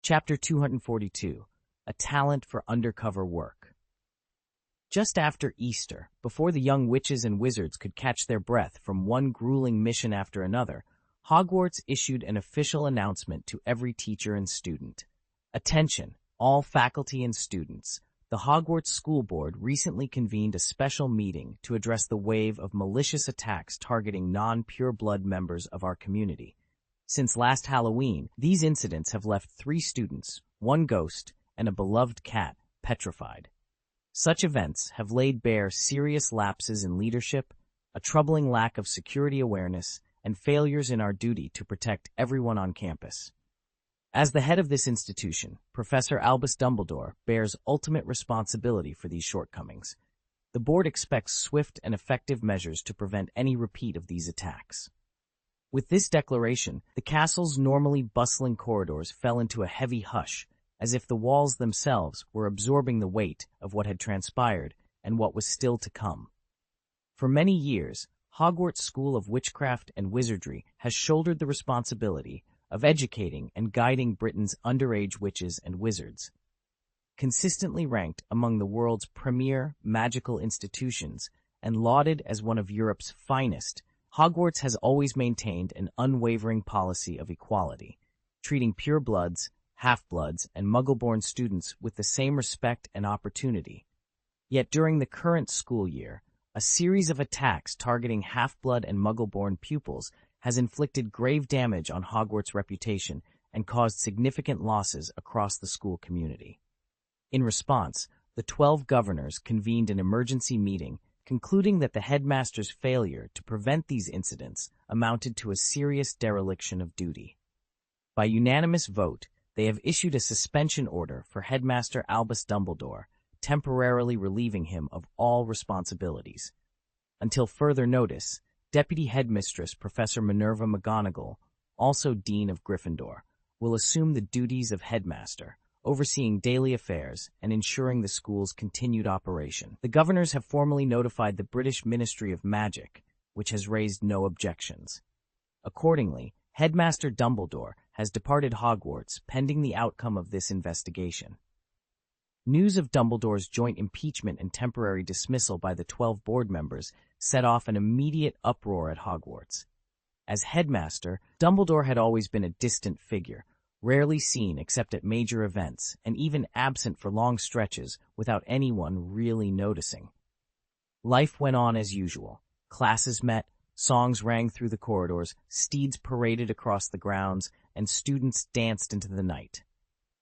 Chapter 242, A Talent for Undercover Work. Just after Easter, before the young witches and wizards could catch their breath from one grueling mission after another, Hogwarts issued an official announcement to every teacher and student. Attention, all faculty and students. The Hogwarts School Board recently convened a special meeting to address the wave of malicious attacks targeting non-pure-blood members of our community. Since last Halloween, these incidents have left 3 students, 1 ghost, and a beloved cat petrified. Such events have laid bare serious lapses in leadership, a troubling lack of security awareness, and failures in our duty to protect everyone on campus. As the head of this institution, Professor Albus Dumbledore bears ultimate responsibility for these shortcomings. The board expects swift and effective measures to prevent any repeat of these attacks. With this declaration, the castle's normally bustling corridors fell into a heavy hush, as if the walls themselves were absorbing the weight of what had transpired and what was still to come. For many years, Hogwarts School of Witchcraft and Wizardry has shouldered the responsibility of educating and guiding Britain's underage witches and wizards. Consistently ranked among the world's premier magical institutions and lauded as one of Europe's finest, Hogwarts has always maintained an unwavering policy of equality, treating purebloods, half-bloods, and Muggle-born students with the same respect and opportunity. Yet during the current school year, a series of attacks targeting half-blood and Muggle-born pupils has inflicted grave damage on Hogwarts' reputation and caused significant losses across the school community. In response, the 12 governors convened an emergency meeting, concluding that the headmaster's failure to prevent these incidents amounted to a serious dereliction of duty. By unanimous vote, they have issued a suspension order for Headmaster Albus Dumbledore, temporarily relieving him of all responsibilities. Until further notice, Deputy Headmistress Professor Minerva McGonagall, also Dean of Gryffindor, will assume the duties of headmaster, overseeing daily affairs and ensuring the school's continued operation. The governors have formally notified the British Ministry of Magic, which has raised no objections. Accordingly, Headmaster Dumbledore has departed Hogwarts pending the outcome of this investigation. News of Dumbledore's joint impeachment and temporary dismissal by the 12 board members set off an immediate uproar at Hogwarts. As headmaster, Dumbledore had always been a distant figure, rarely seen except at major events, and even absent for long stretches without anyone really noticing. Life went on as usual. Classes met, songs rang through the corridors, steeds paraded across the grounds, and students danced into the night.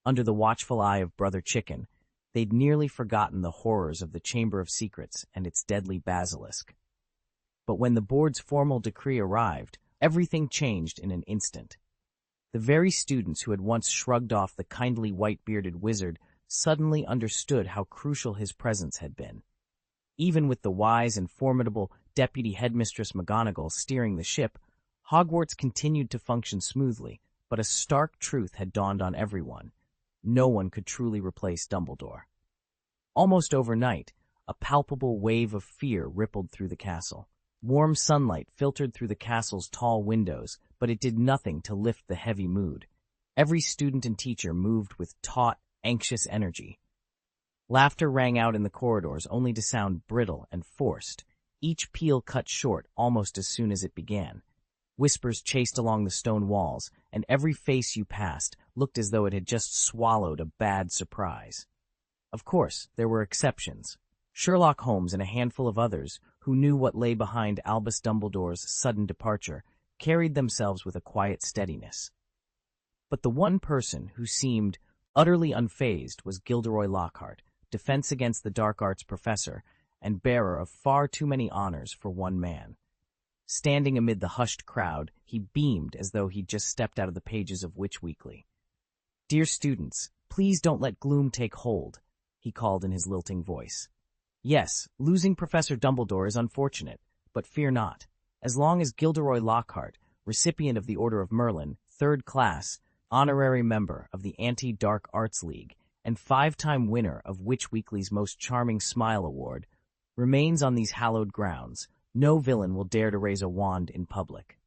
Under the watchful eye of Brother Chicken, they'd nearly forgotten the horrors of the Chamber of Secrets and its deadly basilisk. But when the board's formal decree arrived, everything changed in an instant. The very students who had once shrugged off the kindly white-bearded wizard suddenly understood how crucial his presence had been. Even with the wise and formidable Deputy Headmistress McGonagall steering the ship, Hogwarts continued to function smoothly, but a stark truth had dawned on everyone. No one could truly replace Dumbledore. Almost overnight, a palpable wave of fear rippled through the castle. Warm sunlight filtered through the castle's tall windows, but it did nothing to lift the heavy mood. Every student and teacher moved with taut, anxious energy. Laughter rang out in the corridors only to sound brittle and forced, each peal cut short almost as soon as it began. Whispers chased along the stone walls, and every face you passed looked as though it had just swallowed a bad surprise. Of course, there were exceptions. Sherlock Holmes and a handful of others, who knew what lay behind Albus Dumbledore's sudden departure, carried themselves with a quiet steadiness. But the one person who seemed utterly unfazed was Gilderoy Lockhart, Defense Against the Dark Arts professor and bearer of far too many honors for one man. Standing amid the hushed crowd, he beamed as though he'd just stepped out of the pages of Witch Weekly. "Dear students, please don't let gloom take hold," he called in his lilting voice. "Yes, losing Professor Dumbledore is unfortunate, but fear not. As long as Gilderoy Lockhart, recipient of the Order of Merlin, 3rd class, honorary member of the Anti-Dark Arts League, and 5-time winner of Witch Weekly's Most Charming Smile Award, remains on these hallowed grounds, no villain will dare to raise a wand in public."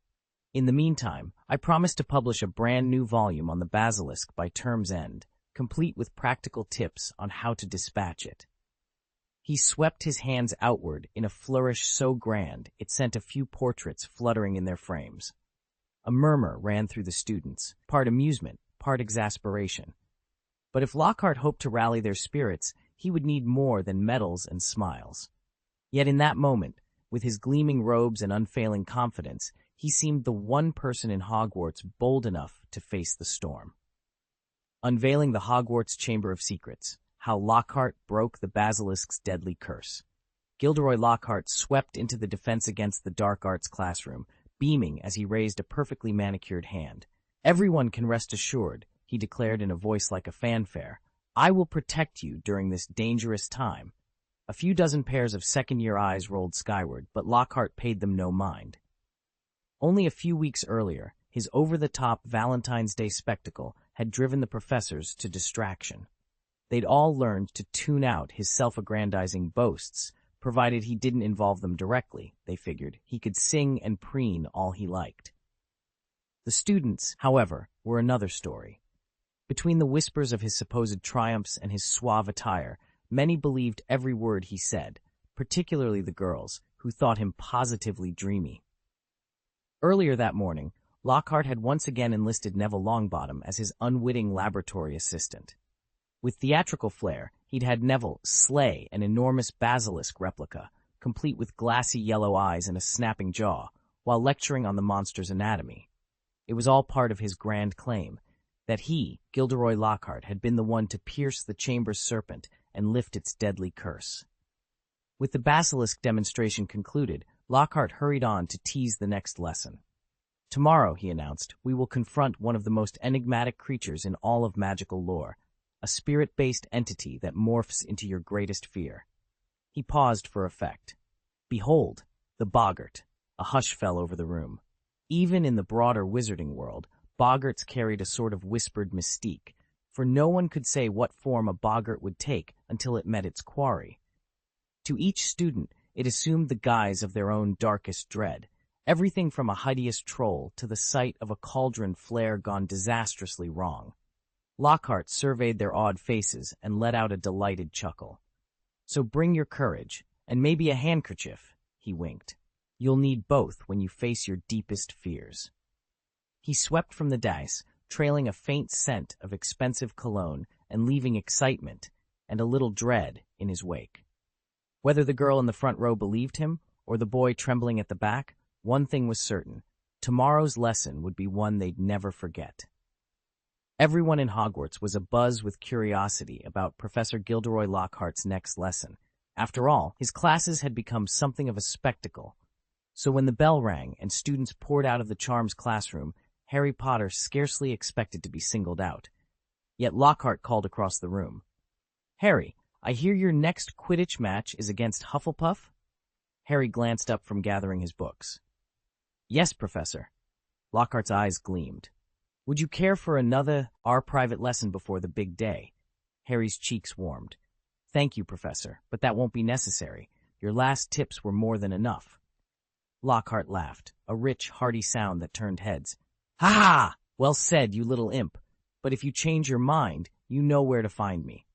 In the meantime, I promise to publish a brand new volume on the basilisk by term's end, complete with practical tips on how to dispatch it. He swept his hands outward in a flourish so grand it sent a few portraits fluttering in their frames. A murmur ran through the students, part amusement, part exasperation. But if Lockhart hoped to rally their spirits, he would need more than medals and smiles. Yet in that moment, with his gleaming robes and unfailing confidence, he seemed the one person in Hogwarts bold enough to face the storm. Unveiling the Hogwarts Chamber of Secrets, how Lockhart broke the basilisk's deadly curse. Gilderoy Lockhart swept into the Defense Against the Dark Arts classroom, beaming as he raised a perfectly manicured hand. "Everyone can rest assured," he declared in a voice like a fanfare. "I will protect you during this dangerous time." A few dozen pairs of second-year eyes rolled skyward, but Lockhart paid them no mind. Only a few weeks earlier, his over-the-top Valentine's Day spectacle had driven the professors to distraction. They'd all learned to tune out his self-aggrandizing boasts, provided he didn't involve them directly. They figured he could sing and preen all he liked. The students, however, were another story. Between the whispers of his supposed triumphs and his suave attire, many believed every word he said, particularly the girls, who thought him positively dreamy. Earlier that morning, Lockhart had once again enlisted Neville Longbottom as his unwitting laboratory assistant. With theatrical flair, he'd had Neville slay an enormous basilisk replica, complete with glassy yellow eyes and a snapping jaw, while lecturing on the monster's anatomy. It was all part of his grand claim, that he, Gilderoy Lockhart, had been the one to pierce the chamber's serpent and lift its deadly curse. With the basilisk demonstration concluded, Lockhart hurried on to tease the next lesson. "Tomorrow," he announced, "we will confront one of the most enigmatic creatures in all of magical lore, a spirit-based entity that morphs into your greatest fear." He paused for effect. "Behold, the boggart." A hush fell over the room. Even in the broader wizarding world, boggarts carried a sort of whispered mystique, for no one could say what form a boggart would take until it met its quarry. To each student, it assumed the guise of their own darkest dread, everything from a hideous troll to the sight of a cauldron flare gone disastrously wrong. Lockhart surveyed their odd faces and let out a delighted chuckle. "So bring your courage, and maybe a handkerchief," he winked. "You'll need both when you face your deepest fears." He swept from the dais, trailing a faint scent of expensive cologne and leaving excitement and a little dread in his wake. Whether the girl in the front row believed him, or the boy trembling at the back, one thing was certain: tomorrow's lesson would be one they'd never forget. Everyone in Hogwarts was abuzz with curiosity about Professor Gilderoy Lockhart's next lesson. After all, his classes had become something of a spectacle. So when the bell rang and students poured out of the charms classroom, Harry Potter scarcely expected to be singled out. Yet Lockhart called across the room. "Harry, I hear your next Quidditch match is against Hufflepuff?" Harry glanced up from gathering his books. "Yes, Professor." Lockhart's eyes gleamed. "Would you care for our private lesson before the big day?" Harry's cheeks warmed. "Thank you, Professor, but that won't be necessary. Your last tips were more than enough." Lockhart laughed, a rich, hearty sound that turned heads. "Ha ha! Well said, you little imp. But if you change your mind, you know where to find me."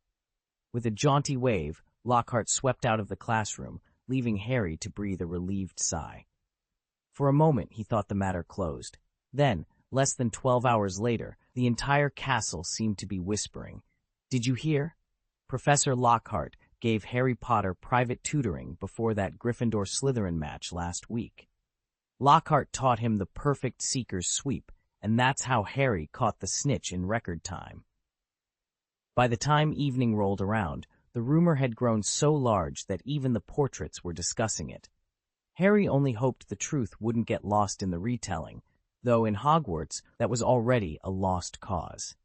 With a jaunty wave, Lockhart swept out of the classroom, leaving Harry to breathe a relieved sigh. For a moment, he thought the matter closed. Then, less than 12 hours later, the entire castle seemed to be whispering. "Did you hear? Professor Lockhart gave Harry Potter private tutoring before that Gryffindor-Slytherin match last week. Lockhart taught him the perfect Seeker's Sweep, and that's how Harry caught the snitch in record time." By the time evening rolled around, the rumor had grown so large that even the portraits were discussing it. Harry only hoped the truth wouldn't get lost in the retelling, though in Hogwarts that was already a lost cause.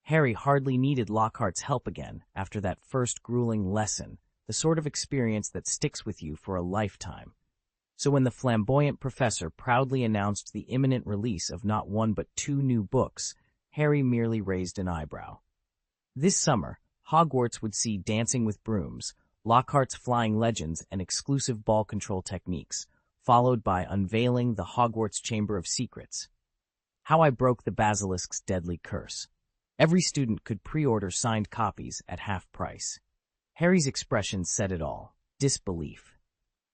Harry hardly needed Lockhart's help again after that first grueling lesson, the sort of experience that sticks with you for a lifetime. So when the flamboyant professor proudly announced the imminent release of not one but 2 new books, Harry merely raised an eyebrow. This summer, Hogwarts would see Dancing with Brooms, Lockhart's Flying Legends and exclusive ball control techniques, followed by Unveiling the Hogwarts Chamber of Secrets. How I Broke the Basilisk's Deadly Curse. Every student could pre-order signed copies at half price. Harry's expression said it all: disbelief.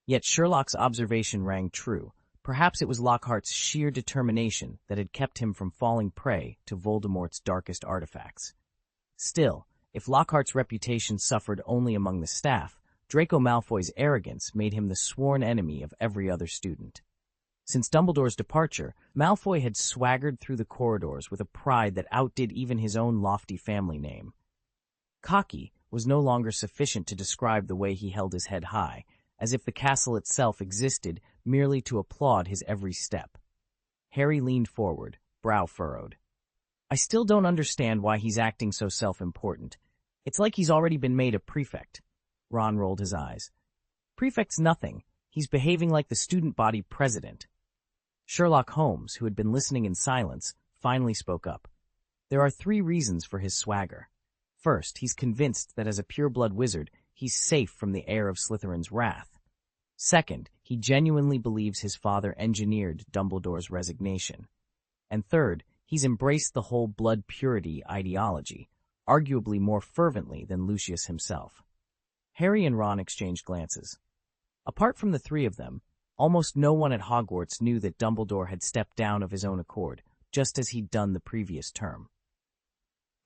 Yet Sherlock's observation rang true. Perhaps it was Lockhart's sheer determination that had kept him from falling prey to Voldemort's darkest artifacts. Still, if Lockhart's reputation suffered only among the staff, Draco Malfoy's arrogance made him the sworn enemy of every other student. Since Dumbledore's departure, Malfoy had swaggered through the corridors with a pride that outdid even his own lofty family name. Cocky was no longer sufficient to describe the way he held his head high, as if the castle itself existed merely to applaud his every step. Harry leaned forward, brow furrowed. I still don't understand why he's acting so self-important. It's like he's already been made a prefect. Ron rolled his eyes. Prefect's nothing. He's behaving like the student body president. Sherlock Holmes, who had been listening in silence, finally spoke up. There are 3 reasons for his swagger. First, he's convinced that as a pure-blood wizard, he's safe from the heir of Slytherin's wrath. Second, he genuinely believes his father engineered Dumbledore's resignation. And third, he's embraced the whole blood purity ideology, arguably more fervently than Lucius himself. Harry and Ron exchanged glances. Apart from the 3 of them, almost no one at Hogwarts knew that Dumbledore had stepped down of his own accord, just as he'd done the previous term.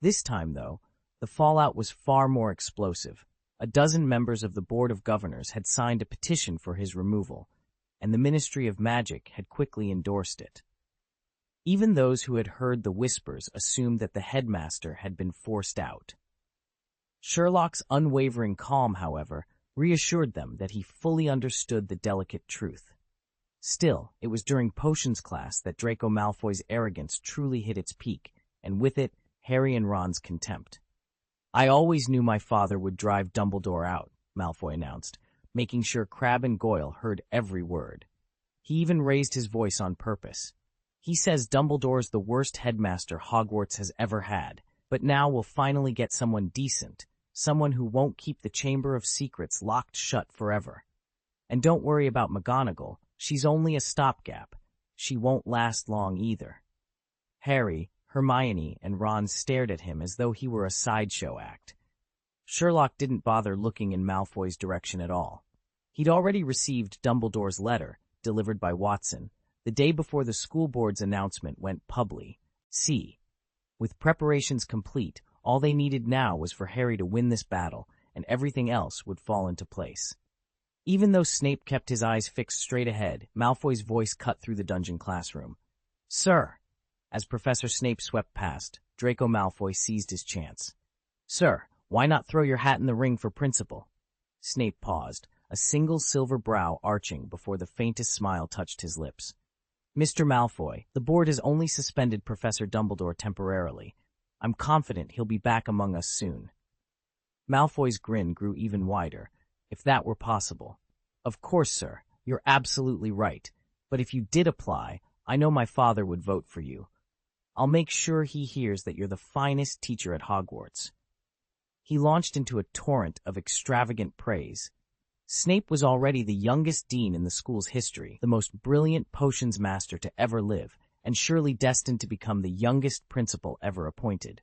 This time, though, the fallout was far more explosive. A dozen members of the Board of Governors had signed a petition for his removal, and the Ministry of Magic had quickly endorsed it. Even those who had heard the whispers assumed that the headmaster had been forced out. Sherlock's unwavering calm, however, reassured them that he fully understood the delicate truth. Still, it was during potions class that Draco Malfoy's arrogance truly hit its peak, and with it, Harry and Ron's contempt. I always knew my father would drive Dumbledore out, Malfoy announced, making sure Crabbe and Goyle heard every word. He even raised his voice on purpose. He says Dumbledore's the worst headmaster Hogwarts has ever had, but now we'll finally get someone decent, someone who won't keep the Chamber of Secrets locked shut forever. And don't worry about McGonagall, she's only a stopgap. She won't last long either. Harry, Hermione, and Ron stared at him as though he were a sideshow act. Sherlock didn't bother looking in Malfoy's direction at all. He'd already received Dumbledore's letter, delivered by Watson, the day before the school board's announcement went public. With preparations complete, all they needed now was for Harry to win this battle, and everything else would fall into place. Even though Snape kept his eyes fixed straight ahead, Malfoy's voice cut through the dungeon classroom. Sir! As Professor Snape swept past, Draco Malfoy seized his chance. Sir, why not throw your hat in the ring for principal? Snape paused, a single silver brow arching before the faintest smile touched his lips. Mr. Malfoy, the board has only suspended Professor Dumbledore temporarily. I'm confident he'll be back among us soon. Malfoy's grin grew even wider. If that were possible. Of course, sir, you're absolutely right. But if you did apply, I know my father would vote for you. I'll make sure he hears that you're the finest teacher at Hogwarts. He launched into a torrent of extravagant praise. Snape was already the youngest dean in the school's history, the most brilliant potions master to ever live, and surely destined to become the youngest principal ever appointed.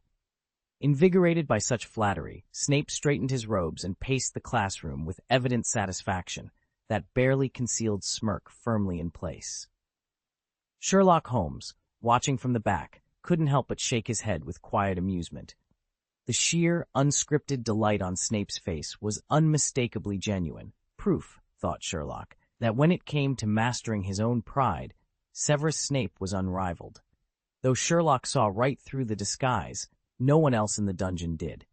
Invigorated by such flattery, Snape straightened his robes and paced the classroom with evident satisfaction, that barely concealed smirk firmly in place. Sherlock Holmes, watching from the back, couldn't help but shake his head with quiet amusement. The sheer, unscripted delight on Snape's face was unmistakably genuine, proof, thought Sherlock, that when it came to mastering his own pride, Severus Snape was unrivaled. Though Sherlock saw right through the disguise, no one else in the dungeon did.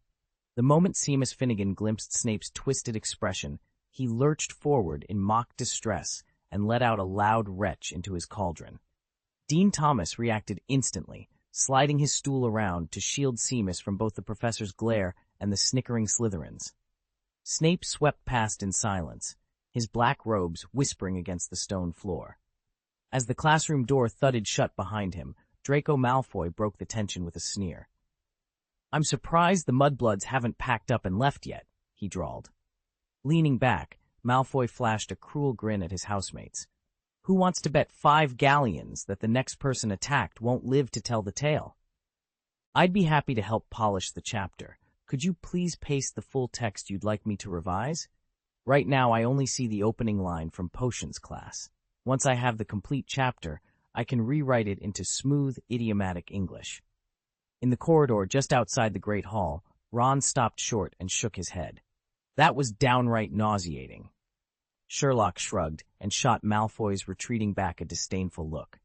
The moment Seamus Finnegan glimpsed Snape's twisted expression, he lurched forward in mock distress and let out a loud retch into his cauldron. Dean Thomas reacted instantly, sliding his stool around to shield Seamus from both the professor's glare and the snickering Slytherins. Snape swept past in silence, his black robes whispering against the stone floor. As the classroom door thudded shut behind him, Draco Malfoy broke the tension with a sneer. I'm surprised the mudbloods haven't packed up and left yet, he drawled. Leaning back, Malfoy flashed a cruel grin at his housemates. Who wants to bet 5 galleons that the next person attacked won't live to tell the tale? I'd be happy to help polish the chapter. Could you please paste the full text you'd like me to revise? Right now, I only see the opening line from Potions class. Once I have the complete chapter, I can rewrite it into smooth, idiomatic English. In the corridor just outside the Great Hall, Ron stopped short and shook his head. That was downright nauseating. Sherlock shrugged and shot Malfoy's retreating back a disdainful look.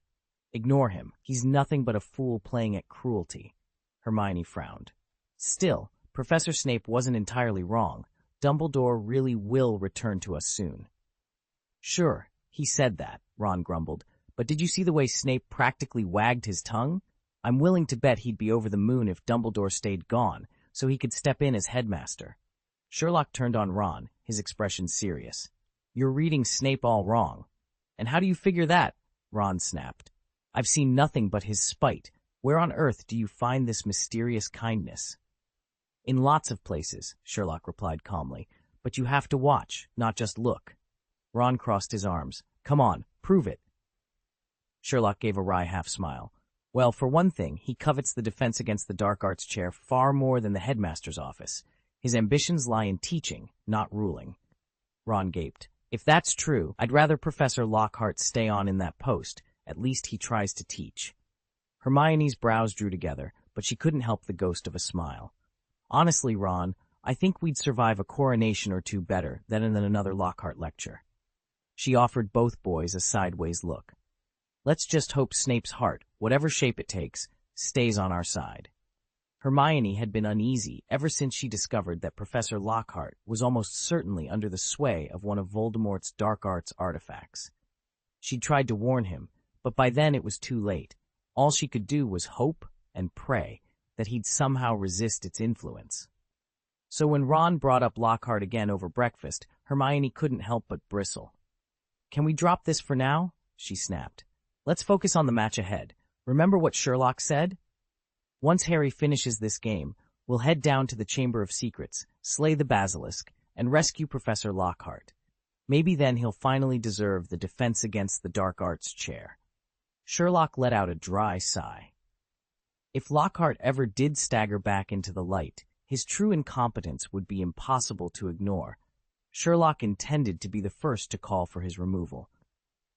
Ignore him. He's nothing but a fool playing at cruelty. Hermione frowned. Still, Professor Snape wasn't entirely wrong. Dumbledore really will return to us soon. Sure, he said that, Ron grumbled, but did you see the way Snape practically wagged his tongue? I'm willing to bet he'd be over the moon if Dumbledore stayed gone, so he could step in as headmaster. Sherlock turned on Ron, his expression serious. You're reading Snape all wrong. And how do you figure that? Ron snapped. I've seen nothing but his spite. Where on earth do you find this mysterious kindness? In lots of places, Sherlock replied calmly, but you have to watch, not just look. Ron crossed his arms. Come on, prove it. Sherlock gave a wry half-smile. Well, for one thing, he covets the Defense Against the Dark Arts chair far more than the headmaster's office. His ambitions lie in teaching, not ruling. Ron gaped. If that's true, I'd rather Professor Lockhart stay on in that post. At least he tries to teach. Hermione's brows drew together, but she couldn't help the ghost of a smile. Honestly, Ron, I think we'd survive a coronation or two better than in another Lockhart lecture. She offered both boys a sideways look. Let's just hope Snape's heart, whatever shape it takes, stays on our side. Hermione had been uneasy ever since she discovered that Professor Lockhart was almost certainly under the sway of one of Voldemort's dark arts artifacts. She'd tried to warn him, but by then it was too late. All she could do was hope and pray that he'd somehow resist its influence. So when Ron brought up Lockhart again over breakfast, Hermione couldn't help but bristle. Can we drop this for now? She snapped. Let's focus on the match ahead. Remember what Sherlock said? Once Harry finishes this game, we'll head down to the Chamber of Secrets, slay the basilisk, and rescue Professor Lockhart. Maybe then he'll finally deserve the Defense Against the Dark Arts chair. Sherlock let out a dry sigh. If Lockhart ever did stagger back into the light, his true incompetence would be impossible to ignore. Sherlock intended to be the first to call for his removal.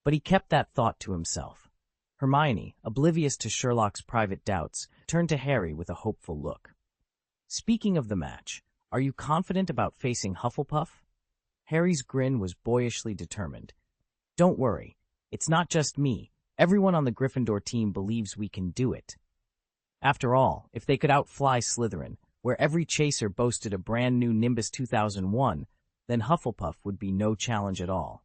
But he kept that thought to himself. Hermione, oblivious to Sherlock's private doubts, turned to Harry with a hopeful look. Speaking of the match, are you confident about facing Hufflepuff? Harry's grin was boyishly determined. Don't worry, it's not just me. Everyone on the Gryffindor team believes we can do it. After all, if they could outfly Slytherin, where every chaser boasted a brand new Nimbus 2001, then Hufflepuff would be no challenge at all.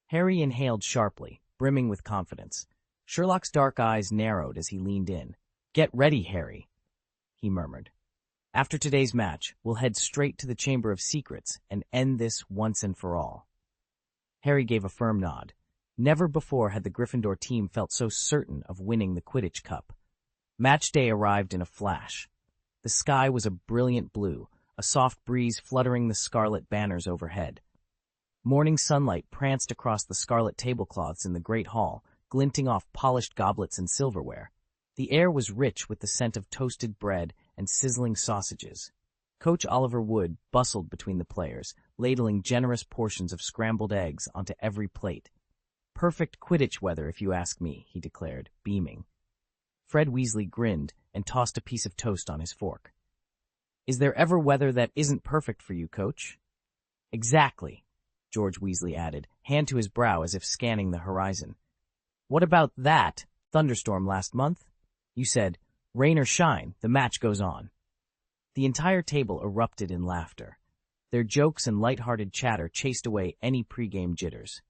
Harry inhaled sharply, brimming with confidence. Sherlock's dark eyes narrowed as he leaned in. Get ready, Harry, he murmured. After today's match, we'll head straight to the Chamber of Secrets and end this once and for all. Harry gave a firm nod. Never before had the Gryffindor team felt so certain of winning the Quidditch Cup. Match day arrived in a flash. The sky was a brilliant blue, a soft breeze fluttering the scarlet banners overhead. Morning sunlight pranced across the scarlet tablecloths in the Great Hall, glinting off polished goblets and silverware. The air was rich with the scent of toasted bread and sizzling sausages. Coach Oliver Wood bustled between the players, ladling generous portions of scrambled eggs onto every plate. Perfect Quidditch weather, if you ask me, he declared, beaming. Fred Weasley grinned and tossed a piece of toast on his fork. Is there ever weather that isn't perfect for you, Coach? Exactly, George Weasley added, hand to his brow as if scanning the horizon. What about that thunderstorm last month? You said, rain or shine, the match goes on. The entire table erupted in laughter. Their jokes and light-hearted chatter chased away any pregame jitters.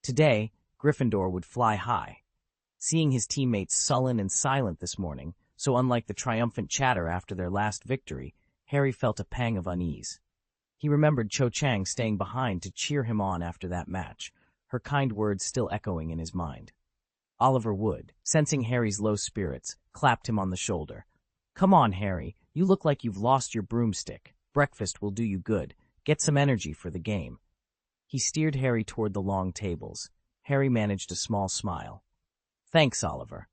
Today, Gryffindor would fly high. Seeing his teammates sullen and silent this morning, so unlike the triumphant chatter after their last victory, Harry felt a pang of unease. He remembered Cho Chang staying behind to cheer him on after that match, her kind words still echoing in his mind. Oliver Wood, sensing Harry's low spirits, clapped him on the shoulder. Come on, Harry, you look like you've lost your broomstick. Breakfast will do you good. Get some energy for the game. He steered Harry toward the long tables. Harry managed a small smile. Thanks, Oliver.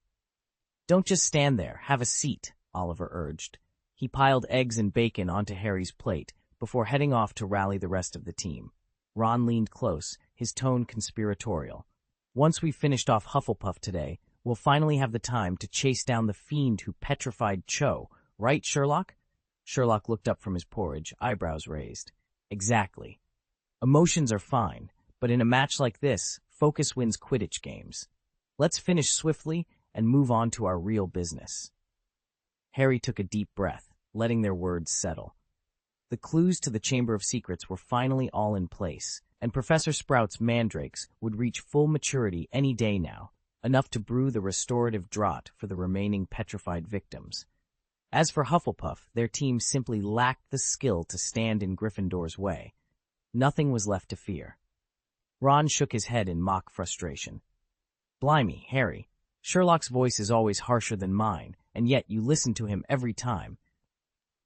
Don't just stand there, have a seat, Oliver urged. He piled eggs and bacon onto Harry's plate before heading off to rally the rest of the team. Ron leaned close, his tone conspiratorial. Once we've finished off Hufflepuff today, we'll finally have the time to chase down the fiend who petrified Cho, right, Sherlock? Sherlock looked up from his porridge, eyebrows raised. Exactly. Emotions are fine, but in a match like this, focus wins Quidditch games. Let's finish swiftly and move on to our real business. Harry took a deep breath, letting their words settle. The clues to the Chamber of Secrets were finally all in place, and Professor Sprout's mandrakes would reach full maturity any day now, enough to brew the restorative draught for the remaining petrified victims. As for Hufflepuff, their team simply lacked the skill to stand in Gryffindor's way. Nothing was left to fear. Ron shook his head in mock frustration. Blimey, Harry, Sherlock's voice is always harsher than mine, and yet you listen to him every time.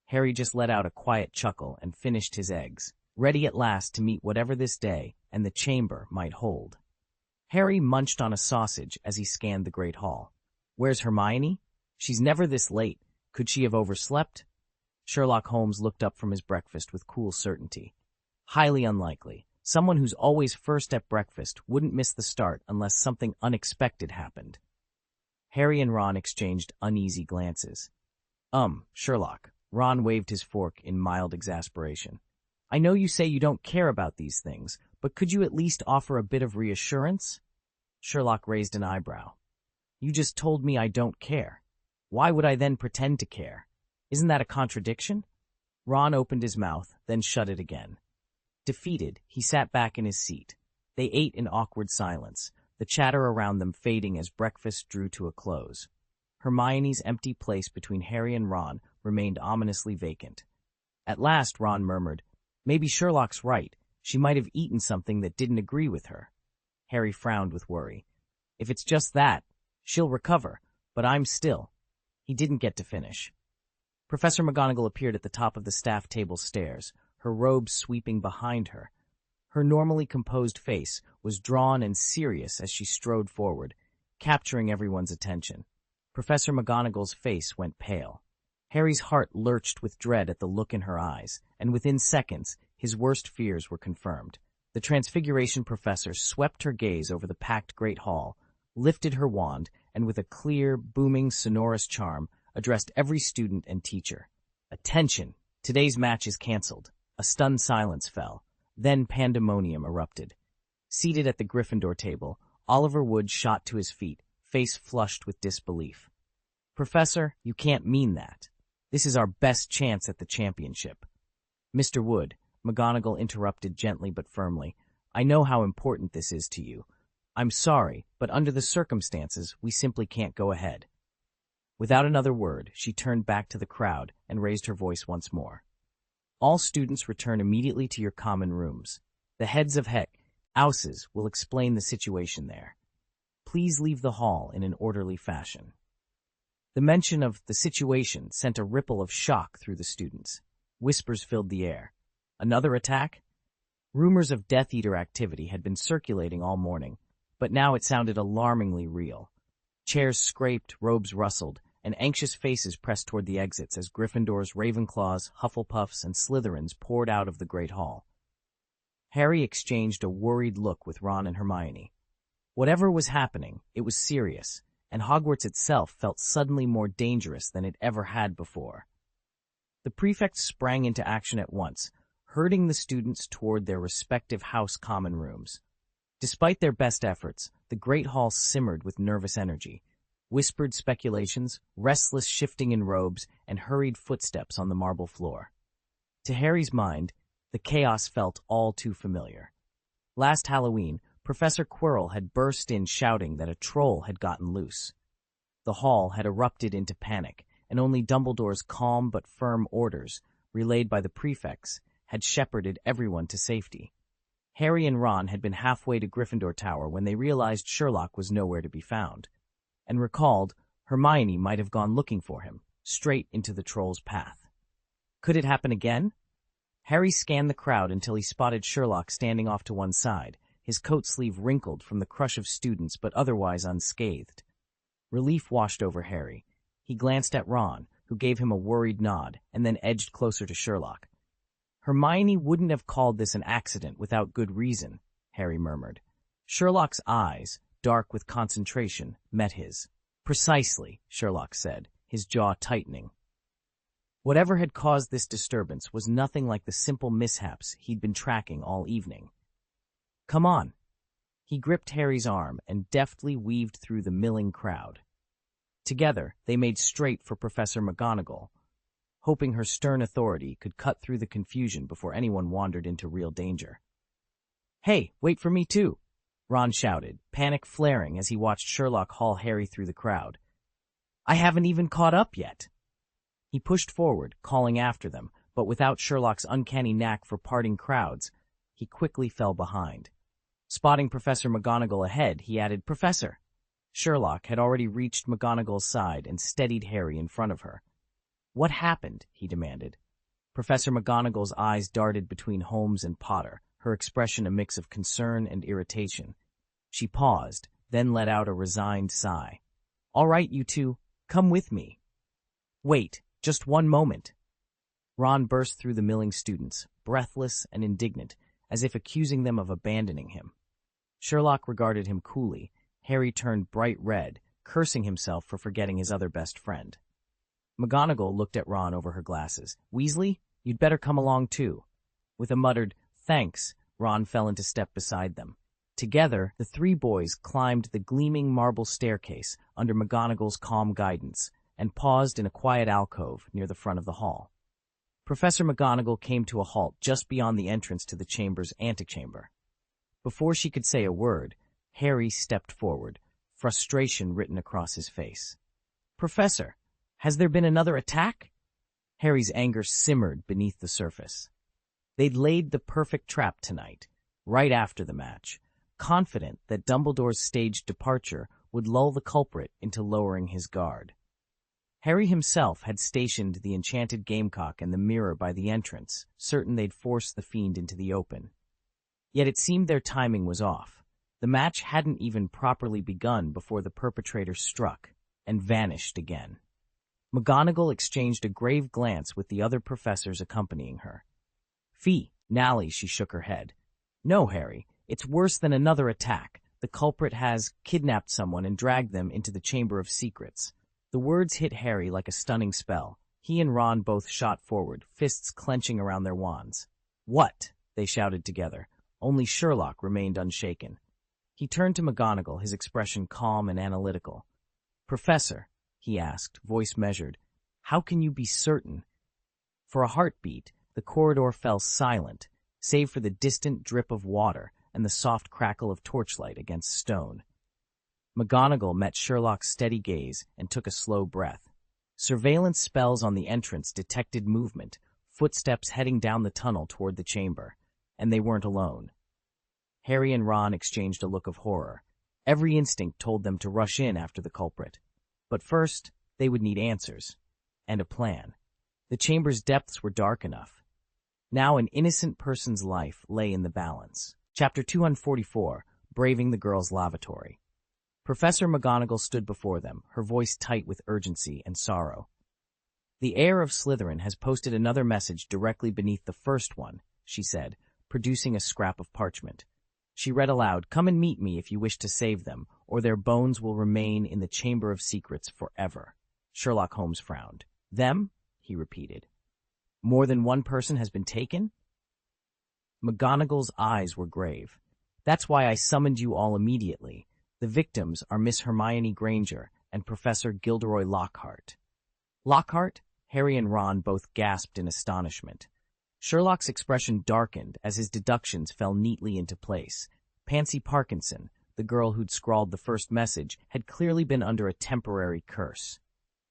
Harry just let out a quiet chuckle and finished his eggs, ready at last to meet whatever this day and the chamber might hold. Harry munched on a sausage as he scanned the Great Hall. Where's Hermione? She's never this late. Could she have overslept? Sherlock Holmes looked up from his breakfast with cool certainty. Highly unlikely. Someone who's always first at breakfast wouldn't miss the start unless something unexpected happened. Harry and Ron exchanged uneasy glances. Sherlock. Ron waved his fork in mild exasperation. I know you say you don't care about these things, but could you at least offer a bit of reassurance? Sherlock raised an eyebrow. You just told me I don't care. Why would I then pretend to care? Isn't that a contradiction? Ron opened his mouth, then shut it again. Defeated, he sat back in his seat. They ate in awkward silence, the chatter around them fading as breakfast drew to a close. Hermione's empty place between Harry and Ron remained ominously vacant. At last, Ron murmured, Maybe Sherlock's right. She might have eaten something that didn't agree with her. Harry frowned with worry. If it's just that, she'll recover, but I'm still. He didn't get to finish. Professor McGonagall appeared at the top of the staff table stairs, her robe sweeping behind her. Her normally composed face was drawn and serious as she strode forward, capturing everyone's attention. Professor McGonagall's face went pale. Harry's heart lurched with dread at the look in her eyes, and within seconds, his worst fears were confirmed. The Transfiguration Professor swept her gaze over the packed Great Hall, lifted her wand, and with a clear, booming, sonorous charm, addressed every student and teacher. Attention! Today's match is cancelled. A stunned silence fell. Then pandemonium erupted. Seated at the Gryffindor table, Oliver Wood shot to his feet, face flushed with disbelief. Professor, you can't mean that. This is our best chance at the championship. Mr. Wood, McGonagall interrupted gently but firmly, I know how important this is to you. I'm sorry, but under the circumstances, we simply can't go ahead. Without another word, she turned back to the crowd and raised her voice once more. All students return immediately to your common rooms. The heads of houses will explain the situation there. Please leave the hall in an orderly fashion. The mention of the situation sent a ripple of shock through the students. Whispers filled the air. Another attack? Rumors of Death Eater activity had been circulating all morning, but now it sounded alarmingly real. Chairs scraped, robes rustled, and anxious faces pressed toward the exits as Gryffindors, Ravenclaws, Hufflepuffs, and Slytherins poured out of the Great Hall. Harry exchanged a worried look with Ron and Hermione. Whatever was happening, it was serious, and Hogwarts itself felt suddenly more dangerous than it ever had before. The prefects sprang into action at once, herding the students toward their respective house common rooms. Despite their best efforts, the Great Hall simmered with nervous energy. Whispered speculations, restless shifting in robes, and hurried footsteps on the marble floor. To Harry's mind, the chaos felt all too familiar. Last Halloween, Professor Quirrell had burst in shouting that a troll had gotten loose. The hall had erupted into panic, and only Dumbledore's calm but firm orders, relayed by the prefects, had shepherded everyone to safety. Harry and Ron had been halfway to Gryffindor Tower when they realized Sherlock was nowhere to be found, and recalled Hermione might have gone looking for him, straight into the troll's path. Could it happen again? Harry scanned the crowd until he spotted Sherlock standing off to one side, his coat sleeve wrinkled from the crush of students but otherwise unscathed. Relief washed over Harry. He glanced at Ron, who gave him a worried nod, and then edged closer to Sherlock. "Hermione wouldn't have called this an accident without good reason," Harry murmured. Sherlock's eyes, dark with concentration, met his. "Precisely," Sherlock said, his jaw tightening. Whatever had caused this disturbance was nothing like the simple mishaps he'd been tracking all evening. "Come on." He gripped Harry's arm and deftly weaved through the milling crowd. Together, they made straight for Professor McGonagall, hoping her stern authority could cut through the confusion before anyone wandered into real danger. "Hey, wait for me too," Ron shouted, panic flaring as he watched Sherlock haul Harry through the crowd. "I haven't even caught up yet." He pushed forward, calling after them, but without Sherlock's uncanny knack for parting crowds, he quickly fell behind. Spotting Professor McGonagall ahead, he added, "Professor." Sherlock had already reached McGonagall's side and steadied Harry in front of her. "What happened?" he demanded. Professor McGonagall's eyes darted between Holmes and Potter, her expression a mix of concern and irritation. She paused, then let out a resigned sigh. "All right, you two, come with me." "Wait, just one moment." Ron burst through the milling students, breathless and indignant, as if accusing them of abandoning him. Sherlock regarded him coolly. Harry turned bright red, cursing himself for forgetting his other best friend. McGonagall looked at Ron over her glasses. "Weasley, you'd better come along too." With a muttered, "Thanks," Ron fell into step beside them. Together, the three boys climbed the gleaming marble staircase under McGonagall's calm guidance and paused in a quiet alcove near the front of the hall. Professor McGonagall came to a halt just beyond the entrance to the chamber's antechamber. Before she could say a word, Harry stepped forward, frustration written across his face. "Professor, has there been another attack?" Harry's anger simmered beneath the surface. They'd laid the perfect trap tonight, right after the match, confident that Dumbledore's staged departure would lull the culprit into lowering his guard. Harry himself had stationed the enchanted gamecock and the mirror by the entrance, certain they'd force the fiend into the open. Yet it seemed their timing was off. The match hadn't even properly begun before the perpetrator struck and vanished again. McGonagall exchanged a grave glance with the other professors accompanying her. "Fee, Nally," she shook her head. "No, Harry, it's worse than another attack. The culprit has kidnapped someone and dragged them into the Chamber of Secrets." The words hit Harry like a stunning spell. He and Ron both shot forward, fists clenching around their wands. "What?" they shouted together. Only Sherlock remained unshaken. He turned to McGonagall, his expression calm and analytical. "Professor," he asked, voice measured, "how can you be certain?" For a heartbeat, the corridor fell silent, save for the distant drip of water and the soft crackle of torchlight against stone. McGonagall met Sherlock's steady gaze and took a slow breath. Surveillance spells on the entrance detected movement, footsteps heading down the tunnel toward the chamber, and they weren't alone. Harry and Ron exchanged a look of horror. Every instinct told them to rush in after the culprit. But first, they would need answers. And a plan. The chamber's depths were dark enough. Now an innocent person's life lay in the balance. Chapter 244, Braving the Girls' Lavatory. Professor McGonagall stood before them, her voice tight with urgency and sorrow. "The heir of Slytherin has posted another message directly beneath the first one," she said, producing a scrap of parchment. She read aloud, "Come and meet me if you wish to save them, or their bones will remain in the Chamber of Secrets forever." Sherlock Holmes frowned. "Them?" he repeated. "More than one person has been taken?" McGonagall's eyes were grave. "That's why I summoned you all immediately. The victims are Miss Hermione Granger and Professor Gilderoy Lockhart." "Lockhart?" Harry and Ron both gasped in astonishment. Sherlock's expression darkened as his deductions fell neatly into place. Pansy Parkinson, the girl who'd scrawled the first message, had clearly been under a temporary curse.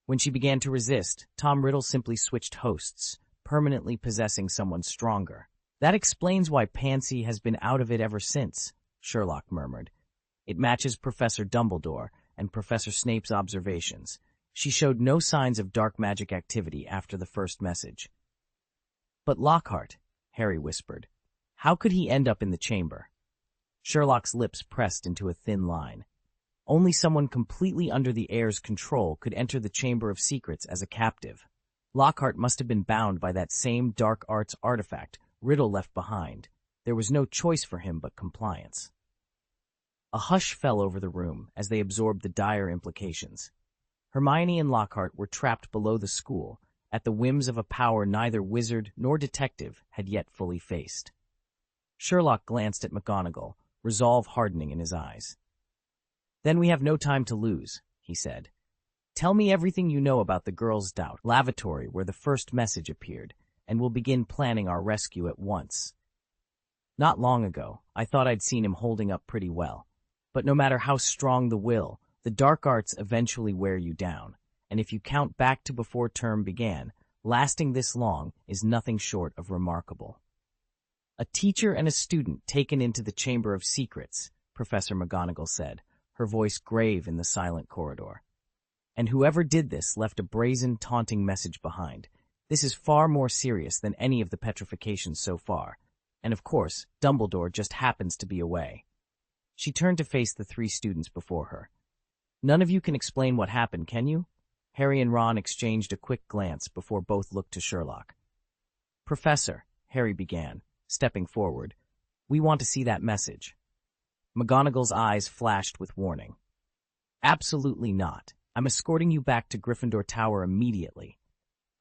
When she began to resist, Tom Riddle simply switched hosts, permanently possessing someone stronger. "That explains why Pansy has been out of it ever since," Sherlock murmured. "It matches Professor Dumbledore and Professor Snape's observations. She showed no signs of dark magic activity after the first message." "But Lockhart," Harry whispered. "How could he end up in the chamber?" Sherlock's lips pressed into a thin line. Only someone completely under the heir's control could enter the Chamber of Secrets as a captive. Lockhart must have been bound by that same dark arts artifact Riddle left behind. There was no choice for him but compliance. A hush fell over the room as they absorbed the dire implications. Hermione and Lockhart were trapped below the school, at the whims of a power neither wizard nor detective had yet fully faced. Sherlock glanced at McGonagall, resolve hardening in his eyes. "Then we have no time to lose," he said. "Tell me everything you know about the girl's lavatory where the first message appeared, and we'll begin planning our rescue at once. Not long ago, I thought I'd seen him holding up pretty well. But no matter how strong the will, the dark arts eventually wear you down, and if you count back to before term began, lasting this long is nothing short of remarkable." "A teacher and a student taken into the Chamber of Secrets," Professor McGonagall said, her voice grave in the silent corridor. "And whoever did this left a brazen, taunting message behind. This is far more serious than any of the petrifications so far. And of course, Dumbledore just happens to be away." She turned to face the three students before her. "None of you can explain what happened, can you?" Harry and Ron exchanged a quick glance before both looked to Sherlock. "Professor," Harry began, stepping forward, "we want to see that message." McGonagall's eyes flashed with warning. "Absolutely not. I'm escorting you back to Gryffindor Tower immediately.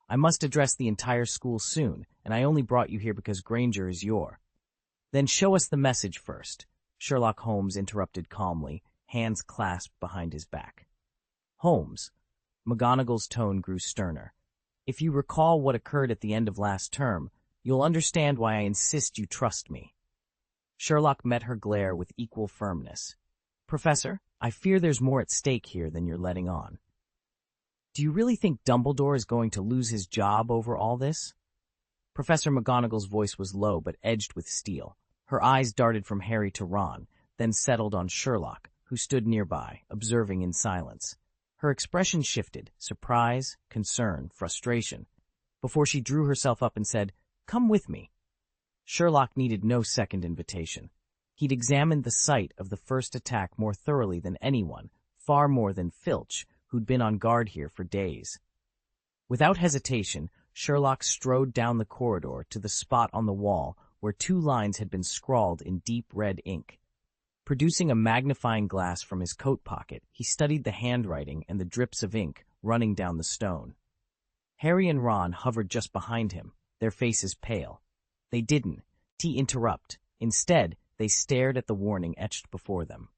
I must address the entire school soon, and I only brought you here because Granger is your—" "Then show us the message first," Sherlock Holmes interrupted calmly, hands clasped behind his back. "Holmes," McGonagall's tone grew sterner, "if you recall what occurred at the end of last term, you'll understand why I insist you trust me." Sherlock met her glare with equal firmness. "Professor, I fear there's more at stake here than you're letting on. Do you really think Dumbledore is going to lose his job over all this?" Professor McGonagall's voice was low but edged with steel. Her eyes darted from Harry to Ron, then settled on Sherlock, who stood nearby, observing in silence. Her expression shifted, surprise, concern, frustration, before she drew herself up and said, "Come with me." Sherlock needed no second invitation. He'd examined the site of the first attack more thoroughly than anyone, far more than Filch, who'd been on guard here for days. Without hesitation, Sherlock strode down the corridor to the spot on the wall where two lines had been scrawled in deep red ink. Producing a magnifying glass from his coat pocket, he studied the handwriting and the drips of ink running down the stone. Harry and Ron hovered just behind him, their faces pale. They didn't interrupt. Instead, they stared at the warning etched before them.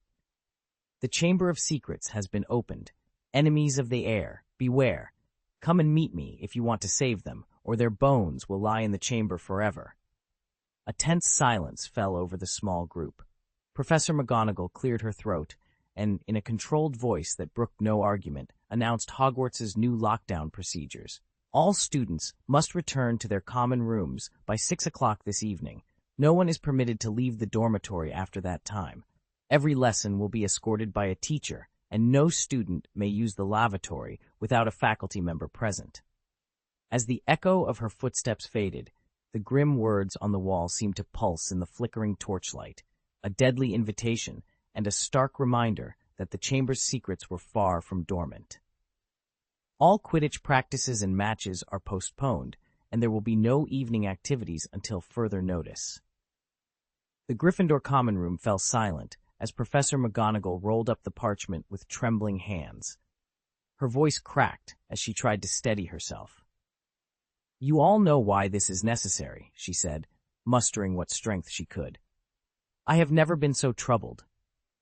"The Chamber of Secrets has been opened. Enemies of the heir, beware. Come and meet me if you want to save them, or their bones will lie in the chamber forever." A tense silence fell over the small group. Professor McGonagall cleared her throat and, in a controlled voice that brooked no argument, announced Hogwarts's new lockdown procedures. "All students must return to their common rooms by 6 o'clock this evening. No one is permitted to leave the dormitory after that time. Every lesson will be escorted by a teacher, and no student may use the lavatory without a faculty member present." As the echo of her footsteps faded, the grim words on the wall seemed to pulse in the flickering torchlight, a deadly invitation and a stark reminder that the chamber's secrets were far from dormant. "All Quidditch practices and matches are postponed, and there will be no evening activities until further notice." The Gryffindor common room fell silent as Professor McGonagall rolled up the parchment with trembling hands. Her voice cracked as she tried to steady herself. "You all know why this is necessary," she said, mustering what strength she could. "I have never been so troubled.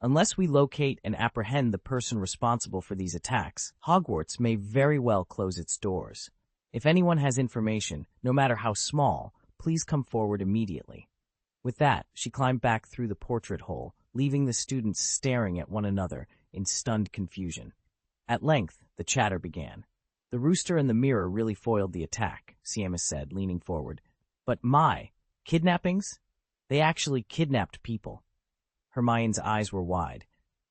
Unless we locate and apprehend the person responsible for these attacks, Hogwarts may very well close its doors. If anyone has information, no matter how small, please come forward immediately." With that, she climbed back through the portrait hole, leaving the students staring at one another in stunned confusion. At length, the chatter began. "The rooster and the mirror really foiled the attack," Seamus said, leaning forward. "But kidnappings? They actually kidnapped people." Hermione's eyes were wide.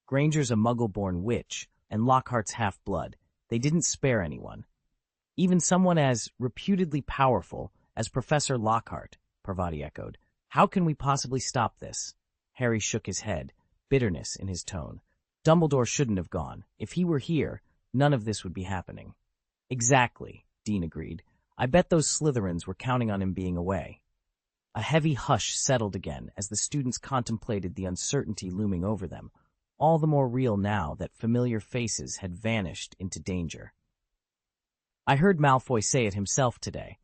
"Granger's a muggle-born witch, and Lockhart's half-blood. They didn't spare anyone. Even someone as reputedly powerful as Professor Lockhart," Parvati echoed. "How can we possibly stop this?" Harry shook his head, bitterness in his tone. Dumbledore shouldn't have gone. If he were here, none of this would be happening. Exactly, Dean agreed. I bet those Slytherins were counting on him being away. A heavy hush settled again as the students contemplated the uncertainty looming over them, all the more real now that familiar faces had vanished into danger. I heard Malfoy say it himself today.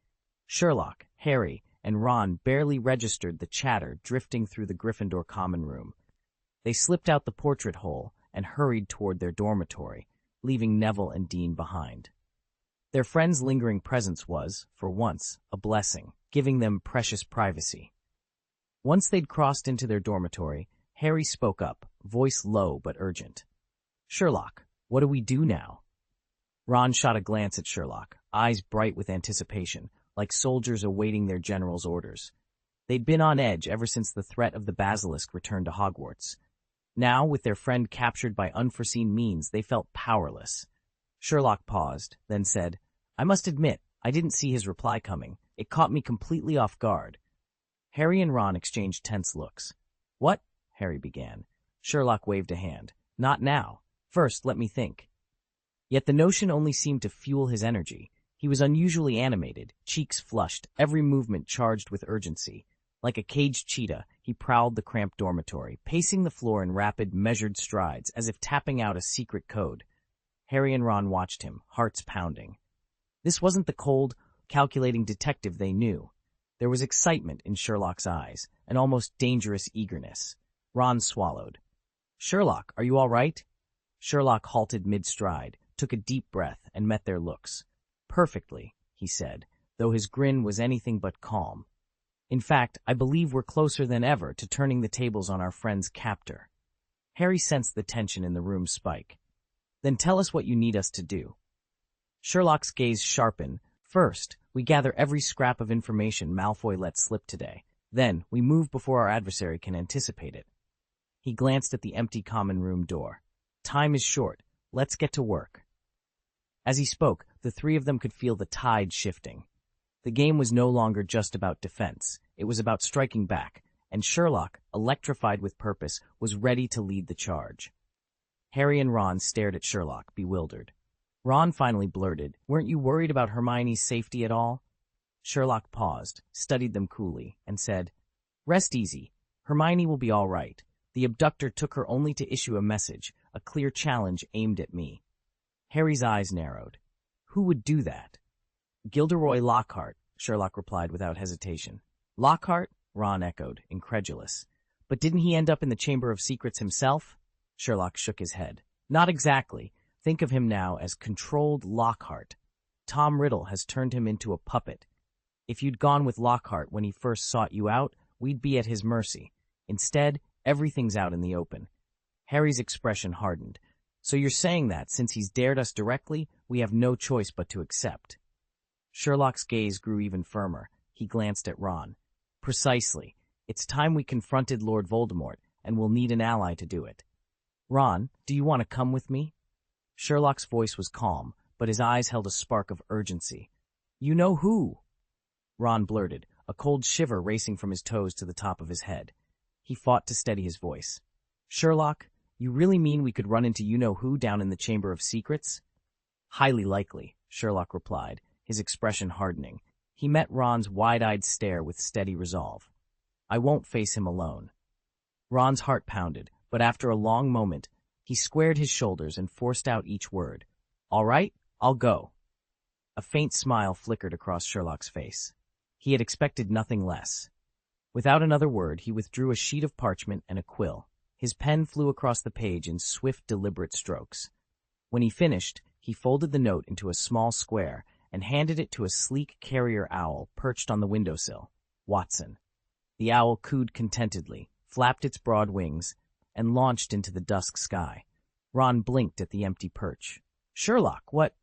Sherlock, Harry, and Ron barely registered the chatter drifting through the Gryffindor common room. They slipped out the portrait hole and hurried toward their dormitory, leaving Neville and Dean behind. Their friend's lingering presence was, for once, a blessing, giving them precious privacy. Once they'd crossed into their dormitory, Harry spoke up, voice low but urgent. Sherlock, what do we do now? Ron shot a glance at Sherlock, eyes bright with anticipation, like soldiers awaiting their general's orders. They'd been on edge ever since the threat of the basilisk returned to Hogwarts. Now, with their friend captured by unforeseen means, they felt powerless. Sherlock paused, then said, I must admit, I didn't see his reply coming. It caught me completely off guard. Harry and Ron exchanged tense looks. What? Harry began. Sherlock waved a hand. Not now. First, let me think. Yet the notion only seemed to fuel his energy. He was unusually animated, cheeks flushed, every movement charged with urgency. Like a caged cheetah, he prowled the cramped dormitory, pacing the floor in rapid, measured strides, as if tapping out a secret code. Harry and Ron watched him, hearts pounding. This wasn't the cold, calculating detective they knew. There was excitement in Sherlock's eyes, an almost dangerous eagerness. Ron swallowed. Sherlock, are you all right? Sherlock halted mid-stride, took a deep breath, and met their looks. Perfectly, he said, though his grin was anything but calm. In fact, I believe we're closer than ever to turning the tables on our friend's captor. Harry sensed the tension in the room spike. Then tell us what you need us to do. Sherlock's gaze sharpened. First, we gather every scrap of information Malfoy let slip today. Then, we move before our adversary can anticipate it. He glanced at the empty common room door. Time is short. Let's get to work. As he spoke, the three of them could feel the tide shifting. The game was no longer just about defense. It was about striking back, and Sherlock, electrified with purpose, was ready to lead the charge. Harry and Ron stared at Sherlock, bewildered. Ron finally blurted, Weren't you worried about Hermione's safety at all? Sherlock paused, studied them coolly, and said, Rest easy. Hermione will be all right. The abductor took her only to issue a message, a clear challenge aimed at me. Harry's eyes narrowed. Who would do that? Gilderoy Lockhart, Sherlock replied without hesitation. Lockhart? Ron echoed, incredulous. But didn't he end up in the Chamber of Secrets himself? Sherlock shook his head. Not exactly. Think of him now as controlled Lockhart. Tom Riddle has turned him into a puppet. If you'd gone with Lockhart when he first sought you out, we'd be at his mercy. Instead, everything's out in the open. Harry's expression hardened. So you're saying that, since he's dared us directly, we have no choice but to accept. Sherlock's gaze grew even firmer. He glanced at Ron. Precisely. It's time we confronted Lord Voldemort, and we'll need an ally to do it. Ron, do you want to come with me? Sherlock's voice was calm, but his eyes held a spark of urgency. You know who? Ron blurted, a cold shiver racing from his toes to the top of his head. He fought to steady his voice. Sherlock, you really mean we could run into you-know-who down in the Chamber of Secrets? Highly likely, Sherlock replied, his expression hardening. He met Ron's wide-eyed stare with steady resolve. I won't face him alone. Ron's heart pounded, but after a long moment, he squared his shoulders and forced out each word. All right, I'll go. A faint smile flickered across Sherlock's face. He had expected nothing less. Without another word, he withdrew a sheet of parchment and a quill. His pen flew across the page in swift, deliberate strokes. When he finished, he folded the note into a small square and handed it to a sleek carrier owl perched on the windowsill, Watson. The owl cooed contentedly, flapped its broad wings, and launched into the dusk sky. Ron blinked at the empty perch. Sherlock, what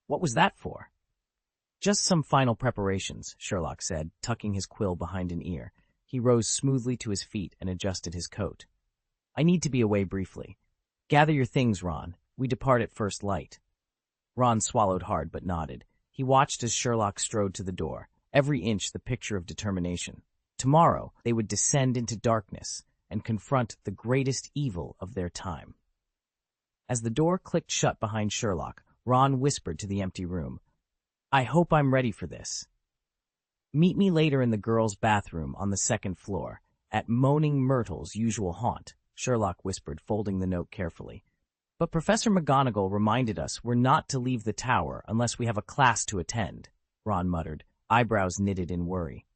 was that for? Just some final preparations, Sherlock said, tucking his quill behind an ear. He rose smoothly to his feet and adjusted his coat. I need to be away briefly. Gather your things, Ron. We depart at first light. Ron swallowed hard but nodded. He watched as Sherlock strode to the door, every inch the picture of determination. Tomorrow, they would descend into darkness, and confront the greatest evil of their time. As the door clicked shut behind Sherlock, Ron whispered to the empty room, "I hope I'm ready for this. Meet me later in the girls' bathroom on the second floor, at Moaning Myrtle's usual haunt," Sherlock whispered, folding the note carefully. "But Professor McGonagall reminded us we're not to leave the tower unless we have a class to attend," Ron muttered, eyebrows knitted in worry.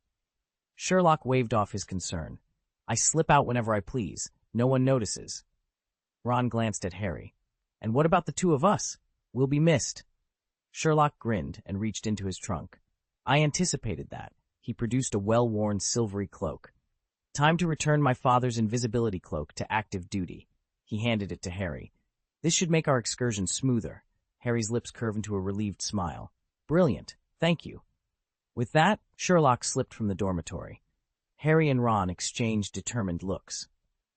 Sherlock waved off his concern. "I slip out whenever I please. No one notices." Ron glanced at Harry. "And what about the two of us? We'll be missed." Sherlock grinned and reached into his trunk. "I anticipated that." He produced a well-worn silvery cloak. "Time to return my father's invisibility cloak to active duty." He handed it to Harry. "This should make our excursion smoother." Harry's lips curved into a relieved smile. "Brilliant. Thank you." With that, Sherlock slipped from the dormitory. Harry and Ron exchanged determined looks.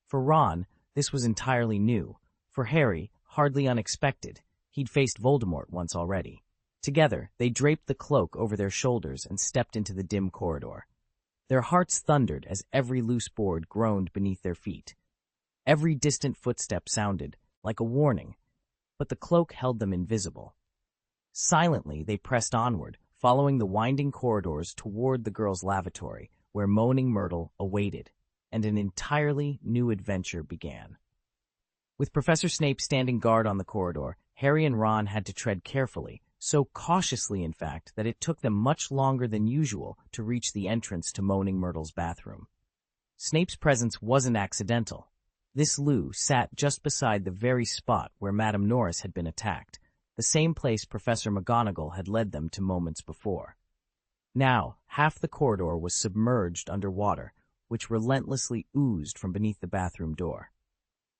For Ron, this was entirely new. For Harry, hardly unexpected. He'd faced Voldemort once already. Together, they draped the cloak over their shoulders and stepped into the dim corridor. Their hearts thundered as every loose board groaned beneath their feet. Every distant footstep sounded, like a warning, but the cloak held them invisible. Silently, they pressed onward, following the winding corridors toward the girls' lavatory, where Moaning Myrtle awaited, and an entirely new adventure began. With Professor Snape standing guard on the corridor, Harry and Ron had to tread carefully, so cautiously, in fact, that it took them much longer than usual to reach the entrance to Moaning Myrtle's bathroom. Snape's presence wasn't accidental. This Lou sat just beside the very spot where Madame Norris had been attacked, the same place Professor McGonagall had led them to moments before. Now, half the corridor was submerged under water, which relentlessly oozed from beneath the bathroom door.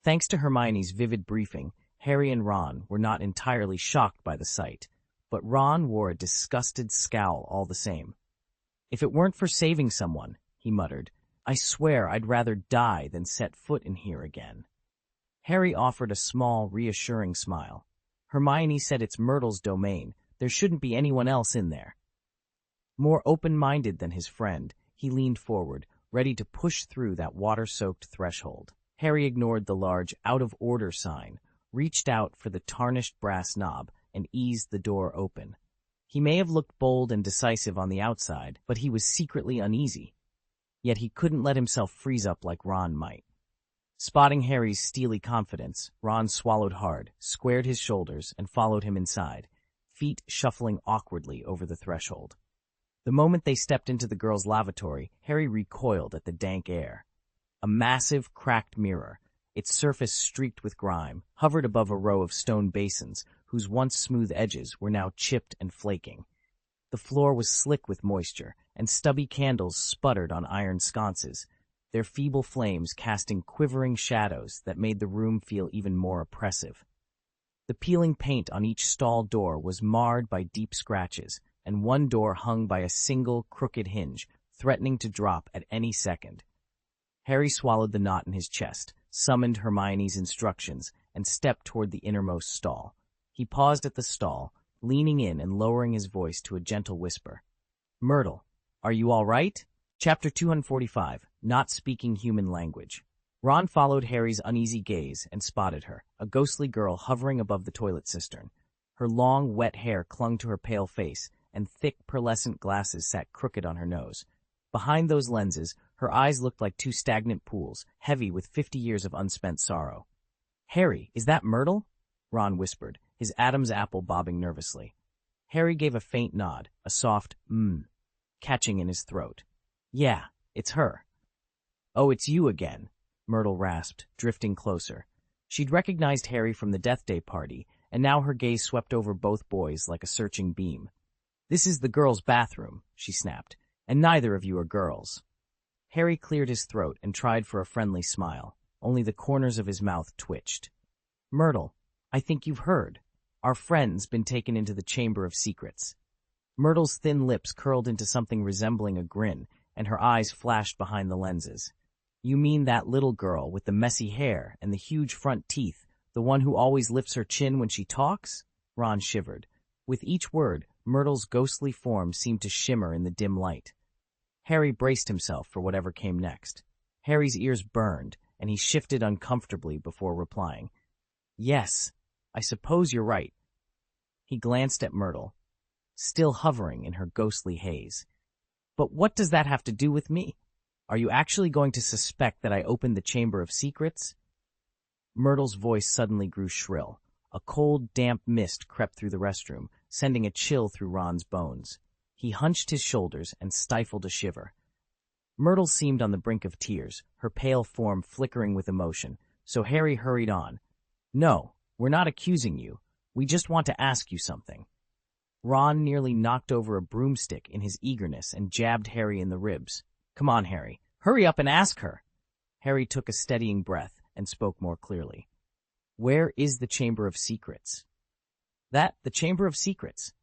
Thanks to Hermione's vivid briefing, Harry and Ron were not entirely shocked by the sight, but Ron wore a disgusted scowl all the same. "If it weren't for saving someone," he muttered, "I swear I'd rather die than set foot in here again." Harry offered a small, reassuring smile. "Hermione said it's Myrtle's domain. There shouldn't be anyone else in there." More open-minded than his friend, he leaned forward, ready to push through that water-soaked threshold. Harry ignored the large out-of-order sign, reached out for the tarnished brass knob, and eased the door open. He may have looked bold and decisive on the outside, but he was secretly uneasy. Yet he couldn't let himself freeze up like Ron might. Spotting Harry's steely confidence, Ron swallowed hard, squared his shoulders, and followed him inside, feet shuffling awkwardly over the threshold. The moment they stepped into the girls' lavatory, Harry recoiled at the dank air. A massive, cracked mirror, its surface streaked with grime, hovered above a row of stone basins, whose once smooth edges were now chipped and flaking. The floor was slick with moisture, and stubby candles sputtered on iron sconces, their feeble flames casting quivering shadows that made the room feel even more oppressive. The peeling paint on each stall door was marred by deep scratches, and one door hung by a single, crooked hinge, threatening to drop at any second. Harry swallowed the knot in his chest, summoned Hermione's instructions, and stepped toward the innermost stall. He paused at the stall, leaning in and lowering his voice to a gentle whisper. "Myrtle, are you all right?" Chapter 245, Not Speaking Human Language. Ron followed Harry's uneasy gaze and spotted her, a ghostly girl hovering above the toilet cistern. Her long, wet hair clung to her pale face, and thick, pearlescent glasses sat crooked on her nose. Behind those lenses, her eyes looked like two stagnant pools, heavy with 50 years of unspent sorrow. "Harry, is that Myrtle?" Ron whispered, his Adam's apple bobbing nervously. Harry gave a faint nod, a soft catching in his throat. "Yeah, it's her." "Oh, it's you again," Myrtle rasped, drifting closer. She'd recognized Harry from the Death Day party, and now her gaze swept over both boys like a searching beam. "This is the girls' bathroom," she snapped, "and neither of you are girls." Harry cleared his throat and tried for a friendly smile. Only the corners of his mouth twitched. "Myrtle, I think you've heard. Our friend's been taken into the Chamber of Secrets." Myrtle's thin lips curled into something resembling a grin, and her eyes flashed behind the lenses. "You mean that little girl with the messy hair and the huge front teeth, the one who always lifts her chin when she talks?" Ron shivered. With each word, Myrtle's ghostly form seemed to shimmer in the dim light. Harry braced himself for whatever came next. Harry's ears burned, and he shifted uncomfortably before replying. Yes, I suppose you're right. He glanced at Myrtle, still hovering in her ghostly haze. But what does that have to do with me? Are you actually going to suspect that I opened the Chamber of Secrets? Myrtle's voice suddenly grew shrill. A cold, damp mist crept through the restroom, sending a chill through Ron's bones. He hunched his shoulders and stifled a shiver. Myrtle seemed on the brink of tears, her pale form flickering with emotion, so Harry hurried on. No, we're not accusing you. We just want to ask you something. Ron nearly knocked over a broomstick in his eagerness and jabbed Harry in the ribs. Come on, Harry. Hurry up and ask her. Harry took a steadying breath and spoke more clearly. Where is the Chamber of Secrets? That, the Chamber of Secrets.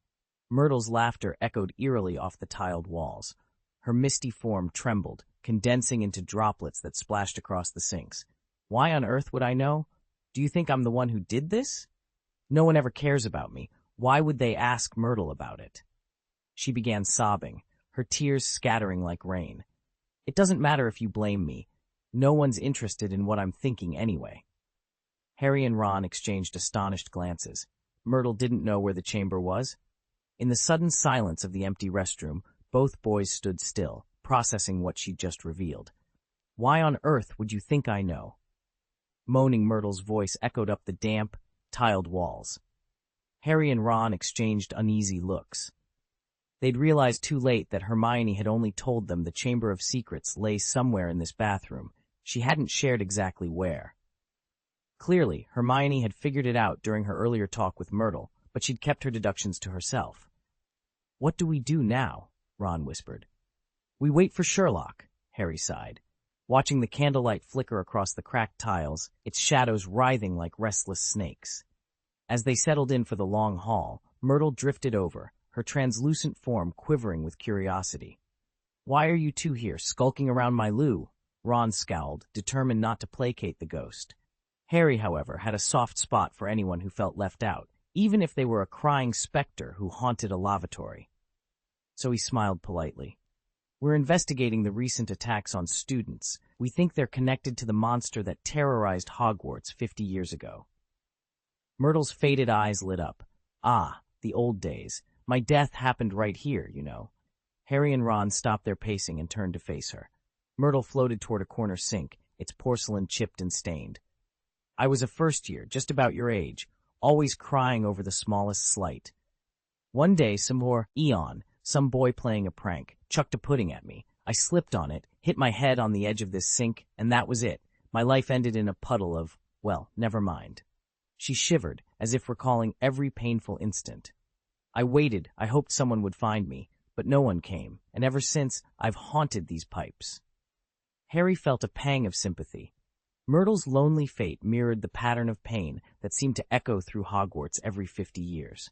Myrtle's laughter echoed eerily off the tiled walls. Her misty form trembled, condensing into droplets that splashed across the sinks. Why on earth would I know? Do you think I'm the one who did this? No one ever cares about me. Why would they ask Myrtle about it? She began sobbing, her tears scattering like rain. It doesn't matter if you blame me. No one's interested in what I'm thinking anyway. Harry and Ron exchanged astonished glances. Myrtle didn't know where the chamber was. In the sudden silence of the empty restroom, both boys stood still, processing what she'd just revealed. Why on earth would you think I know? Moaning Myrtle's voice echoed up the damp, tiled walls. Harry and Ron exchanged uneasy looks. They'd realized too late that Hermione had only told them the Chamber of Secrets lay somewhere in this bathroom. She hadn't shared exactly where. Clearly, Hermione had figured it out during her earlier talk with Myrtle, but she'd kept her deductions to herself. What do we do now? Ron whispered. We wait for Sherlock, Harry sighed, watching the candlelight flicker across the cracked tiles, its shadows writhing like restless snakes. As they settled in for the long haul, Myrtle drifted over, her translucent form quivering with curiosity. Why are you two here, skulking around my loo? Ron scowled, determined not to placate the ghost. Harry, however, had a soft spot for anyone who felt left out, even if they were a crying specter who haunted a lavatory. So he smiled politely. We're investigating the recent attacks on students. We think they're connected to the monster that terrorized Hogwarts 50 years ago. Myrtle's faded eyes lit up. Ah, the old days. My death happened right here, you know. Harry and Ron stopped their pacing and turned to face her. Myrtle floated toward a corner sink, its porcelain chipped and stained. I was a first year, just about your age, always crying over the smallest slight. One day, some boy playing a prank, chucked a pudding at me. I slipped on it, hit my head on the edge of this sink, and that was it. My life ended in a puddle of, well, never mind. She shivered, as if recalling every painful instant. I waited, I hoped someone would find me, but no one came, and ever since, I've haunted these pipes. Harry felt a pang of sympathy. Myrtle's lonely fate mirrored the pattern of pain that seemed to echo through Hogwarts every 50 years.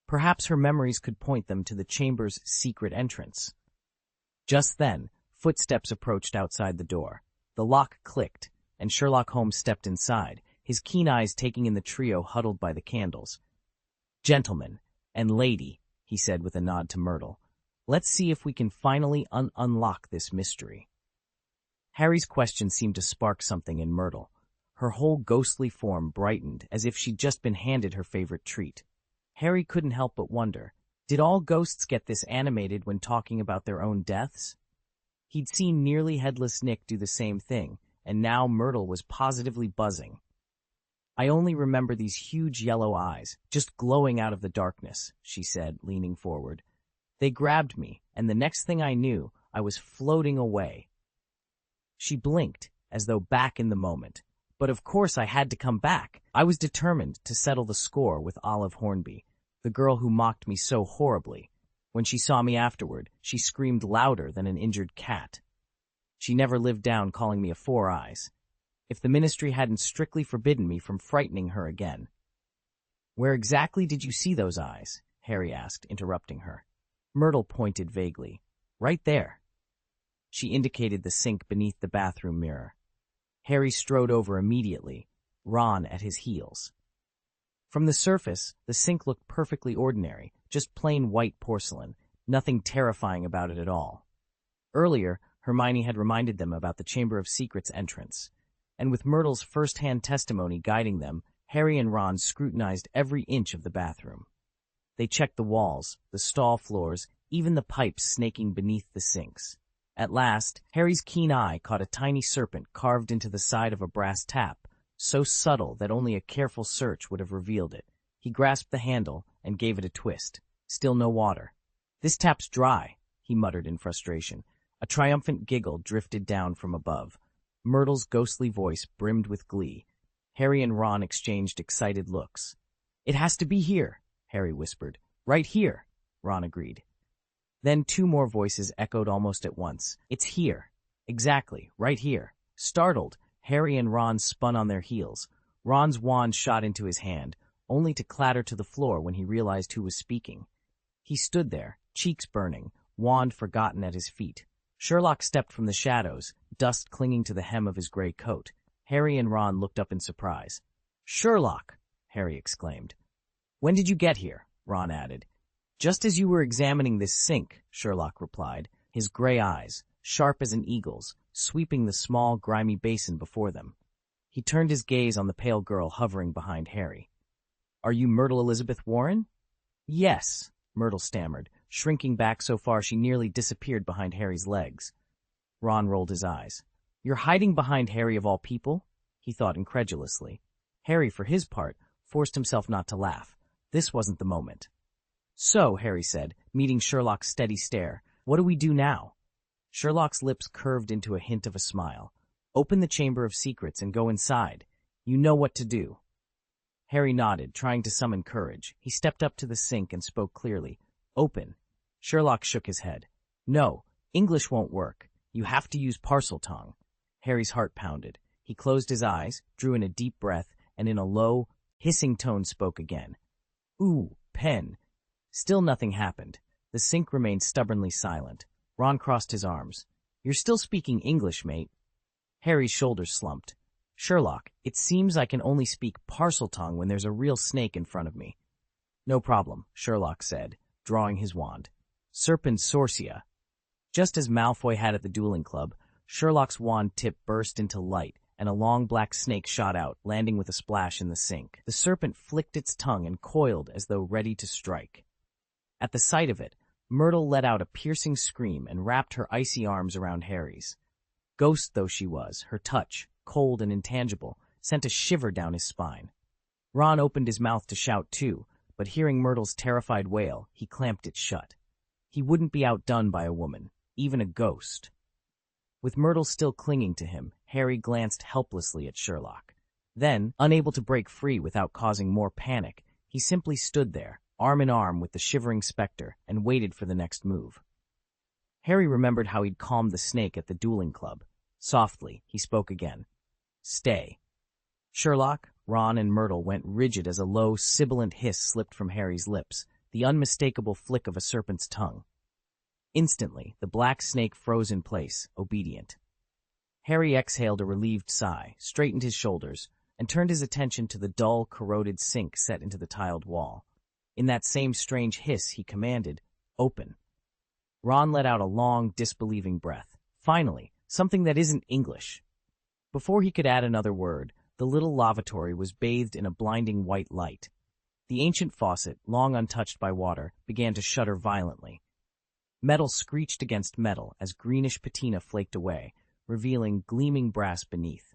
Perhaps her memories could point them to the chamber's secret entrance. Just then, footsteps approached outside the door. The lock clicked, and Sherlock Holmes stepped inside, his keen eyes taking in the trio huddled by the candles. Gentlemen, and lady, he said with a nod to Myrtle, let's see if we can finally unlock this mystery. Harry's question seemed to spark something in Myrtle. Her whole ghostly form brightened as if she'd just been handed her favorite treat. Harry couldn't help but wonder, did all ghosts get this animated when talking about their own deaths? He'd seen nearly headless Nick do the same thing, and now Myrtle was positively buzzing. I only remember these huge yellow eyes, just glowing out of the darkness, she said, leaning forward. They grabbed me, and the next thing I knew, I was floating away. She blinked, as though back in the moment. But of course I had to come back. I was determined to settle the score with Olive Hornby, the girl who mocked me so horribly. When she saw me afterward, she screamed louder than an injured cat. She never lived down calling me a Four Eyes. If the ministry hadn't strictly forbidden me from frightening her again. Where exactly did you see those eyes? Harry asked, interrupting her. Myrtle pointed vaguely. Right there. She indicated the sink beneath the bathroom mirror. Harry strode over immediately, Ron at his heels. From the surface, the sink looked perfectly ordinary, just plain white porcelain, nothing terrifying about it at all. Earlier, Hermione had reminded them about the Chamber of Secrets entrance. and with Myrtle's first-hand testimony guiding them, Harry and Ron scrutinized every inch of the bathroom. They checked the walls, the stall floors, even the pipes snaking beneath the sinks. At last, Harry's keen eye caught a tiny serpent carved into the side of a brass tap, so subtle that only a careful search would have revealed it. He grasped the handle and gave it a twist. Still no water. "This tap's dry," he muttered in frustration. A triumphant giggle drifted down from above. Myrtle's ghostly voice brimmed with glee. Harry and Ron exchanged excited looks. "It has to be here," Harry whispered. "Right here," Ron agreed. Then two more voices echoed almost at once. "It's here. Exactly, right here." Startled, Harry and Ron spun on their heels. Ron's wand shot into his hand, only to clatter to the floor when he realized who was speaking. He stood there, cheeks burning, wand forgotten at his feet. Sherlock stepped from the shadows, dust clinging to the hem of his gray coat. Harry and Ron looked up in surprise. "Sherlock!" Harry exclaimed. "When did you get here?" Ron added. "Just as you were examining this sink," Sherlock replied, his gray eyes, sharp as an eagle's, sweeping the small, grimy basin before them. He turned his gaze on the pale girl hovering behind Harry. "Are you Myrtle Elizabeth Warren?" "Yes," Myrtle stammered, shrinking back so far she nearly disappeared behind Harry's legs. Ron rolled his eyes. "You're hiding behind Harry of all people?" he thought incredulously. Harry, for his part, forced himself not to laugh. This wasn't the moment. "So," Harry said, meeting Sherlock's steady stare, "what do we do now?" Sherlock's lips curved into a hint of a smile. "Open the Chamber of Secrets and go inside. You know what to do." Harry nodded, trying to summon courage. He stepped up to the sink and spoke clearly. "Open." Sherlock shook his head. "No, English won't work. You have to use Parseltongue." Harry's heart pounded. He closed his eyes, drew in a deep breath, and in a low, hissing tone spoke again. "Ooh, pen." Still nothing happened. The sink remained stubbornly silent. Ron crossed his arms. "You're still speaking English, mate." Harry's shoulders slumped. "Sherlock, it seems I can only speak Parseltongue when there's a real snake in front of me." "No problem," Sherlock said, drawing his wand. "Serpens sorcia." Just as Malfoy had at the dueling club, Sherlock's wand tip burst into light, and a long black snake shot out, landing with a splash in the sink. The serpent flicked its tongue and coiled as though ready to strike. At the sight of it, Myrtle let out a piercing scream and wrapped her icy arms around Harry's. Ghost though she was, her touch, cold and intangible, sent a shiver down his spine. Ron opened his mouth to shout too, but hearing Myrtle's terrified wail, he clamped it shut. He wouldn't be outdone by a woman, even a ghost. With Myrtle still clinging to him, Harry glanced helplessly at Sherlock. Then, unable to break free without causing more panic, he simply stood there, arm in arm with the shivering specter, and waited for the next move. Harry remembered how he'd calmed the snake at the dueling club. Softly, he spoke again. "Stay." Sherlock, Ron, and Myrtle went rigid as a low, sibilant hiss slipped from Harry's lips, the unmistakable flick of a serpent's tongue. Instantly, the black snake froze in place, obedient. Harry exhaled a relieved sigh, straightened his shoulders, and turned his attention to the dull, corroded sink set into the tiled wall. In that same strange hiss, he commanded, "Open." Ron let out a long, disbelieving breath. Finally, something that isn't English. Before he could add another word, the little lavatory was bathed in a blinding white light. The ancient faucet, long untouched by water, began to shudder violently. Metal screeched against metal as greenish patina flaked away, revealing gleaming brass beneath.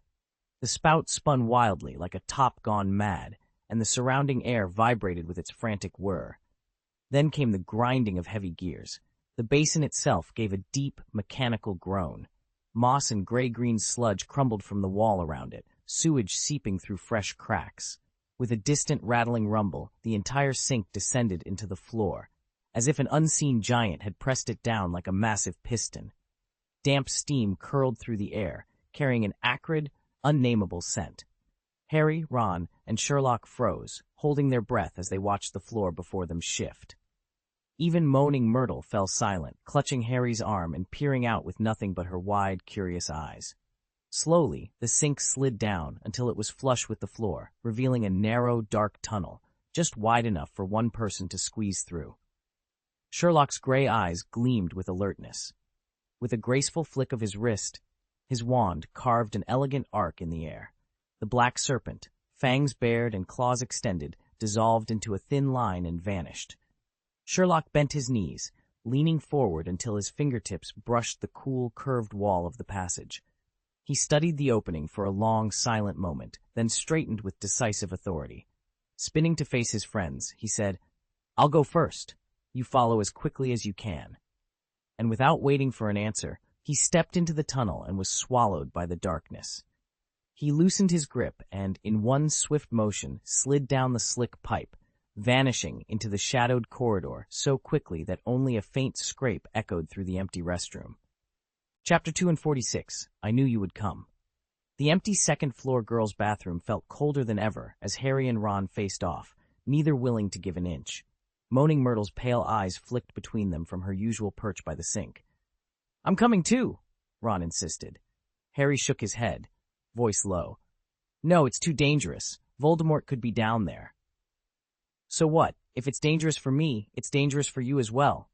The spout spun wildly like a top gone mad, and the surrounding air vibrated with its frantic whir. Then came the grinding of heavy gears. The basin itself gave a deep, mechanical groan. Moss and gray-green sludge crumbled from the wall around it, sewage seeping through fresh cracks. With a distant rattling rumble, the entire sink descended into the floor, as if an unseen giant had pressed it down like a massive piston. Damp steam curled through the air, carrying an acrid, unnameable scent. Harry, Ron, and Sherlock froze, holding their breath as they watched the floor before them shift. Even moaning Myrtle fell silent, clutching Harry's arm and peering out with nothing but her wide, curious eyes. Slowly, the sink slid down until it was flush with the floor, revealing a narrow, dark tunnel, just wide enough for one person to squeeze through. Sherlock's gray eyes gleamed with alertness. With a graceful flick of his wrist, His wand carved an elegant arc in the air. The black serpent, fangs bared and claws extended, dissolved into a thin line and vanished. Sherlock bent his knees, leaning forward until his fingertips brushed the cool, curved wall of the passage. He studied the opening for a long, silent moment, then straightened with decisive authority. Spinning to face his friends, he said, "I'll go first. You follow as quickly as you can." And without waiting for an answer, he stepped into the tunnel and was swallowed by the darkness. He loosened his grip and, in one swift motion, slid down the slick pipe, vanishing into the shadowed corridor so quickly that only a faint scrape echoed through the empty restroom. Chapter 246, I Knew You Would Come. The empty second-floor girls' bathroom felt colder than ever as Harry and Ron faced off, neither willing to give an inch. Moaning Myrtle's pale eyes flicked between them from her usual perch by the sink. "I'm coming too," Ron insisted. Harry shook his head, voice low. "No, it's too dangerous. Voldemort could be down there." "So what? If it's dangerous for me, it's dangerous for you as well."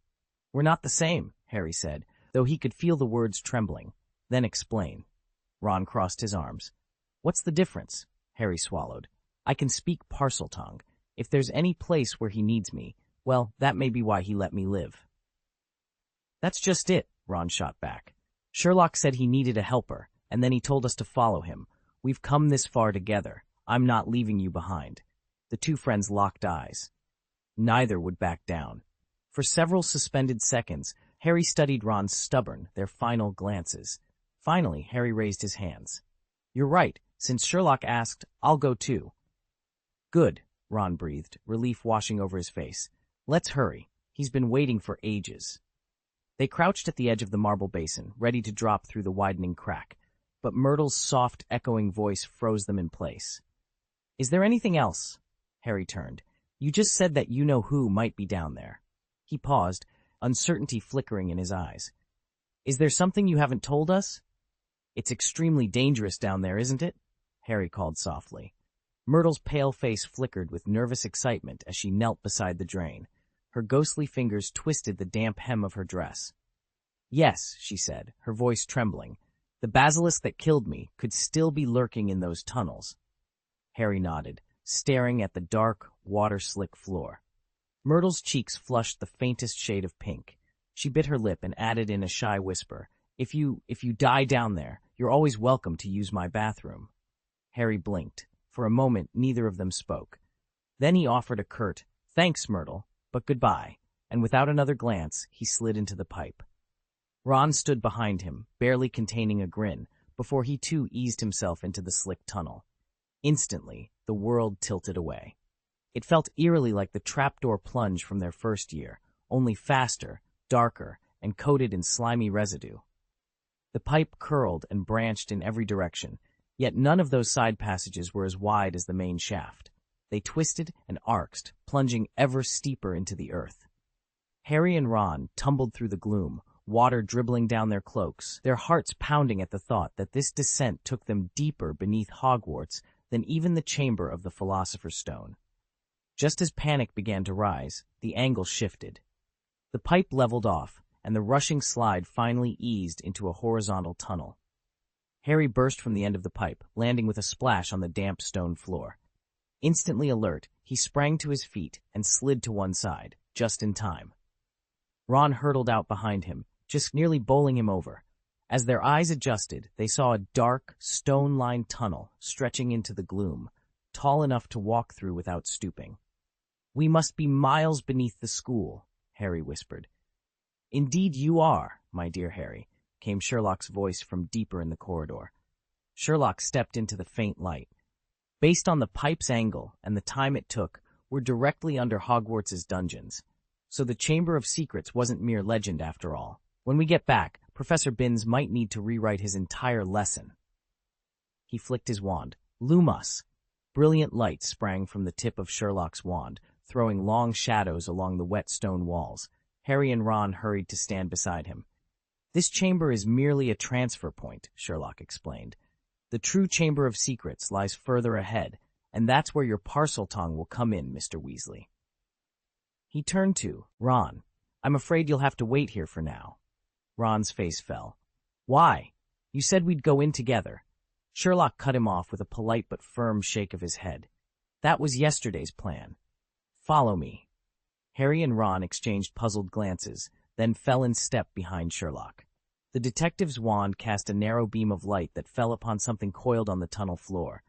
"We're not the same," Harry said, though he could feel the words trembling. "Then explain." Ron crossed his arms. "What's the difference?" Harry swallowed. "I can speak Parseltongue. If there's any place where he needs me, well, that may be why he let me live." "That's just it," Ron shot back. "Sherlock said he needed a helper, and then he told us to follow him. We've come this far together. I'm not leaving you behind." The two friends locked eyes. Neither would back down. For several suspended seconds, Harry studied Ron's stubborn, their final glances. Finally, Harry raised his hands. "You're right. Since Sherlock asked, I'll go too." "Good," Ron breathed, relief washing over his face. "Let's hurry. He's been waiting for ages." They crouched at the edge of the marble basin, ready to drop through the widening crack, but Myrtle's soft, echoing voice froze them in place. "Is there anything else?" Harry turned. "You just said that you-know-who might be down there." He paused, uncertainty flickering in his eyes. "Is there something you haven't told us?" "It's extremely dangerous down there, isn't it?" Harry called softly. Myrtle's pale face flickered with nervous excitement as she knelt beside the drain. Her ghostly fingers twisted the damp hem of her dress. "Yes," she said, her voice trembling. "The basilisk that killed me could still be lurking in those tunnels." Harry nodded, staring at the dark, water-slick floor. Myrtle's cheeks flushed the faintest shade of pink. She bit her lip and added in a shy whisper, If you die down there, you're always welcome to use my bathroom." Harry blinked. For a moment, neither of them spoke. Then he offered a curt, "Thanks, Myrtle, but goodbye," and without another glance, he slid into the pipe. Ron stood behind him, barely containing a grin, before he too eased himself into the slick tunnel. Instantly, the world tilted away. It felt eerily like the trapdoor plunge from their first year, only faster, darker, and coated in slimy residue. The pipe curled and branched in every direction, yet none of those side passages were as wide as the main shaft. They twisted and arced, plunging ever steeper into the earth. Harry and Ron tumbled through the gloom, water dribbling down their cloaks, their hearts pounding at the thought that this descent took them deeper beneath Hogwarts than even the chamber of the Philosopher's Stone. Just as panic began to rise, the angle shifted. The pipe leveled off, and the rushing slide finally eased into a horizontal tunnel. Harry burst from the end of the pipe, landing with a splash on the damp stone floor. Instantly alert, he sprang to his feet and slid to one side, just in time. Ron hurtled out behind him, just nearly bowling him over. As their eyes adjusted, they saw a dark, stone-lined tunnel stretching into the gloom, tall enough to walk through without stooping. "We must be miles beneath the school," Harry whispered. "Indeed you are, my dear Harry," came Sherlock's voice from deeper in the corridor. Sherlock stepped into the faint light. Based on the pipe's angle and the time it took, we're directly under Hogwarts' dungeons. So the Chamber of Secrets wasn't mere legend after all. When we get back, Professor Binns might need to rewrite his entire lesson. He flicked his wand. Lumos! Brilliant light sprang from the tip of Sherlock's wand, throwing long shadows along the wet stone walls. Harry and Ron hurried to stand beside him. "This chamber is merely a transfer point," Sherlock explained. "The true Chamber of Secrets lies further ahead, and that's where your Parseltongue will come in, Mr. Weasley." He turned to Ron. "I'm afraid you'll have to wait here for now." Ron's face fell. "Why?" You said we'd go in together. Sherlock cut him off with a polite but firm shake of his head. That was yesterday's plan. Follow me. Harry and Ron exchanged puzzled glances, then fell in step behind Sherlock. The detective's wand cast a narrow beam of light that fell upon something coiled on the tunnel floor.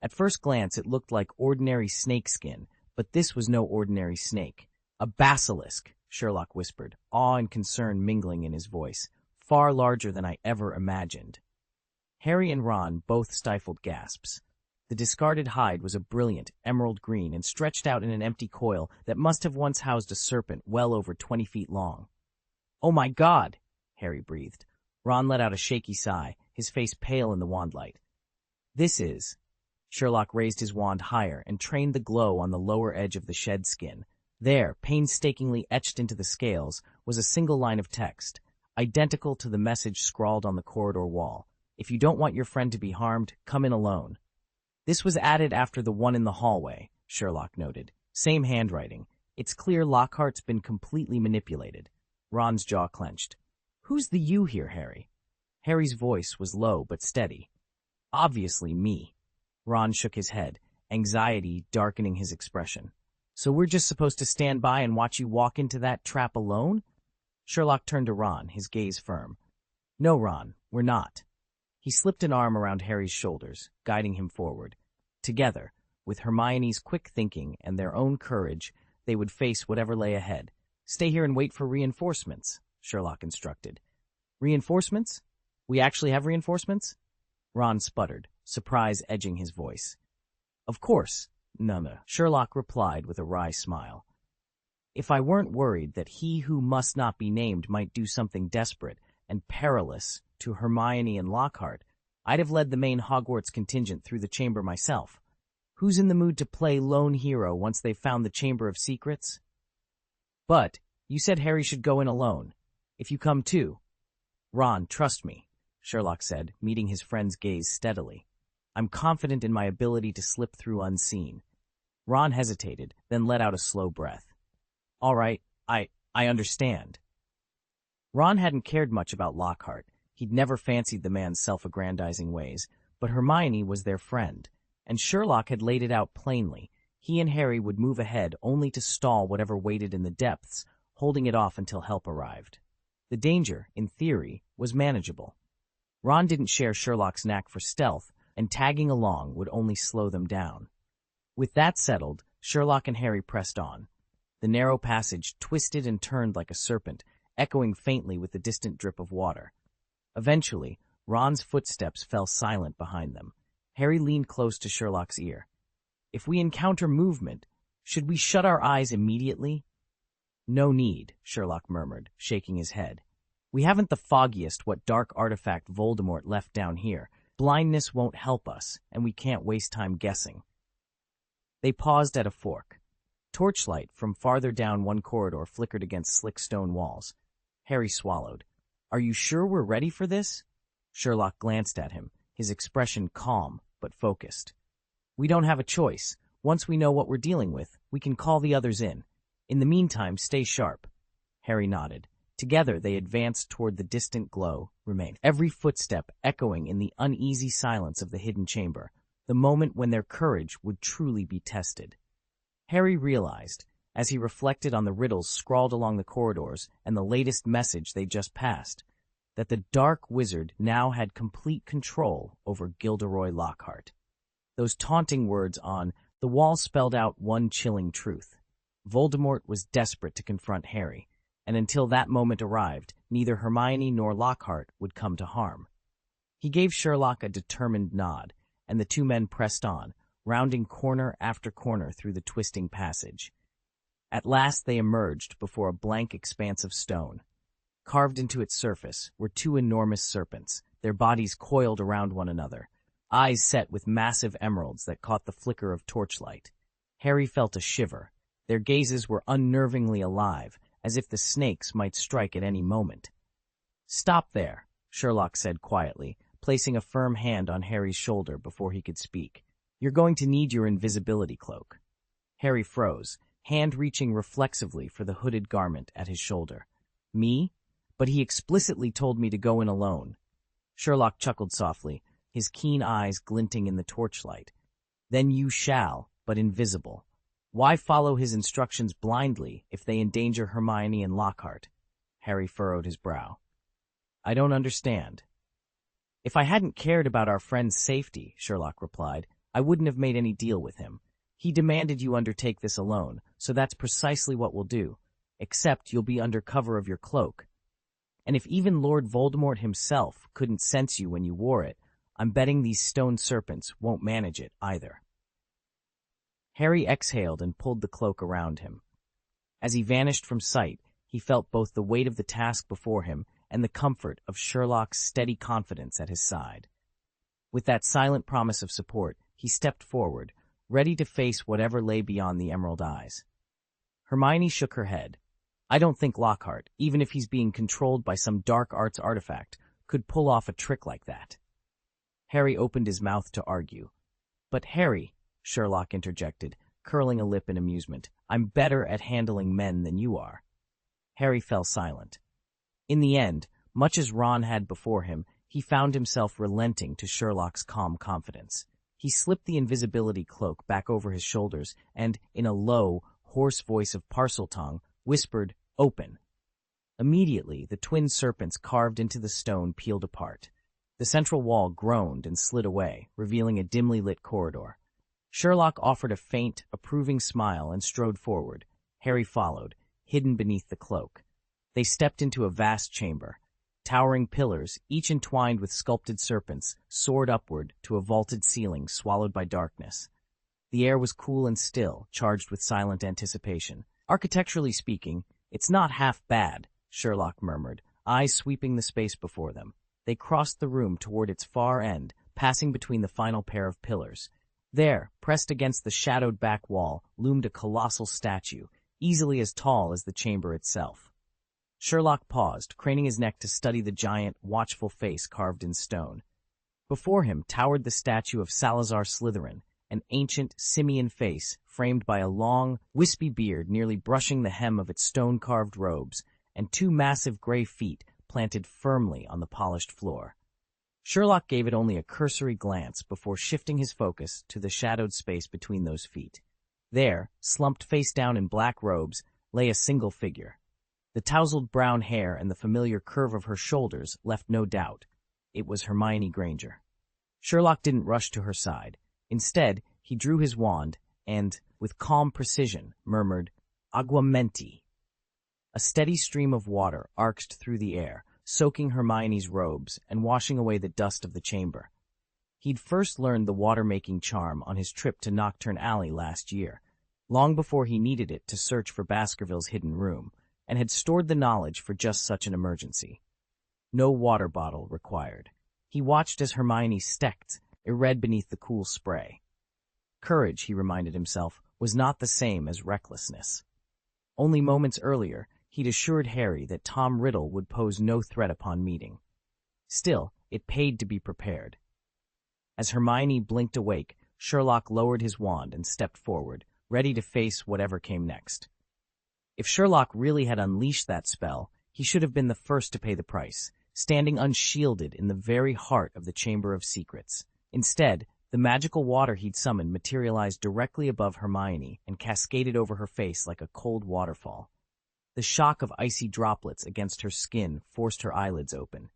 At first glance, it looked like ordinary snakeskin, but this was no ordinary snake. A basilisk, Sherlock whispered, awe and concern mingling in his voice, far larger than I ever imagined. Harry and Ron both stifled gasps. The discarded hide was a brilliant emerald green and stretched out in an empty coil that must have once housed a serpent well over 20 feet long. "Oh my God!" Harry breathed. Ron let out a shaky sigh, his face pale in the wand light. "This is—" Sherlock raised his wand higher and trained the glow on the lower edge of the shed skin. There, painstakingly etched into the scales, was a single line of text, identical to the message scrawled on the corridor wall. "If you don't want your friend to be harmed, come in alone." This was added after the one in the hallway, Sherlock noted. Same handwriting. It's clear Lockhart's been completely manipulated. Ron's jaw clenched. "Who's the you here, Harry?" Harry's voice was low but steady. "Obviously me." Ron shook his head, anxiety darkening his expression. "So we're just supposed to stand by and watch you walk into that trap alone?" Sherlock turned to Ron, his gaze firm. "No, Ron, we're not." He slipped an arm around Harry's shoulders, guiding him forward. Together, with Hermione's quick thinking and their own courage, they would face whatever lay ahead. "Stay here and wait for reinforcements," Sherlock instructed. "Reinforcements? We actually have reinforcements?" Ron sputtered, surprise edging his voice. "Of course, no," Sherlock replied with a wry smile. "If I weren't worried that he who must not be named might do something desperate and perilous to Hermione and Lockhart, I'd have led the main Hogwarts contingent through the chamber myself. Who's in the mood to play lone hero once they've found the Chamber of Secrets?" "But you said Harry should go in alone. If you come too—" "Ron, trust me," Sherlock said, meeting his friend's gaze steadily. "I'm confident in my ability to slip through unseen." Ron hesitated, then let out a slow breath. "All right, I understand." Ron hadn't cared much about Lockhart. He'd never fancied the man's self-aggrandizing ways, but Hermione was their friend, and Sherlock had laid it out plainly. He and Harry would move ahead only to stall whatever waited in the depths, holding it off until help arrived. The danger, in theory, was manageable. Ron didn't share Sherlock's knack for stealth, and tagging along would only slow them down. With that settled, Sherlock and Harry pressed on. The narrow passage twisted and turned like a serpent, echoing faintly with the distant drip of water. Eventually, Ron's footsteps fell silent behind them. Harry leaned close to Sherlock's ear. "If we encounter movement, should we shut our eyes immediately?" "No need," Sherlock murmured, shaking his head. "We haven't the foggiest what dark artifact Voldemort left down here. Blindness won't help us, and we can't waste time guessing." They paused at a fork. Torchlight from farther down one corridor flickered against slick stone walls. Harry swallowed. "Are you sure we're ready for this?" Sherlock glanced at him, his expression calm but focused. "We don't have a choice. Once we know what we're dealing with, we can call the others in. In the meantime, stay sharp." Harry nodded. Together they advanced toward the distant glow, remained, every footstep echoing in the uneasy silence of the hidden chamber, the moment when their courage would truly be tested. Harry realized, as he reflected on the riddles scrawled along the corridors and the latest message they just passed, that the dark wizard now had complete control over Gilderoy Lockhart. Those taunting words on the wall spelled out one chilling truth. Voldemort was desperate to confront Harry, and until that moment arrived, neither Hermione nor Lockhart would come to harm. He gave Sherlock a determined nod, and the two men pressed on, rounding corner after corner through the twisting passage. At last they emerged before a blank expanse of stone. Carved into its surface were two enormous serpents, their bodies coiled around one another, eyes set with massive emeralds that caught the flicker of torchlight. Harry felt a shiver. Their gazes were unnervingly alive, as if the snakes might strike at any moment. "Stop there," Sherlock said quietly, placing a firm hand on Harry's shoulder before he could speak. "You're going to need your invisibility cloak." Harry froze, hand reaching reflexively for the hooded garment at his shoulder. "Me? But he explicitly told me to go in alone." Sherlock chuckled softly, his keen eyes glinting in the torchlight. Then you shall, but invisible. Why follow his instructions blindly if they endanger Hermione and Lockhart? Harry furrowed his brow. I don't understand. If I hadn't cared about our friend's safety, Sherlock replied, I wouldn't have made any deal with him. He demanded you undertake this alone, so that's precisely what we'll do. Except you'll be under cover of your cloak. And if even Lord Voldemort himself couldn't sense you when you wore it, I'm betting these stone serpents won't manage it either. Harry exhaled and pulled the cloak around him. As he vanished from sight, he felt both the weight of the task before him and the comfort of Sherlock's steady confidence at his side. With that silent promise of support, he stepped forward, ready to face whatever lay beyond the emerald eyes. Hermione shook her head. I don't think Lockhart, even if he's being controlled by some dark arts artifact, could pull off a trick like that. Harry opened his mouth to argue. But Harry, Sherlock interjected, curling a lip in amusement, I'm better at handling men than you are. Harry fell silent. In the end, much as Ron had before him, he found himself relenting to Sherlock's calm confidence. He slipped the invisibility cloak back over his shoulders and, in a low, hoarse voice of Parseltongue, whispered, Open. Immediately, the twin serpents carved into the stone peeled apart. The central wall groaned and slid away, revealing a dimly lit corridor. Sherlock offered a faint, approving smile and strode forward. Harry followed, hidden beneath the cloak. They stepped into a vast chamber. Towering pillars, each entwined with sculpted serpents, soared upward to a vaulted ceiling swallowed by darkness. The air was cool and still, charged with silent anticipation. Architecturally speaking, it's not half bad, Sherlock murmured, eyes sweeping the space before them. They crossed the room toward its far end, passing between the final pair of pillars. There, pressed against the shadowed back wall, loomed a colossal statue, easily as tall as the chamber itself. Sherlock paused, craning his neck to study the giant, watchful face carved in stone. Before him towered the statue of Salazar Slytherin, an ancient, simian face framed by a long, wispy beard nearly brushing the hem of its stone-carved robes, and two massive gray feet planted firmly on the polished floor. Sherlock gave it only a cursory glance before shifting his focus to the shadowed space between those feet. There, slumped face down in black robes, lay a single figure. The tousled brown hair and the familiar curve of her shoulders left no doubt. It was Hermione Granger. Sherlock didn't rush to her side. Instead, he drew his wand and, with calm precision, murmured, Aguamenti. A steady stream of water arced through the air, soaking Hermione's robes and washing away the dust of the chamber. He'd first learned the water-making charm on his trip to Nocturne Alley last year, long before he needed it to search for Baskerville's hidden room, and had stored the knowledge for just such an emergency. No water bottle required. He watched as Hermione stecked, irread beneath the cool spray. Courage, he reminded himself, was not the same as recklessness. Only moments earlier, he'd assured Harry that Tom Riddle would pose no threat upon meeting. Still, it paid to be prepared. As Hermione blinked awake, Sherlock lowered his wand and stepped forward, ready to face whatever came next. If Sherlock really had unleashed that spell, he should have been the first to pay the price, standing unshielded in the very heart of the Chamber of Secrets. Instead, the magical water he'd summoned materialized directly above Hermione and cascaded over her face like a cold waterfall. The shock of icy droplets against her skin forced her eyelids open.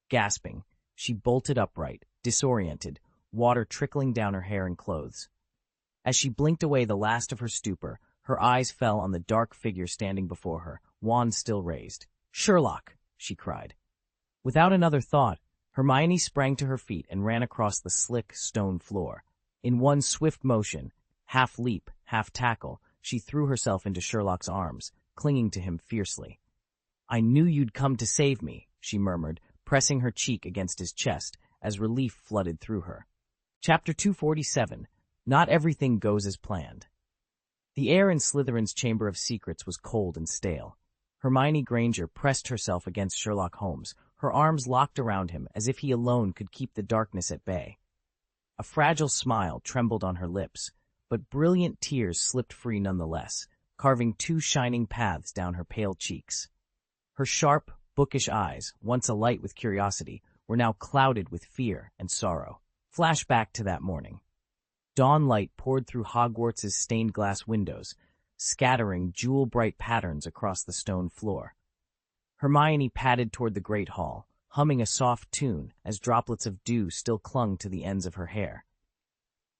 Gasping, she bolted upright, disoriented, water trickling down her hair and clothes. As she blinked away the last of her stupor, her eyes fell on the dark figure standing before her, wand still raised. "Sherlock!" she cried. Without another thought, Hermione sprang to her feet and ran across the slick stone floor. In one swift motion, half leap, half tackle, she threw herself into Sherlock's arms, clinging to him fiercely. "I knew you'd come to save me," she murmured, pressing her cheek against his chest as relief flooded through her. Chapter 247. Not Everything Goes as Planned. The air in Slytherin's Chamber of Secrets was cold and stale. Hermione Granger pressed herself against Sherlock Holmes, her arms locked around him as if he alone could keep the darkness at bay. A fragile smile trembled on her lips, but brilliant tears slipped free nonetheless, carving two shining paths down her pale cheeks. Her sharp, bookish eyes, once alight with curiosity, were now clouded with fear and sorrow. Flashback to that morning. Dawn light poured through Hogwarts' stained glass windows, scattering jewel-bright patterns across the stone floor. Hermione padded toward the Great Hall, humming a soft tune as droplets of dew still clung to the ends of her hair.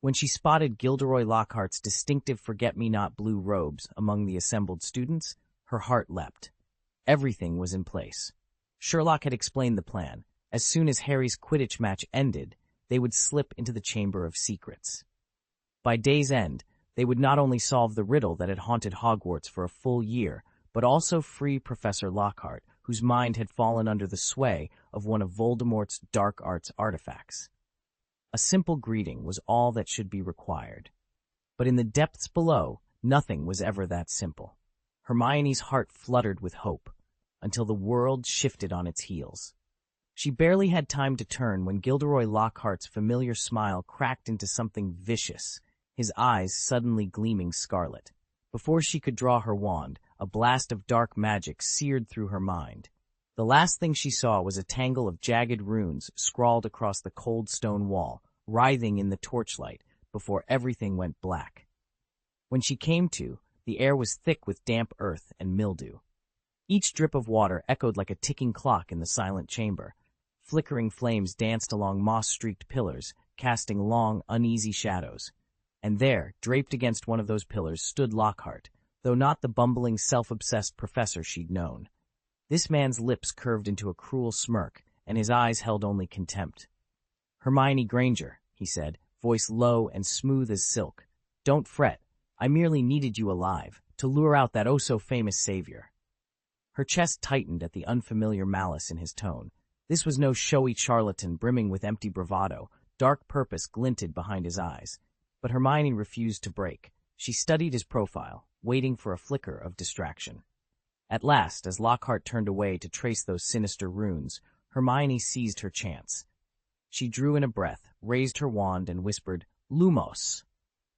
When she spotted Gilderoy Lockhart's distinctive forget-me-not blue robes among the assembled students, her heart leapt. Everything was in place. Sherlock had explained the plan. As soon as Harry's Quidditch match ended, they would slip into the Chamber of Secrets. By day's end, they would not only solve the riddle that had haunted Hogwarts for a full year, but also free Professor Lockhart, whose mind had fallen under the sway of one of Voldemort's dark arts artifacts. A simple greeting was all that should be required. But in the depths below, nothing was ever that simple. Hermione's heart fluttered with hope, until the world shifted on its heels. She barely had time to turn when Gilderoy Lockhart's familiar smile cracked into something vicious, his eyes suddenly gleaming scarlet. Before she could draw her wand, a blast of dark magic seared through her mind. The last thing she saw was a tangle of jagged runes scrawled across the cold stone wall, writhing in the torchlight, before everything went black. When she came to, the air was thick with damp earth and mildew. Each drip of water echoed like a ticking clock in the silent chamber. Flickering flames danced along moss-streaked pillars, casting long, uneasy shadows. And there, draped against one of those pillars, stood Lockhart, though not the bumbling, self-obsessed professor she'd known. This man's lips curved into a cruel smirk, and his eyes held only contempt. "Hermione Granger," he said, voice low and smooth as silk. "Don't fret. I merely needed you alive, to lure out that oh-so-famous savior." Her chest tightened at the unfamiliar malice in his tone. This was no showy charlatan brimming with empty bravado. Dark purpose glinted behind his eyes. But Hermione refused to break. She studied his profile, waiting for a flicker of distraction. At last, as Lockhart turned away to trace those sinister runes, Hermione seized her chance. She drew in a breath, raised her wand, and whispered, "Lumos!"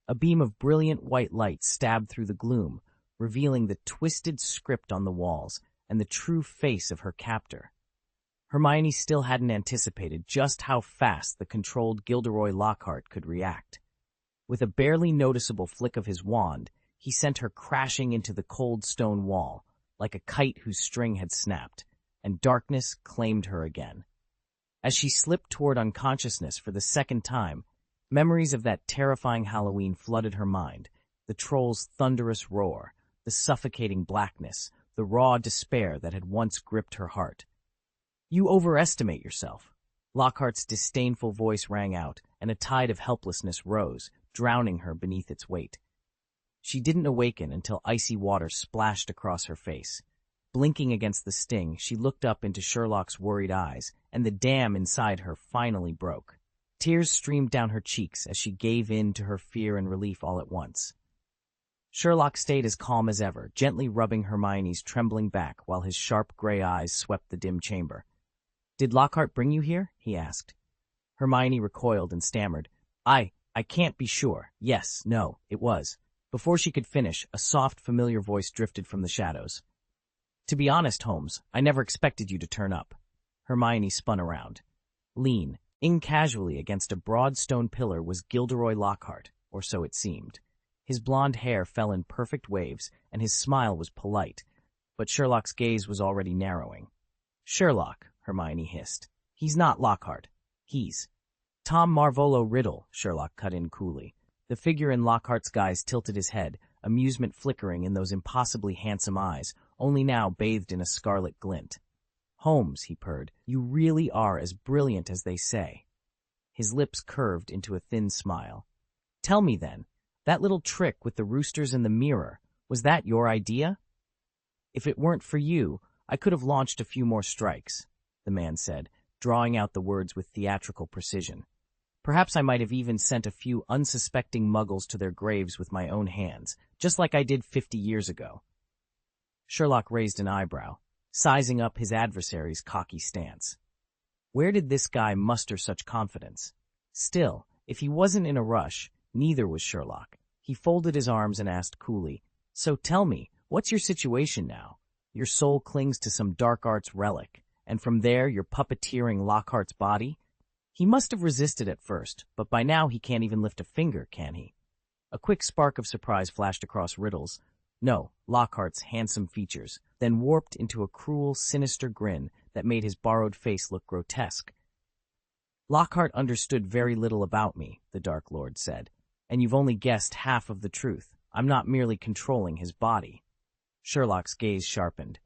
A beam of brilliant white light stabbed through the gloom, revealing the twisted script on the walls and the true face of her captor. Hermione still hadn't anticipated just how fast the controlled Gilderoy Lockhart could react. With a barely noticeable flick of his wand, he sent her crashing into the cold stone wall, like a kite whose string had snapped, and darkness claimed her again. As she slipped toward unconsciousness for the second time, memories of that terrifying Halloween flooded her mind, the troll's thunderous roar, the suffocating blackness, the raw despair that had once gripped her heart. "You overestimate yourself." Lockhart's disdainful voice rang out, and a tide of helplessness rose, drowning her beneath its weight. She didn't awaken until icy water splashed across her face. Blinking against the sting, she looked up into Sherlock's worried eyes, and the dam inside her finally broke. Tears streamed down her cheeks as she gave in to her fear and relief all at once. Sherlock stayed as calm as ever, gently rubbing Hermione's trembling back while his sharp gray eyes swept the dim chamber. "Did Lockhart bring you here?" he asked. Hermione recoiled and stammered, I can't be sure. Yes, no, it was." Before she could finish, a soft, familiar voice drifted from the shadows. "To be honest, Holmes, I never expected you to turn up." Hermione spun around. Lean, casually against a broad stone pillar was Gilderoy Lockhart, or so it seemed. His blonde hair fell in perfect waves, and his smile was polite, but Sherlock's gaze was already narrowing. "Sherlock," Hermione hissed. "He's not Lockhart. He's—" "Tom Marvolo Riddle," Sherlock cut in coolly. The figure in Lockhart's guise tilted his head, amusement flickering in those impossibly handsome eyes, only now bathed in a scarlet glint. "Holmes," he purred, "you really are as brilliant as they say." His lips curved into a thin smile. "Tell me then, that little trick with the roosters and the mirror, was that your idea?" "If it weren't for you, I could have launched a few more strikes," the man said, drawing out the words with theatrical precision. "Perhaps I might have even sent a few unsuspecting muggles to their graves with my own hands, just like I did 50 years ago." Sherlock raised an eyebrow, sizing up his adversary's cocky stance. Where did this guy muster such confidence? Still, if he wasn't in a rush, neither was Sherlock. He folded his arms and asked coolly, "So tell me, what's your situation now? Your soul clings to some dark arts relic, And from there, you're puppeteering Lockhart's body? He must have resisted at first, but by now he can't even lift a finger, can he? A quick spark of surprise flashed across Riddles. No, Lockhart's handsome features, then warped into a cruel, sinister grin that made his borrowed face look grotesque. Lockhart understood very little about me, the Dark Lord said, and you've only guessed half of the truth. I'm not merely controlling his body. Sherlock's gaze sharpened.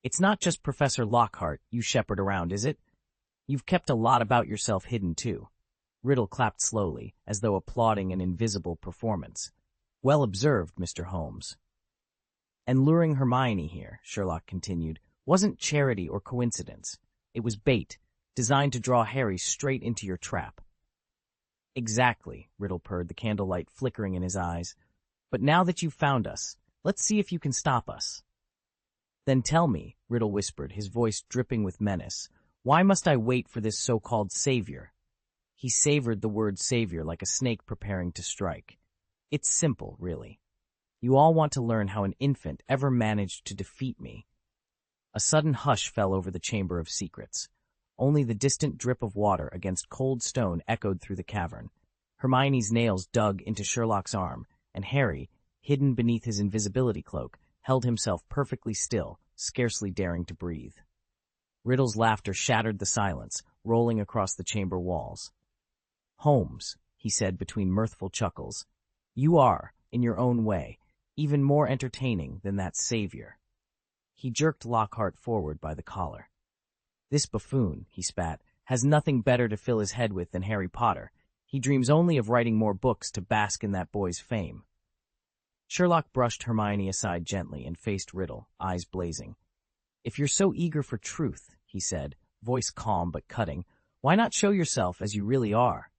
It's not just Professor Lockhart you shepherd around, is it? You've kept a lot about yourself hidden, too. Riddle clapped slowly, as though applauding an invisible performance. Well observed, Mr. Holmes. And luring Hermione here, Sherlock continued, wasn't charity or coincidence. It was bait, designed to draw Harry straight into your trap. Exactly, Riddle purred, the candlelight flickering in his eyes. But now that you've found us, let's see if you can stop us. Then tell me, Riddle whispered, his voice dripping with menace, why must I wait for this so-called savior? He savored the word savior like a snake preparing to strike. It's simple, really. You all want to learn how an infant ever managed to defeat me. A sudden hush fell over the Chamber of Secrets. Only the distant drip of water against cold stone echoed through the cavern. Hermione's nails dug into Sherlock's arm, and Harry, hidden beneath his invisibility cloak, held himself perfectly still, scarcely daring to breathe. Riddle's laughter shattered the silence, rolling across the chamber walls. Holmes, he said between mirthful chuckles, you are, in your own way, even more entertaining than that savior. He jerked Lockhart forward by the collar. This buffoon, he spat, has nothing better to fill his head with than Harry Potter. He dreams only of writing more books to bask in that boy's fame. Sherlock brushed Hermione aside gently and faced Riddle, eyes blazing. If you're so eager for truth, he said, voice calm but cutting, why not show yourself as you really are?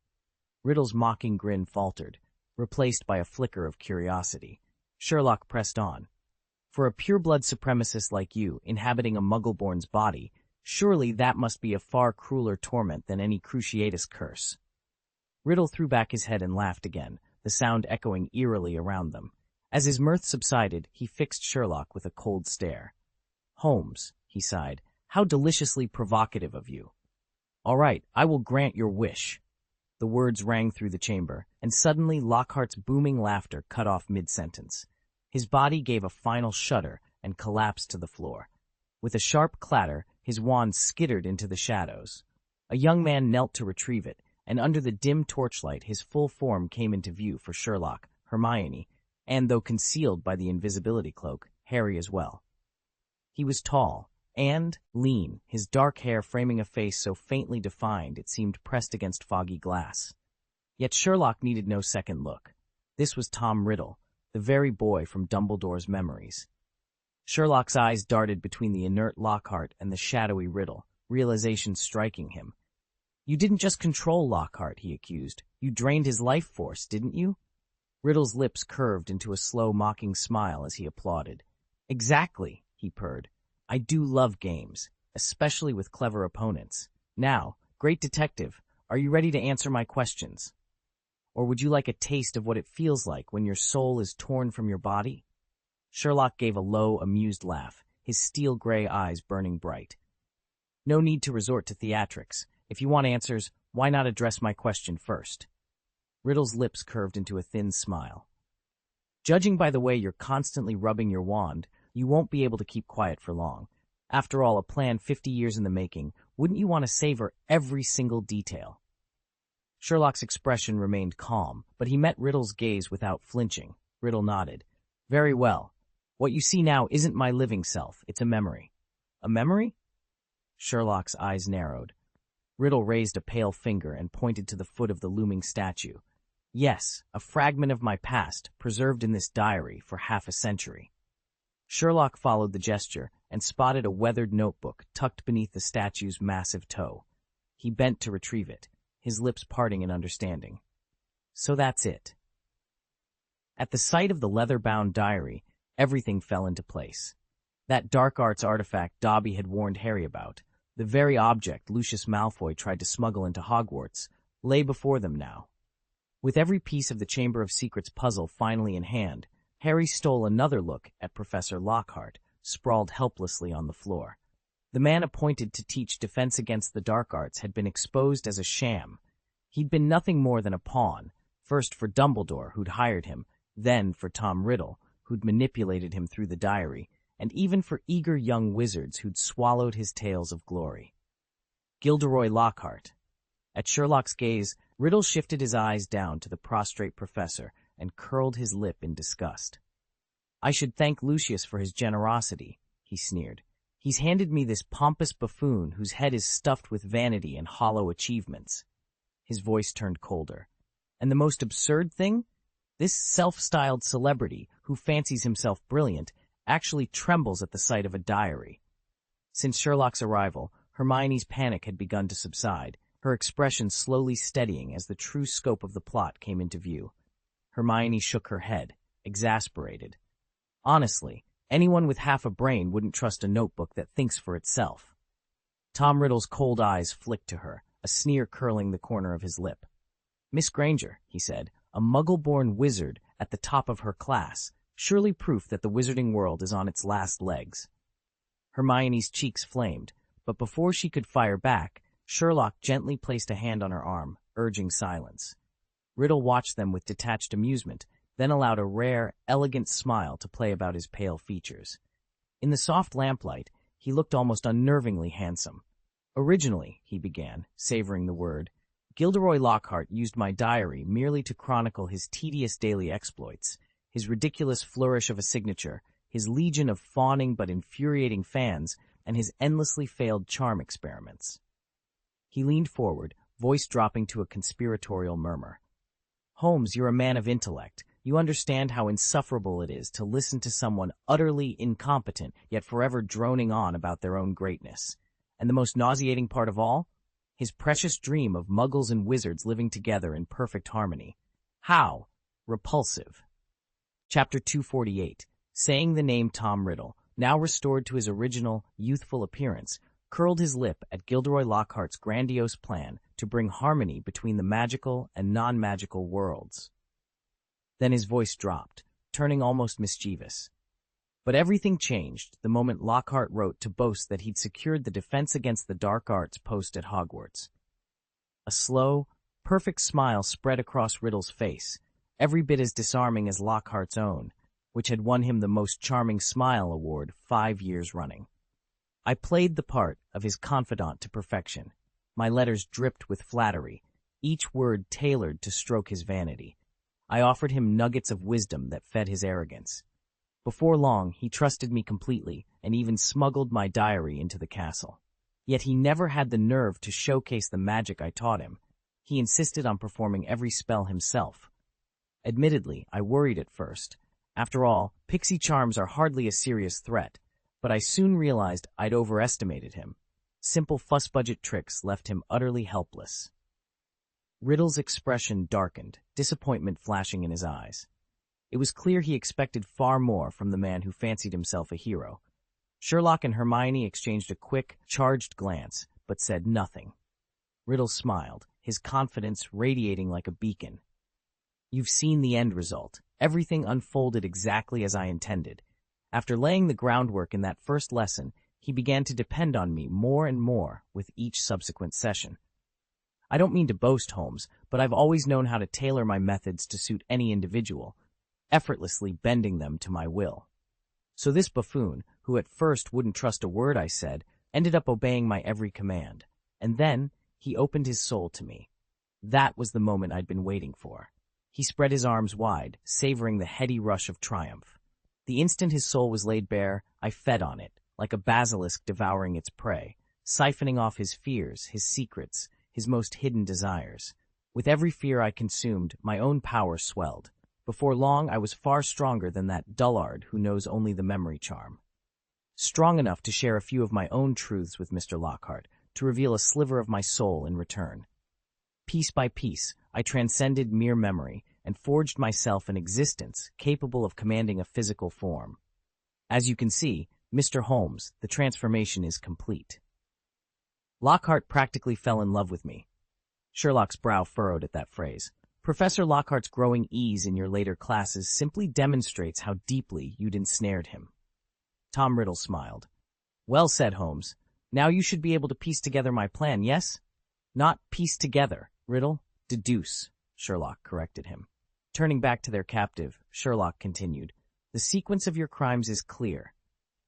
Riddle's mocking grin faltered, replaced by a flicker of curiosity. Sherlock pressed on. For a pure-blood supremacist like you, inhabiting a Muggle-born's body, surely that must be a far crueler torment than any Cruciatus curse. Riddle threw back his head and laughed again, the sound echoing eerily around them. As his mirth subsided, he fixed Sherlock with a cold stare. Holmes, he sighed, how deliciously provocative of you. All right, I will grant your wish. The words rang through the chamber, and suddenly Lockhart's booming laughter cut off mid-sentence. His body gave a final shudder and collapsed to the floor. With a sharp clatter, his wand skittered into the shadows. A young man knelt to retrieve it, and under the dim torchlight his full form came into view for Sherlock, Hermione, and, though concealed by the invisibility cloak, Harry as well. He was tall and lean, his dark hair framing a face so faintly defined it seemed pressed against foggy glass. Yet Sherlock needed no second look. This was Tom Riddle, the very boy from Dumbledore's memories. Sherlock's eyes darted between the inert Lockhart and the shadowy Riddle, realization striking him. You didn't just control Lockhart, he accused. You drained his life force, didn't you? Riddle's lips curved into a slow, mocking smile as he applauded. Exactly, he purred. I do love games, especially with clever opponents. Now, great detective, are you ready to answer my questions? Or would you like a taste of what it feels like when your soul is torn from your body? Sherlock gave a low, amused laugh, his steel-gray eyes burning bright. No need to resort to theatrics. If you want answers, why not address my question first? Riddle's lips curved into a thin smile. Judging by the way you're constantly rubbing your wand, you won't be able to keep quiet for long. After all, a plan 50 years in the making, wouldn't you want to savor every single detail? Sherlock's expression remained calm, but he met Riddle's gaze without flinching. Riddle nodded. Very well. What you see now isn't my living self, it's a memory. A memory? Sherlock's eyes narrowed. Riddle raised a pale finger and pointed to the foot of the looming statue. Yes, a fragment of my past, preserved in this diary for half a century. Sherlock followed the gesture and spotted a weathered notebook tucked beneath the statue's massive toe. He bent to retrieve it, his lips parting in understanding. So that's it. At the sight of the leather-bound diary, everything fell into place. That dark arts artifact Dobby had warned Harry about, the very object Lucius Malfoy tried to smuggle into Hogwarts, lay before them now. With every piece of the Chamber of Secrets puzzle finally in hand, Harry stole another look at Professor Lockhart, sprawled helplessly on the floor. The man appointed to teach defense against the dark arts had been exposed as a sham. He'd been nothing more than a pawn, first for Dumbledore, who'd hired him, then for Tom Riddle, who'd manipulated him through the diary, and even for eager young wizards who'd swallowed his tales of glory. Gilderoy Lockhart. At Sherlock's gaze, Riddle shifted his eyes down to the prostrate professor and curled his lip in disgust. "I should thank Lucius for his generosity," he sneered. "He's handed me this pompous buffoon whose head is stuffed with vanity and hollow achievements." His voice turned colder. "And the most absurd thing? This self-styled celebrity, who fancies himself brilliant, actually trembles at the sight of a diary." Since Sherlock's arrival, Hermione's panic had begun to subside, her expression slowly steadying as the true scope of the plot came into view. Hermione shook her head, exasperated. Honestly, anyone with half a brain wouldn't trust a notebook that thinks for itself. Tom Riddle's cold eyes flicked to her, a sneer curling the corner of his lip. "Miss Granger," he said, "a muggle-born wizard at the top of her class, surely proof that the wizarding world is on its last legs." Hermione's cheeks flamed, but before she could fire back, Sherlock gently placed a hand on her arm, urging silence. Riddle watched them with detached amusement, then allowed a rare, elegant smile to play about his pale features. In the soft lamplight, he looked almost unnervingly handsome. "Originally," he began, savoring the word, "Gilderoy Lockhart used my diary merely to chronicle his tedious daily exploits, his ridiculous flourish of a signature, his legion of fawning but infuriating fans, and his endlessly failed charm experiments." He leaned forward, voice dropping to a conspiratorial murmur. "Holmes, you're a man of intellect. You understand how insufferable it is to listen to someone utterly incompetent, yet forever droning on about their own greatness. And the most nauseating part of all? His precious dream of muggles and wizards living together in perfect harmony. How repulsive." Chapter 248. Saying the name Tom Riddle, now restored to his original, youthful appearance, curled his lip at Gilderoy Lockhart's grandiose plan to bring harmony between the magical and non-magical worlds. Then his voice dropped, turning almost mischievous. But everything changed the moment Lockhart wrote to boast that he'd secured the Defense Against the Dark Arts post at Hogwarts. A slow, perfect smile spread across Riddle's face, every bit as disarming as Lockhart's own, which had won him the Most Charming Smile award 5 years running. I played the part of his confidant to perfection. My letters dripped with flattery, each word tailored to stroke his vanity. I offered him nuggets of wisdom that fed his arrogance. Before long, he trusted me completely and even smuggled my diary into the castle. Yet he never had the nerve to showcase the magic I taught him. He insisted on performing every spell himself. Admittedly, I worried at first. After all, pixie charms are hardly a serious threat, but I soon realized I'd overestimated him. Simple fuss-budget tricks left him utterly helpless. Riddle's expression darkened, disappointment flashing in his eyes. It was clear he expected far more from the man who fancied himself a hero. Sherlock and Hermione exchanged a quick, charged glance, but said nothing. Riddle smiled, his confidence radiating like a beacon. "You've seen the end result. Everything unfolded exactly as I intended. After laying the groundwork in that first lesson, he began to depend on me more and more with each subsequent session. I don't mean to boast, Holmes, but I've always known how to tailor my methods to suit any individual, effortlessly bending them to my will. So this buffoon, who at first wouldn't trust a word I said, ended up obeying my every command. And then he opened his soul to me. That was the moment I'd been waiting for." He spread his arms wide, savoring the heady rush of triumph. The instant his soul was laid bare, I fed on it, like a basilisk devouring its prey, siphoning off his fears, his secrets, his most hidden desires. With every fear I consumed, my own power swelled. Before long, I was far stronger than that dullard who knows only the memory charm. Strong enough to share a few of my own truths with Mr. Lockhart, to reveal a sliver of my soul in return. Piece by piece, I transcended mere memory and forged myself an existence capable of commanding a physical form. As you can see, Mr. Holmes, the transformation is complete. Lockhart practically fell in love with me. Sherlock's brow furrowed at that phrase. Professor Lockhart's growing ease in your later classes simply demonstrates how deeply you'd ensnared him. Tom Riddle smiled. "Well said, Holmes. Now you should be able to piece together my plan, yes? Not piece together, Riddle, deduce, Sherlock corrected him. Turning back to their captive, Sherlock continued, the sequence of your crimes is clear.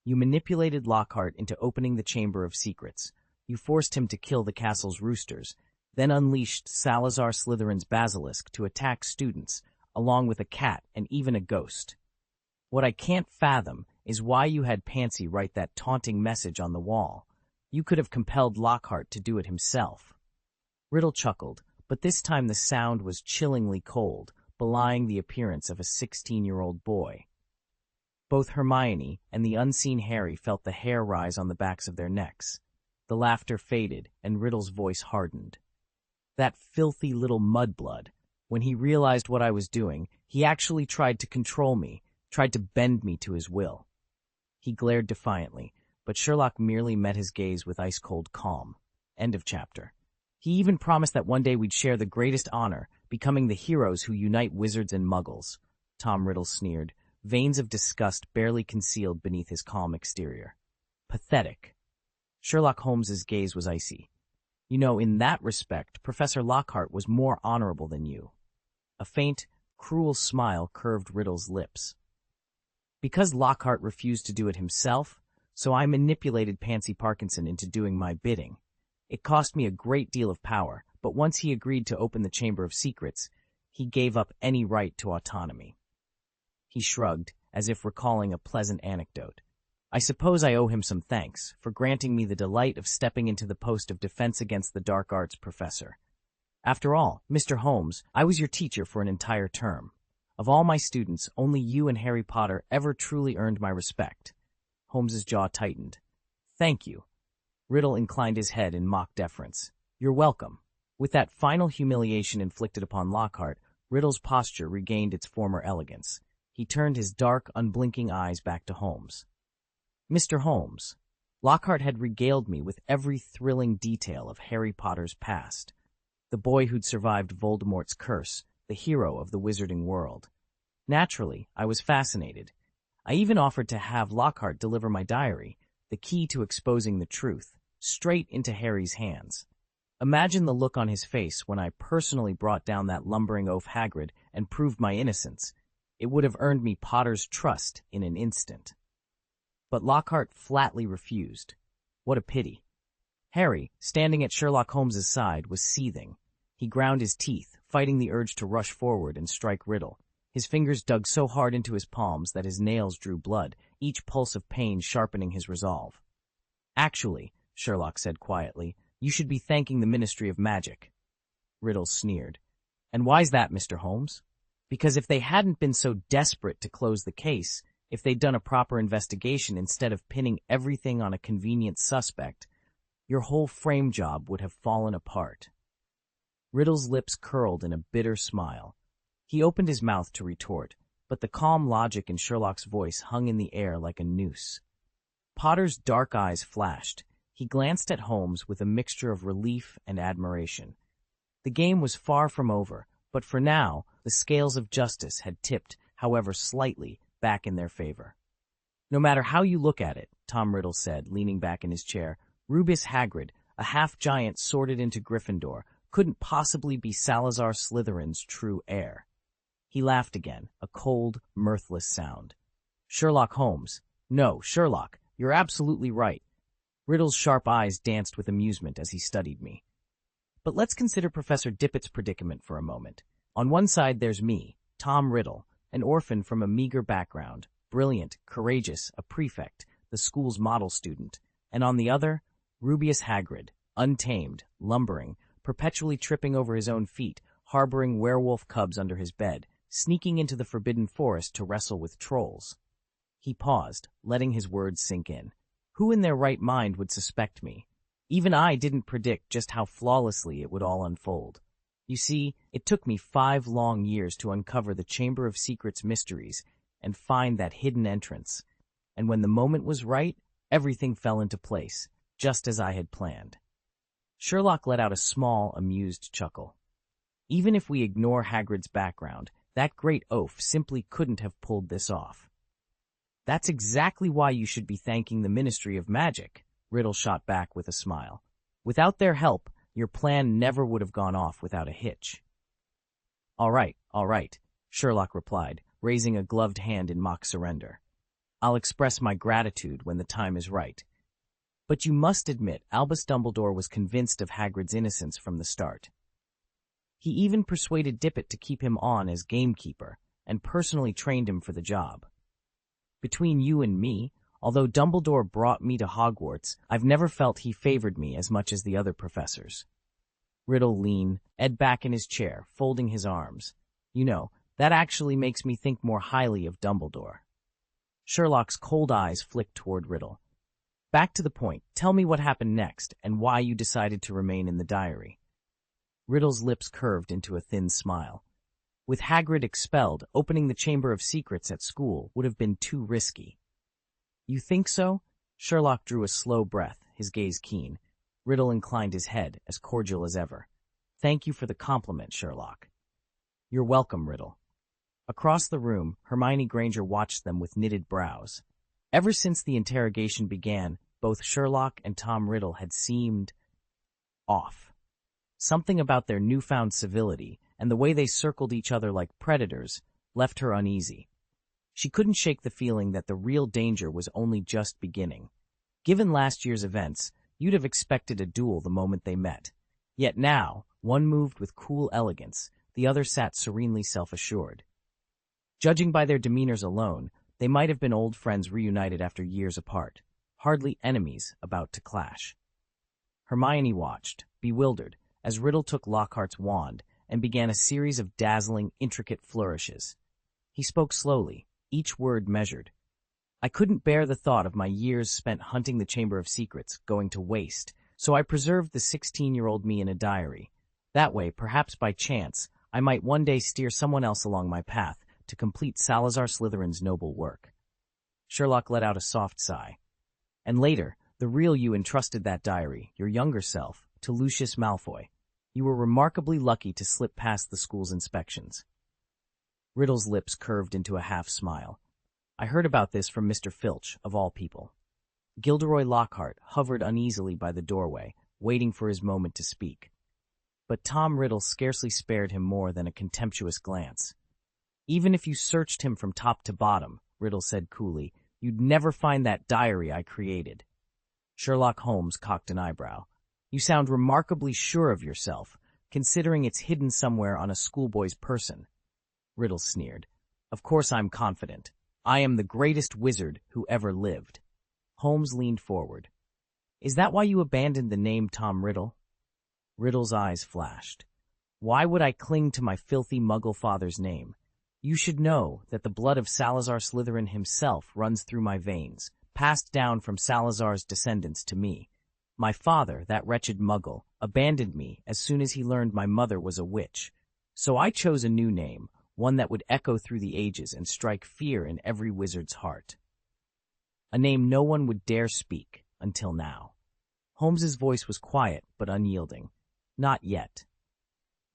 You manipulated Lockhart into opening the Chamber of Secrets. You forced him to kill the castle's roosters, then unleashed Salazar Slytherin's basilisk to attack students, along with a cat and even a ghost. What I can't fathom is why you had Pansy write that taunting message on the wall. You could have compelled Lockhart to do it himself. Riddle chuckled, but this time the sound was chillingly cold, belying the appearance of a 16-year-old boy. Both Hermione and the unseen Harry felt the hair rise on the backs of their necks. The laughter faded, and Riddle's voice hardened. That filthy little mudblood. When he realized what I was doing, he actually tried to control me, tried to bend me to his will. He glared defiantly, but Sherlock merely met his gaze with ice-cold calm. End of chapter. He even promised that one day we'd share the greatest honor, becoming the heroes who unite wizards and muggles. Tom Riddle sneered, veins of disgust barely concealed beneath his calm exterior. Pathetic. Sherlock Holmes's gaze was icy. You know, in that respect, Professor Lockhart was more honorable than you. A faint, cruel smile curved Riddle's lips. Because Lockhart refused to do it himself, so I manipulated Pansy Parkinson into doing my bidding. It cost me a great deal of power, but once he agreed to open the Chamber of Secrets, he gave up any right to autonomy. He shrugged, as if recalling a pleasant anecdote. I suppose I owe him some thanks for granting me the delight of stepping into the post of Defense Against the Dark Arts professor. After all, Mr. Holmes, I was your teacher for an entire term. Of all my students, only you and Harry Potter ever truly earned my respect. Holmes's jaw tightened. Thank you. Riddle inclined his head in mock deference. You're welcome. With that final humiliation inflicted upon Lockhart, Riddle's posture regained its former elegance. He turned his dark, unblinking eyes back to Holmes. Mr. Holmes, Lockhart had regaled me with every thrilling detail of Harry Potter's past. The boy who'd survived Voldemort's curse, the hero of the wizarding world. Naturally, I was fascinated. I even offered to have Lockhart deliver my diary, the key to exposing the truth, straight into Harry's hands. Imagine the look on his face when I personally brought down that lumbering oaf Hagrid and proved my innocence. It would have earned me Potter's trust in an instant. But Lockhart flatly refused. What a pity. Harry, standing at Sherlock Holmes's side, was seething. He ground his teeth, fighting the urge to rush forward and strike Riddle. His fingers dug so hard into his palms that his nails drew blood, each pulse of pain sharpening his resolve. Actually, Sherlock said quietly, you should be thanking the Ministry of Magic. Riddle sneered. And why's that, Mr. Holmes? Because if they hadn't been so desperate to close the case, if they'd done a proper investigation instead of pinning everything on a convenient suspect, your whole frame job would have fallen apart. Riddle's lips curled in a bitter smile. He opened his mouth to retort, but the calm logic in Sherlock's voice hung in the air like a noose. Potter's dark eyes flashed. He glanced at Holmes with a mixture of relief and admiration. The game was far from over, but for now, the scales of justice had tipped, however slightly, back in their favor. No matter how you look at it, Tom Riddle said, leaning back in his chair, Rubeus Hagrid, a half-giant sorted into Gryffindor, couldn't possibly be Salazar Slytherin's true heir. He laughed again, a cold, mirthless sound. Sherlock Holmes. No, Sherlock, you're absolutely right. Riddle's sharp eyes danced with amusement as he studied me. But let's consider Professor Dippett's predicament for a moment. On one side there's me, Tom Riddle, an orphan from a meager background, brilliant, courageous, a prefect, the school's model student, and on the other, Rubeus Hagrid, untamed, lumbering, perpetually tripping over his own feet, harboring werewolf cubs under his bed, sneaking into the forbidden forest to wrestle with trolls. He paused, letting his words sink in. Who in their right mind would suspect me? Even I didn't predict just how flawlessly it would all unfold. You see, it took me 5 long years to uncover the Chamber of Secrets mysteries and find that hidden entrance. And when the moment was right, everything fell into place, just as I had planned. Sherlock let out a small, amused chuckle. Even if we ignore Hagrid's background, that great oaf simply couldn't have pulled this off. That's exactly why you should be thanking the Ministry of Magic, Riddle shot back with a smile. Without their help, your plan never would have gone off without a hitch. All right, Sherlock replied, raising a gloved hand in mock surrender. I'll express my gratitude when the time is right. But you must admit, Albus Dumbledore was convinced of Hagrid's innocence from the start. He even persuaded Dippet to keep him on as gamekeeper, and personally trained him for the job. Between you and me, although Dumbledore brought me to Hogwarts, I've never felt he favored me as much as the other professors. Riddle leaned, Ed back in his chair, folding his arms. You know, that actually makes me think more highly of Dumbledore. Sherlock's cold eyes flicked toward Riddle. Back to the point, tell me what happened next, and why you decided to remain in the diary. Riddle's lips curved into a thin smile. With Hagrid expelled, opening the Chamber of Secrets at school would have been too risky. You think so? Sherlock drew a slow breath, his gaze keen. Riddle inclined his head, as cordial as ever. Thank you for the compliment, Sherlock. You're welcome, Riddle. Across the room, Hermione Granger watched them with knitted brows. Ever since the interrogation began, both Sherlock and Tom Riddle had seemed off. Something about their newfound civility and the way they circled each other like predators left her uneasy. She couldn't shake the feeling that the real danger was only just beginning. Given last year's events, you'd have expected a duel the moment they met. Yet now, one moved with cool elegance, the other sat serenely self-assured. Judging by their demeanors alone, they might have been old friends reunited after years apart, hardly enemies about to clash. Hermione watched, bewildered, as Riddle took Lockhart's wand and began a series of dazzling, intricate flourishes. He spoke slowly, each word measured. I couldn't bear the thought of my years spent hunting the Chamber of Secrets going to waste, so I preserved the 16-year-old me in a diary. That way, perhaps by chance, I might one day steer someone else along my path to complete Salazar Slytherin's noble work. Sherlock let out a soft sigh. And later, the real you entrusted that diary, your younger self, to Lucius Malfoy. You were remarkably lucky to slip past the school's inspections. Riddle's lips curved into a half-smile. I heard about this from Mr. Filch, of all people. Gilderoy Lockhart hovered uneasily by the doorway, waiting for his moment to speak. But Tom Riddle scarcely spared him more than a contemptuous glance. Even if you searched him from top to bottom, Riddle said coolly, you'd never find that diary I created. Sherlock Holmes cocked an eyebrow. You sound remarkably sure of yourself, considering it's hidden somewhere on a schoolboy's person. Riddle sneered. Of course I'm confident. I am the greatest wizard who ever lived. Holmes leaned forward. Is that why you abandoned the name Tom Riddle? Riddle's eyes flashed. Why would I cling to my filthy muggle father's name? You should know that the blood of Salazar Slytherin himself runs through my veins, passed down from Salazar's descendants to me. My father, that wretched muggle, abandoned me as soon as he learned my mother was a witch. So I chose a new name, one that would echo through the ages and strike fear in every wizard's heart. A name no one would dare speak, until now. Holmes's voice was quiet but unyielding. Not yet.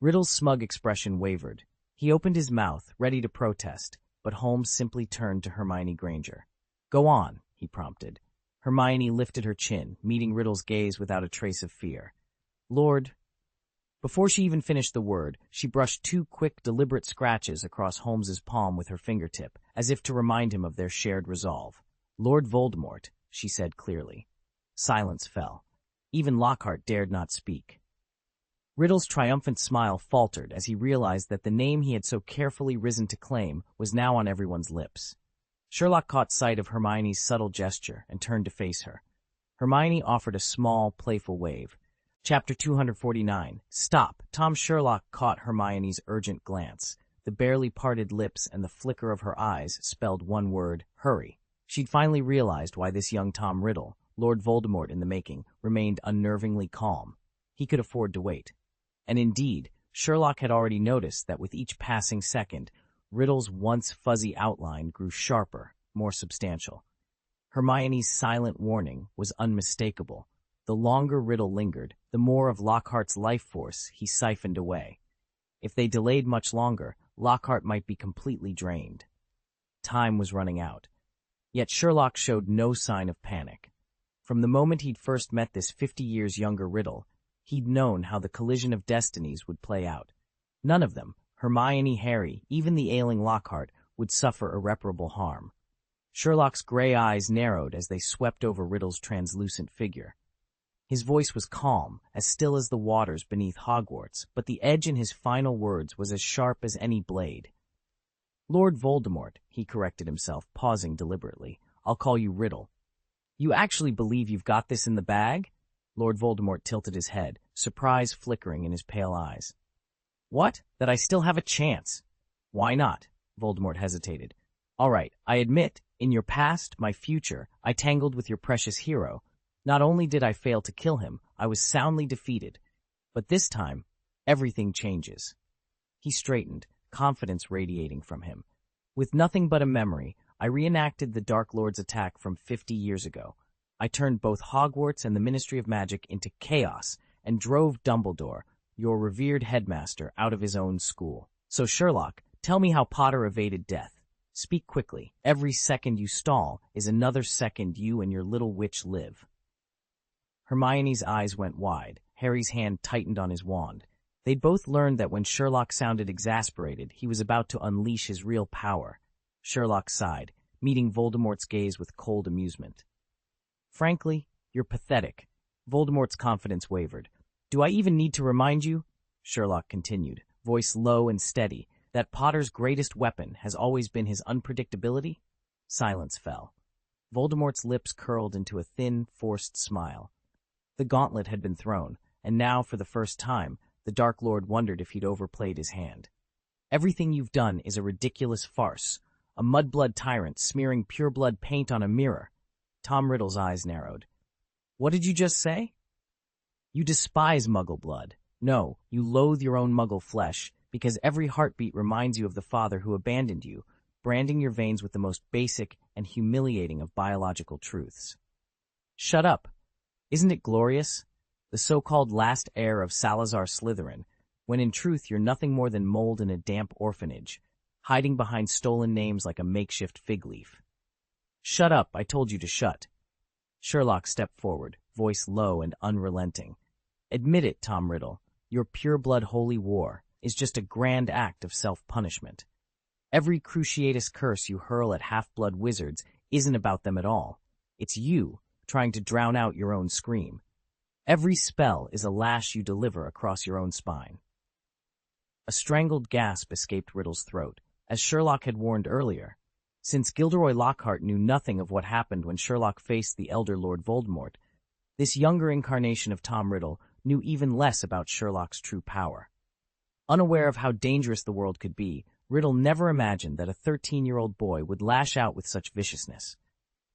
Riddle's smug expression wavered. He opened his mouth, ready to protest, but Holmes simply turned to Hermione Granger. Go on, he prompted. Hermione lifted her chin, meeting Riddle's gaze without a trace of fear. Lord... Before she even finished the word, she brushed 2 quick, deliberate scratches across Holmes's palm with her fingertip, as if to remind him of their shared resolve. Lord Voldemort, she said clearly. Silence fell. Even Lockhart dared not speak. Riddle's triumphant smile faltered as he realized that the name he had so carefully risen to claim was now on everyone's lips. Sherlock caught sight of Hermione's subtle gesture and turned to face her. Hermione offered a small, playful wave. Chapter 249. Stop! Tom Sherlock caught Hermione's urgent glance. The barely parted lips and the flicker of her eyes spelled one word, hurry. She'd finally realized why this young Tom Riddle, Lord Voldemort in the making, remained unnervingly calm. He could afford to wait. And indeed, Sherlock had already noticed that with each passing second, Riddle's once fuzzy outline grew sharper, more substantial. Hermione's silent warning was unmistakable. The longer Riddle lingered, the more of Lockhart's life force he siphoned away. If they delayed much longer, Lockhart might be completely drained. Time was running out. Yet Sherlock showed no sign of panic. From the moment he'd first met this 50 years younger Riddle, he'd known how the collision of destinies would play out. None of them, Hermione, Harry, even the ailing Lockhart, would suffer irreparable harm. Sherlock's gray eyes narrowed as they swept over Riddle's translucent figure. His voice was calm, as still as the waters beneath Hogwarts, but the edge in his final words was as sharp as any blade. "Lord Voldemort," he corrected himself, pausing deliberately. "I'll call you Riddle." "You actually believe you've got this in the bag?" Lord Voldemort tilted his head, surprise flickering in his pale eyes. "What? That I still have a chance?" "Why not?" Voldemort hesitated. "All right, I admit, in your past, my future, I tangled with your precious hero. Not only did I fail to kill him, I was soundly defeated. But this time, everything changes." He straightened, confidence radiating from him. "With nothing but a memory, I reenacted the Dark Lord's attack from 50 years ago. I turned both Hogwarts and the Ministry of Magic into chaos and drove Dumbledore, your revered headmaster, out of his own school. So Sherlock, tell me how Potter evaded death. Speak quickly. Every second you stall is another second you and your little witch live." Hermione's eyes went wide. Harry's hand tightened on his wand. They'd both learned that when Sherlock sounded exasperated, he was about to unleash his real power. Sherlock sighed, meeting Voldemort's gaze with cold amusement. "Frankly, you're pathetic." Voldemort's confidence wavered. "Do I even need to remind you?" Sherlock continued, voice low and steady, "that Potter's greatest weapon has always been his unpredictability?" Silence fell. Voldemort's lips curled into a thin, forced smile. The gauntlet had been thrown, and now, for the first time, the Dark Lord wondered if he'd overplayed his hand. "Everything you've done is a ridiculous farce, a mudblood tyrant smearing pureblood paint on a mirror." Tom Riddle's eyes narrowed. "What did you just say?" "You despise Muggle blood. No, you loathe your own Muggle flesh, because every heartbeat reminds you of the father who abandoned you, branding your veins with the most basic and humiliating of biological truths." "Shut up. Isn't it glorious? The so-called last heir of Salazar Slytherin, when in truth you're nothing more than mold in a damp orphanage, hiding behind stolen names like a makeshift fig leaf." "Shut up, I told you to shut." Sherlock stepped forward, voice low and unrelenting. "Admit it, Tom Riddle, your pure-blood holy war is just a grand act of self-punishment. Every cruciatus curse you hurl at half-blood wizards isn't about them at all. It's you, trying to drown out your own scream. Every spell is a lash you deliver across your own spine." A strangled gasp escaped Riddle's throat, as Sherlock had warned earlier. Since Gilderoy Lockhart knew nothing of what happened when Sherlock faced the elder Lord Voldemort, this younger incarnation of Tom Riddle knew even less about Sherlock's true power. Unaware of how dangerous the world could be, Riddle never imagined that a 13-year-old boy would lash out with such viciousness.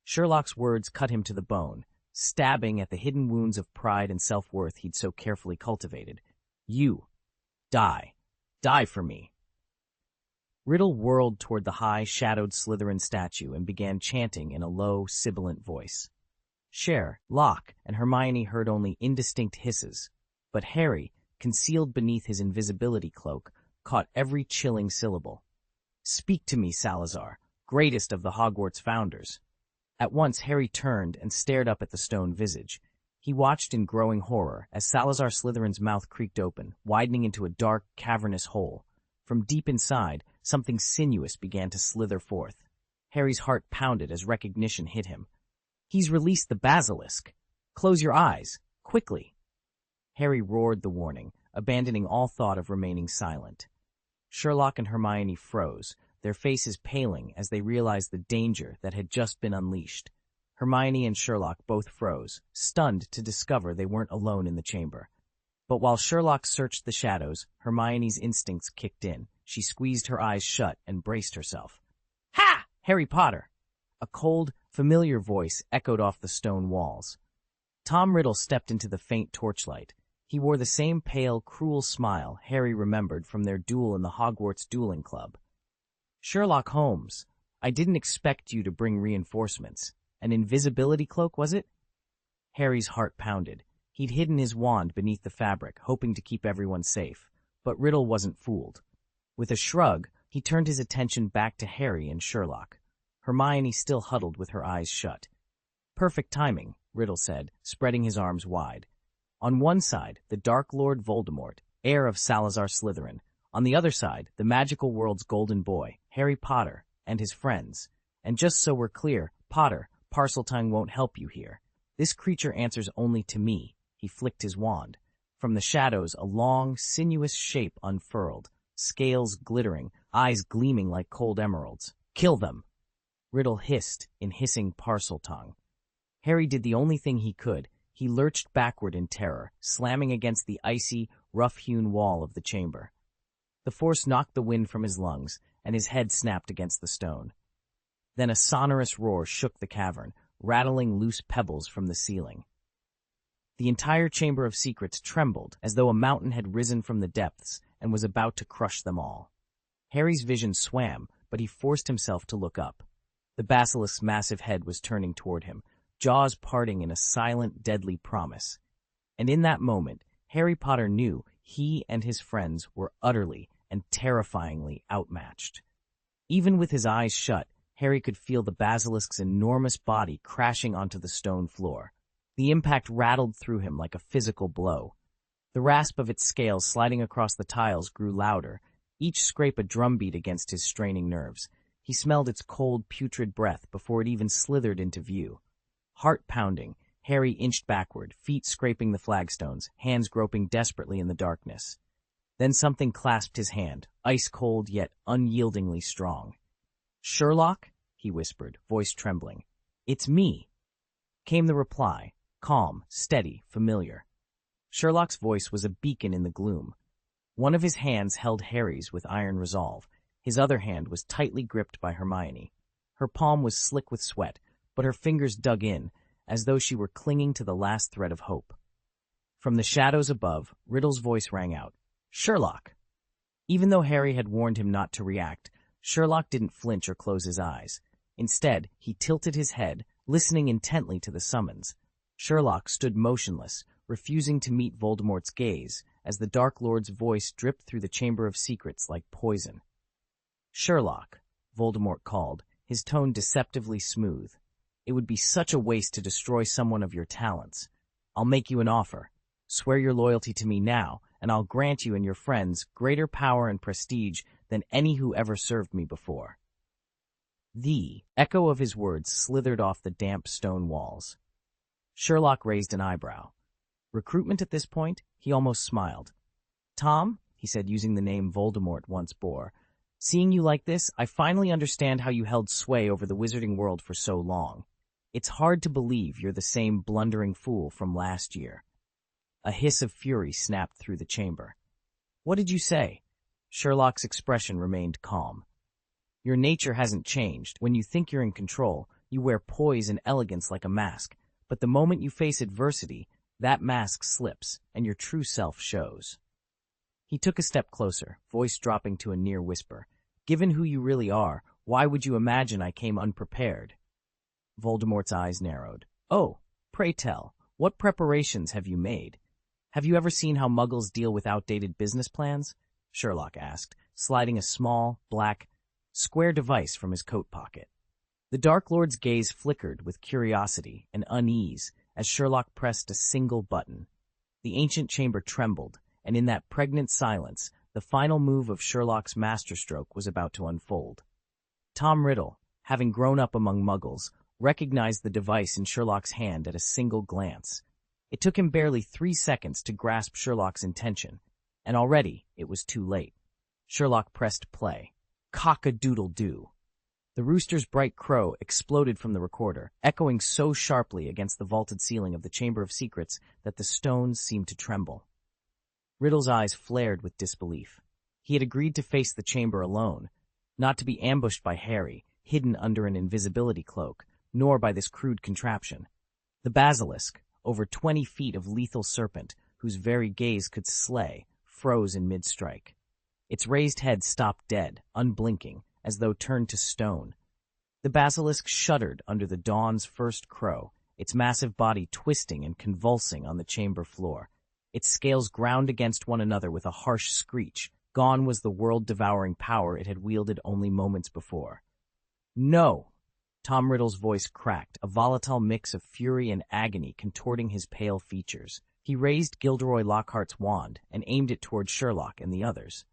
Sherlock's words cut him to the bone, stabbing at the hidden wounds of pride and self-worth he'd so carefully cultivated. "You. Die. Die for me." Riddle whirled toward the high, shadowed Slytherin statue and began chanting in a low, sibilant voice. Locke, and Hermione heard only indistinct hisses, but Harry, concealed beneath his invisibility cloak, caught every chilling syllable. "Speak to me, Salazar, greatest of the Hogwarts founders." At once Harry turned and stared up at the stone visage. He watched in growing horror as Salazar Slytherin's mouth creaked open, widening into a dark, cavernous hole. From deep inside, something sinuous began to slither forth. Harry's heart pounded as recognition hit him. "He's released the basilisk! Close your eyes! Quickly!" Harry roared the warning, abandoning all thought of remaining silent. Sherlock and Hermione froze, their faces paling as they realized the danger that had just been unleashed. Hermione and Sherlock both froze, stunned to discover they weren't alone in the chamber. But while Sherlock searched the shadows, Hermione's instincts kicked in. She squeezed her eyes shut and braced herself. "Ha! Harry Potter!" A cold, familiar voice echoed off the stone walls. Tom Riddle stepped into the faint torchlight. He wore the same pale, cruel smile Harry remembered from their duel in the Hogwarts dueling club. "Sherlock Holmes, I didn't expect you to bring reinforcements. An invisibility cloak, was it?" Harry's heart pounded. He'd hidden his wand beneath the fabric, hoping to keep everyone safe. But Riddle wasn't fooled. With a shrug, he turned his attention back to Harry and Sherlock. Hermione still huddled with her eyes shut. Perfect timing. Riddle said, spreading his arms wide. On one side, the Dark Lord Voldemort, heir of Salazar Slytherin. On the other side, the magical world's golden boy, Harry Potter, and his friends. And just so we're clear, Potter, Parseltongue won't help you here. This creature answers only to me. He flicked his wand. From the shadows, a long, sinuous shape unfurled, scales glittering, eyes gleaming like cold emeralds. Kill them! Riddle hissed in hissing Parseltongue. Harry did the only thing he could. He lurched backward in terror, slamming against the icy, rough-hewn wall of the chamber. The force knocked the wind from his lungs, and his head snapped against the stone. Then a sonorous roar shook the cavern, rattling loose pebbles from the ceiling. The entire Chamber of Secrets trembled, as though a mountain had risen from the depths and was about to crush them all. Harry's vision swam, but he forced himself to look up. The basilisk's massive head was turning toward him, jaws parting in a silent, deadly promise. And in that moment, Harry Potter knew he and his friends were utterly and terrifyingly outmatched. Even with his eyes shut, Harry could feel the basilisk's enormous body crashing onto the stone floor. The impact rattled through him like a physical blow. The rasp of its scales sliding across the tiles grew louder, each scrape a drumbeat against his straining nerves. He smelled its cold, putrid breath before it even slithered into view. Heart pounding, Harry inched backward, feet scraping the flagstones, hands groping desperately in the darkness. Then something clasped his hand, ice-cold yet unyieldingly strong. "Sherlock?" he whispered, voice trembling. "It's me," came the reply, calm, steady, familiar. Sherlock's voice was a beacon in the gloom. One of his hands held Harry's with iron resolve. His other hand was tightly gripped by Hermione. Her palm was slick with sweat, but her fingers dug in, as though she were clinging to the last thread of hope. From the shadows above, Riddle's voice rang out, "Sherlock!" Even though Harry had warned him not to react, Sherlock didn't flinch or close his eyes. Instead, he tilted his head, listening intently to the summons. Sherlock stood motionless, refusing to meet Voldemort's gaze, as the Dark Lord's voice dripped through the Chamber of Secrets like poison. "Sherlock," Voldemort called, his tone deceptively smooth. "It would be such a waste to destroy someone of your talents. I'll make you an offer. Swear your loyalty to me now, and I'll grant you and your friends greater power and prestige than any who ever served me before." The echo of his words slithered off the damp stone walls. Sherlock raised an eyebrow. Recruitment at this point? He almost smiled. "Tom," he said, using the name Voldemort once bore, "seeing you like this, I finally understand how you held sway over the wizarding world for so long. It's hard to believe you're the same blundering fool from last year." A hiss of fury snapped through the chamber. "What did you say?" Sherlock's expression remained calm. "Your nature hasn't changed. When you think you're in control, you wear poise and elegance like a mask. But the moment you face adversity, that mask slips, and your true self shows." He took a step closer, voice dropping to a near whisper. "Given who you really are, why would you imagine I came unprepared?" Voldemort's eyes narrowed. "Oh, pray tell, what preparations have you made? Have you ever seen how Muggles deal with outdated business plans?" Sherlock asked, sliding a small, black, square device from his coat pocket. The Dark Lord's gaze flickered with curiosity and unease as Sherlock pressed a single button. The ancient chamber trembled, and in that pregnant silence, the final move of Sherlock's masterstroke was about to unfold. Tom Riddle, having grown up among Muggles, recognized the device in Sherlock's hand at a single glance. It took him barely 3 seconds to grasp Sherlock's intention, and already it was too late. Sherlock pressed play. Cock-a-doodle-doo. The rooster's bright crow exploded from the recorder, echoing so sharply against the vaulted ceiling of the Chamber of Secrets that the stones seemed to tremble. Riddle's eyes flared with disbelief. He had agreed to face the chamber alone, not to be ambushed by Harry, hidden under an invisibility cloak, nor by this crude contraption. The basilisk, over 20 feet of lethal serpent, whose very gaze could slay, froze in mid-strike. Its raised head stopped dead, unblinking, as though turned to stone. The basilisk shuddered under the dawn's first crow, its massive body twisting and convulsing on the chamber floor. Its scales ground against one another with a harsh screech. Gone was the world-devouring power it had wielded only moments before. "No!" Tom Riddle's voice cracked, a volatile mix of fury and agony contorting his pale features. He raised Gilderoy Lockhart's wand and aimed it toward Sherlock and the others.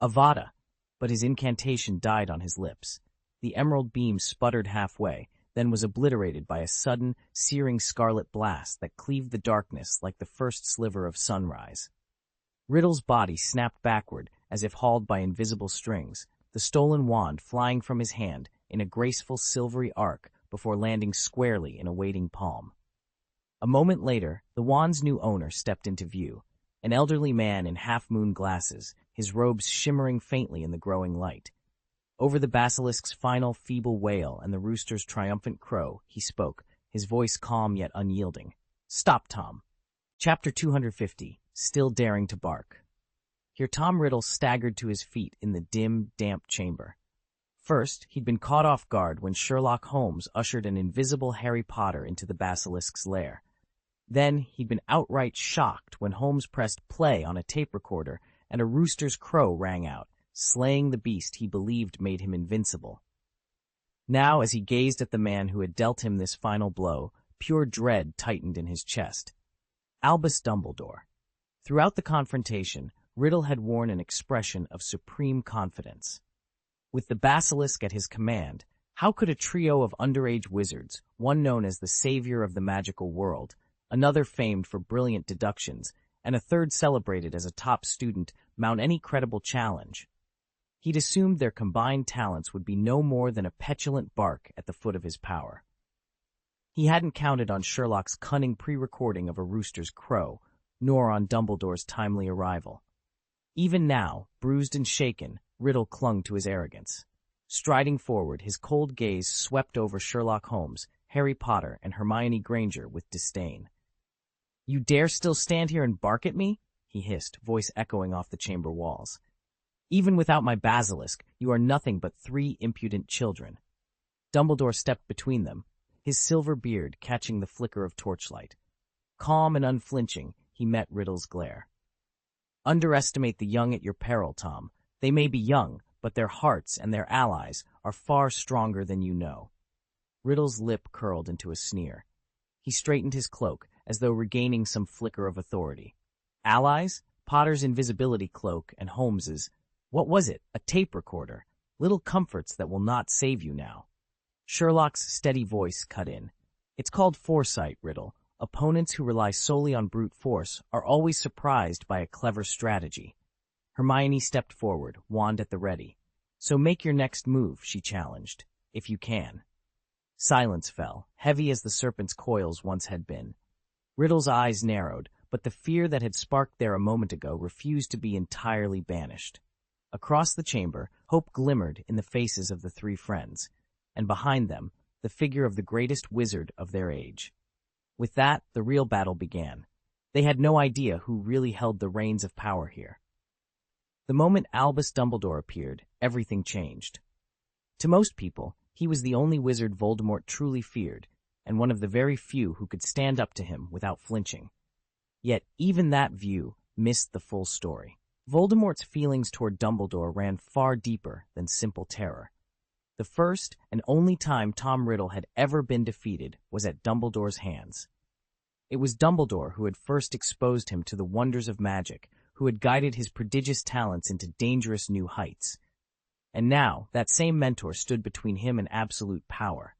Avada! But his incantation died on his lips. The emerald beam sputtered halfway, then was obliterated by a sudden, searing scarlet blast that cleaved the darkness like the first sliver of sunrise. Riddle's body snapped backward as if hauled by invisible strings, the stolen wand flying from his hand in a graceful silvery arc before landing squarely in a waiting palm. A moment later, the wand's new owner stepped into view, an elderly man in half-moon glasses, his robes shimmering faintly in the growing light. Over the basilisk's final feeble wail and the rooster's triumphant crow, he spoke, his voice calm yet unyielding. "Stop, Tom." Chapter 250, Still Daring to Bark. Here Tom Riddle staggered to his feet in the dim, damp chamber. First, he'd been caught off guard when Sherlock Holmes ushered an invisible Harry Potter into the basilisk's lair. Then, he'd been outright shocked when Holmes pressed play on a tape recorder and a rooster's crow rang out, slaying the beast he believed made him invincible. Now, as he gazed at the man who had dealt him this final blow, pure dread tightened in his chest. Albus Dumbledore. Throughout the confrontation, Riddle had worn an expression of supreme confidence. With the basilisk at his command, how could a trio of underage wizards, one known as the savior of the magical world, another famed for brilliant deductions, and a third celebrated as a top student, mount any credible challenge? He'd assumed their combined talents would be no more than a petulant bark at the foot of his power. He hadn't counted on Sherlock's cunning pre-recording of a rooster's crow, nor on Dumbledore's timely arrival. Even now, bruised and shaken, Riddle clung to his arrogance. Striding forward, his cold gaze swept over Sherlock Holmes, Harry Potter, and Hermione Granger with disdain. "You dare still stand here and bark at me?" he hissed, voice echoing off the chamber walls. "Even without my basilisk, you are nothing but 3 impudent children." Dumbledore stepped between them, his silver beard catching the flicker of torchlight. Calm and unflinching, he met Riddle's glare. "Underestimate the young at your peril, Tom. They may be young, but their hearts and their allies are far stronger than you know." Riddle's lip curled into a sneer. He straightened his cloak, as though regaining some flicker of authority. Allies? Potter's invisibility cloak and Holmes's. What was it? A tape recorder. Little comforts that will not save you now. Sherlock's steady voice cut in. "It's called foresight, Riddle. Opponents who rely solely on brute force are always surprised by a clever strategy." Hermione stepped forward, wand at the ready. "So make your next move," she challenged, "if you can." Silence fell, heavy as the serpent's coils once had been. Riddle's eyes narrowed, but the fear that had sparked there a moment ago refused to be entirely banished. Across the chamber, hope glimmered in the faces of the 3 friends, and behind them, the figure of the greatest wizard of their age. With that, the real battle began. They had no idea who really held the reins of power here. The moment Albus Dumbledore appeared, everything changed. To most people, he was the only wizard Voldemort truly feared, and one of the very few who could stand up to him without flinching. Yet even that view missed the full story. Voldemort's feelings toward Dumbledore ran far deeper than simple terror. The first and only time Tom Riddle had ever been defeated was at Dumbledore's hands. It was Dumbledore who had first exposed him to the wonders of magic, who had guided his prodigious talents into dangerous new heights. And now, that same mentor stood between him and absolute power.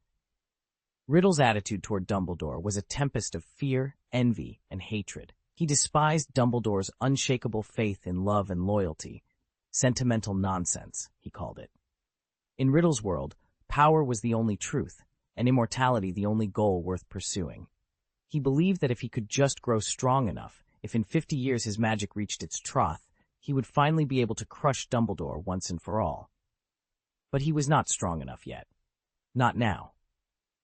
Riddle's attitude toward Dumbledore was a tempest of fear, envy, and hatred. He despised Dumbledore's unshakable faith in love and loyalty. Sentimental nonsense, he called it. In Riddle's world, power was the only truth, and immortality the only goal worth pursuing. He believed that if he could just grow strong enough, if in 50 years his magic reached its trough, he would finally be able to crush Dumbledore once and for all. But he was not strong enough yet. Not now.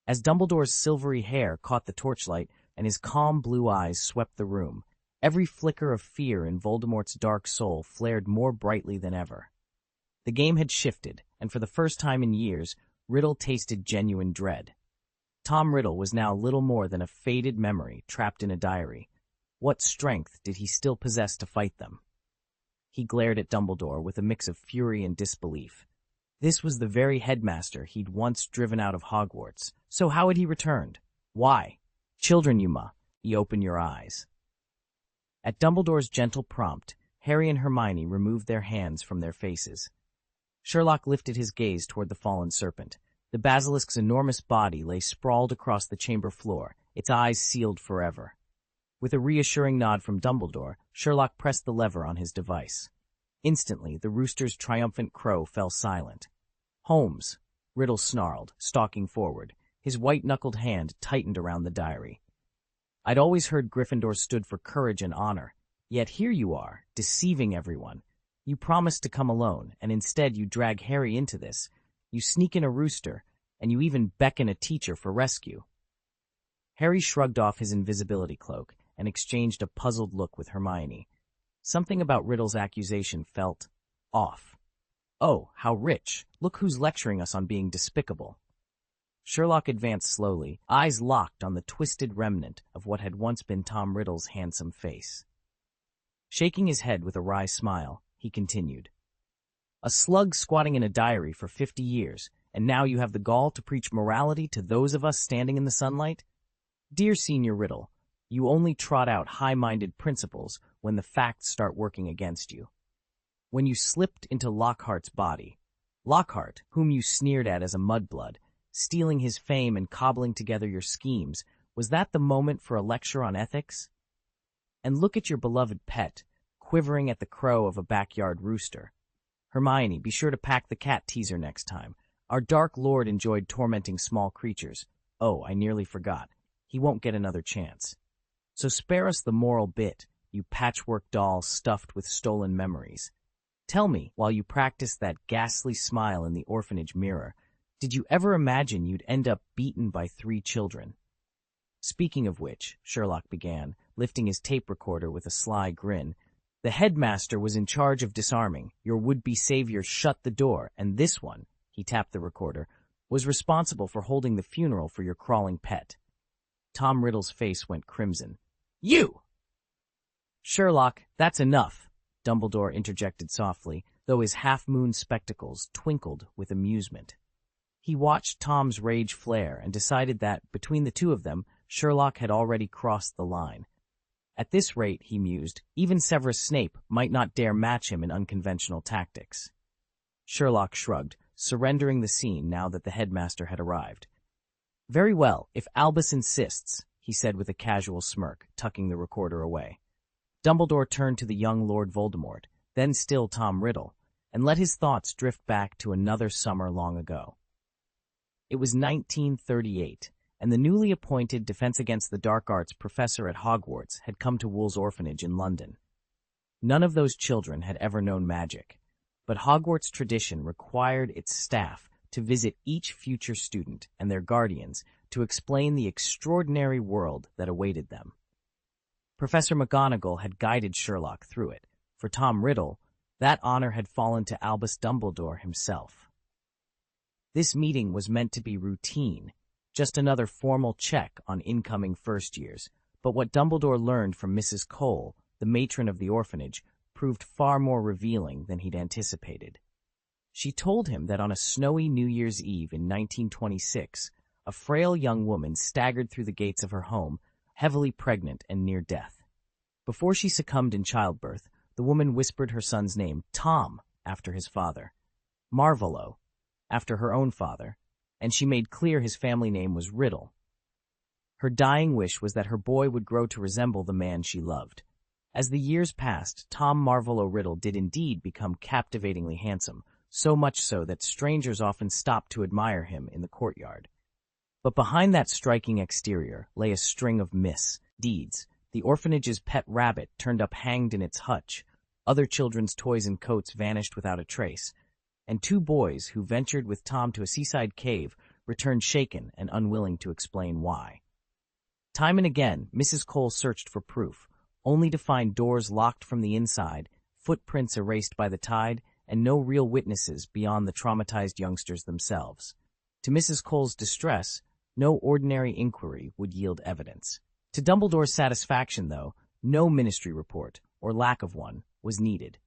As Dumbledore's silvery hair caught the torchlight and his calm blue eyes swept the room, every flicker of fear in Voldemort's dark soul flared more brightly than ever. The game had shifted, and for the first time in years, Riddle tasted genuine dread. Tom Riddle was now little more than a faded memory trapped in a diary. What strength did he still possess to fight them? He glared at Dumbledore with a mix of fury and disbelief. This was the very headmaster he'd once driven out of Hogwarts. So how had he returned? Why? Children, you open your eyes. At Dumbledore's gentle prompt, Harry and Hermione removed their hands from their faces. Sherlock lifted his gaze toward the fallen serpent. The basilisk's enormous body lay sprawled across the chamber floor, its eyes sealed forever. With a reassuring nod from Dumbledore, Sherlock pressed the lever on his device. Instantly, the rooster's triumphant crow fell silent. Holmes, Riddles snarled, stalking forward. His white-knuckled hand tightened around the diary. I'd always heard Gryffindor stood for courage and honor. Yet here you are, deceiving everyone. You promised to come alone, and instead you drag Harry into this. You sneak in a rooster, and you even beckon a teacher for rescue. Harry shrugged off his invisibility cloak and exchanged a puzzled look with Hermione. Something about Riddle's accusation felt off. Oh, how rich! Look who's lecturing us on being despicable. Sherlock advanced slowly, eyes locked on the twisted remnant of what had once been Tom Riddle's handsome face. Shaking his head with a wry smile, he continued. A slug squatting in a diary for 50 years, and now you have the gall to preach morality to those of us standing in the sunlight? Dear Senior Riddle, you only trot out high-minded principles when the facts start working against you. When you slipped into Lockhart's body, Lockhart, whom you sneered at as a mudblood, stealing his fame and cobbling together your schemes, was that the moment for a lecture on ethics? And look at your beloved pet, quivering at the crow of a backyard rooster. Hermione, be sure to pack the cat teaser next time. Our Dark Lord enjoyed tormenting small creatures. Oh, I nearly forgot. He won't get another chance. So spare us the moral bit, you patchwork doll stuffed with stolen memories. Tell me, while you practice that ghastly smile in the orphanage mirror, did you ever imagine you'd end up beaten by 3 children? Speaking of which, Sherlock began, lifting his tape recorder with a sly grin, the headmaster was in charge of disarming. Your would-be savior shut the door, and this one, he tapped the recorder, was responsible for holding the funeral for your crawling pet. Tom Riddle's face went crimson. You! Sherlock, that's enough, Dumbledore interjected softly, though his half-moon spectacles twinkled with amusement. He watched Tom's rage flare and decided that, between the two of them, Sherlock had already crossed the line. At this rate, he mused, even Severus Snape might not dare match him in unconventional tactics. Sherlock shrugged, surrendering the scene now that the headmaster had arrived. Very well, if Albus insists, he said with a casual smirk, tucking the recorder away. Dumbledore turned to the young Lord Voldemort, then still Tom Riddle, and let his thoughts drift back to another summer long ago. It was 1938, and the newly appointed Defense Against the Dark Arts professor at Hogwarts had come to Wool's orphanage in London. None of those children had ever known magic, but Hogwarts tradition required its staff to visit each future student and their guardians to explain the extraordinary world that awaited them. Professor McGonagall had guided Sherlock through it. For Tom Riddle, that honor had fallen to Albus Dumbledore himself. This meeting was meant to be routine, just another formal check on incoming first years, but what Dumbledore learned from Mrs. Cole, the matron of the orphanage, proved far more revealing than he'd anticipated. She told him that on a snowy New Year's Eve in 1926, a frail young woman staggered through the gates of her home, heavily pregnant and near death. Before she succumbed in childbirth, the woman whispered her son's name, Tom, after his father, Marvolo, after her own father, and she made clear his family name was Riddle. Her dying wish was that her boy would grow to resemble the man she loved. As the years passed, Tom Marvolo Riddle did indeed become captivatingly handsome, so much so that strangers often stopped to admire him in the courtyard. But behind that striking exterior lay a string of misdeeds. The orphanage's pet rabbit turned up hanged in its hutch, other children's toys and coats vanished without a trace, and 2 boys who ventured with Tom to a seaside cave returned shaken and unwilling to explain why. Time and again, Mrs. Cole searched for proof, only to find doors locked from the inside, footprints erased by the tide, and no real witnesses beyond the traumatized youngsters themselves. To Mrs. Cole's distress, no ordinary inquiry would yield evidence. To Dumbledore's satisfaction, though, no ministry report, or lack of one, was needed.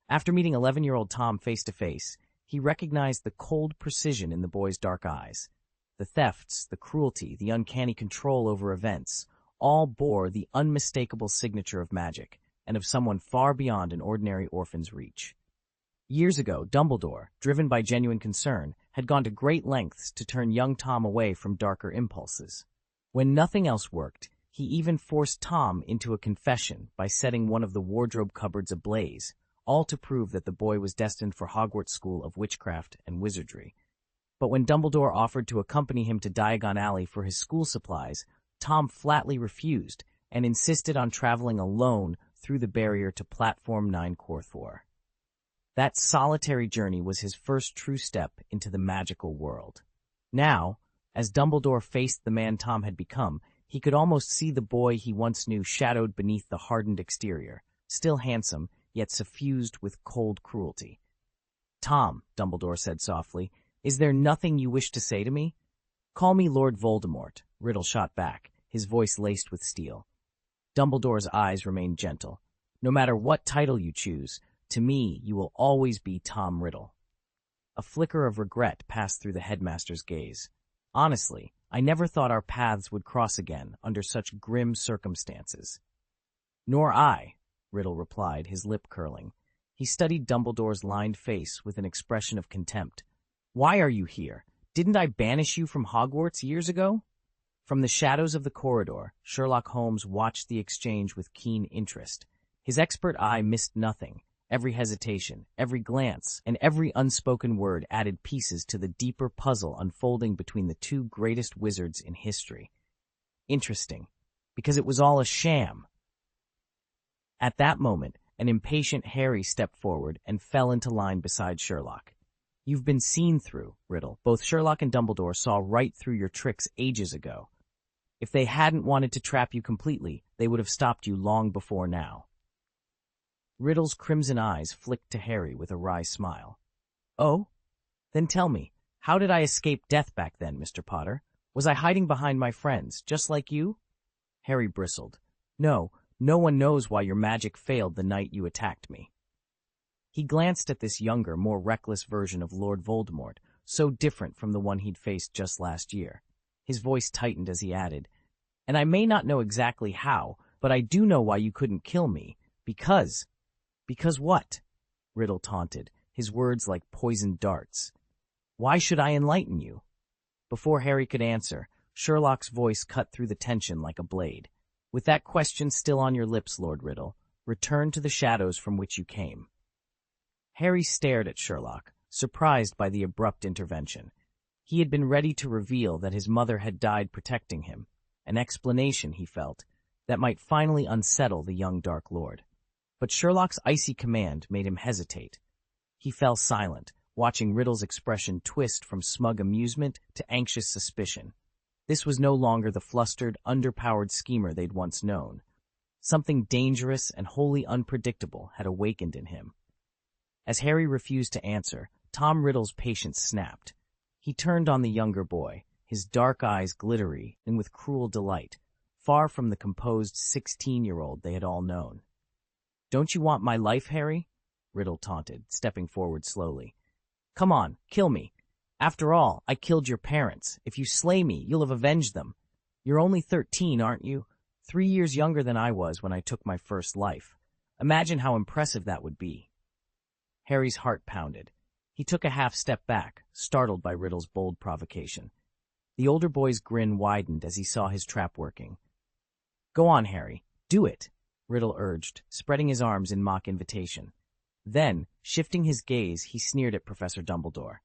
After meeting 11-year-old Tom face-to-face, he he recognized the cold precision in the boy's dark eyes. The thefts, the cruelty, the uncanny control over events, all bore the unmistakable signature of magic, and of someone far beyond an ordinary orphan's reach. Years ago, Dumbledore, driven by genuine concern, had gone to great lengths to turn young Tom away from darker impulses. When nothing else worked, he even forced Tom into a confession by setting one of the wardrobe cupboards ablaze, all to prove that the boy was destined for Hogwarts School of Witchcraft and Wizardry. But when Dumbledore offered to accompany him to Diagon Alley for his school supplies, Tom flatly refused and insisted on traveling alone through the barrier to Platform 9 Corthor. That solitary journey was his first true step into the magical world. Now, as Dumbledore faced the man Tom had become, he could almost see the boy he once knew shadowed beneath the hardened exterior, still handsome, yet suffused with cold cruelty. "Tom," Dumbledore said softly, "is there nothing you wish to say to me?" "Call me Lord Voldemort," Riddle shot back, his voice laced with steel. Dumbledore's eyes remained gentle. "No matter what title you choose, to me you will always be Tom Riddle." A flicker of regret passed through the headmaster's gaze. "Honestly, I never thought our paths would cross again under such grim circumstances." "Nor I," Riddle replied, his lip curling. He studied Dumbledore's lined face with an expression of contempt. "Why are you here? Didn't I banish you from Hogwarts years ago?" From the shadows of the corridor, Sherlock Holmes watched the exchange with keen interest. His expert eye missed nothing. Every hesitation, every glance, and every unspoken word added pieces to the deeper puzzle unfolding between the two greatest wizards in history. Interesting, because it was all a sham. At that moment, an impatient Harry stepped forward and fell into line beside Sherlock. "You've been seen through, Riddle. Both Sherlock and Dumbledore saw right through your tricks ages ago. If they hadn't wanted to trap you completely, they would have stopped you long before now." Riddle's crimson eyes flicked to Harry with a wry smile. "Oh? Then tell me, how did I escape death back then, Mr. Potter? Was I hiding behind my friends, just like you?" Harry bristled. "No, no one knows why your magic failed the night you attacked me." He glanced at this younger, more reckless version of Lord Voldemort, so different from the one he'd faced just last year. His voice tightened as he added, "And I may not know exactly how, but I do know why you couldn't kill me, because—" "Because what?" Riddle taunted, his words like poisoned darts. "Why should I enlighten you?" Before Harry could answer, Sherlock's voice cut through the tension like a blade. "With that question still on your lips, Lord Riddle, return to the shadows from which you came." Harry stared at Sherlock, surprised by the abrupt intervention. He had been ready to reveal that his mother had died protecting him, an explanation, he felt, that might finally unsettle the young Dark Lord. But Sherlock's icy command made him hesitate. He fell silent, watching Riddle's expression twist from smug amusement to anxious suspicion. This was no longer the flustered, underpowered schemer they'd once known. Something dangerous and wholly unpredictable had awakened in him. As Harry refused to answer, Tom Riddle's patience snapped. He turned on the younger boy, his dark eyes glittery and with cruel delight, far from the composed 16-year-old they had all known. "Don't you want my life, Harry?" Riddle taunted, stepping forward slowly. "Come on, kill me. After all, I killed your parents. If you slay me, you'll have avenged them. You're only 13, aren't you? 3 years younger than I was when I took my first life. Imagine how impressive that would be." Harry's heart pounded. He took a half step back, startled by Riddle's bold provocation. The older boy's grin widened as he saw his trap working. "Go on, Harry. Do it," Riddle urged, spreading his arms in mock invitation. Then, shifting his gaze, he sneered at Professor Dumbledore.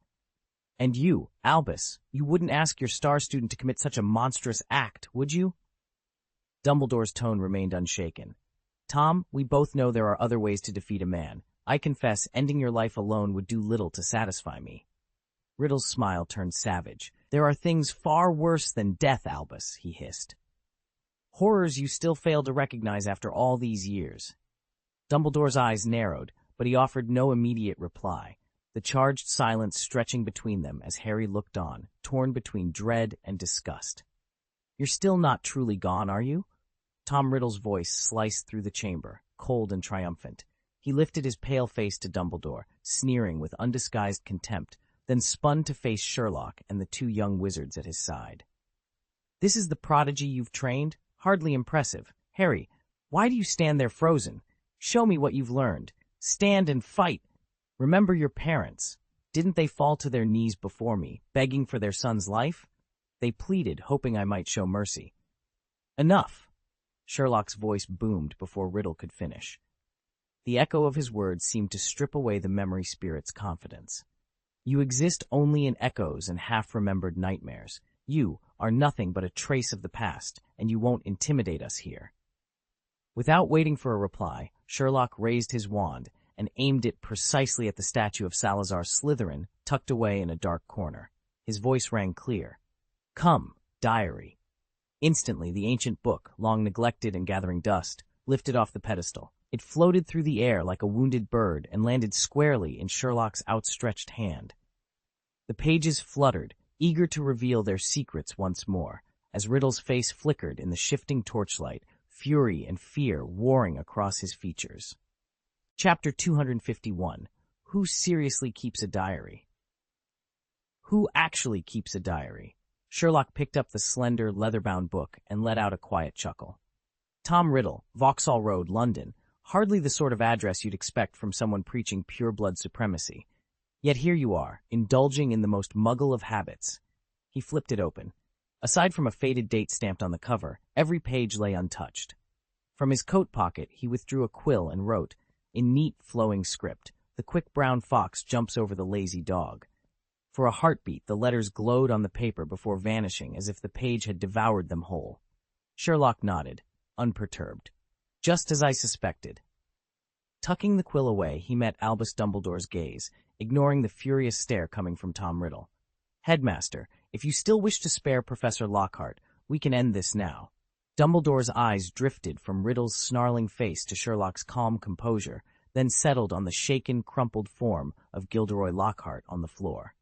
"And you, Albus, you wouldn't ask your star student to commit such a monstrous act, would you?" Dumbledore's tone remained unshaken. "Tom, we both know there are other ways to defeat a man. I confess, ending your life alone would do little to satisfy me." Riddle's smile turned savage. "There are things far worse than death, Albus," he hissed. "Horrors you still fail to recognize after all these years." Dumbledore's eyes narrowed, but he offered no immediate reply, the charged silence stretching between them as Harry looked on, torn between dread and disgust. "You're still not truly gone, are you?" Tom Riddle's voice sliced through the chamber, cold and triumphant. He lifted his pale face to Dumbledore, sneering with undisguised contempt, then spun to face Sherlock and the two young wizards at his side. "This is the prodigy you've trained? Hardly impressive. Harry, why do you stand there frozen? Show me what you've learned. Stand and fight. Remember your parents. Didn't they fall to their knees before me, begging for their son's life? They pleaded, hoping I might show mercy." "Enough!" Sherlock's voice boomed before Riddle could finish. The echo of his words seemed to strip away the memory spirit's confidence. "You exist only in echoes and half-remembered nightmares. You are nothing but a trace of the past, and you won't intimidate us here." Without waiting for a reply, Sherlock raised his wand and aimed it precisely at the statue of Salazar Slytherin tucked away in a dark corner. His voice rang clear. "Come, diary." Instantly, the ancient book, long neglected and gathering dust, lifted off the pedestal. It floated through the air like a wounded bird and landed squarely in Sherlock's outstretched hand. The pages fluttered, eager to reveal their secrets once more, as Riddle's face flickered in the shifting torchlight, fury and fear warring across his features. Chapter 251. Who seriously keeps a diary? Who actually keeps a diary? Sherlock picked up the slender, leather-bound book and let out a quiet chuckle. Tom Riddle, Vauxhall Road, London. Hardly the sort of address you'd expect from someone preaching pure-blood supremacy. Yet here you are, indulging in the most muggle of habits. He flipped it open. Aside from a faded date stamped on the cover, every page lay untouched. From his coat pocket, he withdrew a quill and wrote, in neat, flowing script, "The quick brown fox jumps over the lazy dog." For a heartbeat, the letters glowed on the paper before vanishing as if the page had devoured them whole. Sherlock nodded, unperturbed. "Just as I suspected." Tucking the quill away, he met Albus Dumbledore's gaze, ignoring the furious stare coming from Tom Riddle. "Headmaster, if you still wish to spare Professor Lockhart, we can end this now." Dumbledore's eyes drifted from Riddle's snarling face to Sherlock's calm composure, then settled on the shaken, crumpled form of Gilderoy Lockhart on the floor.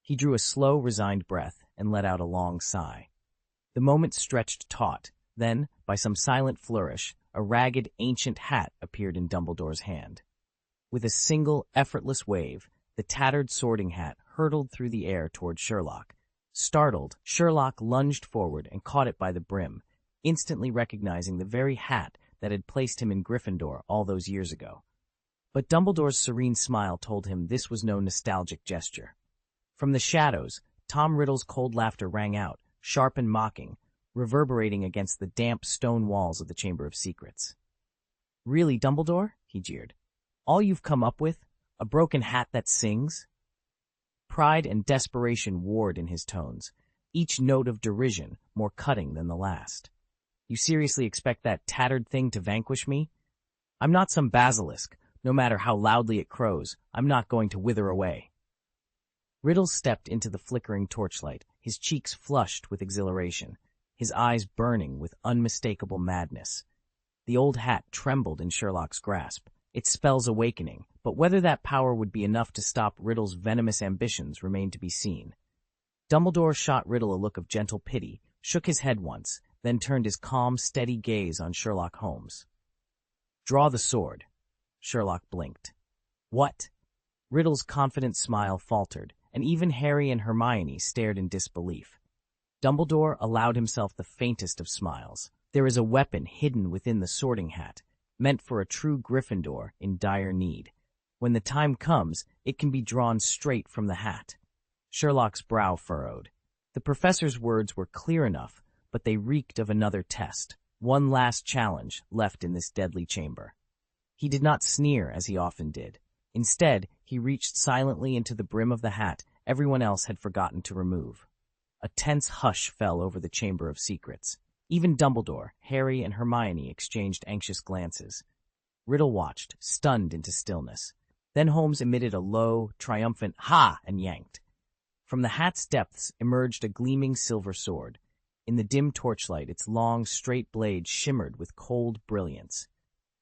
He drew a slow, resigned breath and let out a long sigh. The moment stretched taut. Then, by some silent flourish, a ragged, ancient hat appeared in Dumbledore's hand. With a single, effortless wave, the tattered sorting hat hurtled through the air toward Sherlock. Startled, Sherlock lunged forward and caught it by the brim, instantly recognizing the very hat that had placed him in Gryffindor all those years ago. But Dumbledore's serene smile told him this was no nostalgic gesture. From the shadows, Tom Riddle's cold laughter rang out, sharp and mocking, reverberating against the damp stone walls of the Chamber of Secrets. "Really, Dumbledore?" he jeered. "All you've come up with? A broken hat that sings?" Pride and desperation warred in his tones, each note of derision more cutting than the last. "You seriously expect that tattered thing to vanquish me? I'm not some basilisk. No matter how loudly it crows, I'm not going to wither away." Riddle stepped into the flickering torchlight, his cheeks flushed with exhilaration, his eyes burning with unmistakable madness. The old hat trembled in Sherlock's grasp, its spells awakening, but whether that power would be enough to stop Riddle's venomous ambitions remained to be seen. Dumbledore shot Riddle a look of gentle pity, shook his head once, then turned his calm, steady gaze on Sherlock Holmes. "Draw the sword." Sherlock blinked. "What?" Riddle's confident smile faltered, and even Harry and Hermione stared in disbelief. Dumbledore allowed himself the faintest of smiles. "There is a weapon hidden within the sorting hat, meant for a true Gryffindor in dire need. When the time comes, it can be drawn straight from the hat." Sherlock's brow furrowed. The professor's words were clear enough, but they reeked of another test, one last challenge left in this deadly chamber. He did not sneer as he often did. Instead, he reached silently into the brim of the hat everyone else had forgotten to remove. A tense hush fell over the Chamber of Secrets. Even Dumbledore, Harry, and Hermione exchanged anxious glances. Riddle watched, stunned into stillness. Then Holmes emitted a low, triumphant "Ha!" and yanked. From the hat's depths emerged a gleaming silver sword. In the dim torchlight, its long, straight blade shimmered with cold brilliance.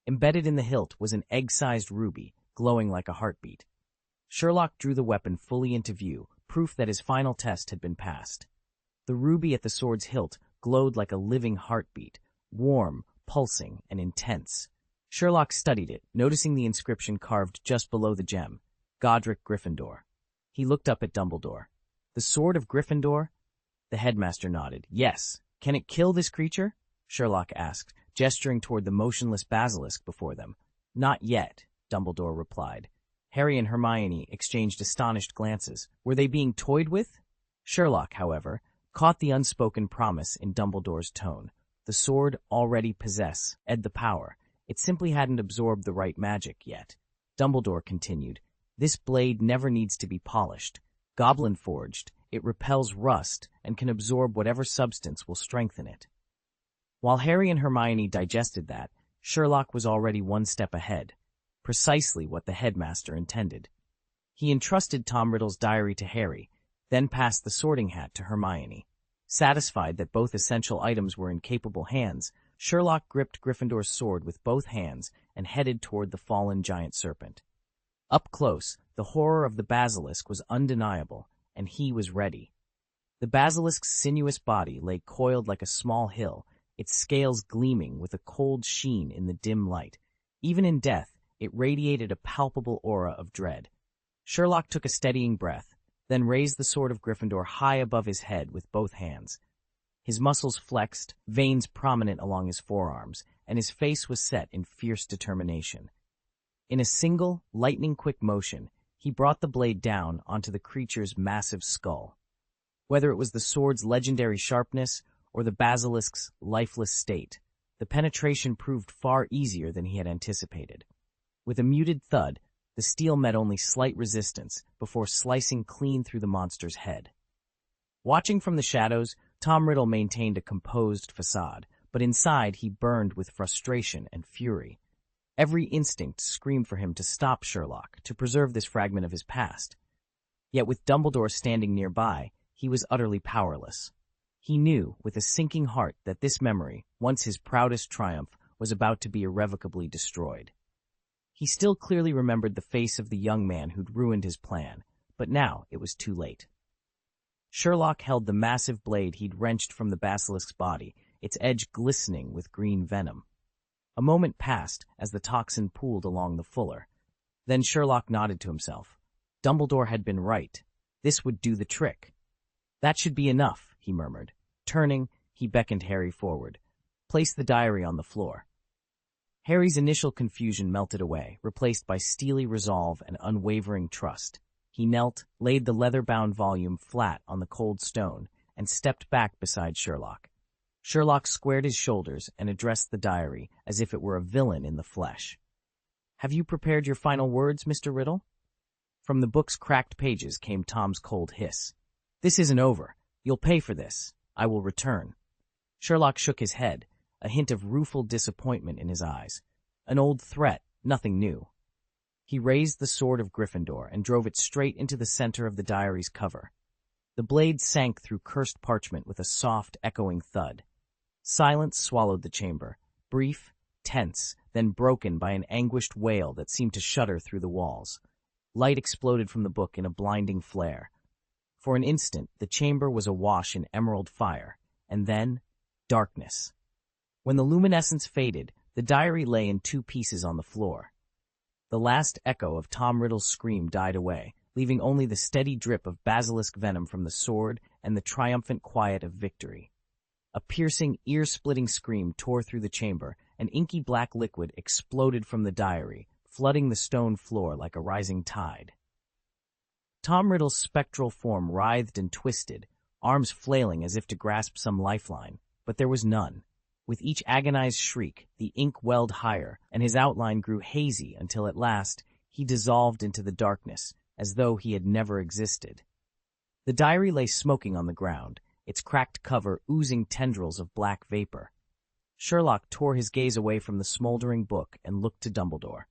Embedded in the hilt was an egg-sized ruby, glowing like a heartbeat. Sherlock drew the weapon fully into view, proof that his final test had been passed. The ruby at the sword's hilt glowed like a living heartbeat, warm, pulsing, and intense. Sherlock studied it, noticing the inscription carved just below the gem, Godric Gryffindor. He looked up at Dumbledore. The sword of Gryffindor? The headmaster nodded. Yes. Can it kill this creature? Sherlock asked, gesturing toward the motionless basilisk before them. Not yet, Dumbledore replied. Harry and Hermione exchanged astonished glances. Were they being toyed with? Sherlock, however, caught the unspoken promise in Dumbledore's tone. The sword already possessed the power. It simply hadn't absorbed the right magic yet. Dumbledore continued, This blade never needs to be polished. Goblin-forged, it repels rust and can absorb whatever substance will strengthen it. While Harry and Hermione digested that, Sherlock was already one step ahead, precisely what the headmaster intended. He entrusted Tom Riddle's diary to Harry, then passed the sorting hat to Hermione. Satisfied that both essential items were in capable hands, Sherlock gripped Gryffindor's sword with both hands and headed toward the fallen giant serpent. Up close, the horror of the basilisk was undeniable, and he was ready. The basilisk's sinuous body lay coiled like a small hill, its scales gleaming with a cold sheen in the dim light. Even in death, it radiated a palpable aura of dread. Sherlock took a steadying breath, then raised the sword of Gryffindor high above his head with both hands. His muscles flexed, veins prominent along his forearms, and his face was set in fierce determination. In a single, lightning-quick motion, he brought the blade down onto the creature's massive skull. Whether it was the sword's legendary sharpness or the basilisk's lifeless state, the penetration proved far easier than he had anticipated. With a muted thud, the steel met only slight resistance before slicing clean through the monster's head. Watching from the shadows, Tom Riddle maintained a composed facade, but inside he burned with frustration and fury. Every instinct screamed for him to stop Sherlock, to preserve this fragment of his past. Yet with Dumbledore standing nearby, he was utterly powerless. He knew, with a sinking heart, that this memory, once his proudest triumph, was about to be irrevocably destroyed. He still clearly remembered the face of the young man who'd ruined his plan, but now it was too late. Sherlock held the massive blade he'd wrenched from the basilisk's body, its edge glistening with green venom. A moment passed as the toxin pooled along the fuller. Then Sherlock nodded to himself. Dumbledore had been right. This would do the trick. That should be enough, he murmured. Turning, he beckoned Harry forward. Place the diary on the floor. Harry's initial confusion melted away, replaced by steely resolve and unwavering trust. He knelt, laid the leather-bound volume flat on the cold stone, and stepped back beside Sherlock. Sherlock squared his shoulders and addressed the diary as if it were a villain in the flesh. Have you prepared your final words, Mr. Riddle? From the book's cracked pages came Tom's cold hiss. This isn't over. You'll pay for this. I will return. Sherlock shook his head, a hint of rueful disappointment in his eyes. An old threat, nothing new. He raised the sword of Gryffindor and drove it straight into the center of the diary's cover. The blade sank through cursed parchment with a soft, echoing thud. Silence swallowed the chamber, brief, tense, then broken by an anguished wail that seemed to shudder through the walls. Light exploded from the book in a blinding flare. For an instant, the chamber was awash in emerald fire, and then, darkness. When the luminescence faded, the diary lay in two pieces on the floor. The last echo of Tom Riddle's scream died away, leaving only the steady drip of basilisk venom from the sword and the triumphant quiet of victory. A piercing, ear-splitting scream tore through the chamber, and inky black liquid exploded from the diary, flooding the stone floor like a rising tide. Tom Riddle's spectral form writhed and twisted, arms flailing as if to grasp some lifeline, but there was none. With each agonized shriek, the ink welled higher, and his outline grew hazy until at last he dissolved into the darkness, as though he had never existed. The diary lay smoking on the ground, its cracked cover oozing tendrils of black vapor. Sherlock tore his gaze away from the smoldering book and looked to Dumbledore.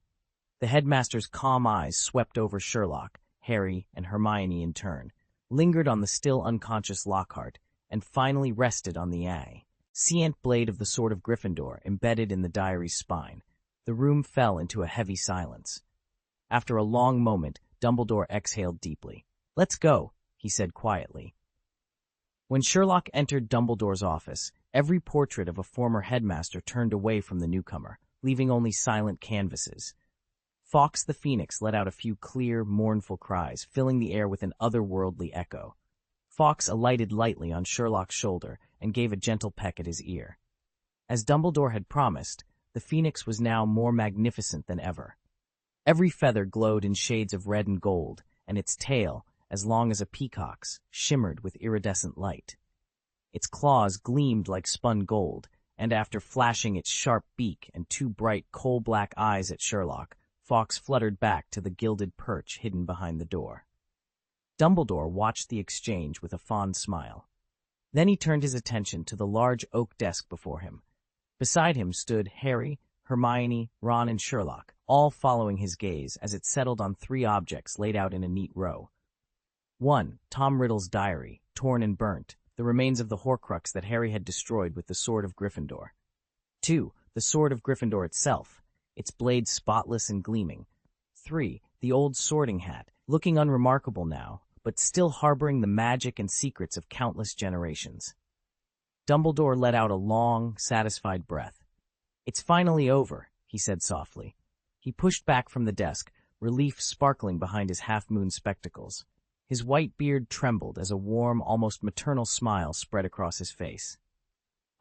The headmaster's calm eyes swept over Sherlock, Harry, and Hermione in turn, lingered on the still unconscious Lockhart, and finally rested on the scient blade of the sword of Gryffindor embedded in the diary's spine. The room fell into a heavy silence. After a long moment, Dumbledore exhaled deeply. "Let's go," he said quietly. When Sherlock entered Dumbledore's office, every portrait of a former headmaster turned away from the newcomer, leaving only silent canvases. Fawkes the Phoenix let out a few clear, mournful cries, filling the air with an otherworldly echo. Fawkes alighted lightly on Sherlock's shoulder and gave a gentle peck at his ear. As Dumbledore had promised, the Phoenix was now more magnificent than ever. Every feather glowed in shades of red and gold, and its tail, as long as a peacock's, shimmered with iridescent light. Its claws gleamed like spun gold, and after flashing its sharp beak and two bright coal-black eyes at Sherlock, Fawkes fluttered back to the gilded perch hidden behind the door. Dumbledore watched the exchange with a fond smile. Then he turned his attention to the large oak desk before him. Beside him stood Harry, Hermione, Ron, and Sherlock, all following his gaze as it settled on three objects laid out in a neat row. 1. Tom Riddle's diary, torn and burnt, the remains of the Horcrux that Harry had destroyed with the Sword of Gryffindor. 2. The Sword of Gryffindor itself, its blade spotless and gleaming. 3. The old sorting hat, looking unremarkable now, but still harboring the magic and secrets of countless generations. Dumbledore let out a long, satisfied breath. "It's finally over," he said softly. He pushed back from the desk, relief sparkling behind his half-moon spectacles. His white beard trembled as a warm, almost maternal smile spread across his face.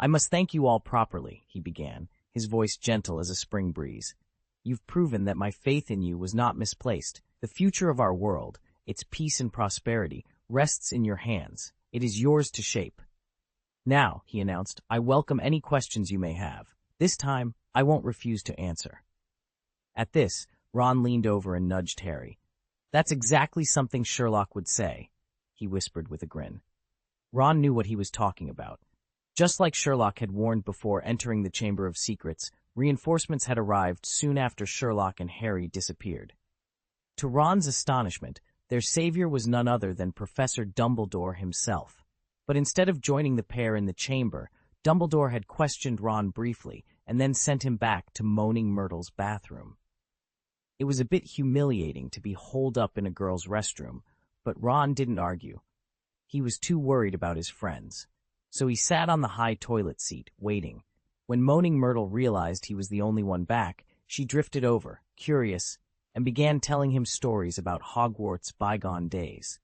"I must thank you all properly," he began, his voice gentle as a spring breeze. "You've proven that my faith in you was not misplaced. The future of our world, its peace and prosperity, rests in your hands. It is yours to shape. Now," he announced, "I welcome any questions you may have. This time, I won't refuse to answer." At this, Ron leaned over and nudged Harry. "That's exactly something Sherlock would say," he whispered with a grin. Ron knew what he was talking about. Just like Sherlock had warned before entering the Chamber of Secrets, reinforcements had arrived soon after Sherlock and Harry disappeared. To Ron's astonishment, their savior was none other than Professor Dumbledore himself. But instead of joining the pair in the chamber, Dumbledore had questioned Ron briefly and then sent him back to Moaning Myrtle's bathroom. It was a bit humiliating to be holed up in a girl's restroom, but Ron didn't argue. He was too worried about his friends. So he sat on the high toilet seat, waiting. When Moaning Myrtle realized he was the only one back, she drifted over, curious, and began telling him stories about Hogwarts' bygone days.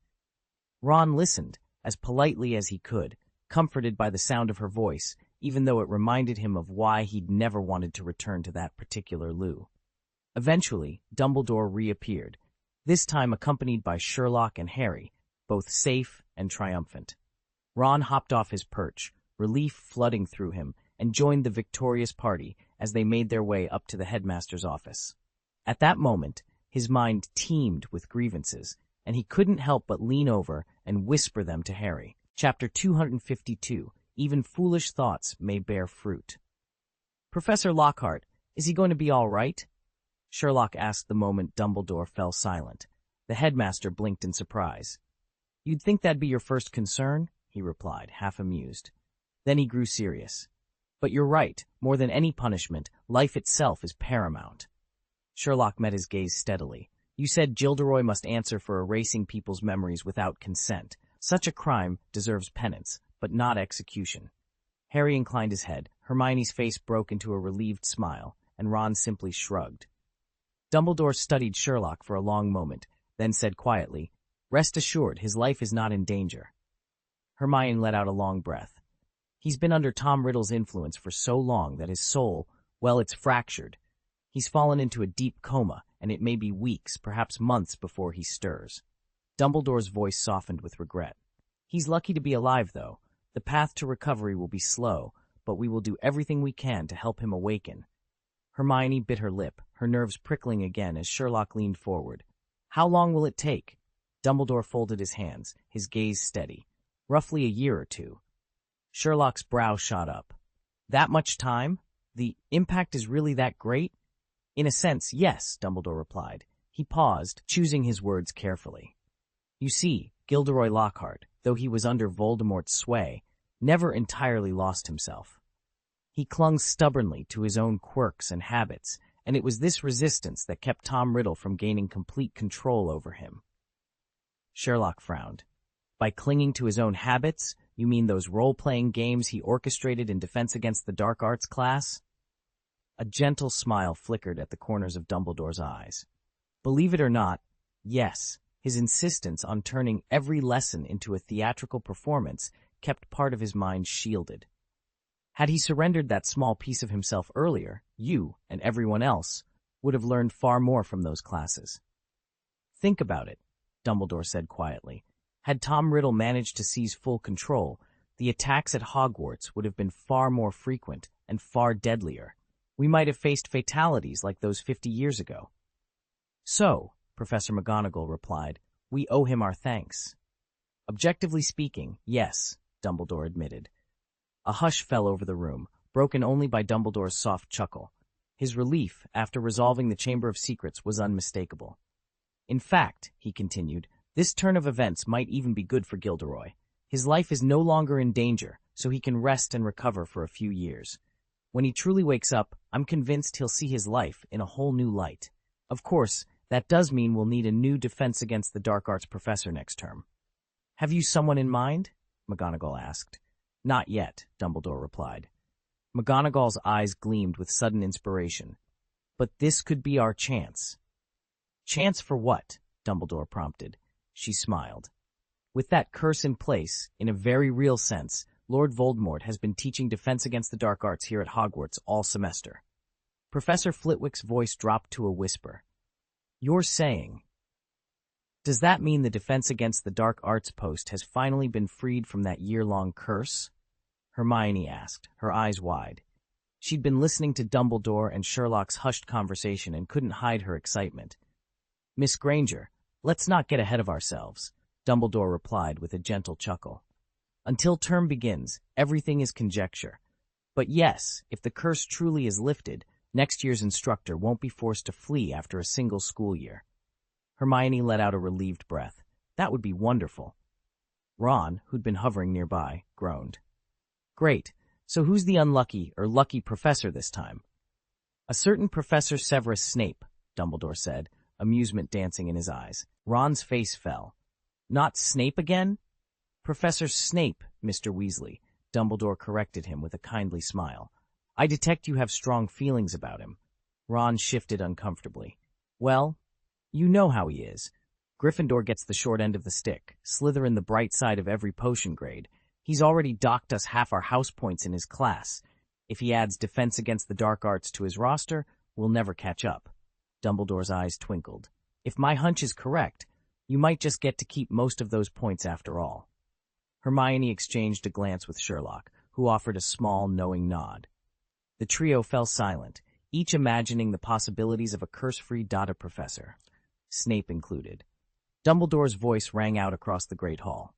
Ron listened, as politely as he could, comforted by the sound of her voice, even though it reminded him of why he'd never wanted to return to that particular loo. Eventually, Dumbledore reappeared, this time accompanied by Sherlock and Harry, both safe and triumphant. Ron hopped off his perch, relief flooding through him, and joined the victorious party as they made their way up to the headmaster's office. At that moment, his mind teemed with grievances, and he couldn't help but lean over and whisper them to Harry. Chapter 252, Even Foolish Thoughts May Bear Fruit. "Professor Lockhart, is he going to be all right?" Sherlock asked the moment Dumbledore fell silent. The headmaster blinked in surprise. "You'd think that'd be your first concern?" he replied, half amused. Then he grew serious. "But you're right. More than any punishment, life itself is paramount." Sherlock met his gaze steadily. "You said Gilderoy must answer for erasing people's memories without consent. Such a crime deserves penance, but not execution." Harry inclined his head, Hermione's face broke into a relieved smile, and Ron simply shrugged. Dumbledore studied Sherlock for a long moment, then said quietly, "Rest assured, his life is not in danger." Hermione let out a long breath. "He's been under Tom Riddle's influence for so long that his soul, well, it's fractured. He's fallen into a deep coma, and it may be weeks, perhaps months before he stirs." Dumbledore's voice softened with regret. "He's lucky to be alive, though. The path to recovery will be slow, but we will do everything we can to help him awaken." Hermione bit her lip, her nerves prickling again as Sherlock leaned forward. "How long will it take?" Dumbledore folded his hands, his gaze steady. "Roughly a year or two." Sherlock's brow shot up. "That much time? The impact is really that great?" "In a sense, yes," Dumbledore replied. He paused, choosing his words carefully. "You see, Gilderoy Lockhart, though he was under Voldemort's sway, never entirely lost himself. He clung stubbornly to his own quirks and habits, and it was this resistance that kept Tom Riddle from gaining complete control over him." Sherlock frowned. "By clinging to his own habits, you mean those role-playing games he orchestrated in Defense Against the Dark Arts class?" A gentle smile flickered at the corners of Dumbledore's eyes. Believe it or not, yes, his insistence on turning every lesson into a theatrical performance kept part of his mind shielded. Had he surrendered that small piece of himself earlier, you, and everyone else, would have learned far more from those classes. Think about it, Dumbledore said quietly. Had Tom Riddle managed to seize full control, the attacks at Hogwarts would have been far more frequent and far deadlier. We might have faced fatalities like those 50 years ago. So, Professor McGonagall replied, we owe him our thanks. Objectively speaking, yes, Dumbledore admitted. A hush fell over the room, broken only by Dumbledore's soft chuckle. His relief, after resolving the Chamber of Secrets, was unmistakable. In fact, he continued, this turn of events might even be good for Gilderoy. His life is no longer in danger, so he can rest and recover for a few years. When he truly wakes up, I'm convinced he'll see his life in a whole new light. Of course, that does mean we'll need a new Defense Against the Dark Arts professor next term. Have you someone in mind? McGonagall asked. Not yet, Dumbledore replied. McGonagall's eyes gleamed with sudden inspiration. But this could be our chance. Chance for what? Dumbledore prompted. She smiled. With that curse in place, in a very real sense, Lord Voldemort has been teaching Defense Against the Dark Arts here at Hogwarts all semester. Professor Flitwick's voice dropped to a whisper. You're saying... Does that mean the Defense Against the Dark Arts post has finally been freed from that year-long curse? Hermione asked, her eyes wide. She'd been listening to Dumbledore and Sherlock's hushed conversation and couldn't hide her excitement. Miss Granger, let's not get ahead of ourselves, Dumbledore replied with a gentle chuckle. Until term begins, everything is conjecture. But yes, if the curse truly is lifted, next year's instructor won't be forced to flee after a single school year. Hermione let out a relieved breath. That would be wonderful. Ron, who'd been hovering nearby, groaned. Great, so who's the unlucky or lucky professor this time? A certain Professor Severus Snape, Dumbledore said, amusement dancing in his eyes. Ron's face fell. Not Snape again? Professor Snape, Mr. Weasley, Dumbledore corrected him with a kindly smile. I detect you have strong feelings about him. Ron shifted uncomfortably. Well, you know how he is. Gryffindor gets the short end of the stick, Slytherin the bright side of every potion grade. He's already docked us half our house points in his class. If he adds Defense Against the Dark Arts to his roster, we'll never catch up. Dumbledore's eyes twinkled. If my hunch is correct, you might just get to keep most of those points after all. Hermione exchanged a glance with Sherlock, who offered a small, knowing nod. The trio fell silent, each imagining the possibilities of a curse-free Dada professor, Snape included. Dumbledore's voice rang out across the Great Hall.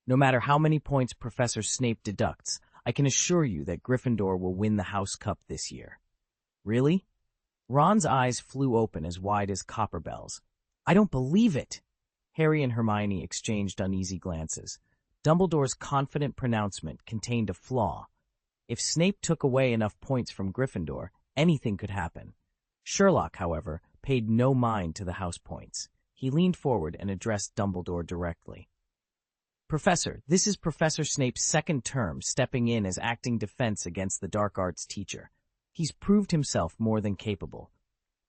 No matter how many points Professor Snape deducts, I can assure you that Gryffindor will win the House Cup this year. Really? Ron's eyes flew open as wide as copper bells. I don't believe it! Harry and Hermione exchanged uneasy glances. Dumbledore's confident pronouncement contained a flaw. If Snape took away enough points from Gryffindor, anything could happen. Sherlock, however, paid no mind to the house points. He leaned forward and addressed Dumbledore directly. Professor, this is Professor Snape's second term stepping in as acting Defense Against the Dark Arts teacher. He's proved himself more than capable.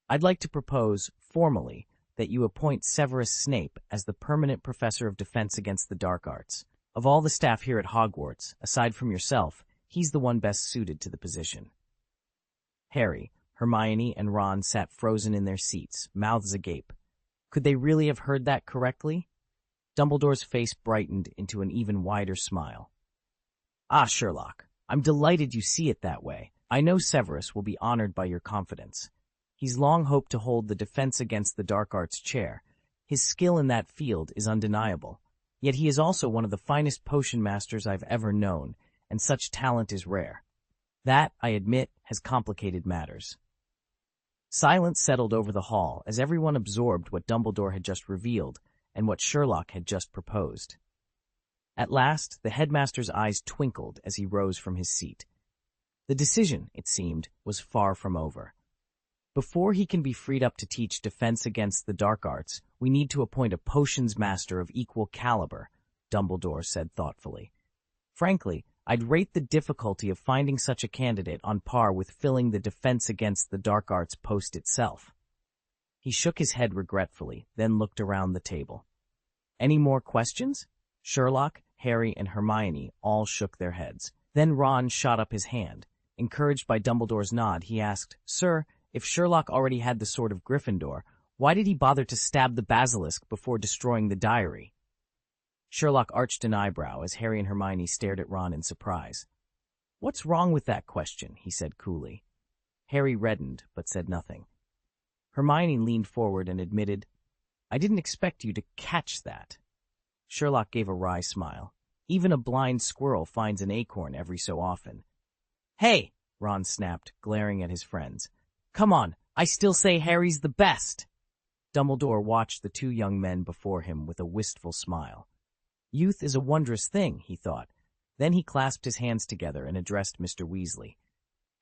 I'd like to propose, formally, that you appoint Severus Snape as the permanent professor of Defense Against the Dark Arts. Of all the staff here at Hogwarts, aside from yourself, he's the one best suited to the position. Harry, Hermione, and Ron sat frozen in their seats, mouths agape. Could they really have heard that correctly? Dumbledore's face brightened into an even wider smile. Ah, Sherlock, I'm delighted you see it that way. I know Severus will be honored by your confidence. He's long hoped to hold the Defense Against the Dark Arts chair. His skill in that field is undeniable. Yet he is also one of the finest potion masters I've ever known, and such talent is rare. That, I admit, has complicated matters. Silence settled over the hall as everyone absorbed what Dumbledore had just revealed and what Sherlock had just proposed. At last, the headmaster's eyes twinkled as he rose from his seat. The decision, it seemed, was far from over. Before he can be freed up to teach Defense Against the Dark Arts, we need to appoint a potions master of equal caliber, Dumbledore said thoughtfully. Frankly, I'd rate the difficulty of finding such a candidate on par with filling the Defense Against the Dark Arts post itself. He shook his head regretfully, then looked around the table. Any more questions? Sherlock, Harry, and Hermione all shook their heads. Then Ron shot up his hand. Encouraged by Dumbledore's nod, he asked, Sir, if Sherlock already had the sword of Gryffindor, why did he bother to stab the basilisk before destroying the diary? Sherlock arched an eyebrow as Harry and Hermione stared at Ron in surprise. What's wrong with that question? He said coolly. Harry reddened, but said nothing. Hermione leaned forward and admitted, I didn't expect you to catch that. Sherlock gave a wry smile. Even a blind squirrel finds an acorn every so often. Hey, Ron snapped, glaring at his friends. Come on, I still say Harry's the best. Dumbledore watched the two young men before him with a wistful smile. Youth is a wondrous thing, he thought. Then he clasped his hands together and addressed Mr. Weasley.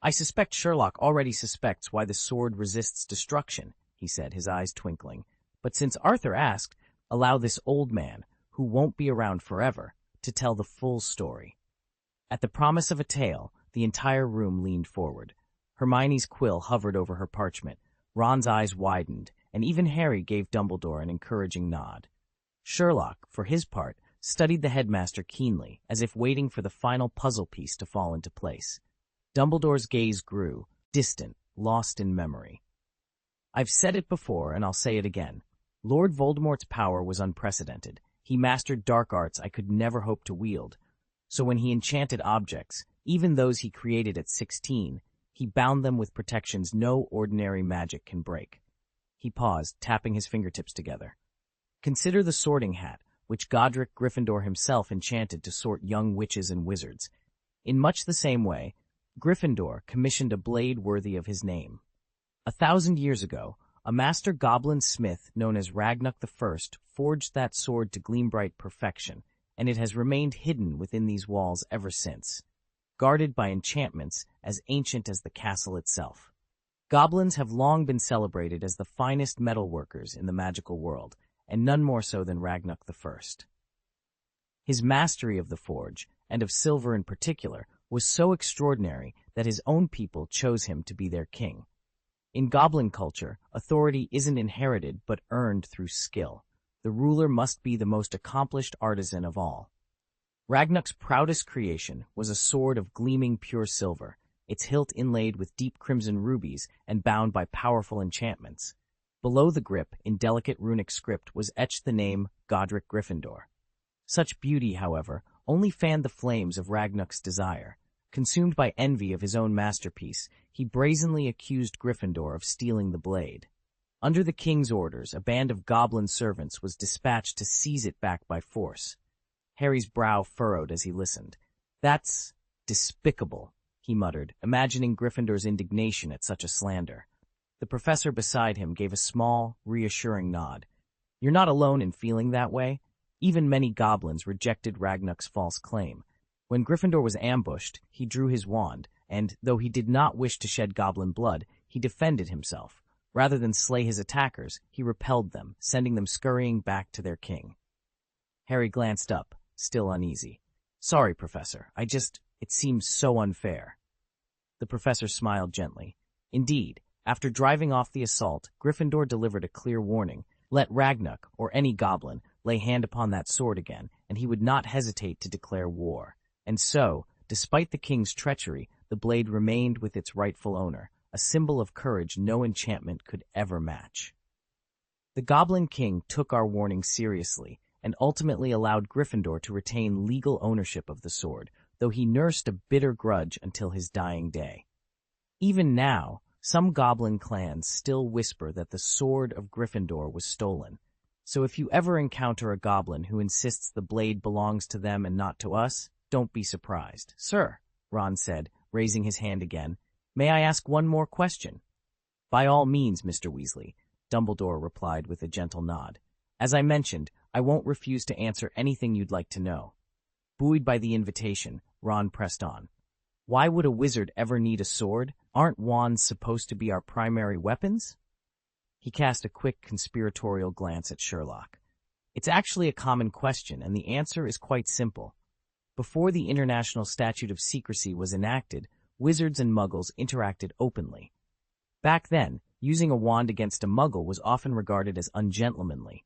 I suspect Sherlock already suspects why the sword resists destruction, he said, his eyes twinkling. But since Arthur asked, allow this old man, who won't be around forever, to tell the full story. At the promise of a tale, the entire room leaned forward. Hermione's quill hovered over her parchment. Ron's eyes widened, and even Harry gave Dumbledore an encouraging nod. Sherlock, for his part, studied the headmaster keenly, as if waiting for the final puzzle piece to fall into place. Dumbledore's gaze grew, distant, lost in memory. I've said it before, and I'll say it again. Lord Voldemort's power was unprecedented. He mastered dark arts I could never hope to wield. So when he enchanted objects, even those he created at 16, he bound them with protections no ordinary magic can break. He paused, tapping his fingertips together. Consider the sorting hat, which Godric Gryffindor himself enchanted to sort young witches and wizards. In much the same way, Gryffindor commissioned a blade worthy of his name. 1,000 years ago, a master goblin smith known as Ragnarok I forged that sword to gleam-bright perfection, and it has remained hidden within these walls ever since, guarded by enchantments as ancient as the castle itself. Goblins have long been celebrated as the finest metalworkers in the magical world, and none more so than Ragnarok I. His mastery of the forge, and of silver in particular, was so extraordinary that his own people chose him to be their king. In goblin culture, authority isn't inherited but earned through skill. The ruler must be the most accomplished artisan of all. Ragnarok's proudest creation was a sword of gleaming pure silver, its hilt inlaid with deep crimson rubies and bound by powerful enchantments. Below the grip, in delicate runic script, was etched the name Godric Gryffindor. Such beauty, however, only fanned the flames of Ragnarok's desire. Consumed by envy of his own masterpiece, he brazenly accused Gryffindor of stealing the blade. Under the king's orders, a band of goblin servants was dispatched to seize it back by force. Harry's brow furrowed as he listened. That's despicable, he muttered, imagining Gryffindor's indignation at such a slander. The professor beside him gave a small, reassuring nod. You're not alone in feeling that way. Even many goblins rejected Ragnarok's false claim. When Gryffindor was ambushed, he drew his wand, and, though he did not wish to shed goblin blood, he defended himself. Rather than slay his attackers, he repelled them, sending them scurrying back to their king. Harry glanced up, still uneasy. Sorry, Professor, it seems so unfair. The professor smiled gently. Indeed, after driving off the assault, Gryffindor delivered a clear warning. Let Ragnarok, or any goblin, lay hand upon that sword again, and he would not hesitate to declare war. And so, despite the king's treachery, the blade remained with its rightful owner, a symbol of courage no enchantment could ever match. The Goblin King took our warning seriously, and ultimately allowed Gryffindor to retain legal ownership of the sword, though he nursed a bitter grudge until his dying day. Even now, some goblin clans still whisper that the sword of Gryffindor was stolen. So if you ever encounter a goblin who insists the blade belongs to them and not to us, don't be surprised. Sir, Ron said, raising his hand again, may I ask one more question? By all means, Mr. Weasley, Dumbledore replied with a gentle nod. As I mentioned, I won't refuse to answer anything you'd like to know. Buoyed by the invitation, Ron pressed on. Why would a wizard ever need a sword? Aren't wands supposed to be our primary weapons? He cast a quick conspiratorial glance at Sherlock. It's actually a common question, and the answer is quite simple. Before the International Statute of Secrecy was enacted, wizards and muggles interacted openly. Back then, using a wand against a muggle was often regarded as ungentlemanly,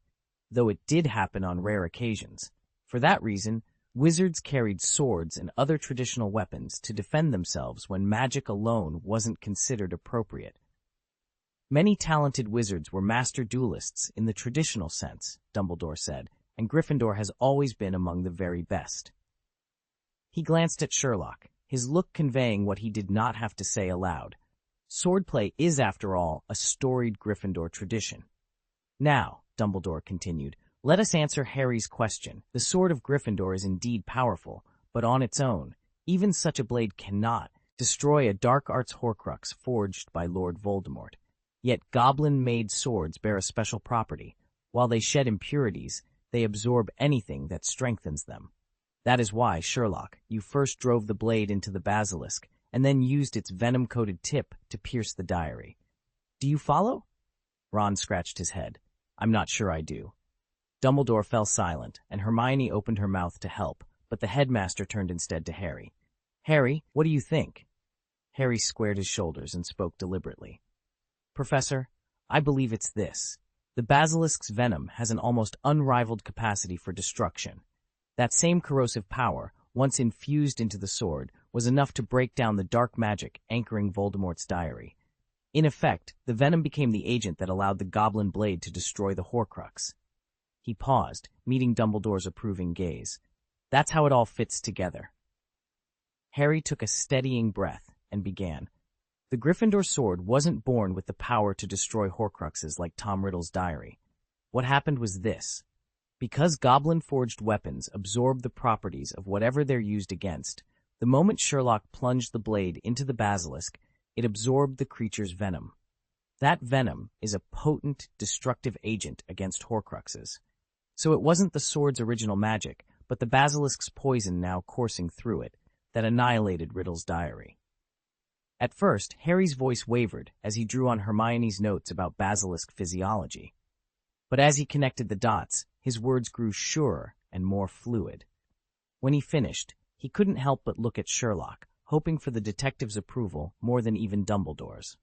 though it did happen on rare occasions. For that reason, wizards carried swords and other traditional weapons to defend themselves when magic alone wasn't considered appropriate. Many talented wizards were master duelists in the traditional sense, Dumbledore said, and Gryffindor has always been among the very best. He glanced at Sherlock, his look conveying what he did not have to say aloud. Swordplay is, after all, a storied Gryffindor tradition. Now, Dumbledore continued, let us answer Harry's question. The sword of Gryffindor is indeed powerful, but on its own, even such a blade cannot destroy a dark arts Horcrux forged by Lord Voldemort. Yet goblin-made swords bear a special property. While they shed impurities, they absorb anything that strengthens them. That is why, Sherlock, you first drove the blade into the basilisk, and then used its venom-coated tip to pierce the diary. Do you follow? Ron scratched his head. I'm not sure I do. Dumbledore fell silent, and Hermione opened her mouth to help, but the headmaster turned instead to Harry. Harry, what do you think? Harry squared his shoulders and spoke deliberately. Professor, I believe it's this. The basilisk's venom has an almost unrivaled capacity for destruction. That same corrosive power, once infused into the sword, was enough to break down the dark magic anchoring Voldemort's diary. In effect, the venom became the agent that allowed the goblin blade to destroy the Horcrux. He paused, meeting Dumbledore's approving gaze. That's how it all fits together. Harry took a steadying breath and began. The Gryffindor sword wasn't born with the power to destroy Horcruxes like Tom Riddle's diary. What happened was this. Because goblin-forged weapons absorb the properties of whatever they're used against, the moment Sherlock plunged the blade into the basilisk, it absorbed the creature's venom. That venom is a potent, destructive agent against Horcruxes. So it wasn't the sword's original magic, but the basilisk's poison now coursing through it, that annihilated Riddle's diary. At first, Harry's voice wavered as he drew on Hermione's notes about basilisk physiology. But as he connected the dots, his words grew surer and more fluid. When he finished, he couldn't help but look at Sherlock, hoping for the detective's approval more than even Dumbledore's.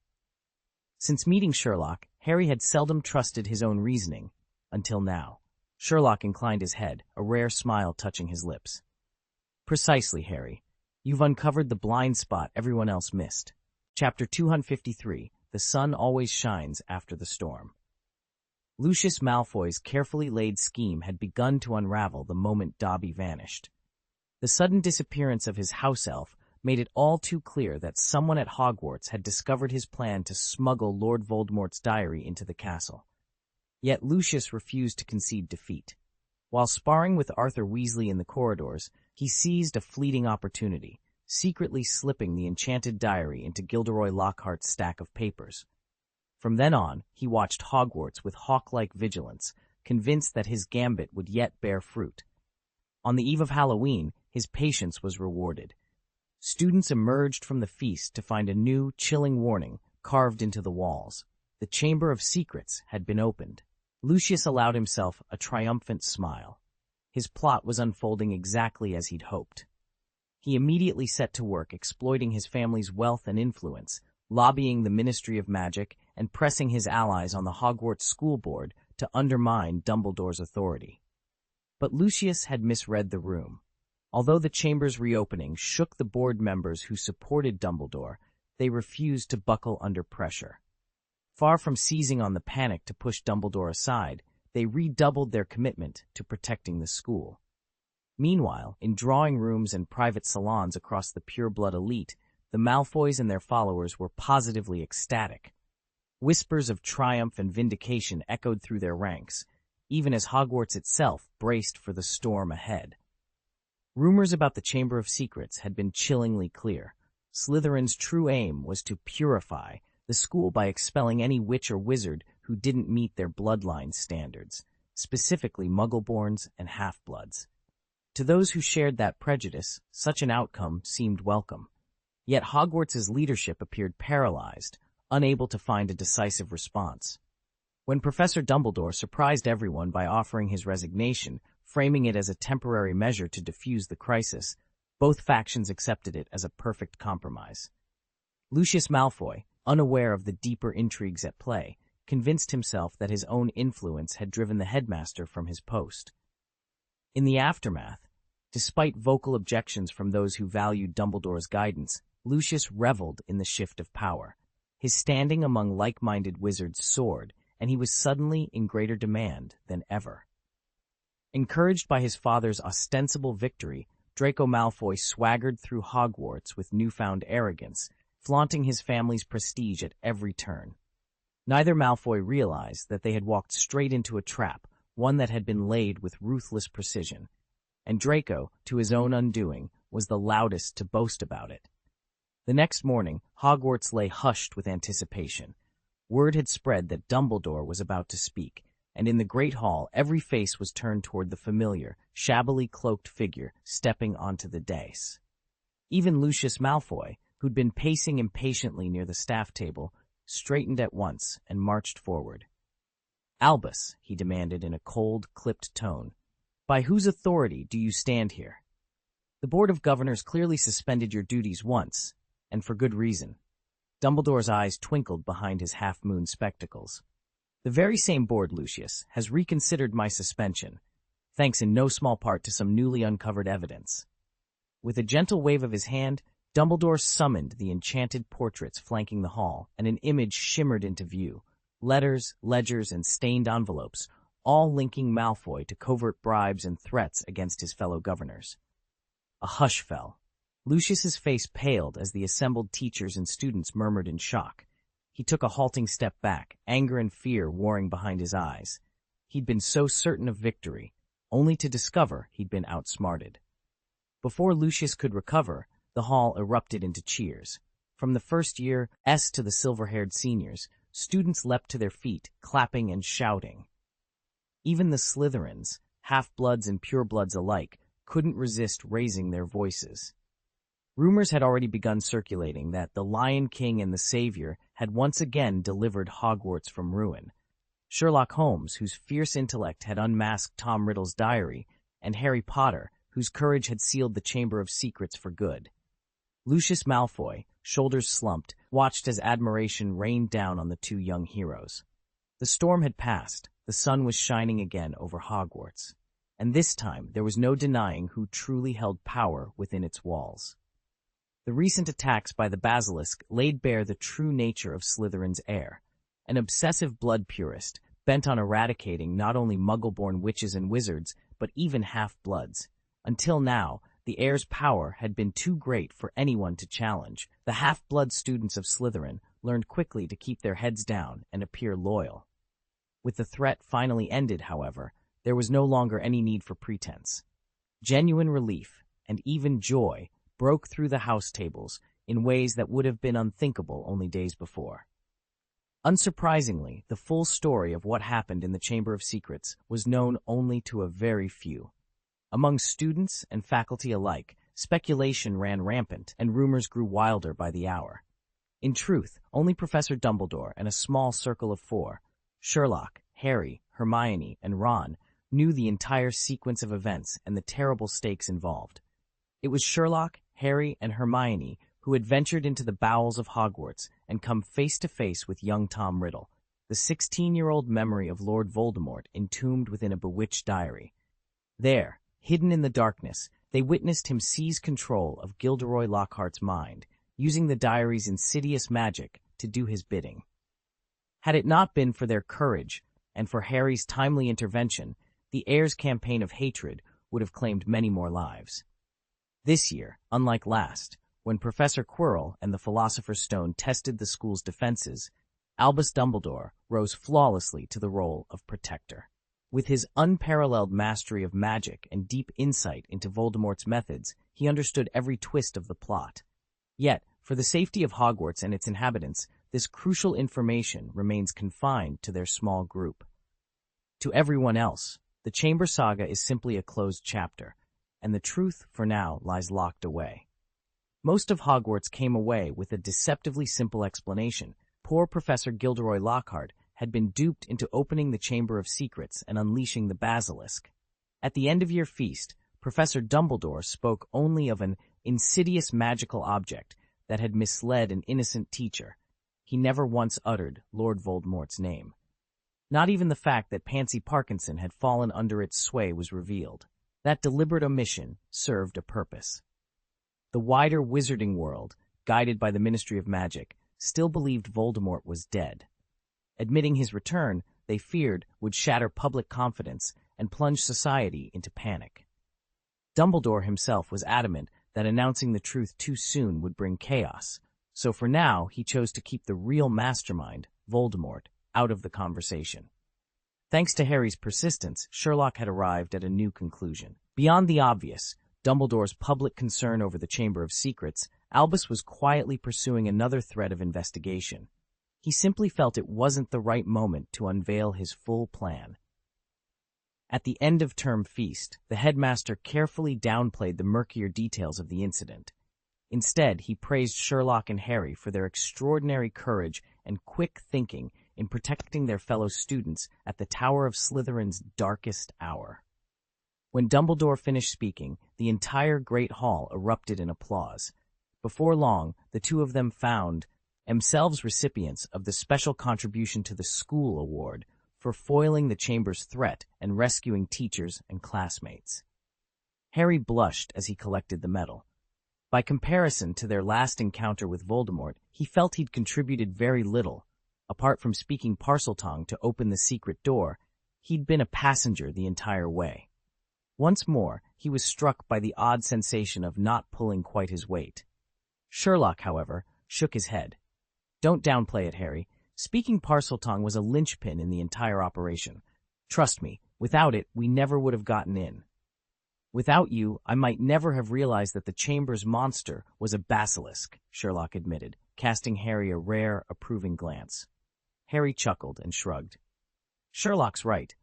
Since meeting Sherlock, Harry had seldom trusted his own reasoning, until now. Sherlock inclined his head, a rare smile touching his lips. Precisely, Harry. You've uncovered the blind spot everyone else missed. Chapter 253, The Sun Always Shines After the Storm. Lucius Malfoy's carefully laid scheme had begun to unravel the moment Dobby vanished. The sudden disappearance of his house elf made it all too clear that someone at Hogwarts had discovered his plan to smuggle Lord Voldemort's diary into the castle. Yet Lucius refused to concede defeat. While sparring with Arthur Weasley in the corridors, he seized a fleeting opportunity, secretly slipping the enchanted diary into Gilderoy Lockhart's stack of papers. From then on, he watched Hogwarts with hawk-like vigilance, convinced that his gambit would yet bear fruit. On the eve of Halloween, his patience was rewarded. Students emerged from the feast to find a new, chilling warning carved into the walls. The Chamber of Secrets had been opened. Lucius allowed himself a triumphant smile. His plot was unfolding exactly as he'd hoped. He immediately set to work exploiting his family's wealth and influence, lobbying the Ministry of Magic and pressing his allies on the Hogwarts School Board to undermine Dumbledore's authority. But Lucius had misread the room. Although the chamber's reopening shook the board members who supported Dumbledore, they refused to buckle under pressure. Far from seizing on the panic to push Dumbledore aside, they redoubled their commitment to protecting the school. Meanwhile, in drawing rooms and private salons across the pure-blood elite, the Malfoys and their followers were positively ecstatic. Whispers of triumph and vindication echoed through their ranks, even as Hogwarts itself braced for the storm ahead. Rumors about the Chamber of Secrets had been chillingly clear. Slytherin's true aim was to purify the school by expelling any witch or wizard who didn't meet their bloodline standards, specifically Muggleborns and half-bloods. To those who shared that prejudice, such an outcome seemed welcome. Yet Hogwarts's leadership appeared paralyzed, unable to find a decisive response. When Professor Dumbledore surprised everyone by offering his resignation, framing it as a temporary measure to defuse the crisis, both factions accepted it as a perfect compromise. Lucius Malfoy, unaware of the deeper intrigues at play, convinced himself that his own influence had driven the headmaster from his post. In the aftermath, despite vocal objections from those who valued Dumbledore's guidance, Lucius reveled in the shift of power. His standing among like-minded wizards soared, and he was suddenly in greater demand than ever. Encouraged by his father's ostensible victory, Draco Malfoy swaggered through Hogwarts with newfound arrogance, flaunting his family's prestige at every turn. Neither Malfoy realized that they had walked straight into a trap, one that had been laid with ruthless precision. And Draco, to his own undoing, was the loudest to boast about it. The next morning, Hogwarts lay hushed with anticipation. Word had spread that Dumbledore was about to speak, and in the Great Hall every face was turned toward the familiar, shabbily cloaked figure stepping onto the dais. Even Lucius Malfoy, who'd been pacing impatiently near the staff table, straightened at once and marched forward. "Albus," he demanded in a cold, clipped tone, "by whose authority do you stand here? The Board of Governors clearly suspended your duties once, and for good reason." Dumbledore's eyes twinkled behind his half-moon spectacles. "The very same board, Lucius, has reconsidered my suspension, thanks in no small part to some newly uncovered evidence." With a gentle wave of his hand, Dumbledore summoned the enchanted portraits flanking the hall, and an image shimmered into view. Letters, ledgers, and stained envelopes, all linking Malfoy to covert bribes and threats against his fellow governors. A hush fell. Lucius's face paled as the assembled teachers and students murmured in shock. He took a halting step back, anger and fear warring behind his eyes. He'd been so certain of victory, only to discover he'd been outsmarted. Before Lucius could recover, the hall erupted into cheers. From the first year S to the silver-haired seniors, students leapt to their feet, clapping and shouting. Even the Slytherins, half-bloods and purebloods alike, couldn't resist raising their voices. Rumors had already begun circulating that the Lion King and the Savior had once again delivered Hogwarts from ruin. Sherlock Holmes, whose fierce intellect had unmasked Tom Riddle's diary, and Harry Potter, whose courage had sealed the Chamber of Secrets for good. Lucius Malfoy, shoulders slumped, watched as admiration rained down on the two young heroes. The storm had passed, the sun was shining again over Hogwarts, and this time there was no denying who truly held power within its walls. The recent attacks by the Basilisk laid bare the true nature of Slytherin's heir, an obsessive blood purist bent on eradicating not only Muggle-born witches and wizards, but even half-bloods. Until now, the heir's power had been too great for anyone to challenge. The half-blood students of Slytherin learned quickly to keep their heads down and appear loyal. With the threat finally ended, however, there was no longer any need for pretense. Genuine relief, and even joy, broke through the house tables in ways that would have been unthinkable only days before. Unsurprisingly, the full story of what happened in the Chamber of Secrets was known only to a very few. Among students and faculty alike, speculation ran rampant, and rumors grew wilder by the hour. In truth, only Professor Dumbledore and a small circle of four, Sherlock, Harry, Hermione, and Ron, knew the entire sequence of events and the terrible stakes involved. It was Sherlock, Harry, and Hermione who had ventured into the bowels of Hogwarts and come face to face with young Tom Riddle, the 16-year-old memory of Lord Voldemort entombed within a bewitched diary. There, hidden in the darkness, they witnessed him seize control of Gilderoy Lockhart's mind, using the diary's insidious magic to do his bidding. Had it not been for their courage and for Harry's timely intervention, the heir's campaign of hatred would have claimed many more lives. This year, unlike last, when Professor Quirrell and the Philosopher's Stone tested the school's defenses, Albus Dumbledore rose flawlessly to the role of protector. With his unparalleled mastery of magic and deep insight into Voldemort's methods, he understood every twist of the plot. Yet, for the safety of Hogwarts and its inhabitants, this crucial information remains confined to their small group. To everyone else, the Chamber Saga is simply a closed chapter, and the truth, for now, lies locked away. Most of Hogwarts came away with a deceptively simple explanation. Poor Professor Gilderoy Lockhart had been duped into opening the Chamber of Secrets and unleashing the Basilisk. At the end-of-year feast, Professor Dumbledore spoke only of an insidious magical object that had misled an innocent teacher. He never once uttered Lord Voldemort's name. Not even the fact that Pansy Parkinson had fallen under its sway was revealed. That deliberate omission served a purpose. The wider wizarding world, guided by the Ministry of Magic, still believed Voldemort was dead. Admitting his return, they feared, would shatter public confidence and plunge society into panic. Dumbledore himself was adamant that announcing the truth too soon would bring chaos, so for now he chose to keep the real mastermind, Voldemort, out of the conversation. Thanks to Harry's persistence, Sherlock had arrived at a new conclusion. Beyond the obvious, Dumbledore's public concern over the Chamber of Secrets, Albus was quietly pursuing another thread of investigation. He simply felt it wasn't the right moment to unveil his full plan. At the end-of-term feast, the headmaster carefully downplayed the murkier details of the incident. Instead, he praised Sherlock and Harry for their extraordinary courage and quick thinking in protecting their fellow students at the Tower of Slytherin's darkest hour. When Dumbledore finished speaking, the entire Great Hall erupted in applause. Before long, the two of them found themselves recipients of the Special Contribution to the School Award for foiling the Chamber's threat and rescuing teachers and classmates. Harry blushed as he collected the medal. By comparison to their last encounter with Voldemort, he felt he'd contributed very little. Apart from speaking Parseltongue to open the secret door, he'd been a passenger the entire way. Once more, he was struck by the odd sensation of not pulling quite his weight. Sherlock, however, shook his head. "Don't downplay it, Harry. Speaking Parseltongue was a linchpin in the entire operation. Trust me, without it, we never would have gotten in. Without you, I might never have realized that the Chamber's monster was a basilisk," Sherlock admitted, casting Harry a rare, approving glance. Harry chuckled and shrugged. "Sherlock's right.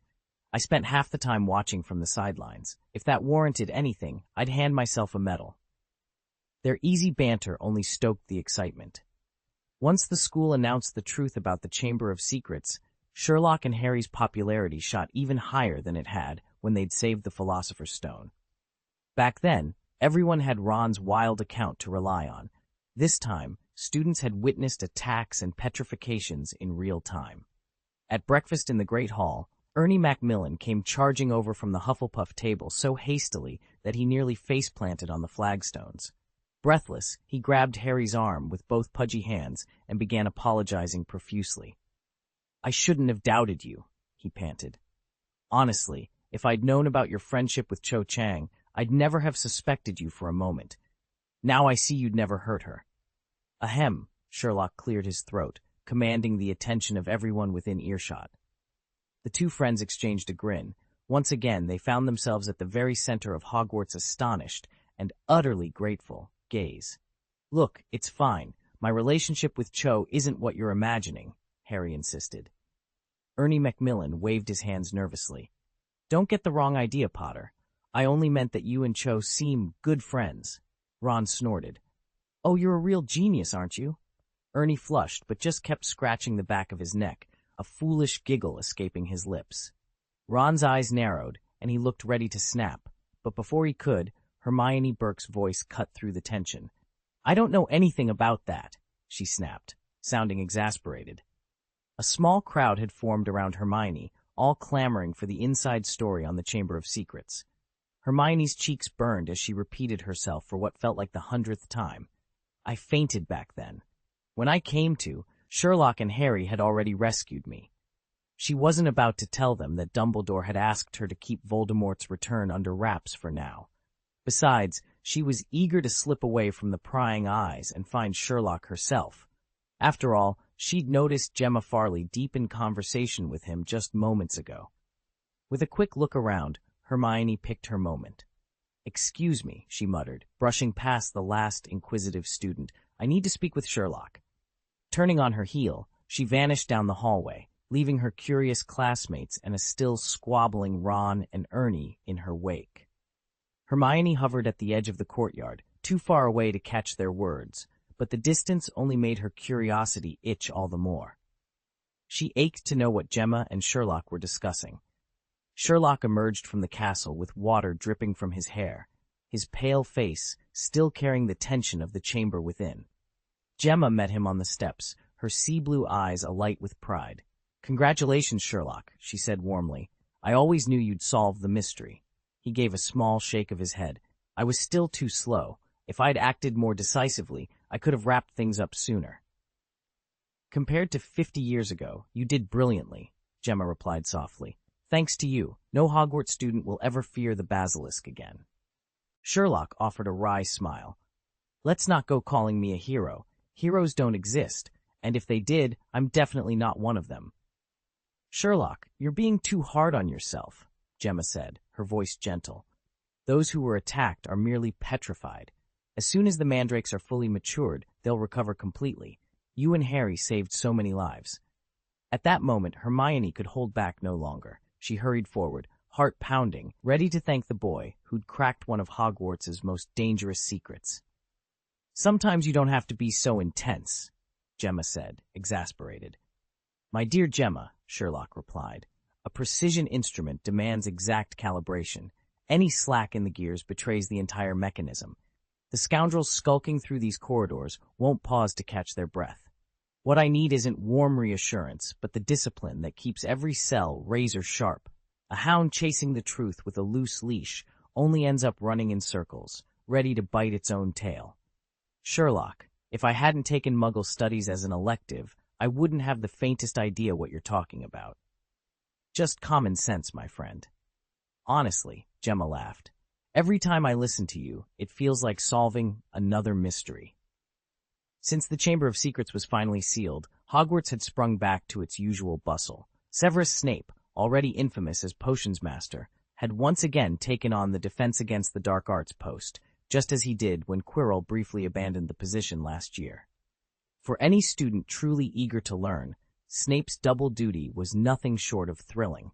I spent half the time watching from the sidelines. If that warranted anything, I'd hand myself a medal." Their easy banter only stoked the excitement. Once the school announced the truth about the Chamber of Secrets, Sherlock and Harry's popularity shot even higher than it had when they'd saved the Philosopher's Stone. Back then, everyone had Ron's wild account to rely on. This time, students had witnessed attacks and petrifications in real time. At breakfast in the Great Hall, Ernie Macmillan came charging over from the Hufflepuff table so hastily that he nearly face-planted on the flagstones. Breathless, he grabbed Harry's arm with both pudgy hands and began apologizing profusely. "I shouldn't have doubted you," he panted. "Honestly, if I'd known about your friendship with Cho Chang, I'd never have suspected you for a moment. Now I see you'd never hurt her." "Ahem," Sherlock cleared his throat, commanding the attention of everyone within earshot. The two friends exchanged a grin. Once again, they found themselves at the very center of Hogwarts' astonished and utterly grateful gaze. "Look, it's fine. My relationship with Cho isn't what you're imagining," Harry insisted. Ernie Macmillan waved his hands nervously. "Don't get the wrong idea, Potter. I only meant that you and Cho seem good friends." Ron snorted. "Oh, you're a real genius, aren't you?" Ernie flushed, but just kept scratching the back of his neck, a foolish giggle escaping his lips. Ron's eyes narrowed, and he looked ready to snap, but before he could, Hermione Burke's voice cut through the tension. "I don't know anything about that," she snapped, sounding exasperated. A small crowd had formed around Hermione, all clamoring for the inside story on the Chamber of Secrets. Hermione's cheeks burned as she repeated herself for what felt like the 100th time. "I fainted back then. When I came to, Sherlock and Harry had already rescued me." She wasn't about to tell them that Dumbledore had asked her to keep Voldemort's return under wraps for now. Besides, she was eager to slip away from the prying eyes and find Sherlock herself. After all, she'd noticed Gemma Farley deep in conversation with him just moments ago. With a quick look around, Hermione picked her moment. "Excuse me," she muttered, brushing past the last inquisitive student. "I need to speak with Sherlock." Turning on her heel, she vanished down the hallway, leaving her curious classmates and a still squabbling Ron and Ernie in her wake. Hermione hovered at the edge of the courtyard, too far away to catch their words, but the distance only made her curiosity itch all the more. She ached to know what Gemma and Sherlock were discussing. Sherlock emerged from the castle with water dripping from his hair, his pale face still carrying the tension of the chamber within. Gemma met him on the steps, her sea-blue eyes alight with pride. "Congratulations, Sherlock," she said warmly. "I always knew you'd solve the mystery." He gave a small shake of his head. "I was still too slow. If I'd acted more decisively, I could have wrapped things up sooner." "Compared to 50 years ago, you did brilliantly," Gemma replied softly. "Thanks to you, no Hogwarts student will ever fear the basilisk again." Sherlock offered a wry smile. "Let's not go calling me a hero. Heroes don't exist, and if they did, I'm definitely not one of them." "Sherlock, you're being too hard on yourself," Gemma said, her voice gentle. "Those who were attacked are merely petrified. As soon as the mandrakes are fully matured, they'll recover completely. You and Harry saved so many lives." At that moment, Hermione could hold back no longer. She hurried forward, heart pounding, ready to thank the boy who'd cracked one of Hogwarts' most dangerous secrets. "Sometimes you don't have to be so intense," Gemma said, exasperated. "My dear Gemma," Sherlock replied, "a precision instrument demands exact calibration. Any slack in the gears betrays the entire mechanism. The scoundrels skulking through these corridors won't pause to catch their breath. What I need isn't warm reassurance, but the discipline that keeps every cell razor sharp. A hound chasing the truth with a loose leash only ends up running in circles, ready to bite its own tail. Sherlock, if I hadn't taken Muggle studies as an elective, I wouldn't have the faintest idea what you're talking about. Just common sense, my friend." "Honestly," Gemma laughed, "every time I listen to you, it feels like solving another mystery." Since the Chamber of Secrets was finally sealed, Hogwarts had sprung back to its usual bustle. Severus Snape, already infamous as Potions Master, had once again taken on the Defense Against the Dark Arts post, just as he did when Quirrell briefly abandoned the position last year. For any student truly eager to learn, Snape's double duty was nothing short of thrilling.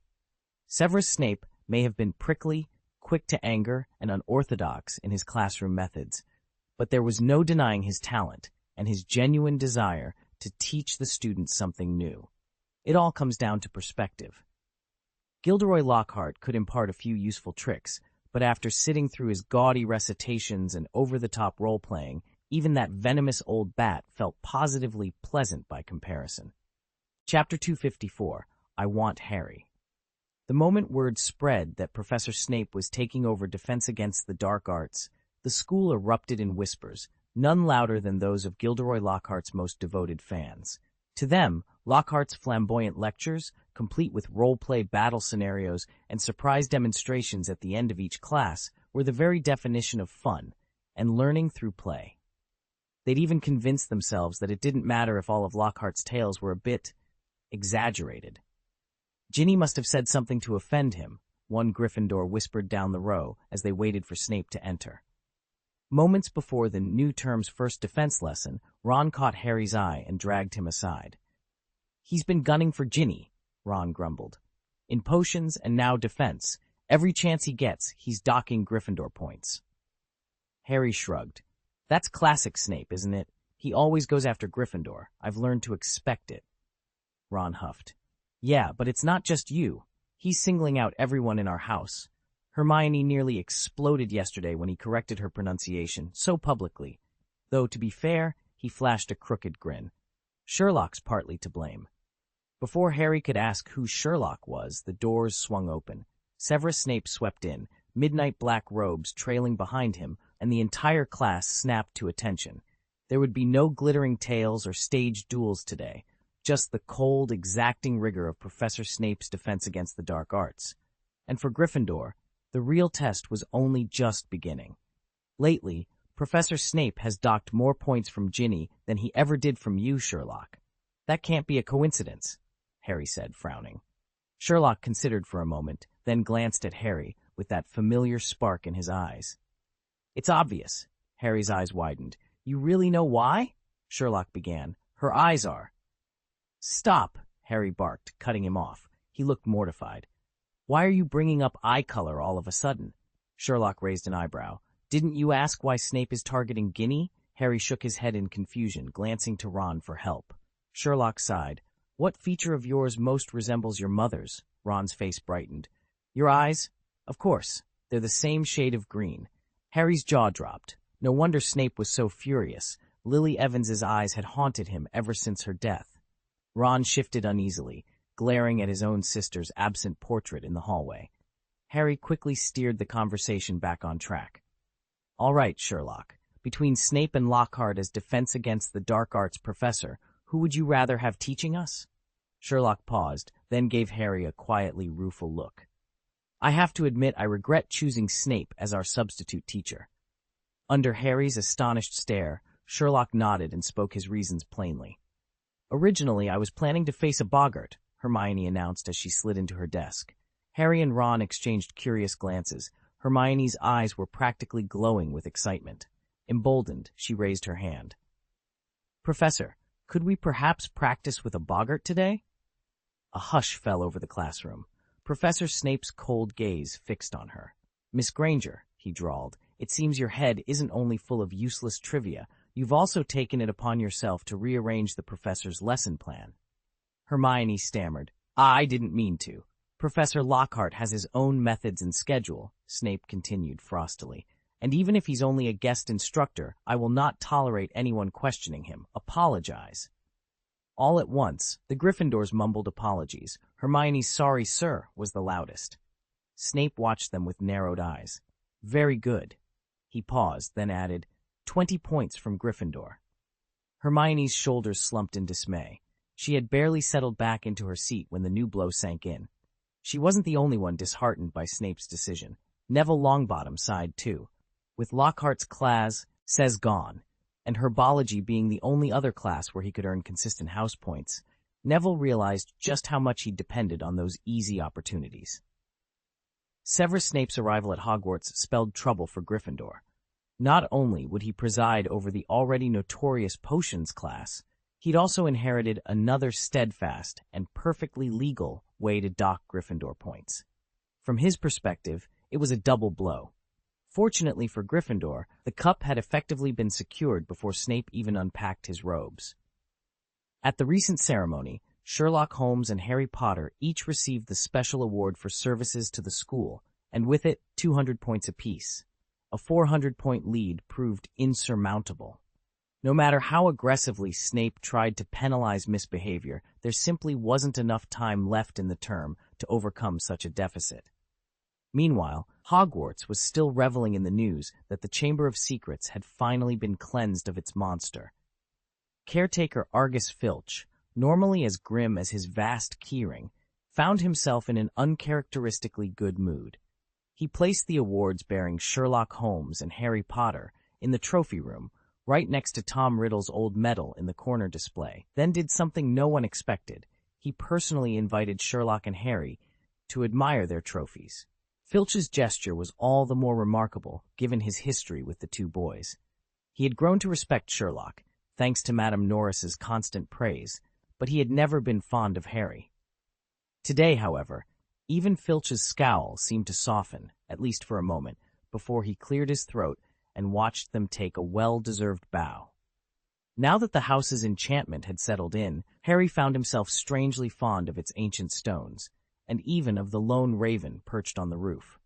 Severus Snape may have been prickly, quick to anger, and unorthodox in his classroom methods, but there was no denying his talent and his genuine desire to teach the students something new. It all comes down to perspective. Gilderoy Lockhart could impart a few useful tricks, but after sitting through his gaudy recitations and over-the-top role-playing, even that venomous old bat felt positively pleasant by comparison. Chapter 254, I Want Harry. The moment word spread that Professor Snape was taking over Defense Against the Dark Arts, the school erupted in whispers, none louder than those of Gilderoy Lockhart's most devoted fans. To them, Lockhart's flamboyant lectures, complete with role-play battle scenarios and surprise demonstrations at the end of each class, were the very definition of fun and learning through play. They'd even convinced themselves that it didn't matter if all of Lockhart's tales were a bit exaggerated. "Ginny must have said something to offend him," one Gryffindor whispered down the row as they waited for Snape to enter. Moments before the new term's first defense lesson, Ron caught Harry's eye and dragged him aside. "He's been gunning for Ginny," Ron grumbled. "In potions and now defense. Every chance he gets, he's docking Gryffindor points." Harry shrugged. "That's classic Snape, isn't it? He always goes after Gryffindor. I've learned to expect it." Ron huffed. "Yeah, but it's not just you. He's singling out everyone in our house. Hermione nearly exploded yesterday when he corrected her pronunciation, so publicly. Though, to be fair, he flashed a crooked grin. Sherlock's partly to blame." Before Harry could ask who Sherlock was, the doors swung open. Severus Snape swept in, midnight black robes trailing behind him, and the entire class snapped to attention. There would be no glittering tales or staged duels today, just the cold, exacting rigor of Professor Snape's Defense Against the Dark Arts. And for Gryffindor, the real test was only just beginning. Lately, Professor Snape has docked more points from Ginny than he ever did from you, Sherlock. That can't be a coincidence, Harry said, frowning. Sherlock considered for a moment, then glanced at Harry with that familiar spark in his eyes. "It's obvious." Harry's eyes widened. "You really know why?" Sherlock began. "Her eyes are." "Stop," Harry barked, cutting him off. He looked mortified. "Why are you bringing up eye color all of a sudden?" Sherlock raised an eyebrow. "Didn't you ask why Snape is targeting Ginny?" Harry shook his head in confusion, glancing to Ron for help. Sherlock sighed. "What feature of yours most resembles your mother's?" Ron's face brightened. Your eyes? Of course. They're the same shade of green. Harry's jaw dropped. No wonder Snape was so furious. Lily Evans's eyes had haunted him ever since her death. Ron shifted uneasily, glaring at his own sister's absent portrait in the hallway. Harry quickly steered the conversation back on track. All right, Sherlock. Between Snape and Lockhart as defense against the dark arts professor, who would you rather have teaching us? Sherlock paused, then gave Harry a quietly rueful look. I have to admit I regret choosing Snape as our substitute teacher. Under Harry's astonished stare, Sherlock nodded and spoke his reasons plainly. Originally, I was planning to face a boggart, Hermione announced as she slid into her desk. Harry and Ron exchanged curious glances. Hermione's eyes were practically glowing with excitement. Emboldened, she raised her hand. Professor, could we perhaps practice with a boggart today? A hush fell over the classroom. Professor Snape's cold gaze fixed on her. Miss Granger, he drawled, it seems your head isn't only full of useless trivia, you've also taken it upon yourself to rearrange the professor's lesson plan. Hermione stammered. I didn't mean to. Professor Lockhart has his own methods and schedule, Snape continued frostily. And even if he's only a guest instructor, I will not tolerate anyone questioning him. Apologize. All at once, the Gryffindors mumbled apologies. Hermione's sorry, sir, was the loudest. Snape watched them with narrowed eyes. Very good. He paused, then added, 20 points from Gryffindor. Hermione's shoulders slumped in dismay. She had barely settled back into her seat when the new blow sank in. She wasn't the only one disheartened by Snape's decision. Neville Longbottom sighed too. With Lockhart's class, says gone, and herbology being the only other class where he could earn consistent house points, Neville realized just how much he depended on those easy opportunities. Severus Snape's arrival at Hogwarts spelled trouble for Gryffindor. Not only would he preside over the already notorious potions class, he'd also inherited another steadfast and perfectly legal way to dock Gryffindor points. From his perspective, it was a double blow. Fortunately for Gryffindor, the cup had effectively been secured before Snape even unpacked his robes. At the recent ceremony, Sherlock Holmes and Harry Potter each received the special award for services to the school, and with it, 200 points apiece. A 400-point lead proved insurmountable. No matter how aggressively Snape tried to penalize misbehavior, there simply wasn't enough time left in the term to overcome such a deficit. Meanwhile, Hogwarts was still reveling in the news that the Chamber of Secrets had finally been cleansed of its monster. Caretaker Argus Filch, normally as grim as his vast keyring, found himself in an uncharacteristically good mood. He placed the awards bearing Sherlock Holmes and Harry Potter in the trophy room, right next to Tom Riddle's old medal in the corner display, then did something no one expected. He personally invited Sherlock and Harry to admire their trophies. Filch's gesture was all the more remarkable, given his history with the two boys. He had grown to respect Sherlock, thanks to Madame Norris's constant praise, but he had never been fond of Harry. Today, however, even Filch's scowl seemed to soften, at least for a moment, before he cleared his throat and watched them take a well-deserved bow. Now that the house's enchantment had settled in, Harry found himself strangely fond of its ancient stones, and even of the lone raven perched on the roof.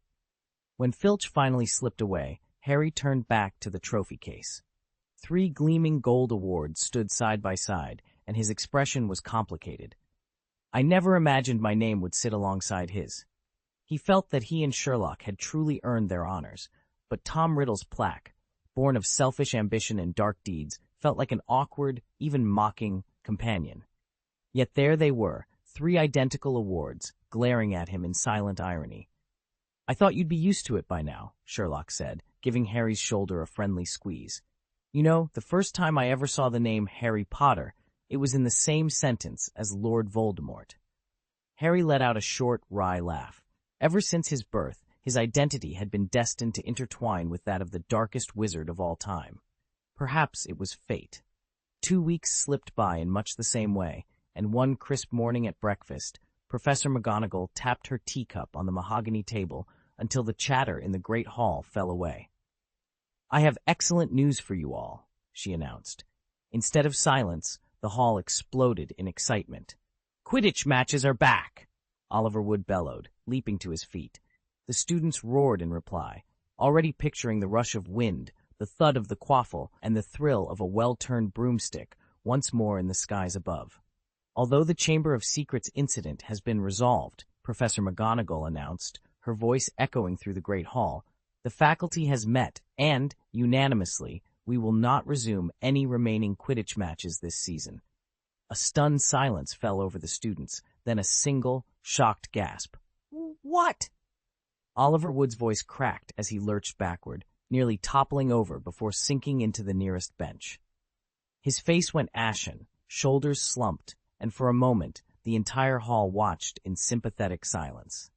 When Filch finally slipped away, Harry turned back to the trophy case. 3 gleaming gold awards stood side by side, and his expression was complicated. I never imagined my name would sit alongside his. He felt that he and Sherlock had truly earned their honors, but Tom Riddle's plaque, born of selfish ambition and dark deeds, felt like an awkward, even mocking, companion. Yet there they were, 3 identical awards, glaring at him in silent irony. I thought you'd be used to it by now, Sherlock said, giving Harry's shoulder a friendly squeeze. You know, the first time I ever saw the name Harry Potter, it was in the same sentence as Lord Voldemort. Harry let out a short, wry laugh. Ever since his birth, his identity had been destined to intertwine with that of the darkest wizard of all time. Perhaps it was fate. 2 weeks slipped by in much the same way, and one crisp morning at breakfast, Professor McGonagall tapped her teacup on the mahogany table until the chatter in the great hall fell away. I have excellent news for you all, she announced. Instead of silence, the hall exploded in excitement. Quidditch matches are back! Oliver Wood bellowed, leaping to his feet. The students roared in reply, already picturing the rush of wind, the thud of the quaffle, and the thrill of a well-turned broomstick once more in the skies above. Although the Chamber of Secrets incident has been resolved, Professor McGonagall announced, her voice echoing through the Great Hall, the faculty has met, and, unanimously, we will not resume any remaining Quidditch matches this season. A stunned silence fell over the students, then a single, shocked gasp. What? Oliver Wood's voice cracked as he lurched backward, nearly toppling over before sinking into the nearest bench. His face went ashen, shoulders slumped, and for a moment the entire hall watched in sympathetic silence.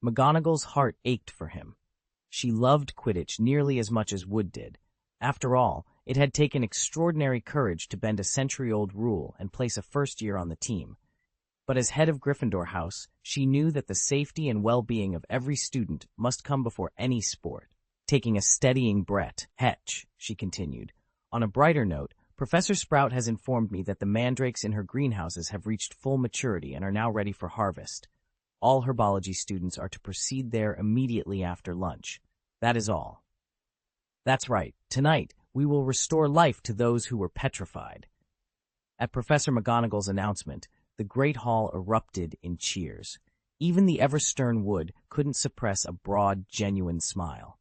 McGonagall's heart ached for him. She loved Quidditch nearly as much as Wood did. After all, it had taken extraordinary courage to bend a century-old rule and place a first year on the team. But as head of Gryffindor House, she knew that the safety and well-being of every student must come before any sport. Taking a steadying breath, Hetch, she continued. On a brighter note, Professor Sprout has informed me that the mandrakes in her greenhouses have reached full maturity and are now ready for harvest. All herbology students are to proceed there immediately after lunch. That is all. That's right. Tonight, we will restore life to those who were petrified. At Professor McGonagall's announcement, the Great Hall erupted in cheers. Even the ever-stern Wood couldn't suppress a broad, genuine smile.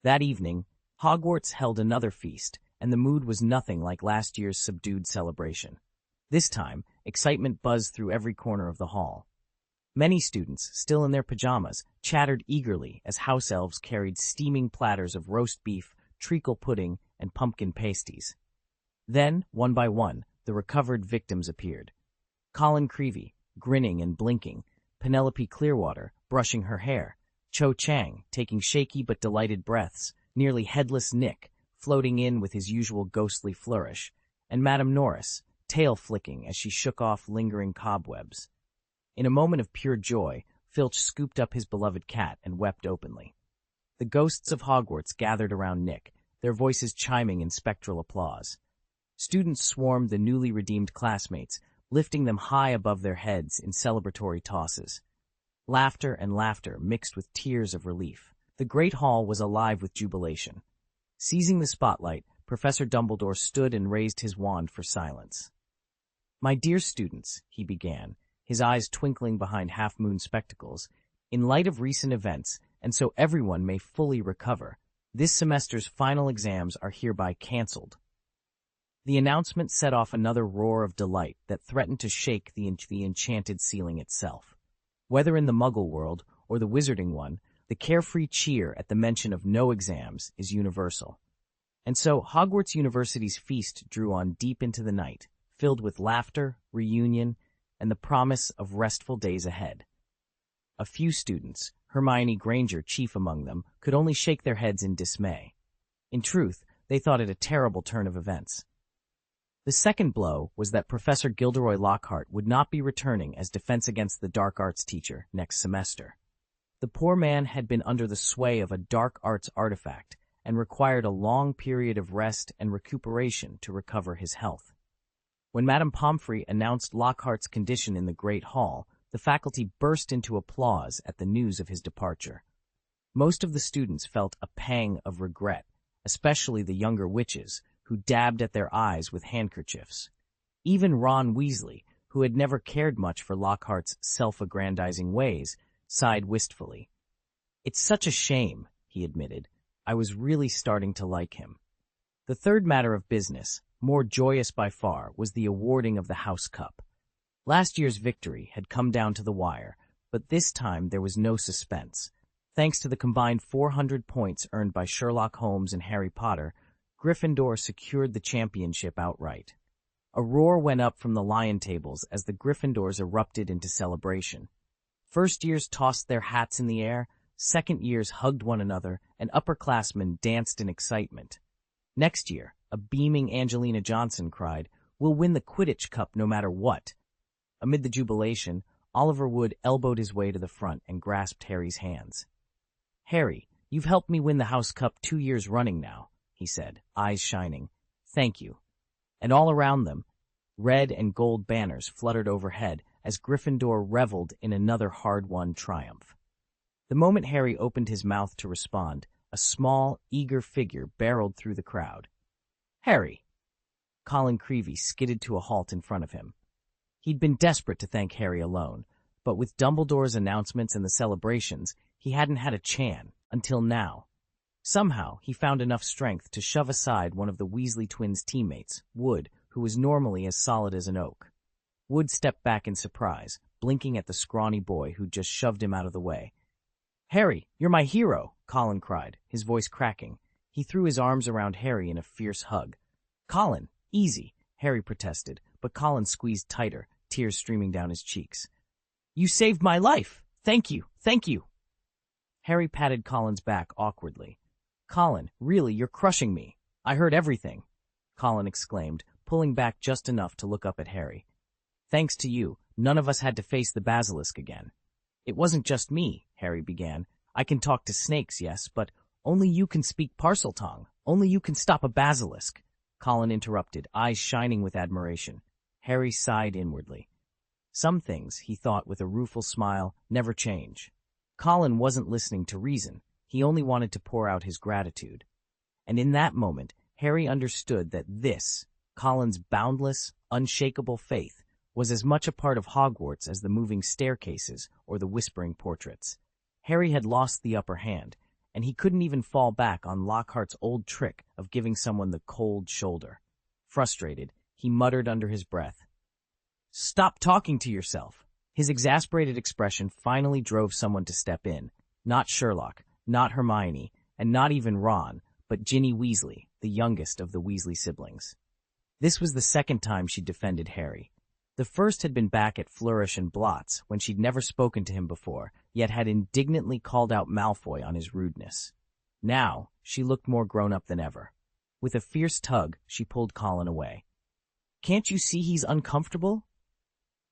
That evening, Hogwarts held another feast, and the mood was nothing like last year's subdued celebration. This time, excitement buzzed through every corner of the hall. Many students, still in their pajamas, chattered eagerly as house elves carried steaming platters of roast beef, treacle pudding, and pumpkin pasties. Then, one by one, the recovered victims appeared. Colin Creevey, grinning and blinking, Penelope Clearwater, brushing her hair, Cho Chang, taking shaky but delighted breaths, nearly headless Nick, floating in with his usual ghostly flourish, and Madame Norris, tail flicking as she shook off lingering cobwebs. In a moment of pure joy, Filch scooped up his beloved cat and wept openly. The ghosts of Hogwarts gathered around Nick, their voices chiming in spectral applause. Students swarmed the newly redeemed classmates, lifting them high above their heads in celebratory tosses. Laughter and laughter mixed with tears of relief. The Great Hall was alive with jubilation. Seizing the spotlight, Professor Dumbledore stood and raised his wand for silence. "My dear students," he began, his eyes twinkling behind half-moon spectacles, "in light of recent events, and so everyone may fully recover, this semester's final exams are hereby cancelled." The announcement set off another roar of delight that threatened to shake the enchanted ceiling itself. Whether in the Muggle world or the Wizarding one, the carefree cheer at the mention of no exams is universal. And so Hogwarts University's feast drew on deep into the night, filled with laughter, reunion, and the promise of restful days ahead. A few students, Hermione Granger chief among them, could only shake their heads in dismay. In truth, they thought it a terrible turn of events. The second blow was that Professor Gilderoy Lockhart would not be returning as Defense Against the Dark Arts teacher next semester. The poor man had been under the sway of a dark arts artifact and required a long period of rest and recuperation to recover his health. When Madame Pomfrey announced Lockhart's condition in the Great Hall, the faculty burst into applause at the news of his departure. Most of the students felt a pang of regret, especially the younger witches, who dabbed at their eyes with handkerchiefs. Even Ron Weasley, who had never cared much for Lockhart's self-aggrandizing ways, sighed wistfully. "It's such a shame," he admitted. "I was really starting to like him." The third matter of business, more joyous by far, was the awarding of the House Cup. Last year's victory had come down to the wire, but this time there was no suspense. Thanks to the combined 400 points earned by Sherlock Holmes and Harry Potter, Gryffindor secured the championship outright. A roar went up from the lion tables as the Gryffindors erupted into celebration. First years tossed their hats in the air, second years hugged one another, and upperclassmen danced in excitement. Next year, a beaming Angelina Johnson cried, "We'll win the Quidditch Cup no matter what." Amid the jubilation, Oliver Wood elbowed his way to the front and grasped Harry's hands. "Harry, you've helped me win the House Cup 2 years running now," he said, eyes shining. "Thank you." And all around them, red and gold banners fluttered overhead as Gryffindor reveled in another hard-won triumph. The moment Harry opened his mouth to respond, a small, eager figure barreled through the crowd. "Harry!" Colin Creevey skidded to a halt in front of him. He'd been desperate to thank Harry alone, but with Dumbledore's announcements and the celebrations, he hadn't had a chance until now. Somehow, he found enough strength to shove aside one of the Weasley twins' teammates, Wood, who was normally as solid as an oak. Wood stepped back in surprise, blinking at the scrawny boy who'd just shoved him out of the way. "Harry, you're my hero!" Colin cried, his voice cracking. He threw his arms around Harry in a fierce hug. "Colin, easy," Harry protested, but Colin squeezed tighter, tears streaming down his cheeks. "You saved my life! Thank you, thank you!" Harry patted Colin's back awkwardly. "Colin, really, you're crushing me. I heard everything," Colin exclaimed, pulling back just enough to look up at Harry. "Thanks to you, none of us had to face the basilisk again." "It wasn't just me," Harry began. "I can talk to snakes, yes, but only you can speak Parseltongue. Only you can stop a basilisk," Colin interrupted, eyes shining with admiration. Harry sighed inwardly. Some things, he thought with a rueful smile, never change. Colin wasn't listening to reason. He only wanted to pour out his gratitude. And in that moment, Harry understood that this, Colin's boundless, unshakable faith, was as much a part of Hogwarts as the moving staircases or the whispering portraits. Harry had lost the upper hand, and he couldn't even fall back on Lockhart's old trick of giving someone the cold shoulder. Frustrated, he muttered under his breath, "Stop talking to yourself." His exasperated expression finally drove someone to step in. Not Sherlock, not Hermione, and not even Ron, but Ginny Weasley, the youngest of the Weasley siblings. This was the second time she'd defended Harry. The first had been back at Flourish and Blots, when she'd never spoken to him before, yet had indignantly called out Malfoy on his rudeness. Now, she looked more grown-up than ever. With a fierce tug, she pulled Colin away. "Can't you see he's uncomfortable?"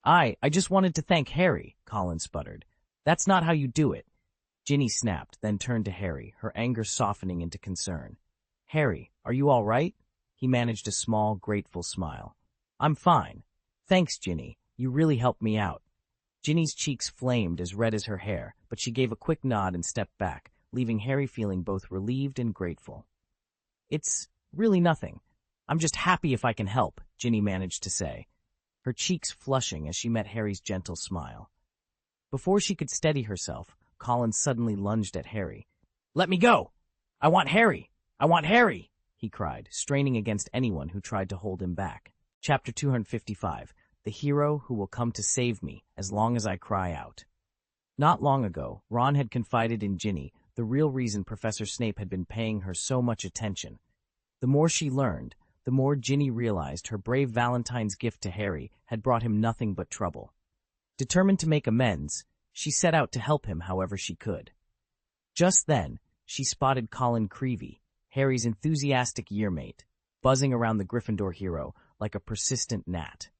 I just wanted to thank Harry," Colin sputtered. "That's not how you do it." Ginny snapped, then turned to Harry, her anger softening into concern. "Harry, are you all right?" He managed a small, grateful smile. "I'm fine. Thanks, Ginny. You really helped me out." Ginny's cheeks flamed as red as her hair, but she gave a quick nod and stepped back, leaving Harry feeling both relieved and grateful. "It's really nothing. I'm just happy if I can help," Ginny managed to say, her cheeks flushing as she met Harry's gentle smile. Before she could steady herself, Colin suddenly lunged at Harry. "Let me go! I want Harry! I want Harry!" he cried, straining against anyone who tried to hold him back. Chapter 255, The Hero Who Will Come to Save Me as Long as I Cry Out. Not long ago, Ron had confided in Ginny the real reason Professor Snape had been paying her so much attention. The more she learned, the more Ginny realized her brave Valentine's gift to Harry had brought him nothing but trouble. Determined to make amends, she set out to help him however she could. Just then, she spotted Colin Creevey, Harry's enthusiastic yearmate, buzzing around the Gryffindor hero like a persistent gnat.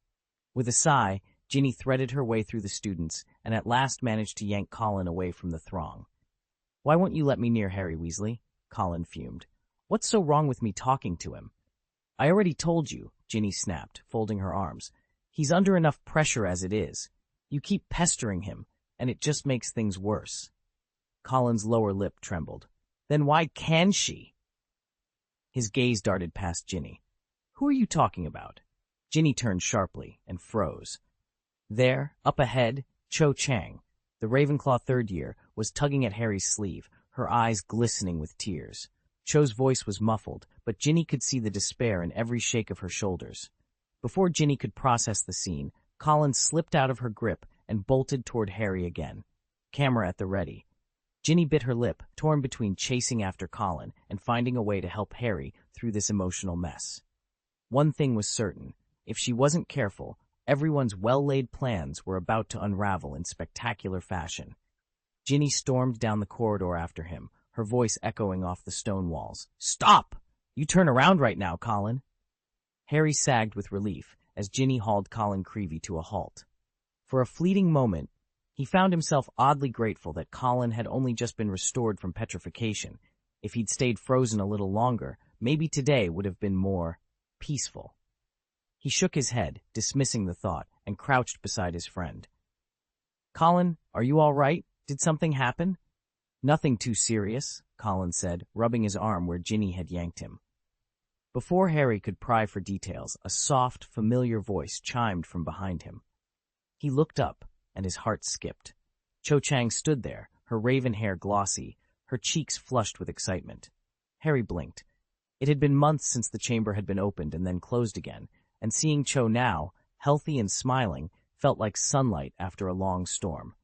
With a sigh, Ginny threaded her way through the students and at last managed to yank Colin away from the throng. "Why won't you let me near Harry Weasley?" Colin fumed. "What's so wrong with me talking to him?" "I already told you," Ginny snapped, folding her arms. "He's under enough pressure as it is. You keep pestering him, and it just makes things worse." Colin's lower lip trembled. "Then why can she?" His gaze darted past Ginny. "Who are you talking about?" Ginny turned sharply and froze. There, up ahead, Cho Chang, the Ravenclaw third year, was tugging at Harry's sleeve, her eyes glistening with tears. Cho's voice was muffled, but Ginny could see the despair in every shake of her shoulders. Before Ginny could process the scene, Colin slipped out of her grip and bolted toward Harry again, camera at the ready. Ginny bit her lip, torn between chasing after Colin and finding a way to help Harry through this emotional mess. One thing was certain. If she wasn't careful, everyone's well-laid plans were about to unravel in spectacular fashion. Ginny stormed down the corridor after him, her voice echoing off the stone walls. "Stop! You turn around right now, Colin." Harry sagged with relief as Ginny hauled Colin Creevey to a halt. For a fleeting moment, he found himself oddly grateful that Colin had only just been restored from petrification. If he'd stayed frozen a little longer, maybe today would have been more peaceful. He shook his head, dismissing the thought, and crouched beside his friend. "Colin, are you all right? Did something happen?" "Nothing too serious," Colin said, rubbing his arm where Ginny had yanked him. Before Harry could pry for details, a soft, familiar voice chimed from behind him. He looked up, and his heart skipped. Cho Chang stood there, her raven hair glossy, her cheeks flushed with excitement. Harry blinked. It had been months since the chamber had been opened and then closed again, and seeing Cho now, healthy and smiling, felt like sunlight after a long storm.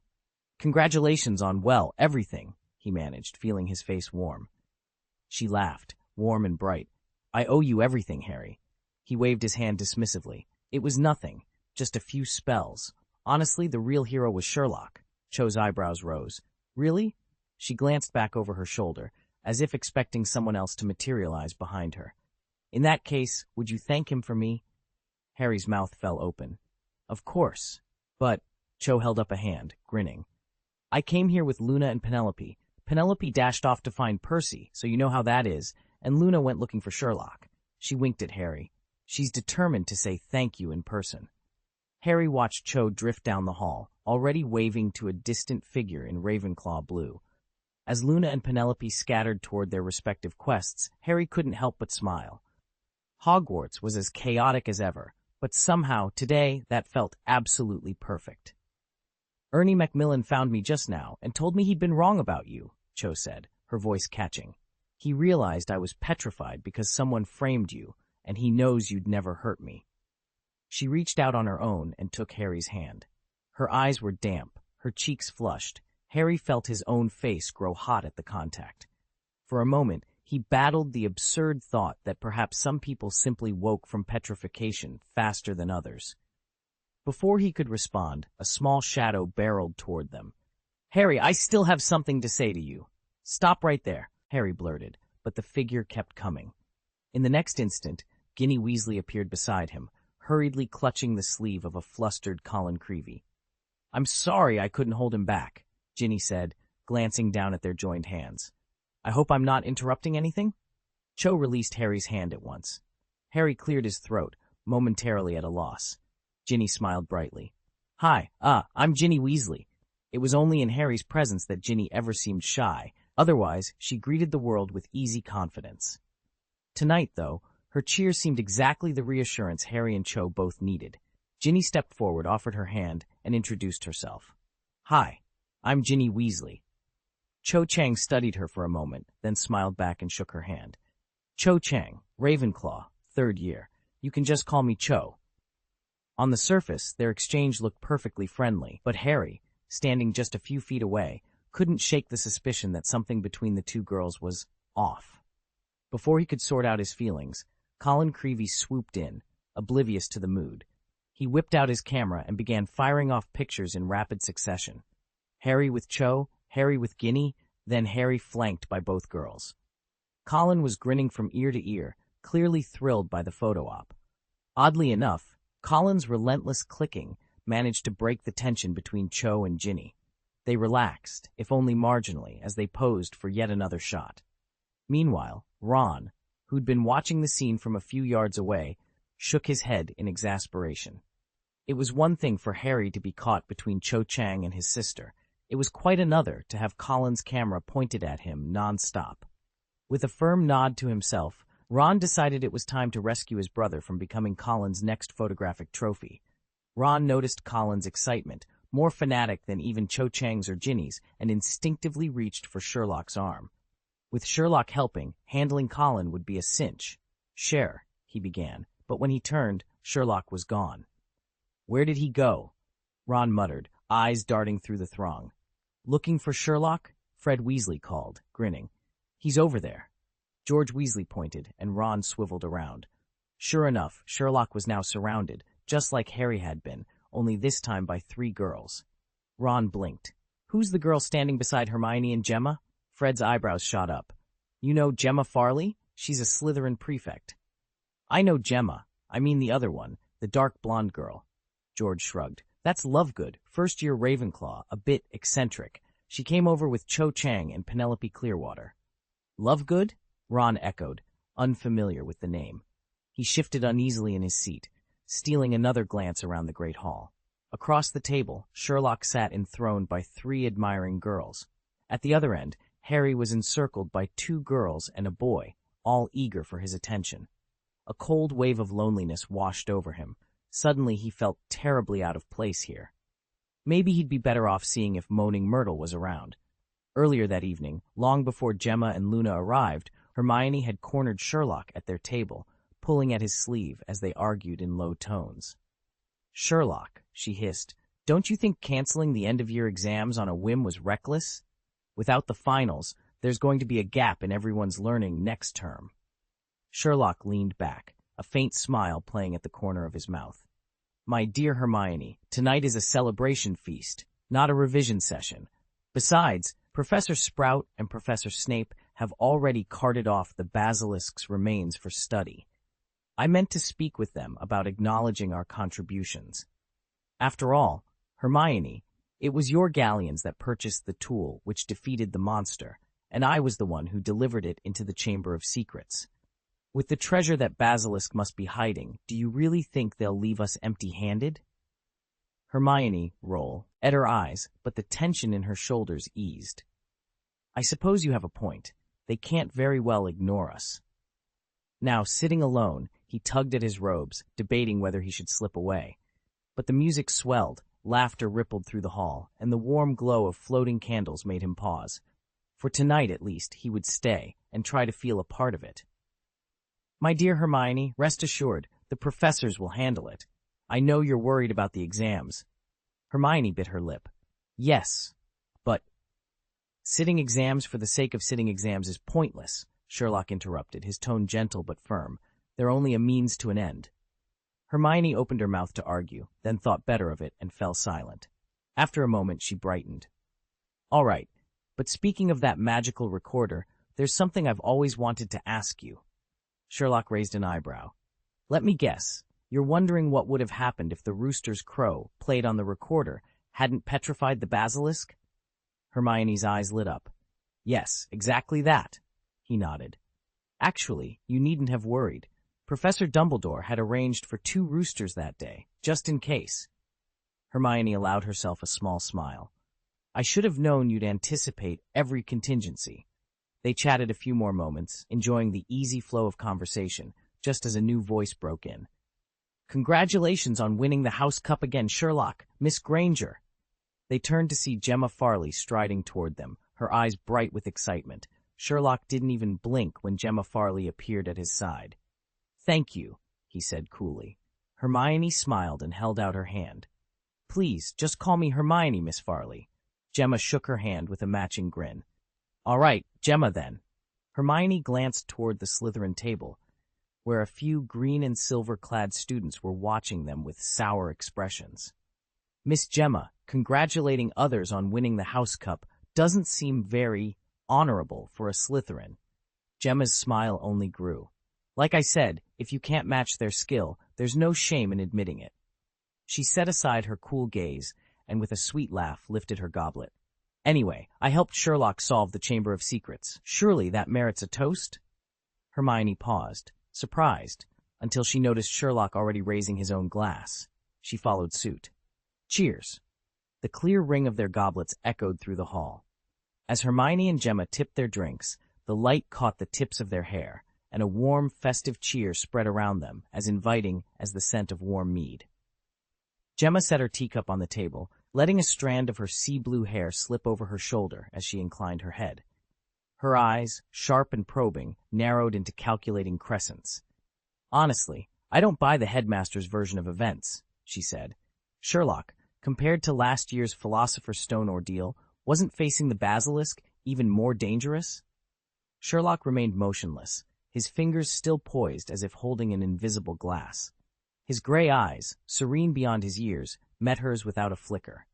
"Congratulations on, well, everything," he managed, feeling his face warm. She laughed, warm and bright. "I owe you everything, Harry." He waved his hand dismissively. "It was nothing, just a few spells. Honestly, the real hero was Sherlock." Cho's eyebrows rose. "Really?" She glanced back over her shoulder, as if expecting someone else to materialize behind her. "In that case, would you thank him for me?" Harry's mouth fell open. "Of course. But," Cho held up a hand, grinning, "I came here with Luna and Penelope. Penelope dashed off to find Percy, so you know how that is, and Luna went looking for Sherlock." She winked at Harry. "She's determined to say thank you in person." Harry watched Cho drift down the hall, already waving to a distant figure in Ravenclaw blue. As Luna and Penelope scattered toward their respective quests, Harry couldn't help but smile. Hogwarts was as chaotic as ever, but somehow, today, that felt absolutely perfect. "Ernie Macmillan found me just now and told me he'd been wrong about you," Cho said, her voice catching. "He realized I was petrified because someone framed you, and he knows you'd never hurt me." She reached out on her own and took Harry's hand. Her eyes were damp, her cheeks flushed. Harry felt his own face grow hot at the contact. For a moment, he battled the absurd thought that perhaps some people simply woke from petrification faster than others. Before he could respond, a small shadow barreled toward them. "Harry, I still have something to say to you." "Stop right there," Harry blurted, but the figure kept coming. In the next instant, Ginny Weasley appeared beside him, hurriedly clutching the sleeve of a flustered Colin Creevey. "I'm sorry I couldn't hold him back," Ginny said, glancing down at their joined hands. "I hope I'm not interrupting anything?" Cho released Harry's hand at once. Harry cleared his throat, momentarily at a loss. Ginny smiled brightly. "Hi, I'm Ginny Weasley." It was only in Harry's presence that Ginny ever seemed shy. Otherwise, she greeted the world with easy confidence. Tonight, though, her cheer seemed exactly the reassurance Harry and Cho both needed. Ginny stepped forward, offered her hand, and introduced herself. "Hi, I'm Ginny Weasley." Cho Chang studied her for a moment, then smiled back and shook her hand. "Cho Chang, Ravenclaw, 3rd year. You can just call me Cho." On the surface, their exchange looked perfectly friendly, but Harry, standing just a few feet away, couldn't shake the suspicion that something between the two girls was off. Before he could sort out his feelings, Colin Creevey swooped in, oblivious to the mood. He whipped out his camera and began firing off pictures in rapid succession. Harry with Cho, Harry with Ginny, then Harry flanked by both girls. Colin was grinning from ear to ear, clearly thrilled by the photo op. Oddly enough, Colin's relentless clicking managed to break the tension between Cho and Ginny. They relaxed, if only marginally, as they posed for yet another shot. Meanwhile, Ron, who'd been watching the scene from a few yards away, shook his head in exasperation. It was one thing for Harry to be caught between Cho Chang and his sister. It was quite another to have Colin's camera pointed at him non-stop. With a firm nod to himself, Ron decided it was time to rescue his brother from becoming Colin's next photographic trophy. Ron noticed Colin's excitement, more fanatic than even Cho Chang's or Ginny's, and instinctively reached for Sherlock's arm. With Sherlock helping, handling Colin would be a cinch. "Cher," he began, but when he turned, Sherlock was gone. "Where did he go?" Ron muttered, eyes darting through the throng. "Looking for Sherlock?" Fred Weasley called, grinning. "He's over there." George Weasley pointed, and Ron swiveled around. Sure enough, Sherlock was now surrounded, just like Harry had been, only this time by 3 girls. Ron blinked. "Who's the girl standing beside Hermione and Gemma?" Fred's eyebrows shot up. "You know Gemma Farley? She's a Slytherin prefect." "I know Gemma. I mean the other one, the dark blonde girl." George shrugged. "That's Lovegood, 1st-year Ravenclaw, a bit eccentric. She came over with Cho Chang and Penelope Clearwater." "Lovegood?" Ron echoed, unfamiliar with the name. He shifted uneasily in his seat. stealing another glance around the great hall. Across the table, Sherlock sat enthroned by 3 admiring girls. At the other end, Harry was encircled by 2 girls and a boy, all eager for his attention. A cold wave of loneliness washed over him. Suddenly he felt terribly out of place here. Maybe he'd be better off seeing if Moaning Myrtle was around. Earlier that evening, long before Gemma and Luna arrived, Hermione had cornered Sherlock at their table, pulling at his sleeve as they argued in low tones. "Sherlock," she hissed, "don't you think canceling the end-of-year exams on a whim was reckless? Without the finals, there's going to be a gap in everyone's learning next term." Sherlock leaned back, a faint smile playing at the corner of his mouth. "My dear Hermione, tonight is a celebration feast, not a revision session. Besides, Professor Sprout and Professor Snape have already carted off the basilisk's remains for study. I meant to speak with them about acknowledging our contributions. After all, Hermione, it was your galleons that purchased the tool which defeated the monster, and I was the one who delivered it into the Chamber of Secrets. With the treasure that Basilisk must be hiding, do you really think they'll leave us empty-handed?" Hermione, at her eyes, but the tension in her shoulders eased. "I suppose you have a point. They can't very well ignore us." Now, sitting alone, he tugged at his robes, debating whether he should slip away. But the music swelled, laughter rippled through the hall, and the warm glow of floating candles made him pause. For tonight, at least, he would stay and try to feel a part of it. "My dear Hermione, rest assured, the professors will handle it. I know you're worried about the exams." Hermione bit her lip. "Yes, but—" "Sitting exams for the sake of sitting exams is pointless," Sherlock interrupted, his tone gentle but firm. "They're only a means to an end." Hermione opened her mouth to argue, then thought better of it and fell silent. After a moment, she brightened. "All right, but speaking of that magical recorder, there's something I've always wanted to ask you." Sherlock raised an eyebrow. "Let me guess. You're wondering what would have happened if the rooster's crow, played on the recorder, hadn't petrified the basilisk?" Hermione's eyes lit up. "Yes, exactly that." He nodded. "Actually, you needn't have worried. Professor Dumbledore had arranged for 2 roosters that day, just in case." Hermione allowed herself a small smile. "I should have known you'd anticipate every contingency." They chatted a few more moments, enjoying the easy flow of conversation, just as a new voice broke in. "Congratulations on winning the House Cup again, Sherlock, Miss Granger." They turned to see Gemma Farley striding toward them, her eyes bright with excitement. Sherlock didn't even blink when Gemma Farley appeared at his side. "Thank you," he said coolly. Hermione smiled and held out her hand. "Please, just call me Hermione, Miss Farley." Gemma shook her hand with a matching grin. "All right, Gemma then." Hermione glanced toward the Slytherin table, where a few green and silver-clad students were watching them with sour expressions. "Miss Gemma, congratulating others on winning the House Cup doesn't seem very honorable for a Slytherin." Gemma's smile only grew. "Like I said, if you can't match their skill, there's no shame in admitting it." She set aside her cool gaze and with a sweet laugh lifted her goblet. "Anyway, I helped Sherlock solve the Chamber of Secrets. Surely that merits a toast?" Hermione paused, surprised, until she noticed Sherlock already raising his own glass. She followed suit. "Cheers." The clear ring of their goblets echoed through the hall. As Hermione and Gemma tipped their drinks, the light caught the tips of their hair, and a warm, festive cheer spread around them, as inviting as the scent of warm mead. Gemma set her teacup on the table, letting a strand of her sea-blue hair slip over her shoulder as she inclined her head. Her eyes, sharp and probing, narrowed into calculating crescents. "Honestly, I don't buy the headmaster's version of events," she said. "Sherlock, compared to last year's Philosopher's Stone ordeal, wasn't facing the basilisk even more dangerous?" Sherlock remained motionless, his fingers still poised as if holding an invisible glass. His gray eyes, serene beyond his years, met hers without a flicker.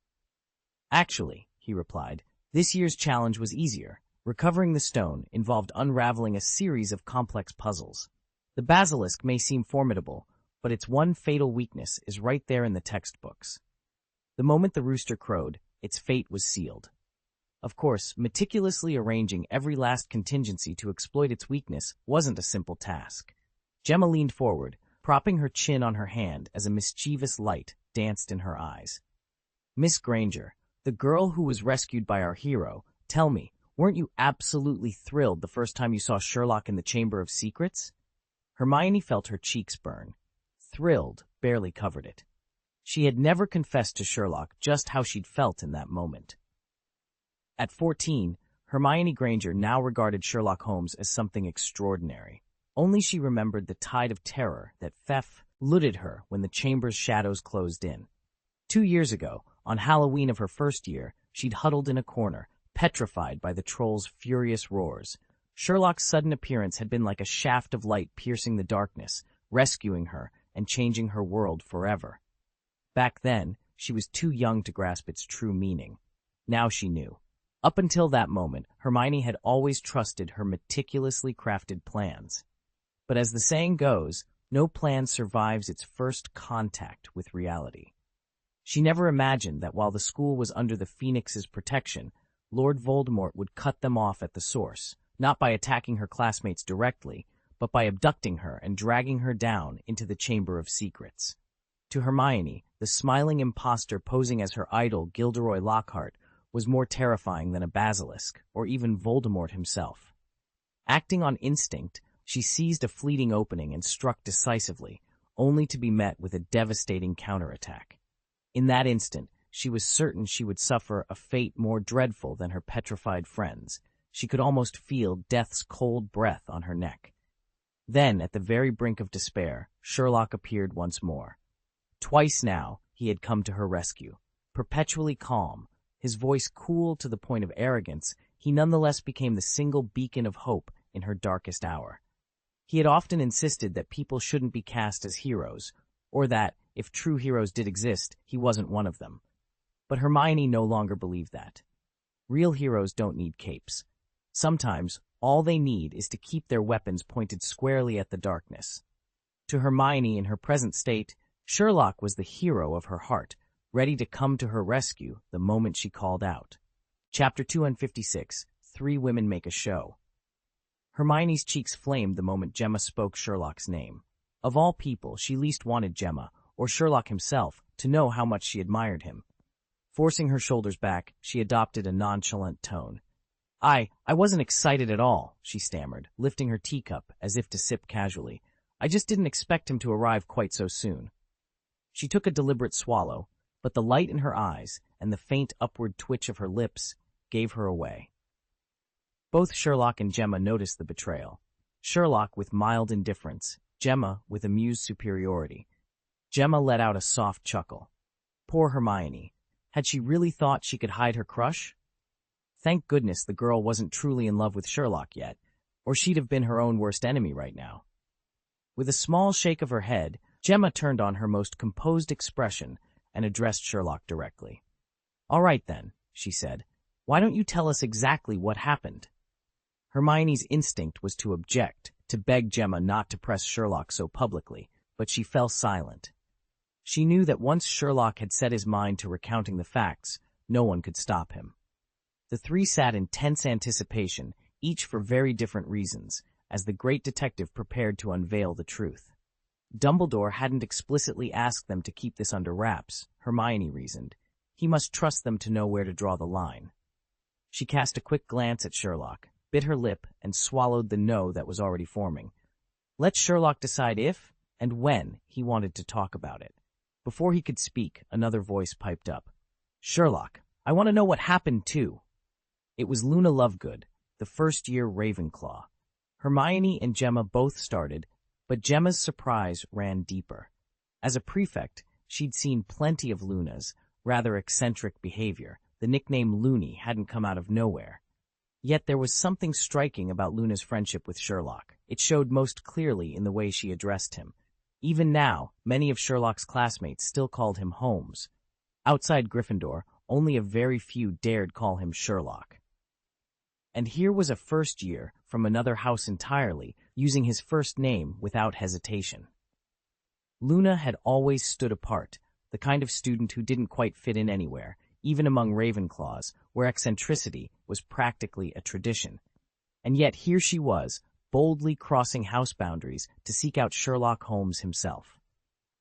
"Actually," he replied, "this year's challenge was easier. Recovering the stone involved unraveling a series of complex puzzles. The basilisk may seem formidable, but its one fatal weakness is right there in the textbooks." The moment the rooster crowed, its fate was sealed. Of course, meticulously arranging every last contingency to exploit its weakness wasn't a simple task. Gemma leaned forward, propping her chin on her hand as a mischievous light danced in her eyes. "Miss Granger, the girl who was rescued by our hero, tell me, weren't you absolutely thrilled the first time you saw Sherlock in the Chamber of Secrets?" Hermione felt her cheeks burn. Thrilled barely covered it. She had never confessed to Sherlock just how she'd felt in that moment. At 14, Hermione Granger now regarded Sherlock Holmes as something extraordinary. Only she remembered the tide of terror that flooded her when the chamber's shadows closed in. 2 years ago, on Halloween of her first year, she'd huddled in a corner, petrified by the troll's furious roars. Sherlock's sudden appearance had been like a shaft of light piercing the darkness, rescuing her and changing her world forever. Back then, she was too young to grasp its true meaning. Now she knew. Up until that moment, Hermione had always trusted her meticulously crafted plans. But as the saying goes, no plan survives its first contact with reality. She never imagined that while the school was under the Phoenix's protection, Lord Voldemort would cut them off at the source, not by attacking her classmates directly, but by abducting her and dragging her down into the Chamber of Secrets. To Hermione, the smiling imposter posing as her idol Gilderoy Lockhart was more terrifying than a basilisk, or even Voldemort himself. Acting on instinct, she seized a fleeting opening and struck decisively, only to be met with a devastating counterattack. In that instant, she was certain she would suffer a fate more dreadful than her petrified friends. She could almost feel death's cold breath on her neck. Then, at the very brink of despair, Sherlock appeared once more. Twice now, he had come to her rescue. Perpetually calm, his voice cool to the point of arrogance, he nonetheless became the single beacon of hope in her darkest hour. He had often insisted that people shouldn't be cast as heroes, or that, if true heroes did exist, he wasn't one of them. But Hermione no longer believed that. Real heroes don't need capes. Sometimes, all they need is to keep their weapons pointed squarely at the darkness. To Hermione, in her present state, Sherlock was the hero of her heart, ready to come to her rescue the moment she called out. Chapter 256, 3 Women Make a Show. Hermione's cheeks flamed the moment Gemma spoke Sherlock's name. Of all people, she least wanted Gemma, or Sherlock himself, to know how much she admired him. Forcing her shoulders back, she adopted a nonchalant tone. I wasn't excited at all," she stammered, lifting her teacup as if to sip casually. "I just didn't expect him to arrive quite so soon." She took a deliberate swallow, but the light in her eyes and the faint upward twitch of her lips gave her away. Both Sherlock and Gemma noticed the betrayal. Sherlock with mild indifference, Gemma with amused superiority. Gemma let out a soft chuckle. Poor Hermione. Had she really thought she could hide her crush? Thank goodness the girl wasn't truly in love with Sherlock yet, or she'd have been her own worst enemy right now. With a small shake of her head, Gemma turned on her most composed expression and addressed Sherlock directly. "All right then," she said. "Why don't you tell us exactly what happened?" Hermione's instinct was to object, to beg Gemma not to press Sherlock so publicly, but she fell silent. She knew that once Sherlock had set his mind to recounting the facts, no one could stop him. The three sat in tense anticipation, each for very different reasons, as the great detective prepared to unveil the truth. Dumbledore hadn't explicitly asked them to keep this under wraps, Hermione reasoned. He must trust them to know where to draw the line. She cast a quick glance at Sherlock, bit her lip, and swallowed the no that was already forming. Let Sherlock decide if and when he wanted to talk about it. Before he could speak, another voice piped up. "Sherlock, I want to know what happened too." It was Luna Lovegood, the first-year Ravenclaw. Hermione and Gemma both started, but Gemma's surprise ran deeper. As a prefect, she'd seen plenty of Luna's rather eccentric behavior. The nickname Loony hadn't come out of nowhere. Yet there was something striking about Luna's friendship with Sherlock. It showed most clearly in the way she addressed him. Even now, many of Sherlock's classmates still called him Holmes. Outside Gryffindor, only a very few dared call him Sherlock. And here was a first year from another house entirely, using his first name without hesitation. Luna had always stood apart, the kind of student who didn't quite fit in anywhere, even among Ravenclaws, where eccentricity was practically a tradition. And yet here she was, boldly crossing house boundaries to seek out Sherlock Holmes himself.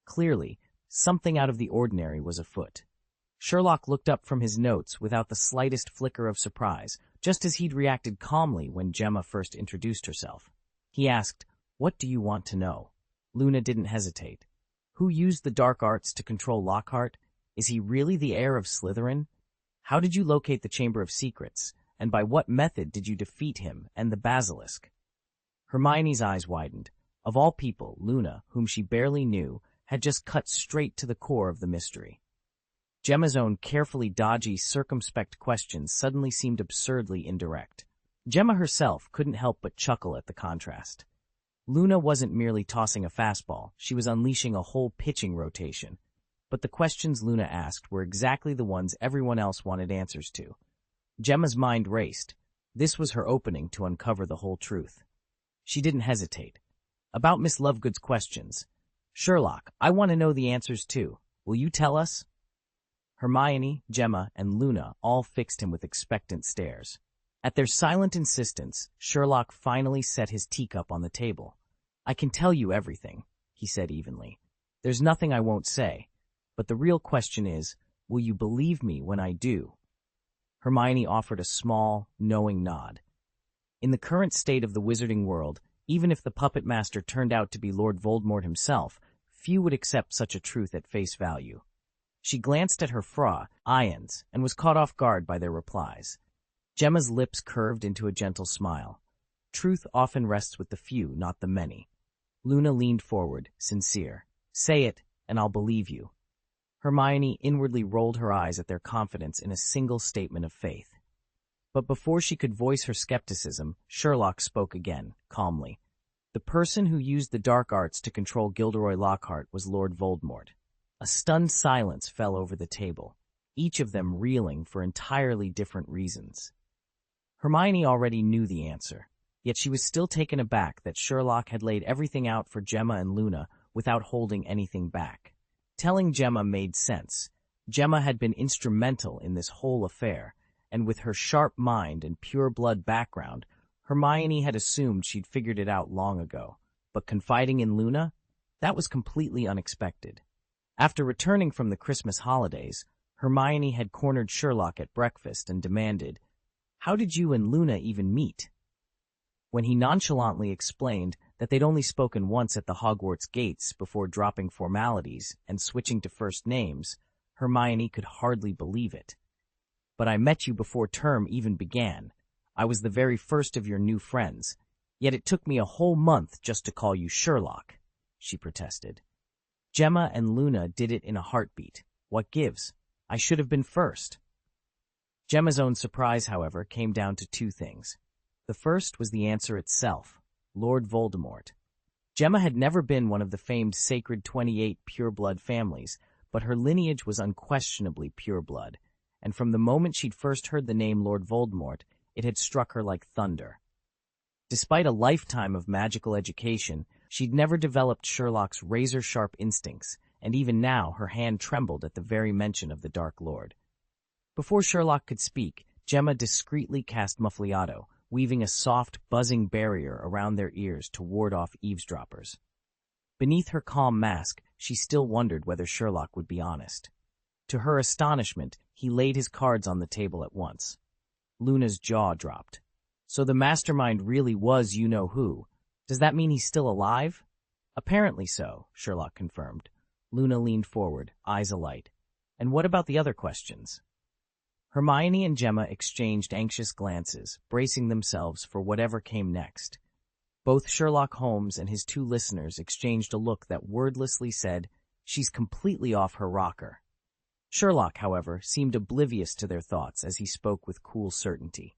Clearly, something out of the ordinary was afoot. Sherlock looked up from his notes without the slightest flicker of surprise, just as he'd reacted calmly when Gemma first introduced herself. He asked, "What do you want to know?" Luna didn't hesitate. "Who used the dark arts to control Lockhart? Is he really the heir of Slytherin? How did you locate the Chamber of Secrets, and by what method did you defeat him and the basilisk?" Hermione's eyes widened. Of all people, Luna, whom she barely knew, had just cut straight to the core of the mystery. Gemma's own carefully dodgy, circumspect questions suddenly seemed absurdly indirect. Gemma herself couldn't help but chuckle at the contrast. Luna wasn't merely tossing a fastball, she was unleashing a whole pitching rotation. But the questions Luna asked were exactly the ones everyone else wanted answers to. Gemma's mind raced. This was her opening to uncover the whole truth. She didn't hesitate. "About Miss Lovegood's questions. Sherlock, I want to know the answers too. Will you tell us?" Hermione, Gemma, and Luna all fixed him with expectant stares. At their silent insistence, Sherlock finally set his teacup on the table. "I can tell you everything," he said evenly. "There's nothing I won't say. But the real question is, will you believe me when I do?" Hermione offered a small, knowing nod. In the current state of the wizarding world, even if the puppet master turned out to be Lord Voldemort himself, few would accept such a truth at face value. She glanced at her ions and was caught off guard by their replies. Gemma's lips curved into a gentle smile. Truth often rests with the few, not the many. Luna leaned forward, sincere. "Say it, and I'll believe you." Hermione inwardly rolled her eyes at their confidence in a single statement of faith. But before she could voice her skepticism, Sherlock spoke again, calmly. "The person who used the dark arts to control Gilderoy Lockhart was Lord Voldemort." A stunned silence fell over the table, each of them reeling for entirely different reasons. Hermione already knew the answer, yet she was still taken aback that Sherlock had laid everything out for Gemma and Luna without holding anything back. Telling Gemma made sense. Gemma had been instrumental in this whole affair, and with her sharp mind and pure-blood background, Hermione had assumed she'd figured it out long ago. But confiding in Luna? That was completely unexpected. After returning from the Christmas holidays, Hermione had cornered Sherlock at breakfast and demanded, "How did you and Luna even meet?" When he nonchalantly explained that they'd only spoken once at the Hogwarts gates before dropping formalities and switching to first names, Hermione could hardly believe it. "But I met you before term even began. I was the very first of your new friends, yet it took me a whole month just to call you Sherlock," she protested. "Gemma and Luna did it in a heartbeat. What gives? I should have been first." Gemma's own surprise, however, came down to two things. The first was the answer itself, Lord Voldemort. Gemma had never been one of the famed sacred 28 pure-blood families, but her lineage was unquestionably pure-blood, and from the moment she'd first heard the name Lord Voldemort, it had struck her like thunder. Despite a lifetime of magical education, she'd never developed Sherlock's razor-sharp instincts, and even now her hand trembled at the very mention of the Dark Lord. Before Sherlock could speak, Gemma discreetly cast Muffliato, weaving a soft, buzzing barrier around their ears to ward off eavesdroppers. Beneath her calm mask, she still wondered whether Sherlock would be honest. To her astonishment, he laid his cards on the table at once. Luna's jaw dropped. "So the mastermind really was you-know-who. Does that mean he's still alive?" "Apparently so," Sherlock confirmed. Luna leaned forward, eyes alight. "And what about the other questions?" Hermione and Gemma exchanged anxious glances, bracing themselves for whatever came next. Both Sherlock Holmes and his two listeners exchanged a look that wordlessly said, "She's completely off her rocker." Sherlock, however, seemed oblivious to their thoughts as he spoke with cool certainty.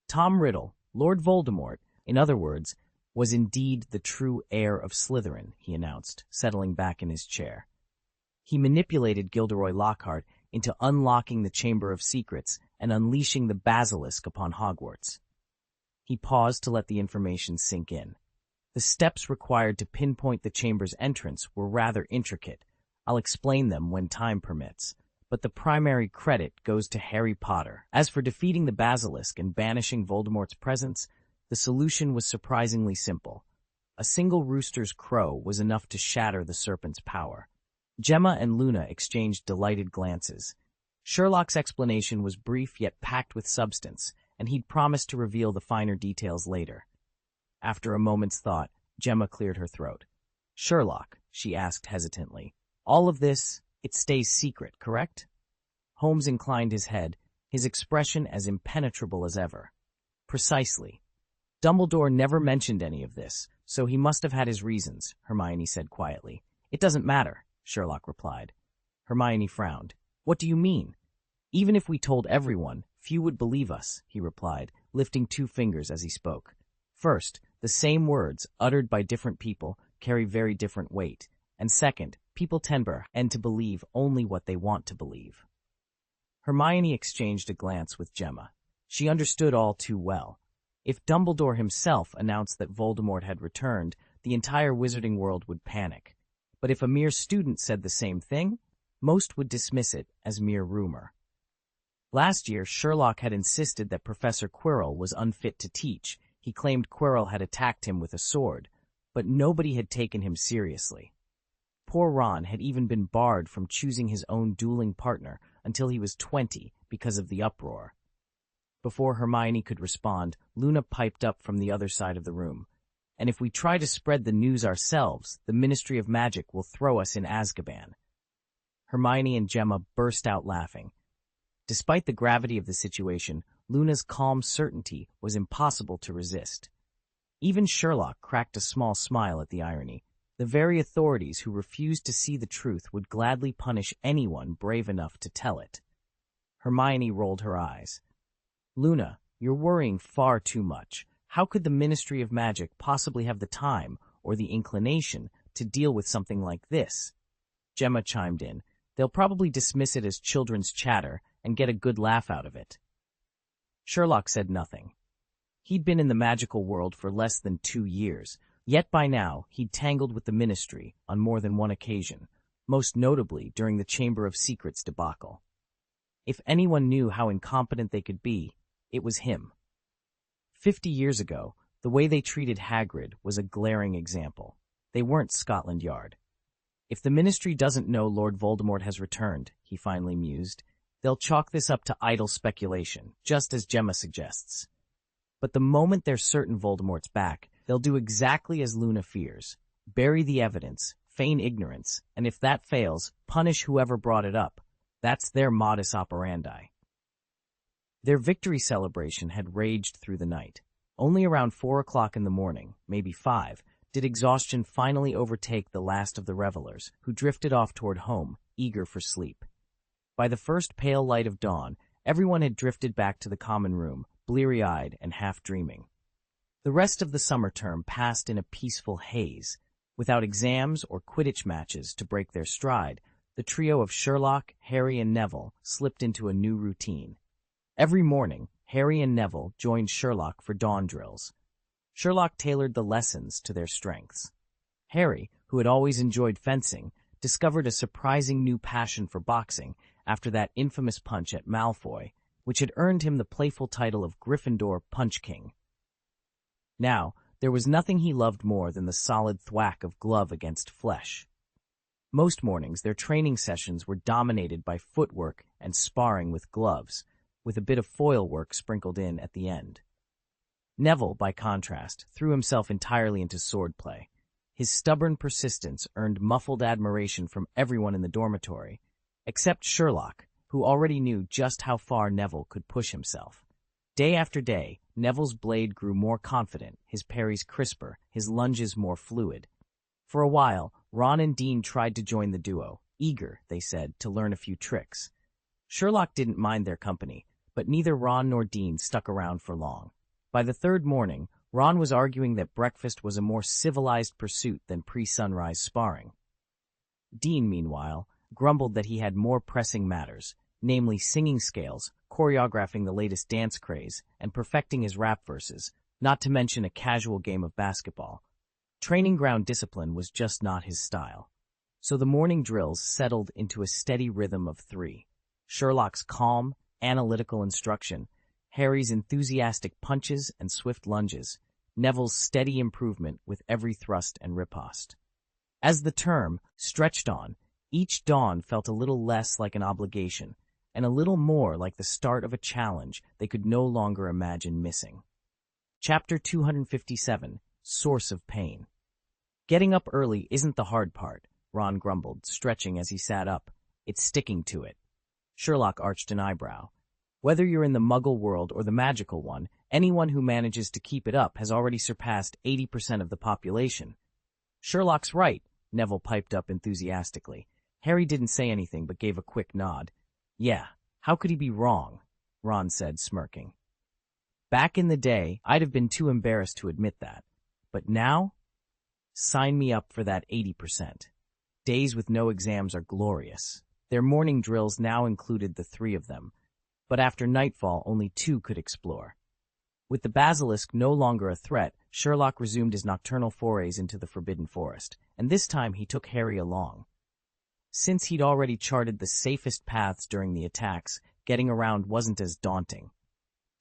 Tom Riddle, Lord Voldemort, in other words, was indeed the true heir of Slytherin, he announced, settling back in his chair. He manipulated Gilderoy Lockhart into unlocking the Chamber of Secrets and unleashing the basilisk upon Hogwarts. He paused to let the information sink in. The steps required to pinpoint the chamber's entrance were rather intricate. I'll explain them when time permits, but the primary credit goes to Harry Potter. As for defeating the basilisk and banishing Voldemort's presence, The solution was surprisingly simple. A single rooster's crow was enough to shatter the serpent's power. Gemma and Luna exchanged delighted glances. Sherlock's explanation was brief yet packed with substance, and he'd promised to reveal the finer details later. After a moment's thought, Gemma cleared her throat. "Sherlock," she asked hesitantly, "all of this, it stays secret, correct?" Holmes inclined his head, his expression as impenetrable as ever. "Precisely. Dumbledore never mentioned any of this, so he must have had his reasons," Hermione said quietly. "It doesn't matter," Sherlock replied. Hermione frowned. "What do you mean?" "Even if we told everyone, few would believe us," he replied, lifting 2 fingers as he spoke. "First, the same words, uttered by different people, carry very different weight. And second, people tend to believe only what they want to believe." Hermione exchanged a glance with Gemma. She understood all too well. If Dumbledore himself announced that Voldemort had returned, the entire wizarding world would panic. But if a mere student said the same thing, most would dismiss it as mere rumor. Last year, Sherlock had insisted that Professor Quirrell was unfit to teach. He claimed Quirrell had attacked him with a sword, but nobody had taken him seriously. Poor Ron had even been barred from choosing his own dueling partner until he was 20 because of the uproar. Before Hermione could respond, Luna piped up from the other side of the room. "And if we try to spread the news ourselves, the Ministry of Magic will throw us in Azkaban." Hermione and Gemma burst out laughing. Despite the gravity of the situation, Luna's calm certainty was impossible to resist. Even Sherlock cracked a small smile at the irony. The very authorities who refused to see the truth would gladly punish anyone brave enough to tell it. Hermione rolled her eyes. "Luna, you're worrying far too much. How could the Ministry of Magic possibly have the time or the inclination to deal with something like this?" Gemma chimed in. "They'll probably dismiss it as children's chatter and get a good laugh out of it." Sherlock said nothing. He'd been in the magical world for less than 2 years, yet by now he'd tangled with the Ministry on more than one occasion, most notably during the Chamber of Secrets debacle. If anyone knew how incompetent they could be, it was him. 50 years ago, the way they treated Hagrid was a glaring example. They weren't Scotland Yard. "If the Ministry doesn't know Lord Voldemort has returned," he finally mused, "they'll chalk this up to idle speculation, just as Gemma suggests. But the moment they're certain Voldemort's back, they'll do exactly as Luna fears. Bury the evidence, feign ignorance, and if that fails, punish whoever brought it up. That's their modus operandi." Their victory celebration had raged through the night. Only around 4 o'clock in the morning, maybe 5, did exhaustion finally overtake the last of the revelers, who drifted off toward home, eager for sleep. By the first pale light of dawn, everyone had drifted back to the common room, bleary-eyed and half-dreaming. The rest of the summer term passed in a peaceful haze. Without exams or Quidditch matches to break their stride, the trio of Sherlock, Harry, and Neville slipped into a new routine. Every morning, Harry and Neville joined Sherlock for dawn drills. Sherlock tailored the lessons to their strengths. Harry, who had always enjoyed fencing, discovered a surprising new passion for boxing after that infamous punch at Malfoy, which had earned him the playful title of Gryffindor Punch King. Now, there was nothing he loved more than the solid thwack of glove against flesh. Most mornings, their training sessions were dominated by footwork and sparring with gloves, with a bit of foil work sprinkled in at the end. Neville, by contrast, threw himself entirely into swordplay. His stubborn persistence earned muffled admiration from everyone in the dormitory, except Sherlock, who already knew just how far Neville could push himself. Day after day, Neville's blade grew more confident, his parries crisper, his lunges more fluid. For a while, Ron and Dean tried to join the duo, eager, they said, to learn a few tricks. Sherlock didn't mind their company, but neither Ron nor Dean stuck around for long. By the third morning, Ron was arguing that breakfast was a more civilized pursuit than pre-sunrise sparring. Dean, meanwhile, grumbled that he had more pressing matters, namely singing scales, choreographing the latest dance craze, and perfecting his rap verses, not to mention a casual game of basketball. Training ground discipline was just not his style. So the morning drills settled into a steady rhythm of 3. Sherlock's calm, analytical instruction, Harry's enthusiastic punches and swift lunges, Neville's steady improvement with every thrust and riposte. As the term stretched on, each dawn felt a little less like an obligation, and a little more like the start of a challenge they could no longer imagine missing. Chapter 257, Source of Pain. Getting up early isn't the hard part, Ron grumbled, stretching as he sat up. It's sticking to it. Sherlock arched an eyebrow. Whether you're in the Muggle world or the magical one, anyone who manages to keep it up has already surpassed 80% of the population. Sherlock's right, Neville piped up enthusiastically. Harry didn't say anything but gave a quick nod. Yeah, how could he be wrong? Ron said, smirking. Back in the day, I'd have been too embarrassed to admit that. But now? Sign me up for that 80%. Days with no exams are glorious. Their morning drills now included the 3 of them, but after nightfall only 2 could explore. With the basilisk no longer a threat, Sherlock resumed his nocturnal forays into the Forbidden Forest, and this time he took Harry along. Since he'd already charted the safest paths during the attacks, getting around wasn't as daunting.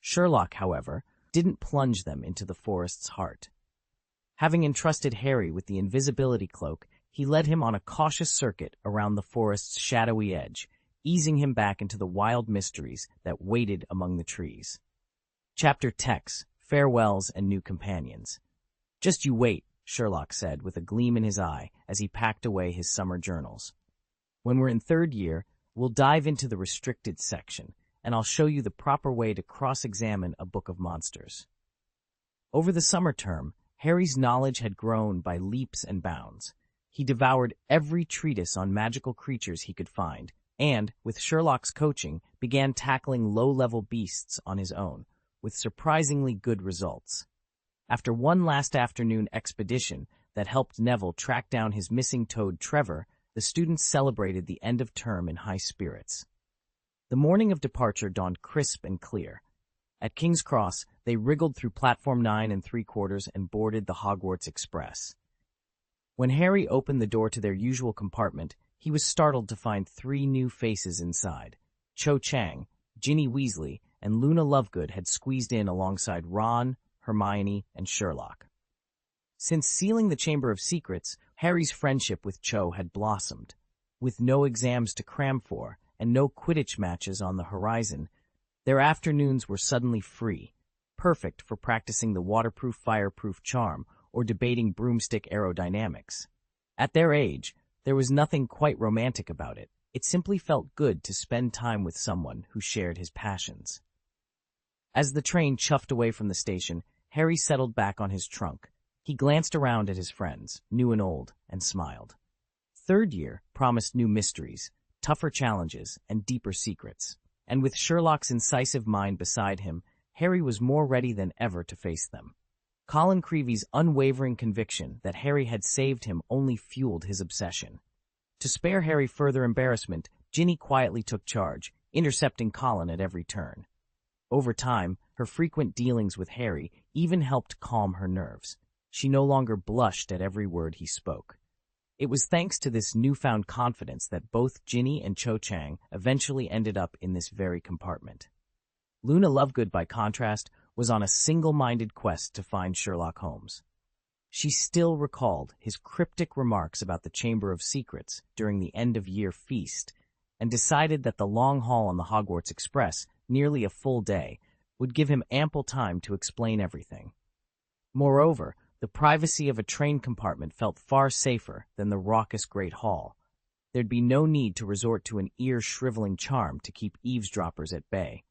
Sherlock, however, didn't plunge them into the forest's heart. Having entrusted Harry with the invisibility cloak, he led him on a cautious circuit around the forest's shadowy edge, easing him back into the wild mysteries that waited among the trees. Chapter Text, Farewells and New Companions. Just you wait, Sherlock said with a gleam in his eye as he packed away his summer journals. When we're in 3rd year, we'll dive into the restricted section, and I'll show you the proper way to cross-examine a book of monsters. Over the summer term, Harry's knowledge had grown by leaps and bounds. He devoured every treatise on magical creatures he could find, and, with Sherlock's coaching, began tackling low-level beasts on his own, with surprisingly good results. After one last afternoon expedition that helped Neville track down his missing toad Trevor, the students celebrated the end of term in high spirits. The morning of departure dawned crisp and clear. At King's Cross, they wriggled through platform 9 3/4 and boarded the Hogwarts Express. When Harry opened the door to their usual compartment, he was startled to find 3 new faces inside. Cho Chang, Ginny Weasley, and Luna Lovegood had squeezed in alongside Ron, Hermione, and Sherlock. Since sealing the Chamber of Secrets, Harry's friendship with Cho had blossomed. With no exams to cram for and no Quidditch matches on the horizon, their afternoons were suddenly free, perfect for practicing the waterproof-fireproof charm or debating broomstick aerodynamics. At their age, there was nothing quite romantic about it. It simply felt good to spend time with someone who shared his passions. As the train chuffed away from the station, Harry settled back on his trunk. He glanced around at his friends, new and old, and smiled. 3rd year promised new mysteries, tougher challenges, and deeper secrets. And with Sherlock's incisive mind beside him, Harry was more ready than ever to face them. Colin Creevy's unwavering conviction that Harry had saved him only fueled his obsession. To spare Harry further embarrassment, Ginny quietly took charge, intercepting Colin at every turn. Over time, her frequent dealings with Harry even helped calm her nerves. She no longer blushed at every word he spoke. It was thanks to this newfound confidence that both Ginny and Cho Chang eventually ended up in this very compartment. Luna Lovegood, by contrast, was on a single-minded quest to find Sherlock Holmes. She still recalled his cryptic remarks about the Chamber of Secrets during the end-of-year feast and decided that the long haul on the Hogwarts Express, nearly a full day, would give him ample time to explain everything. Moreover, the privacy of a train compartment felt far safer than the raucous Great Hall. There'd be no need to resort to an ear-shriveling charm to keep eavesdroppers at bay.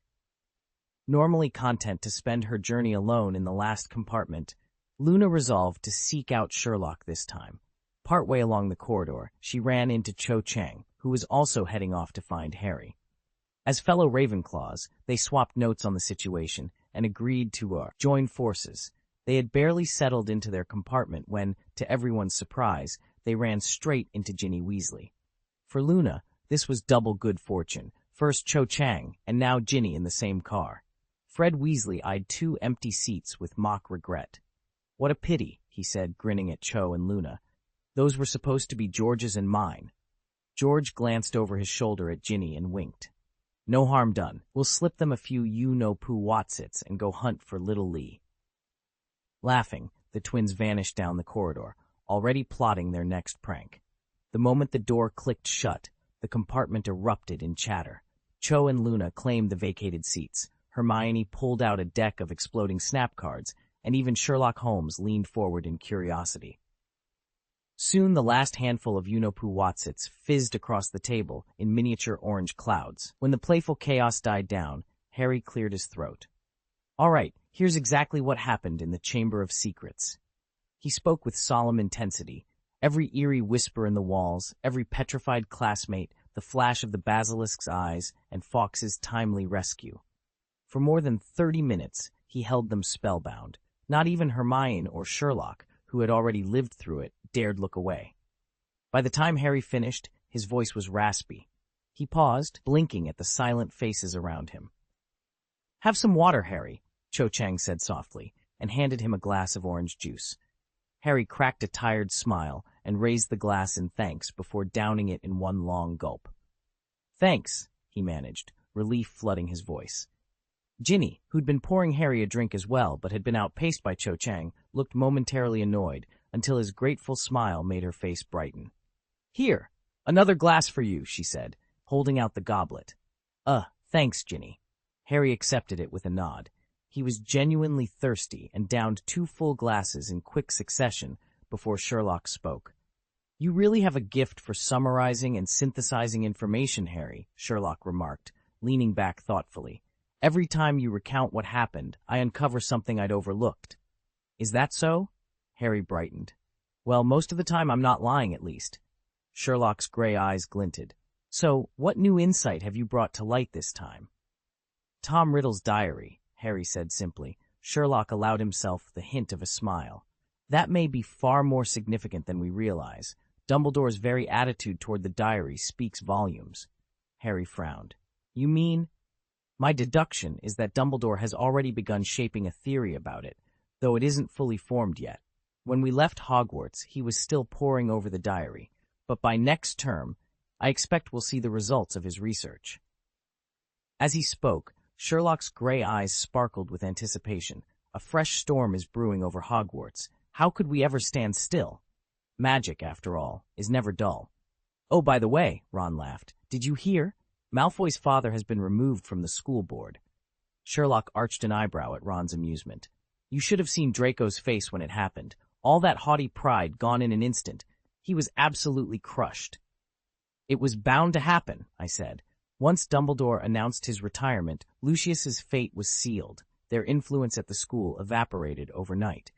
Normally content to spend her journey alone in the last compartment, Luna resolved to seek out Sherlock this time. Partway along the corridor, she ran into Cho Chang, who was also heading off to find Harry. As fellow Ravenclaws, they swapped notes on the situation and agreed to join forces. They had barely settled into their compartment when, to everyone's surprise, they ran straight into Ginny Weasley. For Luna, this was double good fortune. First Cho Chang, and now Ginny in the same car. Fred Weasley eyed 2 empty seats with mock regret. "What a pity," he said, grinning at Cho and Luna. "Those were supposed to be George's and mine." George glanced over his shoulder at Ginny and winked. No harm done. We'll slip them a few you-know-poo Watsits and go hunt for little Lee. Laughing, the twins vanished down the corridor, already plotting their next prank. The moment the door clicked shut, the compartment erupted in chatter. Cho and Luna claimed the vacated seats. Hermione pulled out a deck of exploding snap cards, and even Sherlock Holmes leaned forward in curiosity. Soon the last handful of you-know-poo Watsits fizzed across the table in miniature orange clouds. When the playful chaos died down, Harry cleared his throat. All right, here's exactly what happened in the Chamber of Secrets. He spoke with solemn intensity. Every eerie whisper in the walls, every petrified classmate, the flash of the basilisk's eyes, and Fawkes's timely rescue. For more than 30 minutes, he held them spellbound. Not even Hermione or Sherlock, who had already lived through it, dared look away. By the time Harry finished, his voice was raspy. He paused, blinking at the silent faces around him. "Have some water, Harry," Cho Chang said softly, and handed him a glass of orange juice. Harry cracked a tired smile and raised the glass in thanks before downing it in one long gulp. "Thanks," he managed, relief flooding his voice. Ginny, who'd been pouring Harry a drink as well but had been outpaced by Cho Chang, looked momentarily annoyed until his grateful smile made her face brighten. "Here, another glass for you," she said, holding out the goblet. Thanks, Ginny." Harry accepted it with a nod. He was genuinely thirsty and downed 2 full glasses in quick succession before Sherlock spoke. "You really have a gift for summarizing and synthesizing information, Harry," Sherlock remarked, leaning back thoughtfully. "Every time you recount what happened, I uncover something I'd overlooked." "Is that so?" Harry brightened. "Well, most of the time I'm not lying, at least." Sherlock's gray eyes glinted. "So, what new insight have you brought to light this time?" "Tom Riddle's diary," Harry said simply. Sherlock allowed himself the hint of a smile. "That may be far more significant than we realize. Dumbledore's very attitude toward the diary speaks volumes." Harry frowned. "You mean?" "My deduction is that Dumbledore has already begun shaping a theory about it, though it isn't fully formed yet. When we left Hogwarts, he was still poring over the diary, but by next term, I expect we'll see the results of his research." As he spoke, Sherlock's gray eyes sparkled with anticipation. A fresh storm is brewing over Hogwarts. How could we ever stand still? Magic, after all, is never dull. "Oh, by the way," Ron laughed, "did you hear? Malfoy's father has been removed from the school board." Sherlock arched an eyebrow at Ron's amusement. "You should have seen Draco's face when it happened. All that haughty pride gone in an instant. He was absolutely crushed." "It was bound to happen," I said. Once Dumbledore announced his retirement, Lucius's fate was sealed. Their influence at the school evaporated overnight.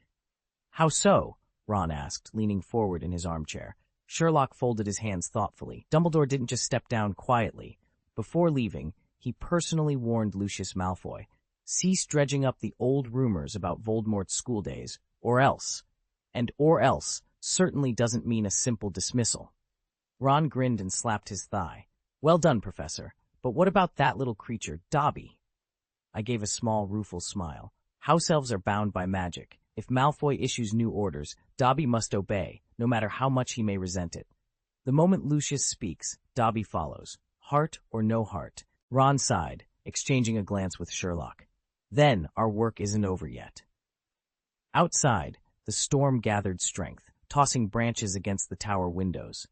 "How so?" Ron asked, leaning forward in his armchair. Sherlock folded his hands thoughtfully. "Dumbledore didn't just step down quietly. Before leaving, he personally warned Lucius Malfoy, 'Cease dredging up the old rumors about Voldemort's school days, or else.' And 'or else' certainly doesn't mean a simple dismissal." Ron grinned and slapped his thigh. "Well done, Professor. But what about that little creature, Dobby?" I gave a small, rueful smile. "House elves are bound by magic. If Malfoy issues new orders, Dobby must obey, no matter how much he may resent it. The moment Lucius speaks, Dobby follows. Heart or no heart." Ron sighed, exchanging a glance with Sherlock. "Then our work isn't over yet." Outside, the storm gathered strength, tossing branches against the tower windows.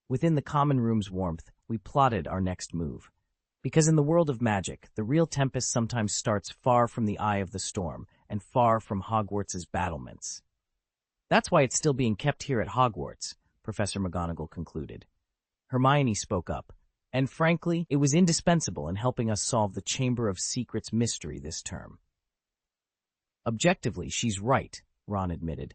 Within the common room's warmth, we plotted our next move. Because in the world of magic, the real tempest sometimes starts far from the eye of the storm and far from Hogwarts's battlements. "That's why it's still being kept here at Hogwarts," Professor McGonagall concluded. Hermione spoke up. "And frankly, it was indispensable in helping us solve the Chamber of Secrets mystery this term." "Objectively, she's right," Ron admitted.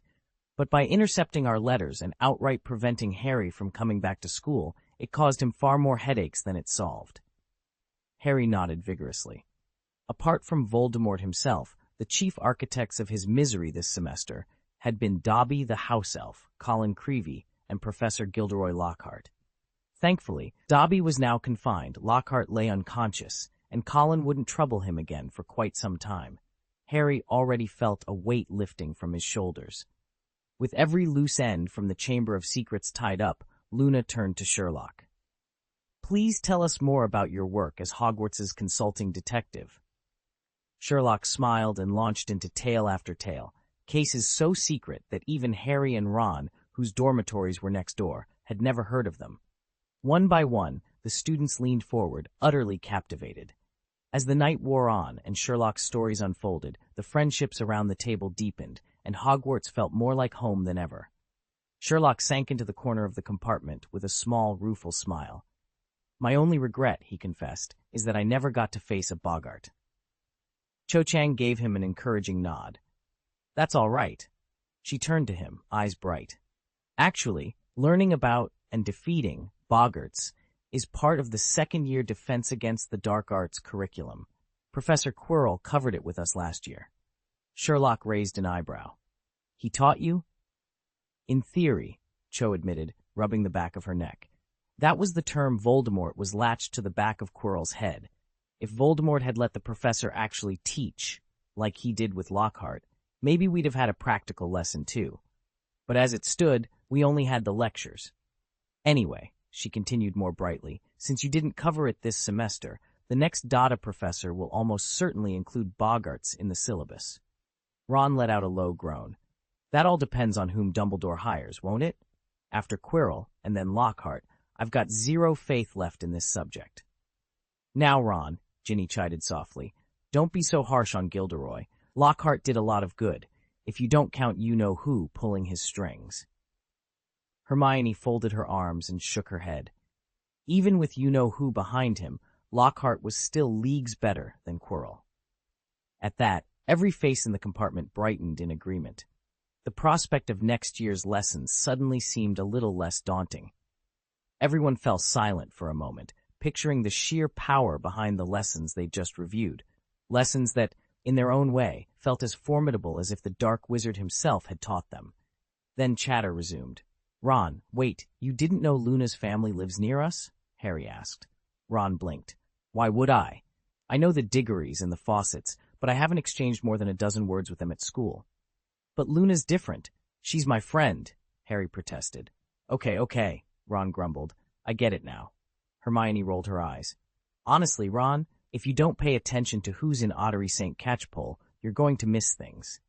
"But by intercepting our letters and outright preventing Harry from coming back to school, it caused him far more headaches than it solved." Harry nodded vigorously. Apart from Voldemort himself, the chief architects of his misery this semester had been Dobby the house elf, Colin Creevey, and Professor Gilderoy Lockhart. Thankfully, Dobby was now confined, Lockhart lay unconscious, and Colin wouldn't trouble him again for quite some time. Harry already felt a weight lifting from his shoulders. With every loose end from the Chamber of Secrets tied up, Luna turned to Sherlock. Please tell us more about your work as Hogwarts's consulting detective. Sherlock smiled and launched into tale after tale, cases so secret that even Harry and Ron, whose dormitories were next door, had never heard of them. One by one, the students leaned forward, utterly captivated. As the night wore on and Sherlock's stories unfolded, the friendships around the table deepened, and Hogwarts felt more like home than ever. Sherlock sank into the corner of the compartment with a small, rueful smile. My only regret, he confessed, is that I never got to face a boggart. Cho Chang gave him an encouraging nod. That's all right. She turned to him, eyes bright. Actually, learning about and defeating boggarts is part of the second-year Defense Against the Dark Arts curriculum. Professor Quirrell covered it with us last year. Sherlock raised an eyebrow. He taught you? In theory, Cho admitted, rubbing the back of her neck. That was the term Voldemort was latched to the back of Quirrell's head. If Voldemort had let the professor actually teach, like he did with Lockhart, maybe we'd have had a practical lesson too. But as it stood, we only had the lectures. Anyway, she continued more brightly, since you didn't cover it this semester, the next Dada professor will almost certainly include boggarts in the syllabus. Ron let out a low groan. That all depends on whom Dumbledore hires, won't it? After Quirrell, and then Lockhart, I've got zero faith left in this subject. Now, Ron, Ginny chided softly, don't be so harsh on Gilderoy. Lockhart did a lot of good, if you don't count you-know-who pulling his strings. Hermione folded her arms and shook her head. Even with you-know-who behind him, Lockhart was still leagues better than Quirrell. At that, every face in the compartment brightened in agreement. The prospect of next year's lessons suddenly seemed a little less daunting. Everyone fell silent for a moment, picturing the sheer power behind the lessons they'd just reviewed. Lessons that, in their own way, felt as formidable as if the Dark Wizard himself had taught them. Then chatter resumed. Ron, wait, you didn't know Luna's family lives near us? Harry asked. Ron blinked. Why would I? I know the Diggories and the Fawcett's, but I haven't exchanged more than a dozen words with them at school. But Luna's different. She's my friend, Harry protested. Okay, Ron grumbled. I get it now. Hermione rolled her eyes. Honestly, Ron, if you don't pay attention to who's in Ottery St. Catchpole, you're going to miss things.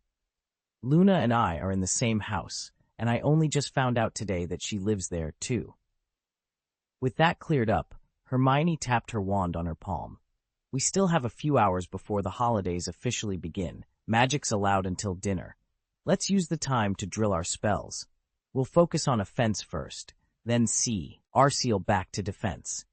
Luna and I are in the same house, and I only just found out today that she lives there, too. With that cleared up, Hermione tapped her wand on her palm. We still have a few hours before the holidays officially begin. Magic's allowed until dinner. Let's use the time to drill our spells. We'll focus on offense first, then Arceal back to defense.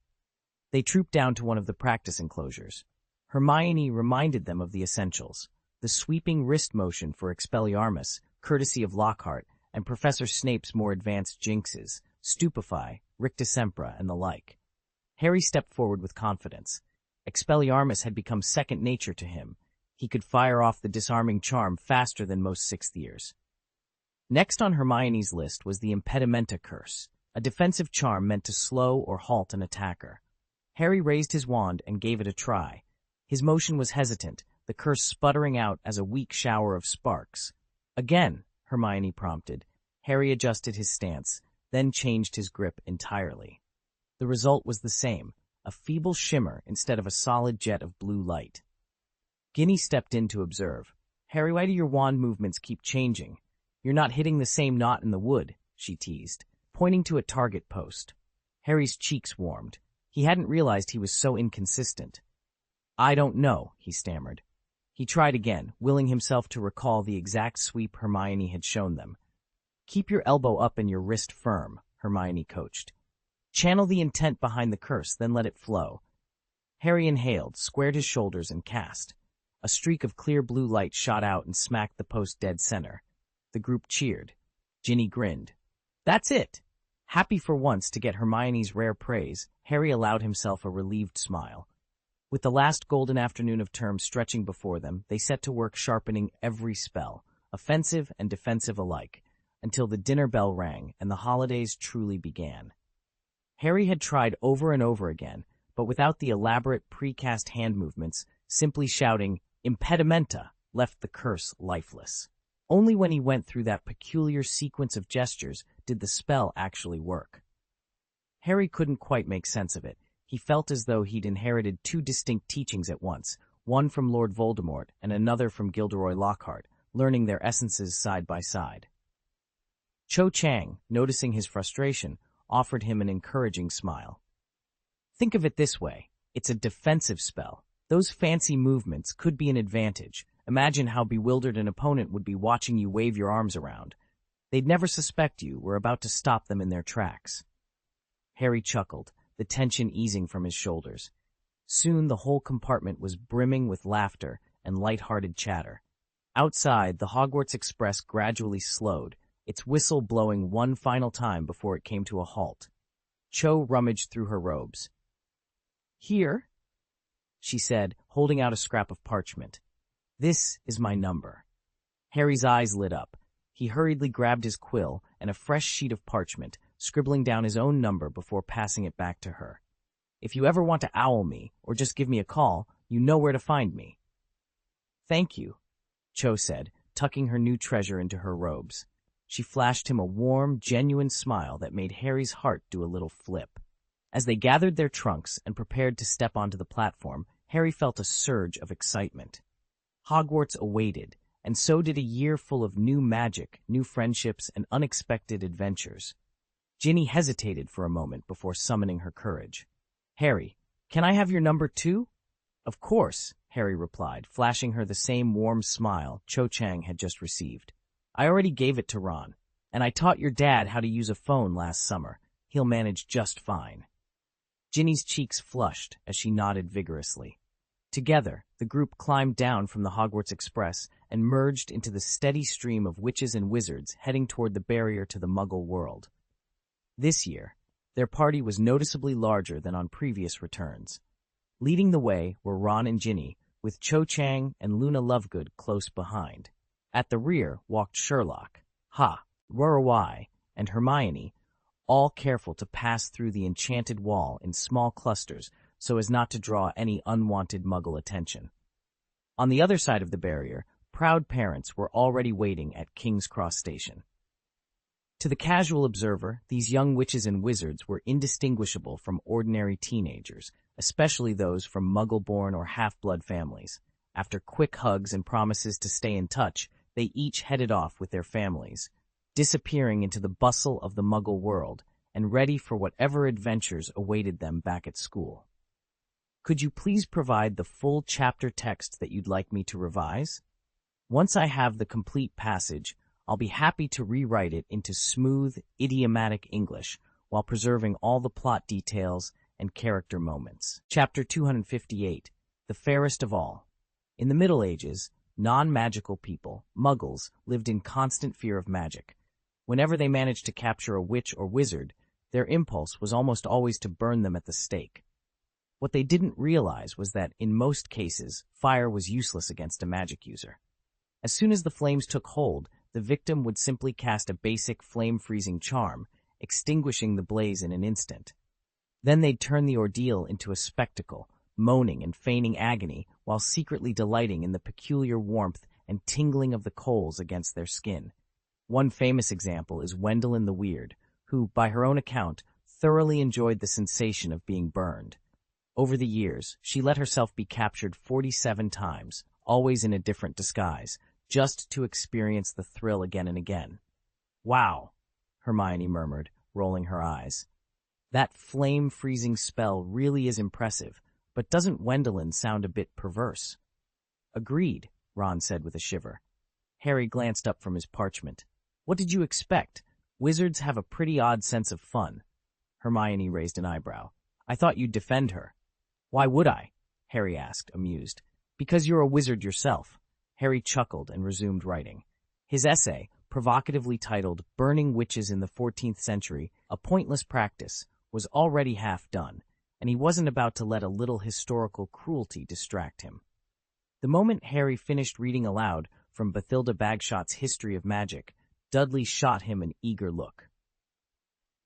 They trooped down to one of the practice enclosures. Hermione reminded them of the essentials, the sweeping wrist motion for Expelliarmus, courtesy of Lockhart, and Professor Snape's more advanced jinxes, Stupefy, Rictusempra, and the like. Harry stepped forward with confidence. Expelliarmus had become second nature to him. He could fire off the disarming charm faster than most sixth years. Next on Hermione's list was the Impedimenta curse, a defensive charm meant to slow or halt an attacker. Harry raised his wand and gave it a try. His motion was hesitant, the curse sputtering out as a weak shower of sparks. Again, Hermione prompted. Harry adjusted his stance, then changed his grip entirely. The result was the same, a feeble shimmer instead of a solid jet of blue light. Ginny stepped in to observe. Harry, why do your wand movements keep changing? You're not hitting the same knot in the wood, she teased, pointing to a target post. Harry's cheeks warmed. He hadn't realized he was so inconsistent. I don't know, he stammered. He tried again, willing himself to recall the exact sweep Hermione had shown them. Keep your elbow up and your wrist firm, Hermione coached. Channel the intent behind the curse, then let it flow. Harry inhaled, squared his shoulders, and cast. A streak of clear blue light shot out and smacked the post dead center. The group cheered. Ginny grinned. That's it! Happy for once to get Hermione's rare praise, Harry allowed himself a relieved smile. With the last golden afternoon of term stretching before them, they set to work sharpening every spell, offensive and defensive alike, until the dinner bell rang and the holidays truly began. Harry had tried over and over again, but without the elaborate precast hand movements, simply shouting, Impedimenta, left the curse lifeless. Only when he went through that peculiar sequence of gestures did the spell actually work. Harry couldn't quite make sense of it. He felt as though he'd inherited two distinct teachings at once, one from Lord Voldemort and another from Gilderoy Lockhart, learning their essences side by side. Cho Chang, noticing his frustration, offered him an encouraging smile. Think of it this way. It's a defensive spell. Those fancy movements could be an advantage. Imagine how bewildered an opponent would be watching you wave your arms around. They'd never suspect you were about to stop them in their tracks. Harry chuckled, the tension easing from his shoulders. Soon the whole compartment was brimming with laughter and light-hearted chatter. Outside, the Hogwarts Express gradually slowed, its whistle blowing one final time before it came to a halt. Cho rummaged through her robes. "Here," she said, holding out a scrap of parchment. "This is my number." Harry's eyes lit up. He hurriedly grabbed his quill and a fresh sheet of parchment, scribbling down his own number before passing it back to her. "If you ever want to owl me or just give me a call, you know where to find me." "Thank you," Cho said, tucking her new treasure into her robes. She flashed him a warm, genuine smile that made Harry's heart do a little flip. As they gathered their trunks and prepared to step onto the platform, Harry felt a surge of excitement. Hogwarts awaited, and so did a year full of new magic, new friendships, and unexpected adventures. Ginny hesitated for a moment before summoning her courage. "Harry, can I have your number too?" "Of course," Harry replied, flashing her the same warm smile Cho Chang had just received. "I already gave it to Ron, and I taught your dad how to use a phone last summer. He'll manage just fine." Ginny's cheeks flushed as she nodded vigorously. Together, the group climbed down from the Hogwarts Express and merged into the steady stream of witches and wizards heading toward the barrier to the Muggle world. This year, their party was noticeably larger than on previous returns. Leading the way were Ron and Ginny, with Cho Chang and Luna Lovegood close behind. At the rear walked Sherlock, Rory, and Hermione, all careful to pass through the enchanted wall in small clusters so as not to draw any unwanted Muggle attention. On the other side of the barrier, proud parents were already waiting at King's Cross Station. To the casual observer, these young witches and wizards were indistinguishable from ordinary teenagers, especially those from Muggle-born or half-blood families. After quick hugs and promises to stay in touch, they each headed off with their families, disappearing into the bustle of the Muggle world and ready for whatever adventures awaited them back at school. "Could you please provide the full chapter text that you'd like me to revise? Once I have the complete passage, I'll be happy to rewrite it into smooth, idiomatic English while preserving all the plot details and character moments." Chapter 258, The Fairest of All. In the Middle Ages, non-magical people, Muggles, lived in constant fear of magic. Whenever they managed to capture a witch or wizard, their impulse was almost always to burn them at the stake. What they didn't realize was that, in most cases, fire was useless against a magic user. As soon as the flames took hold, the victim would simply cast a basic flame-freezing charm, extinguishing the blaze in an instant. Then they'd turn the ordeal into a spectacle, moaning and feigning agony while secretly delighting in the peculiar warmth and tingling of the coals against their skin. One famous example is Wendelin the Weird, who, by her own account, thoroughly enjoyed the sensation of being burned. Over the years, she let herself be captured 47 times, always in a different disguise, just to experience the thrill again and again. "Wow," Hermione murmured, rolling her eyes. "That flame-freezing spell really is impressive, but doesn't Wendelin sound a bit perverse?" "Agreed," Ron said with a shiver. Harry glanced up from his parchment. "What did you expect? Wizards have a pretty odd sense of fun." Hermione raised an eyebrow. "I thought you'd defend her." "Why would I?" Harry asked, amused. "Because you're a wizard yourself." Harry chuckled and resumed writing. His essay, provocatively titled "Burning Witches in the 14th Century, a Pointless Practice," was already half done, and he wasn't about to let a little historical cruelty distract him. The moment Harry finished reading aloud from Bathilda Bagshot's History of Magic, Dudley shot him an eager look.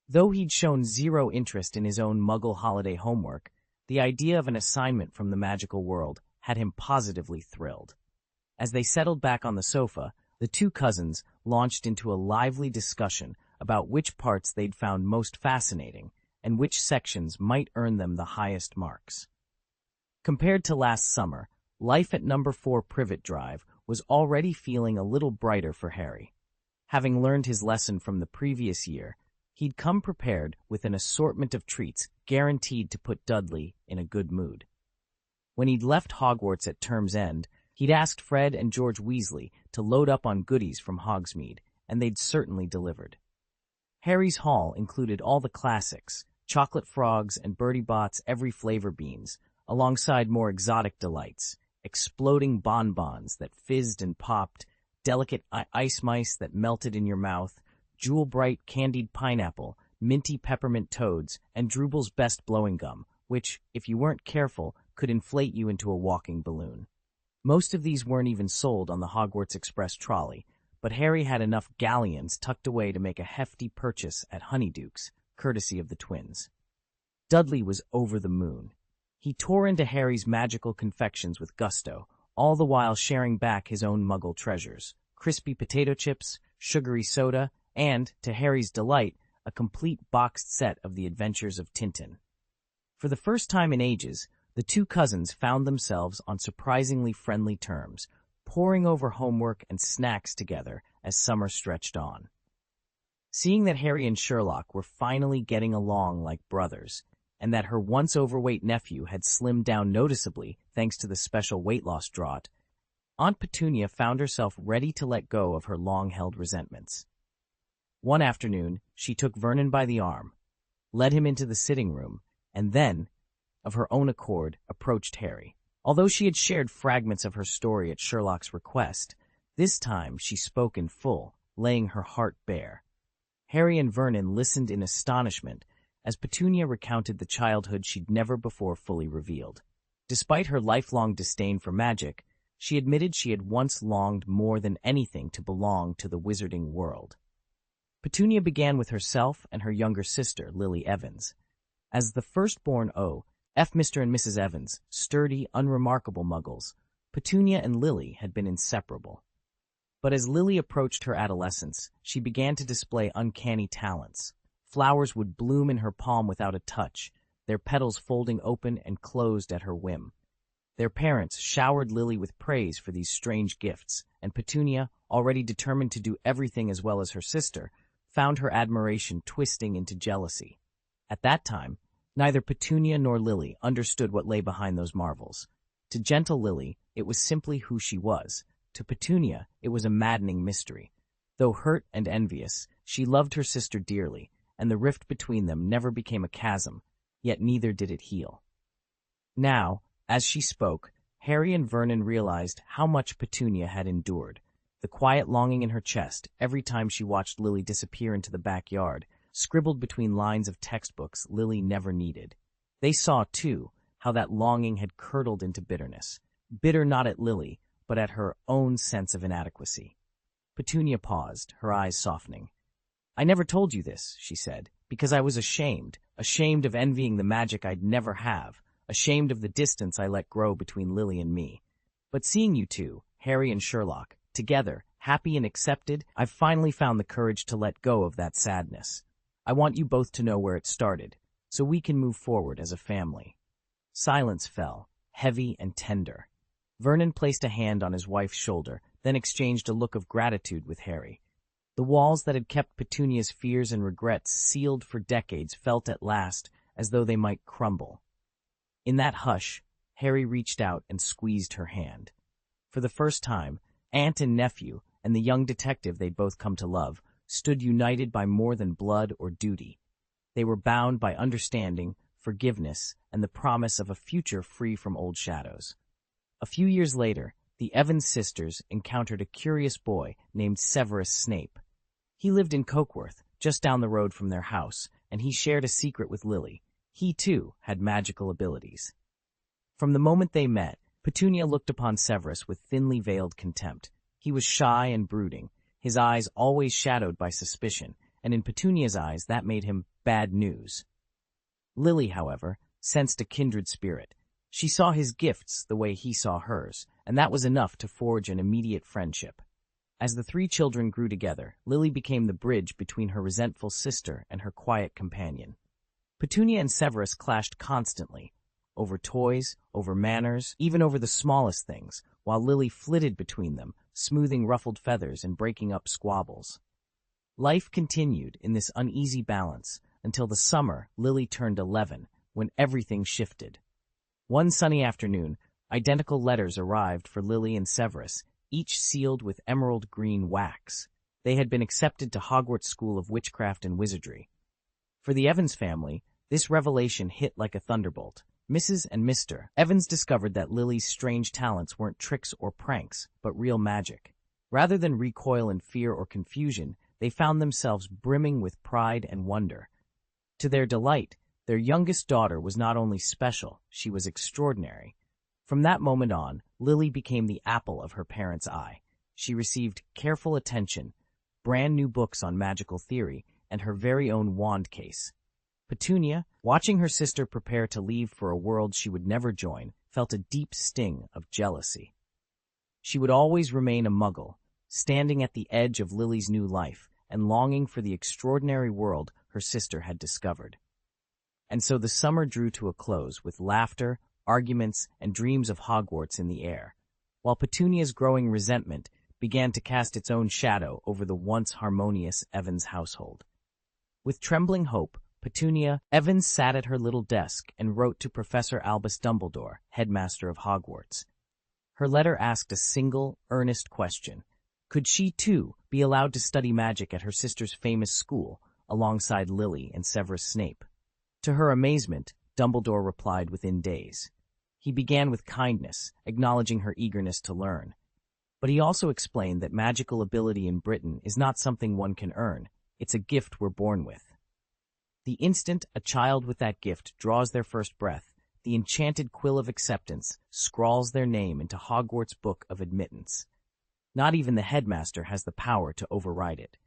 Though he'd shown zero interest in his own Muggle holiday homework, the idea of an assignment from the magical world had him positively thrilled. As they settled back on the sofa, the two cousins launched into a lively discussion about which parts they'd found most fascinating and which sections might earn them the highest marks. Compared to last summer, life at number 4 Privet Drive was already feeling a little brighter for Harry. Having learned his lesson from the previous year, he'd come prepared with an assortment of treats guaranteed to put Dudley in a good mood. When he'd left Hogwarts at term's end, he'd asked Fred and George Weasley to load up on goodies from Hogsmeade, and they'd certainly delivered. Harry's haul included all the classics, chocolate frogs and Bertie Bott's every flavor beans, alongside more exotic delights, exploding bonbons that fizzed and popped, delicate ice mice that melted in your mouth, jewel-bright candied pineapple, minty peppermint toads, and Drubal's best blowing gum, which, if you weren't careful, could inflate you into a walking balloon. Most of these weren't even sold on the Hogwarts Express trolley, but Harry had enough galleons tucked away to make a hefty purchase at Honeyduke's, courtesy of the twins. Dudley was over the moon. He tore into Harry's magical confections with gusto, all the while sharing back his own Muggle treasures, crispy potato chips, sugary soda, and, to Harry's delight, a complete boxed set of The Adventures of Tintin. For the first time in ages, the two cousins found themselves on surprisingly friendly terms, poring over homework and snacks together as summer stretched on. Seeing that Harry and Sherlock were finally getting along like brothers, and that her once overweight nephew had slimmed down noticeably thanks to the special weight loss draught, Aunt Petunia found herself ready to let go of her long-held resentments. One afternoon, she took Vernon by the arm, led him into the sitting room, and then, of her own accord, approached Harry. Although she had shared fragments of her story at Sherlock's request, this time she spoke in full, laying her heart bare. Harry and Vernon listened in astonishment as Petunia recounted the childhood she'd never before fully revealed. Despite her lifelong disdain for magic, she admitted she had once longed more than anything to belong to the wizarding world. Petunia began with herself and her younger sister, Lily Evans. As the firstborn F. Mr. and Mrs. Evans, sturdy, unremarkable muggles, Petunia and Lily had been inseparable. But as Lily approached her adolescence, she began to display uncanny talents. Flowers would bloom in her palm without a touch, their petals folding open and closed at her whim. Their parents showered Lily with praise for these strange gifts, and Petunia, already determined to do everything as well as her sister, found her admiration twisting into jealousy. At that time, neither Petunia nor Lily understood what lay behind those marvels. To gentle Lily, it was simply who she was. To Petunia, it was a maddening mystery. Though hurt and envious, she loved her sister dearly, and the rift between them never became a chasm, yet neither did it heal. Now, as she spoke, Harry and Vernon realized how much Petunia had endured. The quiet longing in her chest every time she watched Lily disappear into the backyard, scribbled between lines of textbooks Lily never needed. They saw, too, how that longing had curdled into bitterness. Bitter not at Lily, but at her own sense of inadequacy. Petunia paused, her eyes softening. "I never told you this," she said, "because I was ashamed of envying the magic I'd never have, ashamed of the distance I let grow between Lily and me. But seeing you two, Harry and Sherlock, together, happy and accepted, I've finally found the courage to let go of that sadness. I want you both to know where it started, so we can move forward as a family." Silence fell, heavy and tender. Vernon placed a hand on his wife's shoulder, then exchanged a look of gratitude with Harry. The walls that had kept Petunia's fears and regrets sealed for decades felt at last as though they might crumble. In that hush, Harry reached out and squeezed her hand. For the first time, aunt and nephew, and the young detective they'd both come to love, stood united by more than blood or duty. They were bound by understanding, forgiveness, and the promise of a future free from old shadows. A few years later, the Evans sisters encountered a curious boy named Severus Snape. He lived in Cokeworth, just down the road from their house, and he shared a secret with Lily. He, too, had magical abilities. From the moment they met, Petunia looked upon Severus with thinly veiled contempt. He was shy and brooding, his eyes always shadowed by suspicion, and in Petunia's eyes that made him bad news. Lily, however, sensed a kindred spirit. She saw his gifts the way he saw hers, and that was enough to forge an immediate friendship. As the three children grew together, Lily became the bridge between her resentful sister and her quiet companion. Petunia and Severus clashed constantly, over toys, over manners, even over the smallest things, while Lily flitted between them, smoothing ruffled feathers and breaking up squabbles. Life continued in this uneasy balance until the summer Lily turned 11, when everything shifted. One sunny afternoon, identical letters arrived for Lily and Severus, each sealed with emerald green wax. They had been accepted to Hogwarts School of Witchcraft and Wizardry. For the Evans family, this revelation hit like a thunderbolt. Mrs. and Mr. Evans discovered that Lily's strange talents weren't tricks or pranks, but real magic. Rather than recoil in fear or confusion, they found themselves brimming with pride and wonder. To their delight, their youngest daughter was not only special, she was extraordinary. From that moment on, Lily became the apple of her parents' eye. She received careful attention, brand new books on magical theory, and her very own wand case. Petunia, watching her sister prepare to leave for a world she would never join, felt a deep sting of jealousy. She would always remain a muggle, standing at the edge of Lily's new life and longing for the extraordinary world her sister had discovered. And so the summer drew to a close with laughter, arguments, and dreams of Hogwarts in the air, while Petunia's growing resentment began to cast its own shadow over the once harmonious Evans household. With trembling hope, Petunia Evans sat at her little desk and wrote to Professor Albus Dumbledore, headmaster of Hogwarts. Her letter asked a single, earnest question. Could she, too, be allowed to study magic at her sister's famous school, alongside Lily and Severus Snape? To her amazement, Dumbledore replied within days. He began with kindness, acknowledging her eagerness to learn. But he also explained that magical ability in Britain is not something one can earn, it's a gift we're born with. The instant a child with that gift draws their first breath, the enchanted quill of acceptance scrawls their name into Hogwarts' Book of Admittance. Not even the headmaster has the power to override it.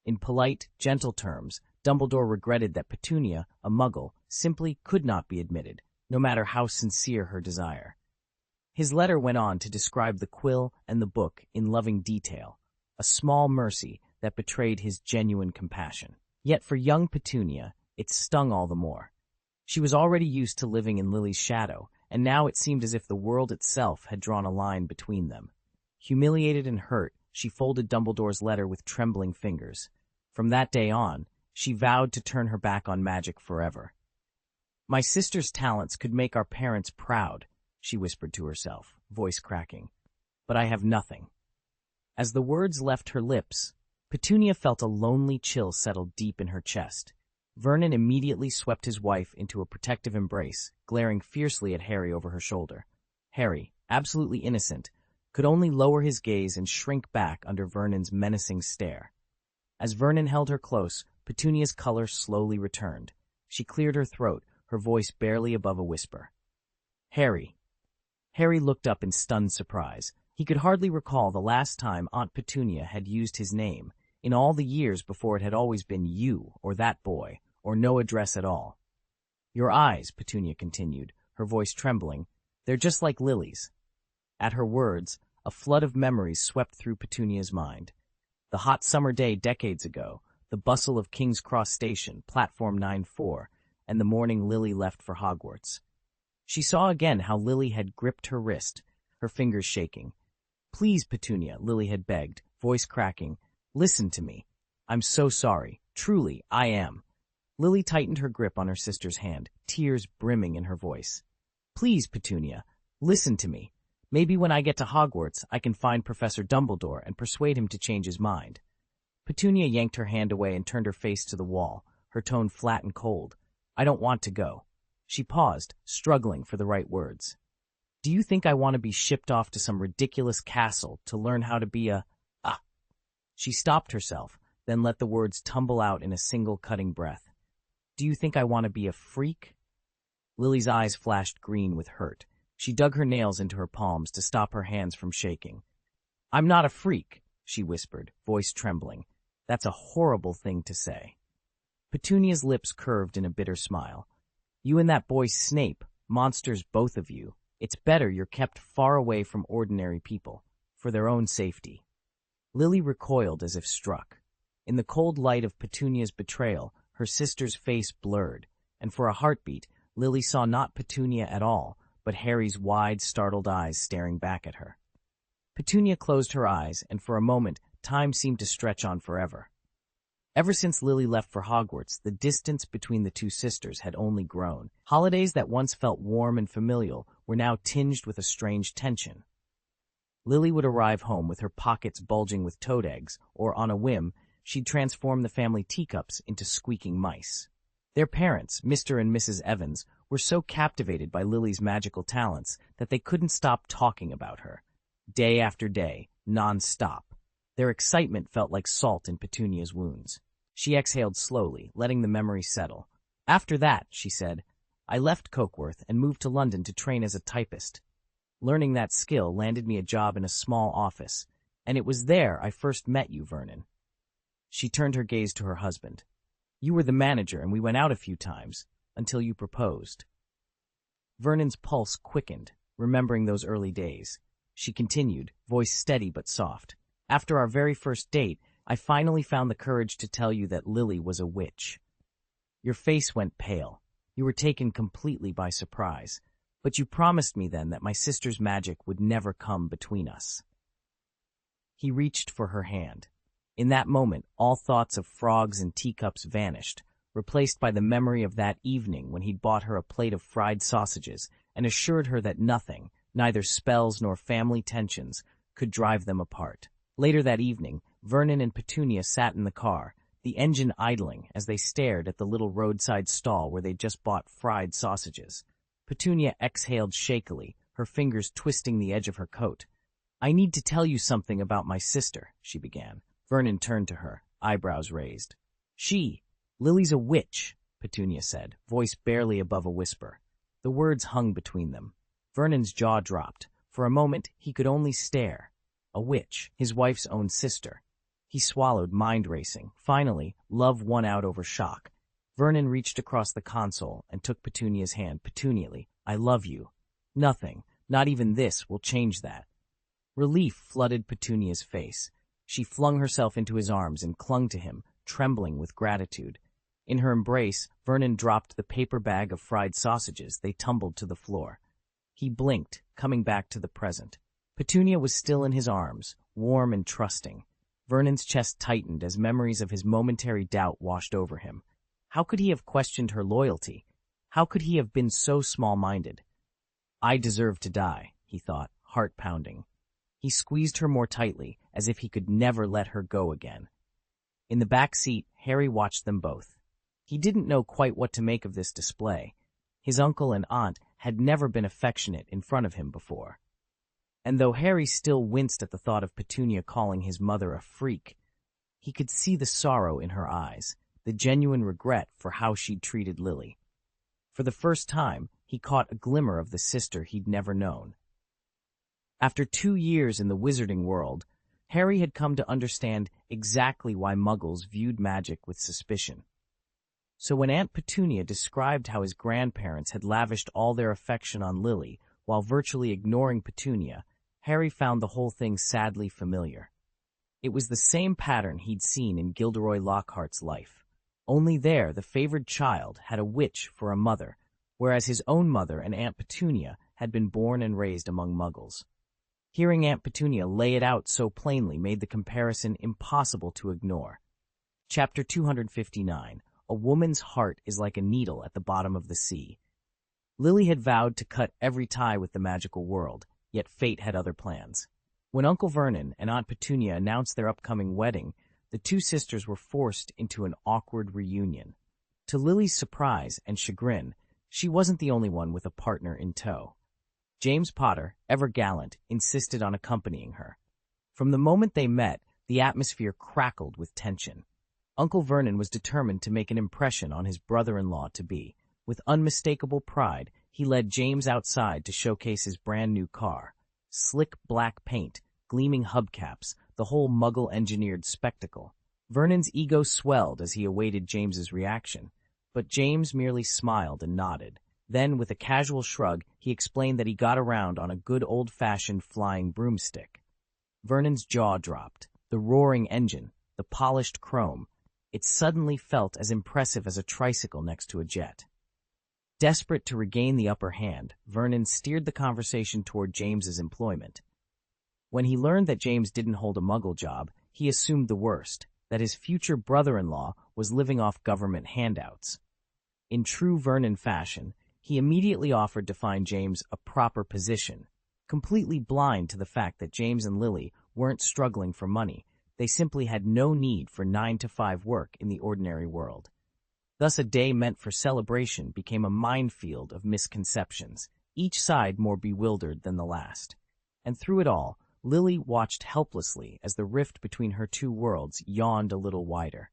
In polite, gentle terms, Dumbledore regretted that Petunia, a muggle, simply could not be admitted, no matter how sincere her desire. His letter went on to describe the quill and the book in loving detail, a small mercy that betrayed his genuine compassion. Yet for young Petunia, it stung all the more. She was already used to living in Lily's shadow, and now it seemed as if the world itself had drawn a line between them. Humiliated and hurt, she folded Dumbledore's letter with trembling fingers. From that day on, she vowed to turn her back on magic forever. "My sister's talents could make our parents proud," she whispered to herself, voice cracking. "But I have nothing." As the words left her lips, Petunia felt a lonely chill settle deep in her chest. Vernon immediately swept his wife into a protective embrace, glaring fiercely at Harry over her shoulder. Harry, absolutely innocent, could only lower his gaze and shrink back under Vernon's menacing stare. As Vernon held her close, Petunia's color slowly returned. She cleared her throat, her voice barely above a whisper. "Harry." Harry looked up in stunned surprise. He could hardly recall the last time Aunt Petunia had used his name, in all the years before it had always been you or that boy, or no address at all. "Your eyes," Petunia continued, her voice trembling, "they're just like Lily's." At her words, a flood of memories swept through Petunia's mind. The hot summer day decades ago, the bustle of King's Cross Station, Platform 9-4, and the morning Lily left for Hogwarts. She saw again how Lily had gripped her wrist, her fingers shaking. "Please, Petunia," Lily had begged, voice cracking, "listen to me. I'm so sorry. Truly, I am." Lily tightened her grip on her sister's hand, tears brimming in her voice. "Please, Petunia, listen to me. Maybe when I get to Hogwarts, I can find Professor Dumbledore and persuade him to change his mind." Petunia yanked her hand away and turned her face to the wall, her tone flat and cold. "I don't want to go." She paused, struggling for the right words. "Do you think I want to be shipped off to some ridiculous castle to learn how to be a— Ah!" She stopped herself, then let the words tumble out in a single cutting breath. "Do you think I want to be a freak?" Lily's eyes flashed green with hurt. She dug her nails into her palms to stop her hands from shaking. "I'm not a freak," she whispered, voice trembling. "That's a horrible thing to say." Petunia's lips curved in a bitter smile. "You and that boy Snape, monsters both of you. It's better you're kept far away from ordinary people, for their own safety." Lily recoiled as if struck. In the cold light of Petunia's betrayal, her sister's face blurred. and for a heartbeat, Lily saw not Petunia at all, but Harry's wide, startled eyes staring back at her. Petunia closed her eyes, and for a moment, time seemed to stretch on forever. Ever since Lily left for Hogwarts, the distance between the two sisters had only grown. Holidays that once felt warm and familial were now tinged with a strange tension. Lily would arrive home with her pockets bulging with toad eggs, or on a whim, she'd transform the family teacups into squeaking mice. Their parents, Mr. and Mrs. Evans, were so captivated by Lily's magical talents that they couldn't stop talking about her. Day after day, non-stop. Their excitement felt like salt in Petunia's wounds. She exhaled slowly, letting the memory settle. After that, she said, I left Cokeworth and moved to London to train as a typist. Learning that skill landed me a job in a small office, and it was there I first met you, Vernon. She turned her gaze to her husband. You were the manager, and we went out a few times, until you proposed. Vernon's pulse quickened, remembering those early days. She continued, voice steady but soft. After our very first date, I finally found the courage to tell you that Lily was a witch. Your face went pale. You were taken completely by surprise. But you promised me then that my sister's magic would never come between us. He reached for her hand. In that moment, all thoughts of frogs and teacups vanished, replaced by the memory of that evening when he'd bought her a plate of fried sausages and assured her that nothing, neither spells nor family tensions, could drive them apart. Later that evening, Vernon and Petunia sat in the car, the engine idling as they stared at the little roadside stall where they'd just bought fried sausages. Petunia exhaled shakily, her fingers twisting the edge of her coat. I need to tell you something about my sister, she began. Vernon turned to her, eyebrows raised. Lily's a witch, Petunia said, voice barely above a whisper. The words hung between them. Vernon's jaw dropped. For a moment, he could only stare. A witch, his wife's own sister. He swallowed, mind racing. Finally, love won out over shock. Vernon reached across the console and took Petunia's hand petunially. I love you. Nothing, not even this, will change that. Relief flooded Petunia's face. She flung herself into his arms and clung to him, trembling with gratitude. In her embrace, Vernon dropped the paper bag of fried sausages. They tumbled to the floor. He blinked, coming back to the present. Petunia was still in his arms, warm and trusting. Vernon's chest tightened as memories of his momentary doubt washed over him. How could he have questioned her loyalty? How could he have been so small-minded? I deserve to die, he thought, heart pounding. He squeezed her more tightly, as if he could never let her go again. In the back seat, Harry watched them both. He didn't know quite what to make of this display. His uncle and aunt had never been affectionate in front of him before. And though Harry still winced at the thought of Petunia calling his mother a freak, he could see the sorrow in her eyes, the genuine regret for how she'd treated Lily. For the first time, he caught a glimmer of the sister he'd never known. After 2 years in the wizarding world, Harry had come to understand exactly why Muggles viewed magic with suspicion. So when Aunt Petunia described how his grandparents had lavished all their affection on Lily while virtually ignoring Petunia, Harry found the whole thing sadly familiar. It was the same pattern he'd seen in Gilderoy Lockhart's life. Only there, the favored child had a witch for a mother, whereas his own mother and Aunt Petunia had been born and raised among Muggles. Hearing Aunt Petunia lay it out so plainly made the comparison impossible to ignore. Chapter 259. A woman's heart is like a needle at the bottom of the sea. Lily had vowed to cut every tie with the magical world, yet fate had other plans. When Uncle Vernon and Aunt Petunia announced their upcoming wedding, the two sisters were forced into an awkward reunion. To Lily's surprise and chagrin, she wasn't the only one with a partner in tow. James Potter, ever gallant, insisted on accompanying her. From the moment they met, the atmosphere crackled with tension. Uncle Vernon was determined to make an impression on his brother-in-law-to-be. With unmistakable pride, he led James outside to showcase his brand-new car. Slick black paint, gleaming hubcaps, the whole Muggle-engineered spectacle. Vernon's ego swelled as he awaited James's reaction, but James merely smiled and nodded. Then, with a casual shrug, he explained that he got around on a good old-fashioned flying broomstick. Vernon's jaw dropped. The roaring engine, the polished chrome, it suddenly felt as impressive as a tricycle next to a jet. Desperate to regain the upper hand, Vernon steered the conversation toward James's employment. When he learned that James didn't hold a muggle job, he assumed the worst, that his future brother-in-law was living off government handouts. In true Vernon fashion, he immediately offered to find James a proper position, completely blind to the fact that James and Lily weren't struggling for money. They simply had no need for 9-to-5 work in the ordinary world. Thus, a day meant for celebration became a minefield of misconceptions, each side more bewildered than the last. And through it all, Lily watched helplessly as the rift between her two worlds yawned a little wider.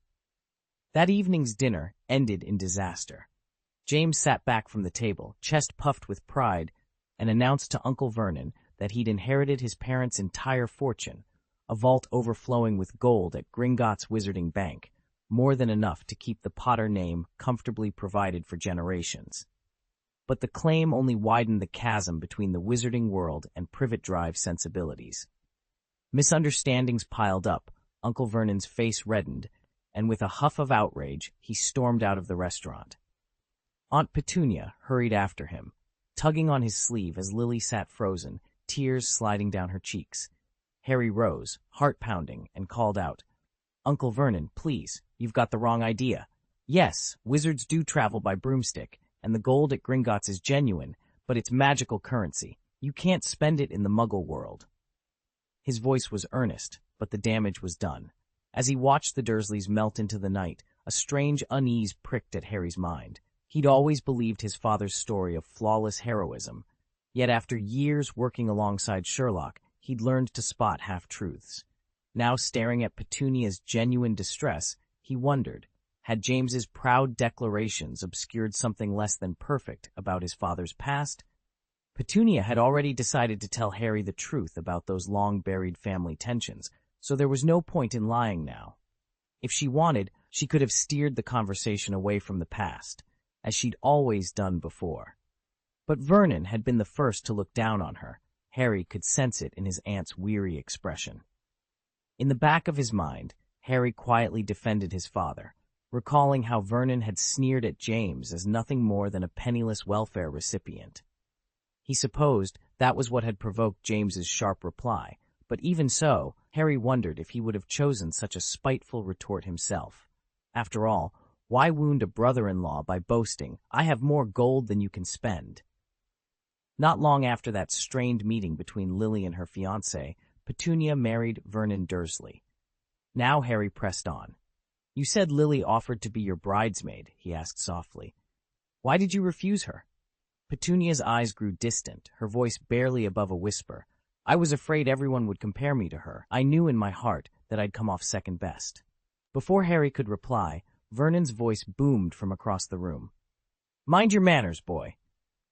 That evening's dinner ended in disaster. James sat back from the table, chest puffed with pride, and announced to Uncle Vernon that he'd inherited his parents' entire fortune, a vault overflowing with gold at Gringotts Wizarding Bank, more than enough to keep the Potter name comfortably provided for generations. But the claim only widened the chasm between the wizarding world and Privet Drive sensibilities. Misunderstandings piled up, Uncle Vernon's face reddened, and with a huff of outrage, he stormed out of the restaurant. Aunt Petunia hurried after him, tugging on his sleeve as Lily sat frozen, tears sliding down her cheeks. Harry rose, heart pounding, and called out, "Uncle Vernon, please, you've got the wrong idea. Yes, wizards do travel by broomstick, and the gold at Gringotts is genuine, but it's magical currency. You can't spend it in the muggle world." His voice was earnest, but the damage was done. As he watched the Dursleys melt into the night, a strange unease pricked at Harry's mind. He'd always believed his father's story of flawless heroism, yet after years working alongside Sherlock, he'd learned to spot half-truths. Now staring at Petunia's genuine distress, he wondered, had James's proud declarations obscured something less than perfect about his father's past? Petunia had already decided to tell Harry the truth about those long-buried family tensions, so there was no point in lying now. If she wanted, she could have steered the conversation away from the past, as she'd always done before. But Vernon had been the first to look down on her. Harry could sense it in his aunt's weary expression. In the back of his mind, Harry quietly defended his father, recalling how Vernon had sneered at James as nothing more than a penniless welfare recipient. He supposed that was what had provoked James's sharp reply, but even so, Harry wondered if he would have chosen such a spiteful retort himself. After all, why wound a brother-in-law by boasting, "I have more gold than you can spend"? Not long after that strained meeting between Lily and her fiancé, Petunia married Vernon Dursley. Now Harry pressed on. "You said Lily offered to be your bridesmaid," he asked softly. "Why did you refuse her?" Petunia's eyes grew distant, her voice barely above a whisper. "I was afraid everyone would compare me to her. I knew in my heart that I'd come off second best." Before Harry could reply, Vernon's voice boomed from across the room. "Mind your manners, boy."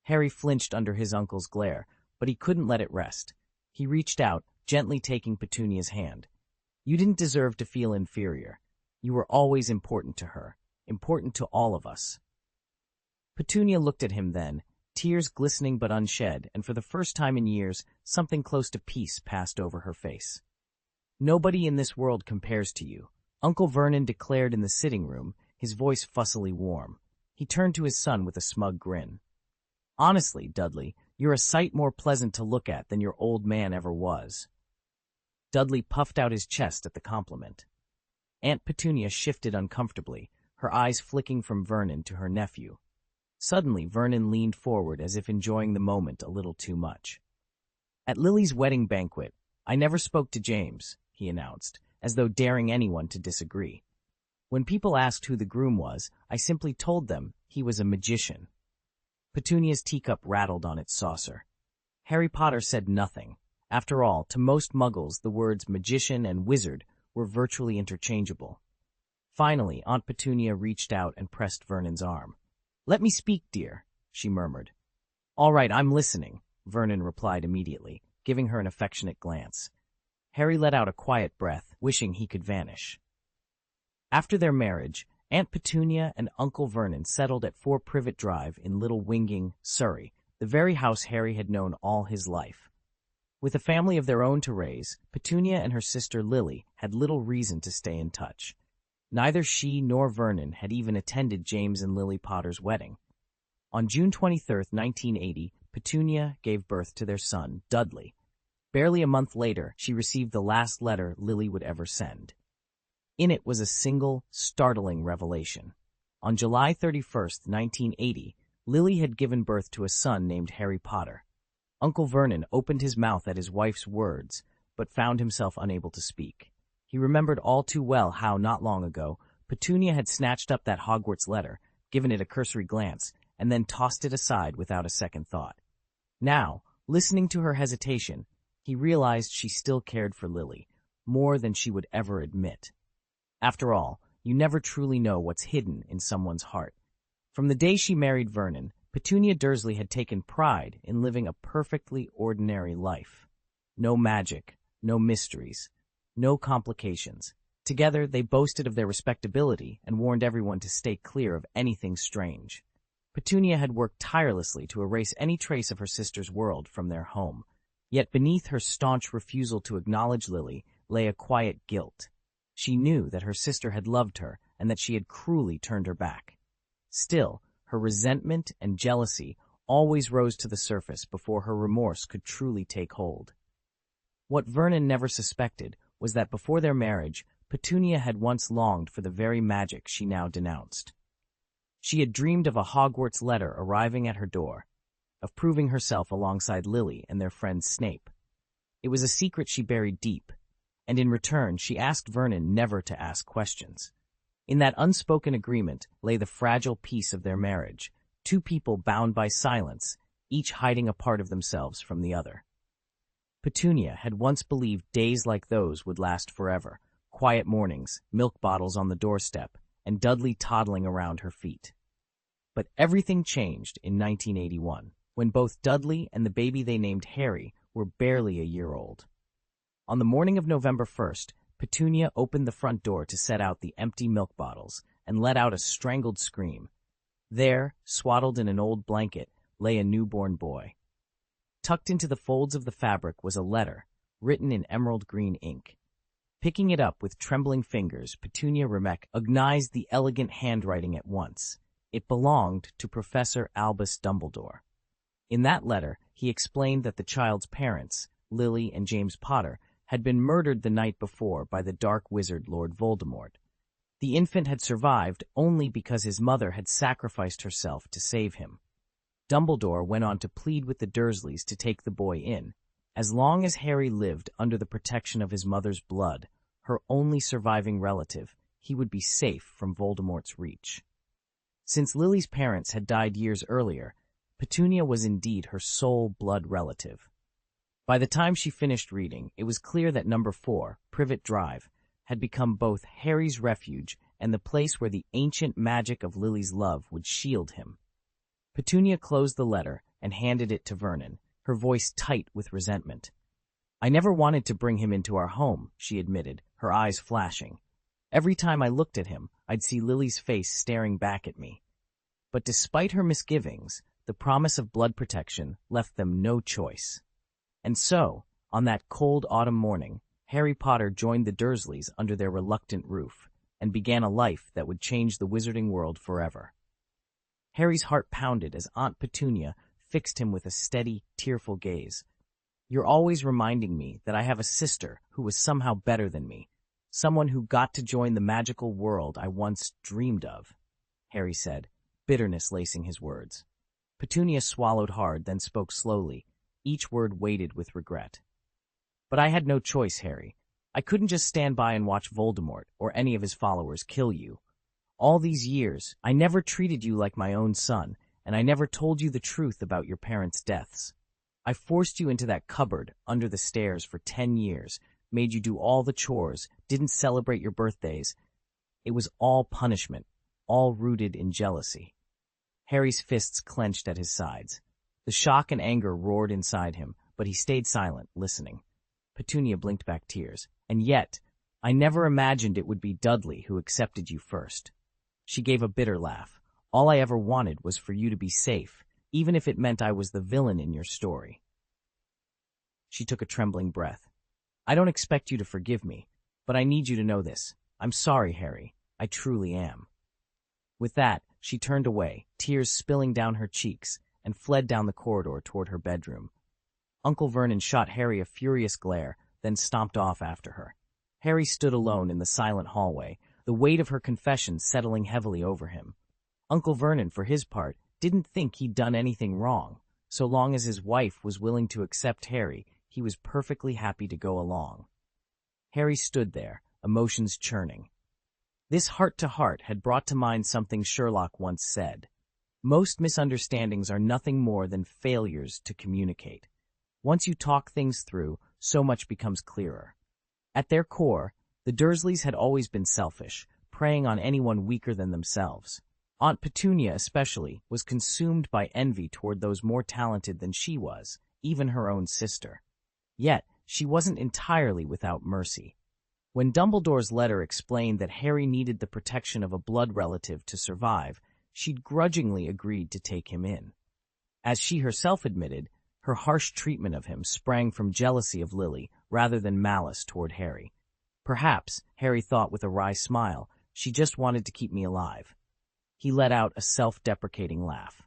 Harry flinched under his uncle's glare, but he couldn't let it rest. He reached out, gently taking Petunia's hand. "You didn't deserve to feel inferior. You were always important to her, important to all of us." Petunia looked at him then, tears glistening but unshed, and for the first time in years, something close to peace passed over her face. "Nobody in this world compares to you," Uncle Vernon declared in the sitting room, his voice fussily warm. He turned to his son with a smug grin. "Honestly, Dudley, you're a sight more pleasant to look at than your old man ever was." Dudley puffed out his chest at the compliment. Aunt Petunia shifted uncomfortably, her eyes flicking from Vernon to her nephew. Suddenly, Vernon leaned forward as if enjoying the moment a little too much. "At Lily's wedding banquet, I never spoke to James," he announced, as though daring anyone to disagree. "When people asked who the groom was, I simply told them he was a magician." Petunia's teacup rattled on its saucer. Harry Potter said nothing. After all, to most muggles, the words magician and wizard were virtually interchangeable. Finally, Aunt Petunia reached out and pressed Vernon's arm. "Let me speak, dear," she murmured. "All right, I'm listening," Vernon replied immediately, giving her an affectionate glance. Harry let out a quiet breath, wishing he could vanish. After their marriage, Aunt Petunia and Uncle Vernon settled at 4 Privet Drive in Little Winging, Surrey, the very house Harry had known all his life. With a family of their own to raise, Petunia and her sister Lily had little reason to stay in touch. Neither she nor Vernon had even attended James and Lily Potter's wedding. On June 23, 1980, Petunia gave birth to their son, Dudley. Barely a month later, she received the last letter Lily would ever send. In it was a single, startling revelation. On July 31, 1980, Lily had given birth to a son named Harry Potter. Uncle Vernon opened his mouth at his wife's words, but found himself unable to speak. He remembered all too well how, not long ago, Petunia had snatched up that Hogwarts letter, given it a cursory glance, and then tossed it aside without a second thought. Now, listening to her hesitation, he realized she still cared for Lily, more than she would ever admit. After all, you never truly know what's hidden in someone's heart. From the day she married Vernon, Petunia Dursley had taken pride in living a perfectly ordinary life. No magic, no mysteries, no complications. Together, they boasted of their respectability and warned everyone to stay clear of anything strange. Petunia had worked tirelessly to erase any trace of her sister's world from their home. Yet beneath her staunch refusal to acknowledge Lily lay a quiet guilt. She knew that her sister had loved her and that she had cruelly turned her back. Still, her resentment and jealousy always rose to the surface before her remorse could truly take hold. What Vernon never suspected was that before their marriage, Petunia had once longed for the very magic she now denounced. She had dreamed of a Hogwarts letter arriving at her door, of proving herself alongside Lily and their friend Snape. It was a secret she buried deep, and in return she asked Vernon never to ask questions. In that unspoken agreement lay the fragile peace of their marriage, two people bound by silence, each hiding a part of themselves from the other. Petunia had once believed days like those would last forever, quiet mornings, milk bottles on the doorstep, and Dudley toddling around her feet. But everything changed in 1981, when both Dudley and the baby they named Harry were barely a year old. On the morning of November 1st, Petunia opened the front door to set out the empty milk bottles and let out a strangled scream. There, swaddled in an old blanket, lay a newborn boy. Tucked into the folds of the fabric was a letter, written in emerald green ink. Picking it up with trembling fingers, Petunia recognized the elegant handwriting at once. It belonged to Professor Albus Dumbledore. In that letter, he explained that the child's parents, Lily and James Potter, had been murdered the night before by the dark wizard Lord Voldemort. The infant had survived only because his mother had sacrificed herself to save him. Dumbledore went on to plead with the Dursleys to take the boy in. As long as Harry lived under the protection of his mother's blood, her only surviving relative, he would be safe from Voldemort's reach. Since Lily's parents had died years earlier, Petunia was indeed her sole blood relative. By the time she finished reading, it was clear that number 4, Privet Drive, had become both Harry's refuge and the place where the ancient magic of Lily's love would shield him. Petunia closed the letter and handed it to Vernon, her voice tight with resentment. "I never wanted to bring him into our home," she admitted, her eyes flashing. "Every time I looked at him, I'd see Lily's face staring back at me." But despite her misgivings, the promise of blood protection left them no choice. And so, on that cold autumn morning, Harry Potter joined the Dursleys under their reluctant roof and began a life that would change the wizarding world forever. Harry's heart pounded as Aunt Petunia fixed him with a steady, tearful gaze. "You're always reminding me that I have a sister who was somehow better than me, someone who got to join the magical world I once dreamed of," Harry said, bitterness lacing his words. Petunia swallowed hard, then spoke slowly, each word weighted with regret. "But I had no choice, Harry. I couldn't just stand by and watch Voldemort or any of his followers kill you. All these years, I never treated you like my own son, and I never told you the truth about your parents' deaths. I forced you into that cupboard under the stairs for 10 years, made you do all the chores, didn't celebrate your birthdays. It was all punishment, all rooted in jealousy." Harry's fists clenched at his sides. The shock and anger roared inside him, but he stayed silent, listening. Petunia blinked back tears. "And yet, I never imagined it would be Dudley who accepted you first." She gave a bitter laugh. "All I ever wanted was for you to be safe, even if it meant I was the villain in your story." She took a trembling breath. "I don't expect you to forgive me, but I need you to know this. I'm sorry, Harry. I truly am." With that, she turned away, tears spilling down her cheeks, and fled down the corridor toward her bedroom. Uncle Vernon shot Harry a furious glare, then stomped off after her. Harry stood alone in the silent hallway, the weight of her confession settling heavily over him. Uncle Vernon, for his part, didn't think he'd done anything wrong. So long as his wife was willing to accept Harry, he was perfectly happy to go along. Harry stood there, emotions churning. This heart-to-heart had brought to mind something Sherlock once said. Most misunderstandings are nothing more than failures to communicate. Once you talk things through, so much becomes clearer. At their core, the Dursleys had always been selfish, preying on anyone weaker than themselves. Aunt Petunia especially was consumed by envy toward those more talented than she was, even her own sister. Yet, she wasn't entirely without mercy. When Dumbledore's letter explained that Harry needed the protection of a blood relative to survive, she'd grudgingly agreed to take him in. As she herself admitted, her harsh treatment of him sprang from jealousy of Lily rather than malice toward Harry. Perhaps, Harry thought with a wry smile, she just wanted to keep me alive. He let out a self-deprecating laugh.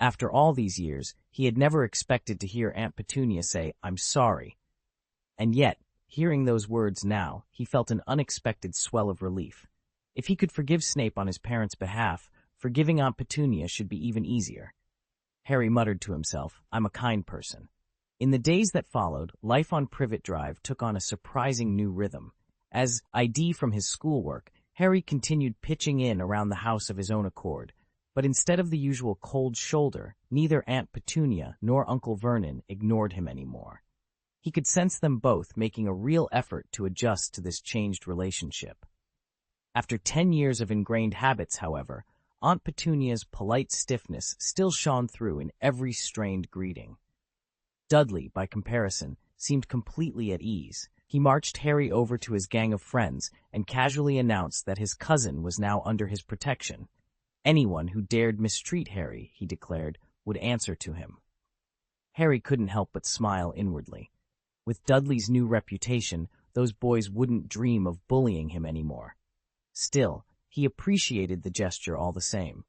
After all these years, he had never expected to hear Aunt Petunia say, "I'm sorry." And yet, hearing those words now, he felt an unexpected swell of relief. If he could forgive Snape on his parents' behalf, forgiving Aunt Petunia should be even easier. Harry muttered to himself, "I'm a kind person." In the days that followed, life on Privet Drive took on a surprising new rhythm. As ID from his schoolwork, Harry continued pitching in around the house of his own accord, but instead of the usual cold shoulder, neither Aunt Petunia nor Uncle Vernon ignored him anymore. He could sense them both making a real effort to adjust to this changed relationship. After 10 years of ingrained habits, however, Aunt Petunia's polite stiffness still shone through in every strained greeting. Dudley, by comparison, seemed completely at ease. He marched Harry over to his gang of friends and casually announced that his cousin was now under his protection. Anyone who dared mistreat Harry, he declared, would answer to him. Harry couldn't help but smile inwardly. With Dudley's new reputation, those boys wouldn't dream of bullying him anymore. Still, he appreciated the gesture all the same.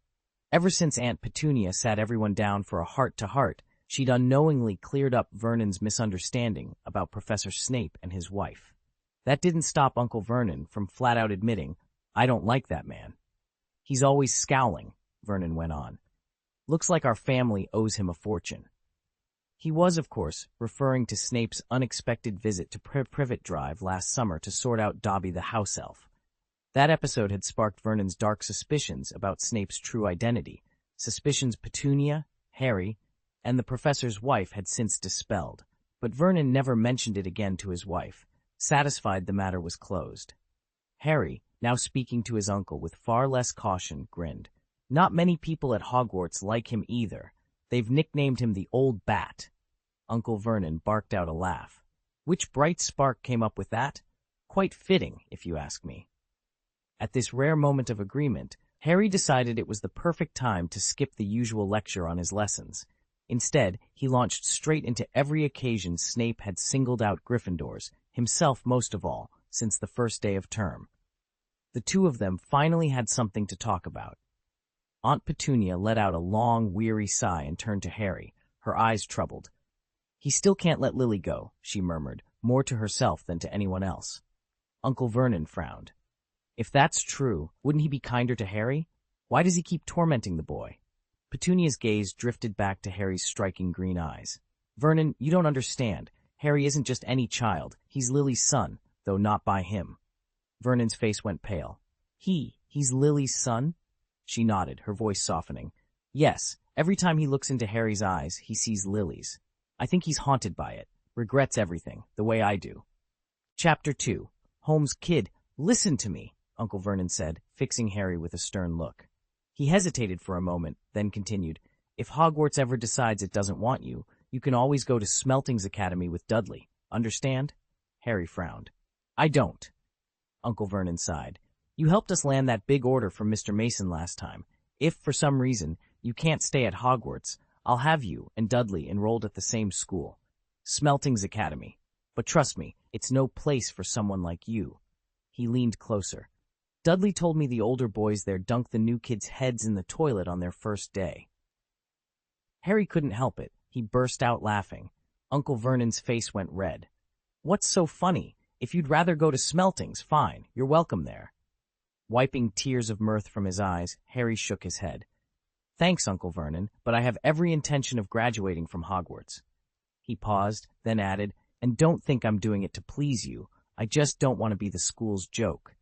Ever since Aunt Petunia sat everyone down for a heart-to-heart, she'd unknowingly cleared up Vernon's misunderstanding about Professor Snape and his wife. That didn't stop Uncle Vernon from flat-out admitting, "I don't like that man." "He's always scowling," Vernon went on. "Looks like our family owes him a fortune." He was, of course, referring to Snape's unexpected visit to Privet Drive last summer to sort out Dobby the house elf. That episode had sparked Vernon's dark suspicions about Snape's true identity, suspicions Petunia, Harry, and the professor's wife had since dispelled. But Vernon never mentioned it again to his wife, satisfied the matter was closed. Harry, now speaking to his uncle with far less caution, grinned. "Not many people at Hogwarts like him either. They've nicknamed him the Old Bat." Uncle Vernon barked out a laugh. "Which bright spark came up with that? Quite fitting, if you ask me." At this rare moment of agreement, Harry decided it was the perfect time to skip the usual lecture on his lessons. Instead, he launched straight into every occasion Snape had singled out Gryffindors, himself most of all, since the first day of term. The two of them finally had something to talk about. Aunt Petunia let out a long, weary sigh and turned to Harry, her eyes troubled. "He still can't let Lily go," she murmured, more to herself than to anyone else. Uncle Vernon frowned. "If that's true, wouldn't he be kinder to Harry? Why does he keep tormenting the boy?" Petunia's gaze drifted back to Harry's striking green eyes. "Vernon, you don't understand. Harry isn't just any child. He's Lily's son, though not by him." Vernon's face went pale. He's Lily's son?" She nodded, her voice softening. "Yes, every time he looks into Harry's eyes, he sees Lily's. I think he's haunted by it, regrets everything, the way I do." Chapter 2. "Holmes, kid, listen to me," Uncle Vernon said, fixing Harry with a stern look. He hesitated for a moment, then continued, "If Hogwarts ever decides it doesn't want you, you can always go to Smelting's Academy with Dudley. Understand?" Harry frowned. "I don't." Uncle Vernon sighed. "You helped us land that big order from Mr. Mason last time. If, for some reason, you can't stay at Hogwarts, I'll have you and Dudley enrolled at the same school. Smelting's Academy. But trust me, it's no place for someone like you." He leaned closer. Dudley told me the older boys there dunked the new kids' heads in the toilet on their first day. Harry couldn't help it. He burst out laughing. Uncle Vernon's face went red. What's so funny? If you'd rather go to Smeltings, fine. You're welcome there. Wiping tears of mirth from his eyes, Harry shook his head. Thanks, Uncle Vernon, but I have every intention of graduating from Hogwarts. He paused, then added, and don't think I'm doing it to please you. I just don't want to be the school's joke.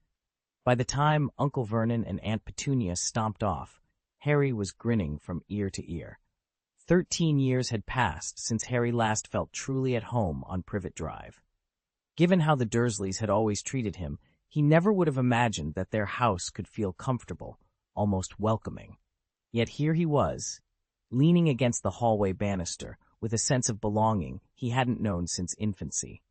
By the time Uncle Vernon and Aunt Petunia stomped off, Harry was grinning from ear to ear. 13 years had passed since Harry last felt truly at home on Privet Drive. Given how the Dursleys had always treated him, he never would have imagined that their house could feel comfortable, almost welcoming. Yet here he was, leaning against the hallway banister, with a sense of belonging he hadn't known since infancy.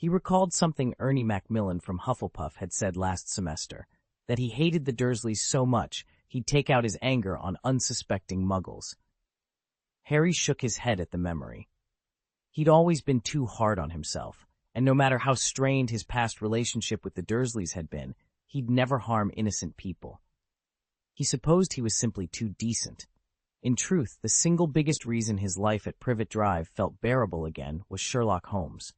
He recalled something Ernie Macmillan from Hufflepuff had said last semester, that he hated the Dursleys so much he'd take out his anger on unsuspecting muggles. Harry shook his head at the memory. He'd always been too hard on himself, and no matter how strained his past relationship with the Dursleys had been, he'd never harm innocent people. He supposed he was simply too decent. In truth, the single biggest reason his life at Privet Drive felt bearable again was Sherlock Holmes.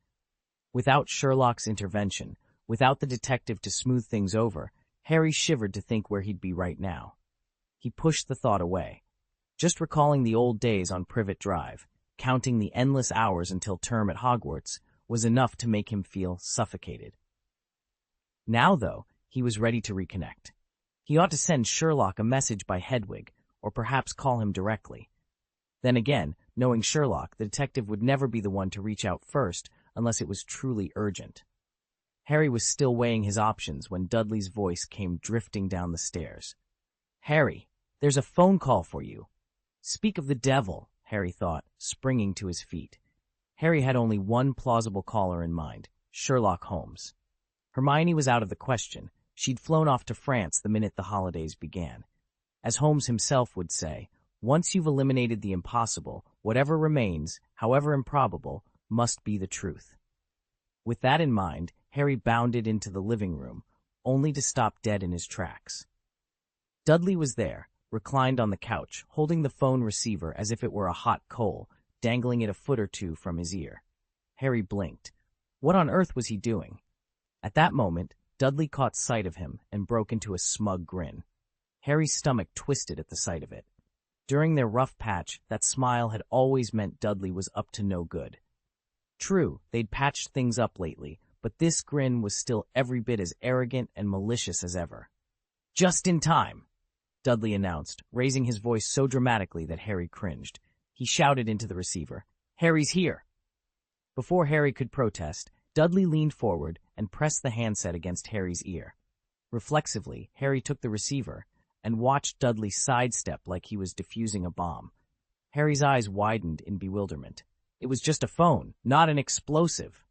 Without Sherlock's intervention, without the detective to smooth things over, Harry shivered to think where he'd be right now. He pushed the thought away. Just recalling the old days on Privet Drive, counting the endless hours until term at Hogwarts, was enough to make him feel suffocated. Now, though, he was ready to reconnect. He ought to send Sherlock a message by Hedwig, or perhaps call him directly. Then again, knowing Sherlock, the detective would never be the one to reach out first unless it was truly urgent. Harry was still weighing his options when Dudley's voice came drifting down the stairs. "Harry, there's a phone call for you." Speak of the devil, Harry thought, springing to his feet. Harry had only one plausible caller in mind, Sherlock Holmes. Hermione was out of the question. She'd flown off to France the minute the holidays began. As Holmes himself would say, once you've eliminated the impossible, whatever remains, however improbable, must be the truth. With that in mind, Harry bounded into the living room, only to stop dead in his tracks. Dudley was there, reclined on the couch, holding the phone receiver as if it were a hot coal, dangling it a foot or two from his ear. Harry blinked. What on earth was he doing? At that moment, Dudley caught sight of him and broke into a smug grin. Harry's stomach twisted at the sight of it. During their rough patch, that smile had always meant Dudley was up to no good. True, they'd patched things up lately, but this grin was still every bit as arrogant and malicious as ever. "Just in time," Dudley announced, raising his voice so dramatically that Harry cringed. He shouted into the receiver, "Harry's here!" Before Harry could protest, Dudley leaned forward and pressed the handset against Harry's ear. Reflexively, Harry took the receiver and watched Dudley sidestep like he was defusing a bomb. Harry's eyes widened in bewilderment. It was just a phone, not an explosive.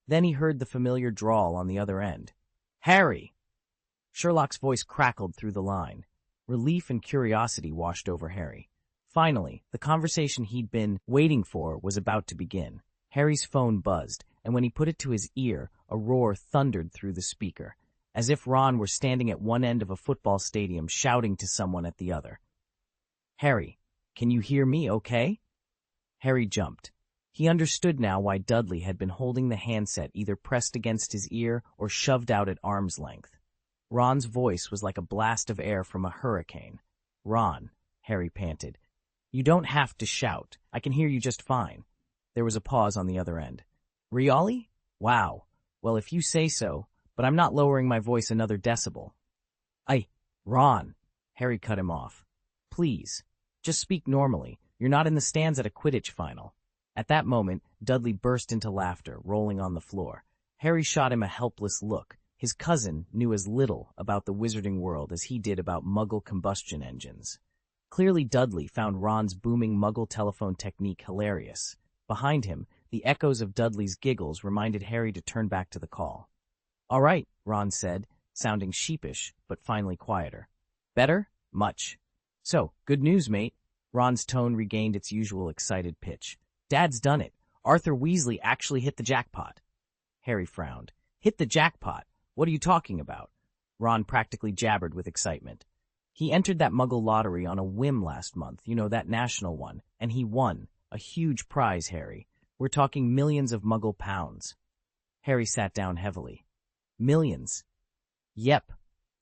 Then he heard the familiar drawl on the other end. "Harry!" Sherlock's voice crackled through the line. Relief and curiosity washed over Harry. Finally, the conversation he'd been waiting for was about to begin. Harry's phone buzzed, and when he put it to his ear, a roar thundered through the speaker, as if Ron were standing at one end of a football stadium shouting to someone at the other. "Harry, can you hear me okay?" Harry jumped. He understood now why Dudley had been holding the handset either pressed against his ear or shoved out at arm's length. Ron's voice was like a blast of air from a hurricane. "Ron," Harry panted, "you don't have to shout. I can hear you just fine." There was a pause on the other end. "Really? Wow. Well, if you say so, but I'm not lowering my voice another decibel." Ron," Harry cut him off. "Please, just speak normally. You're not in the stands at a Quidditch final." At that moment, Dudley burst into laughter, rolling on the floor. Harry shot him a helpless look. His cousin knew as little about the wizarding world as he did about Muggle combustion engines. Clearly Dudley found Ron's booming Muggle telephone technique hilarious. Behind him, the echoes of Dudley's giggles reminded Harry to turn back to the call. "All right," Ron said, sounding sheepish, but finally quieter. "Better? Much. So, good news, mate." Ron's tone regained its usual excited pitch. "Dad's done it. Arthur Weasley actually hit the jackpot." Harry frowned. "Hit the jackpot? What are you talking about?" Ron practically jabbered with excitement. He entered that Muggle lottery on a whim last month, that national one, and he won. A huge prize, Harry. We're talking millions of Muggle pounds. Harry sat down heavily. Millions? Yep.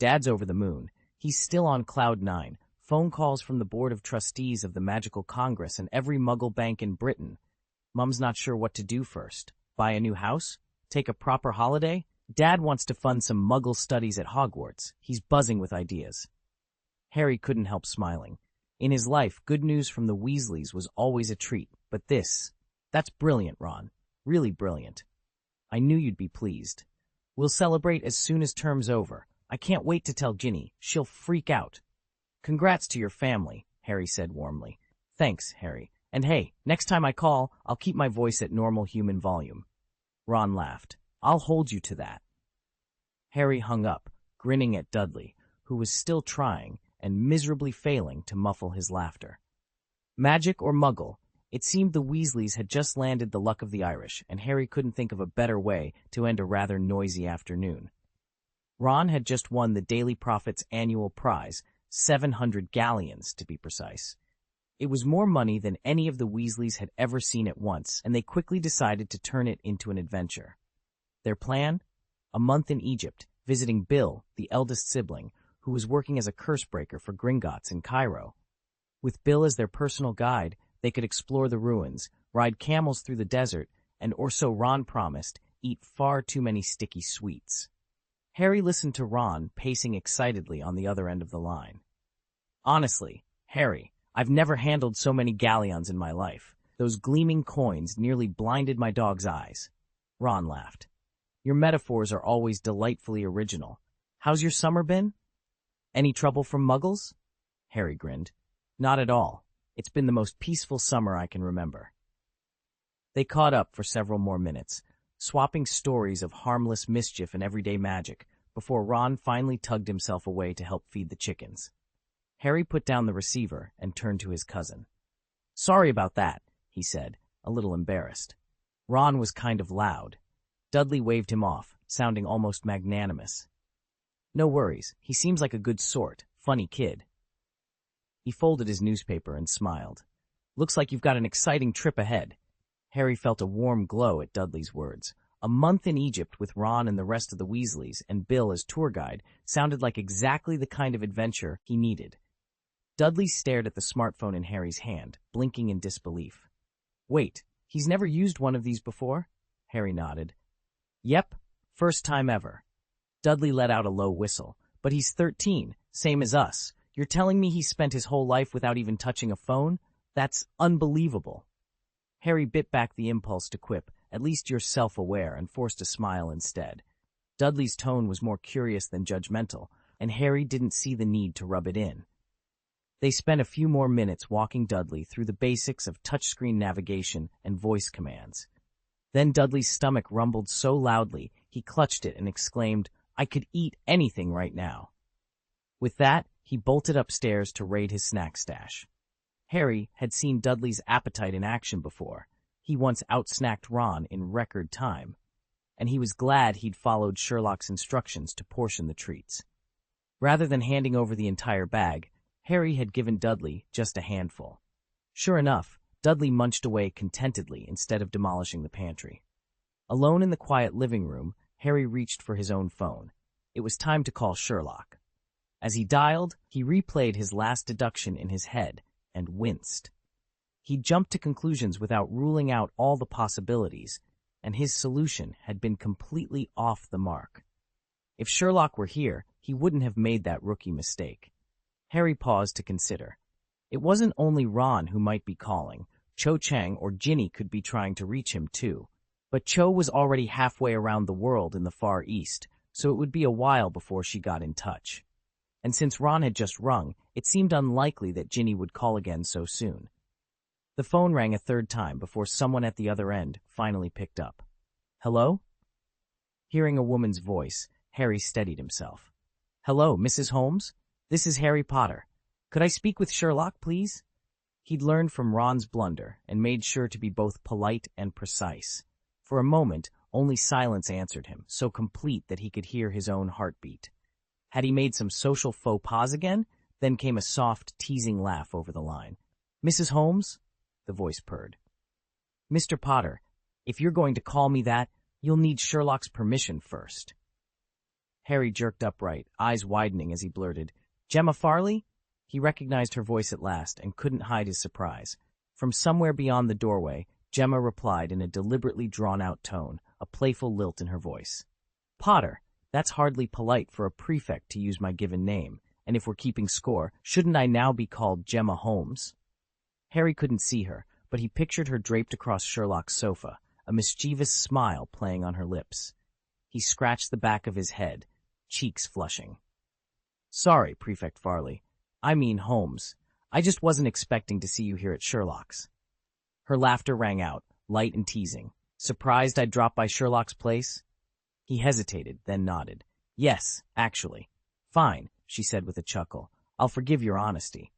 Dad's over the moon. He's still on cloud 9. Phone calls from the Board of Trustees of the Magical Congress and every Muggle bank in Britain. Mum's not sure what to do first. Buy a new house? Take a proper holiday? Dad wants to fund some Muggle studies at Hogwarts. He's buzzing with ideas. Harry couldn't help smiling. In his life, good news from the Weasleys was always a treat, but that's brilliant, Ron. Really brilliant. I knew you'd be pleased. We'll celebrate as soon as term's over. I can't wait to tell Ginny. She'll freak out. Congrats to your family, Harry said warmly. Thanks, Harry. And hey, next time I call, I'll keep my voice at normal human volume. Ron laughed. I'll hold you to that. Harry hung up, grinning at Dudley, who was still trying and miserably failing to muffle his laughter. Magic or Muggle, it seemed the Weasleys had just landed the luck of the Irish, and Harry couldn't think of a better way to end a rather noisy afternoon. Ron had just won the Daily Prophet's annual prize, 700 galleons to be precise. It was more money than any of the Weasleys had ever seen at once, and they quickly decided to turn it into an adventure. Their plan? A month in Egypt, visiting Bill, the eldest sibling, who was working as a curse-breaker for Gringotts in Cairo. With Bill as their personal guide, they could explore the ruins, ride camels through the desert, and, or so Ron promised, eat far too many sticky sweets. Harry listened to Ron pacing excitedly on the other end of the line. Honestly, Harry, I've never handled so many galleons in my life. Those gleaming coins nearly blinded my dog's eyes. Ron laughed. Your metaphors are always delightfully original. How's your summer been? Any trouble from Muggles? Harry grinned. Not at all. It's been the most peaceful summer I can remember. They caught up for several more minutes, swapping stories of harmless mischief and everyday magic, before Ron finally tugged himself away to help feed the chickens. Harry put down the receiver and turned to his cousin. Sorry about that, he said, a little embarrassed. Ron was kind of loud. Dudley waved him off, sounding almost magnanimous. No worries, he seems like a good sort, funny kid. He folded his newspaper and smiled. Looks like you've got an exciting trip ahead. Harry felt a warm glow at Dudley's words. A month in Egypt with Ron and the rest of the Weasleys and Bill as tour guide sounded like exactly the kind of adventure he needed. Dudley stared at the smartphone in Harry's hand, blinking in disbelief. Wait, he's never used one of these before? Harry nodded. Yep, first time ever. Dudley let out a low whistle. But he's 13, same as us. You're telling me he spent his whole life without even touching a phone? That's unbelievable. Harry bit back the impulse to quip, at least you're self-aware, and forced a smile instead. Dudley's tone was more curious than judgmental, and Harry didn't see the need to rub it in. They spent a few more minutes walking Dudley through the basics of touchscreen navigation and voice commands. Then Dudley's stomach rumbled so loudly, he clutched it and exclaimed, I could eat anything right now. With that, he bolted upstairs to raid his snack stash. Harry had seen Dudley's appetite in action before. He once outsnacked Ron in record time, and he was glad he'd followed Sherlock's instructions to portion the treats. Rather than handing over the entire bag, Harry had given Dudley just a handful. Sure enough, Dudley munched away contentedly instead of demolishing the pantry. Alone in the quiet living room, Harry reached for his own phone. It was time to call Sherlock. As he dialed, he replayed his last deduction in his head and winced. He jumped to conclusions without ruling out all the possibilities, and his solution had been completely off the mark. If Sherlock were here, he wouldn't have made that rookie mistake. Harry paused to consider. It wasn't only Ron who might be calling. Cho Chang or Ginny could be trying to reach him too. But Cho was already halfway around the world in the Far East, so it would be a while before she got in touch. And since Ron had just rung, it seemed unlikely that Ginny would call again so soon. The phone rang a third time before someone at the other end finally picked up. Hello? Hearing a woman's voice, Harry steadied himself. Hello, Mrs. Holmes? This is Harry Potter. Could I speak with Sherlock, please? He'd learned from Ron's blunder and made sure to be both polite and precise. For a moment, only silence answered him, so complete that he could hear his own heartbeat. Had he made some social faux pas again? Then came a soft, teasing laugh over the line. "Mrs. Holmes?" the voice purred. "Mr. Potter, if you're going to call me that, you'll need Sherlock's permission first." Harry jerked upright, eyes widening as he blurted, "Gemma Farley?" He recognized her voice at last and couldn't hide his surprise. From somewhere beyond the doorway, Gemma replied in a deliberately drawn-out tone, a playful lilt in her voice. "Potter, that's hardly polite for a prefect to use my given name, and if we're keeping score, shouldn't I now be called Gemma Holmes?" Harry couldn't see her, but he pictured her draped across Sherlock's sofa, a mischievous smile playing on her lips. He scratched the back of his head, cheeks flushing. "Sorry, Prefect Farley. I mean Holmes. I just wasn't expecting to see you here at Sherlock's." Her laughter rang out, light and teasing. "Surprised I'd drop by Sherlock's place?" He hesitated, then nodded. "Yes, actually." "Fine," she said with a chuckle. "I'll forgive your honesty."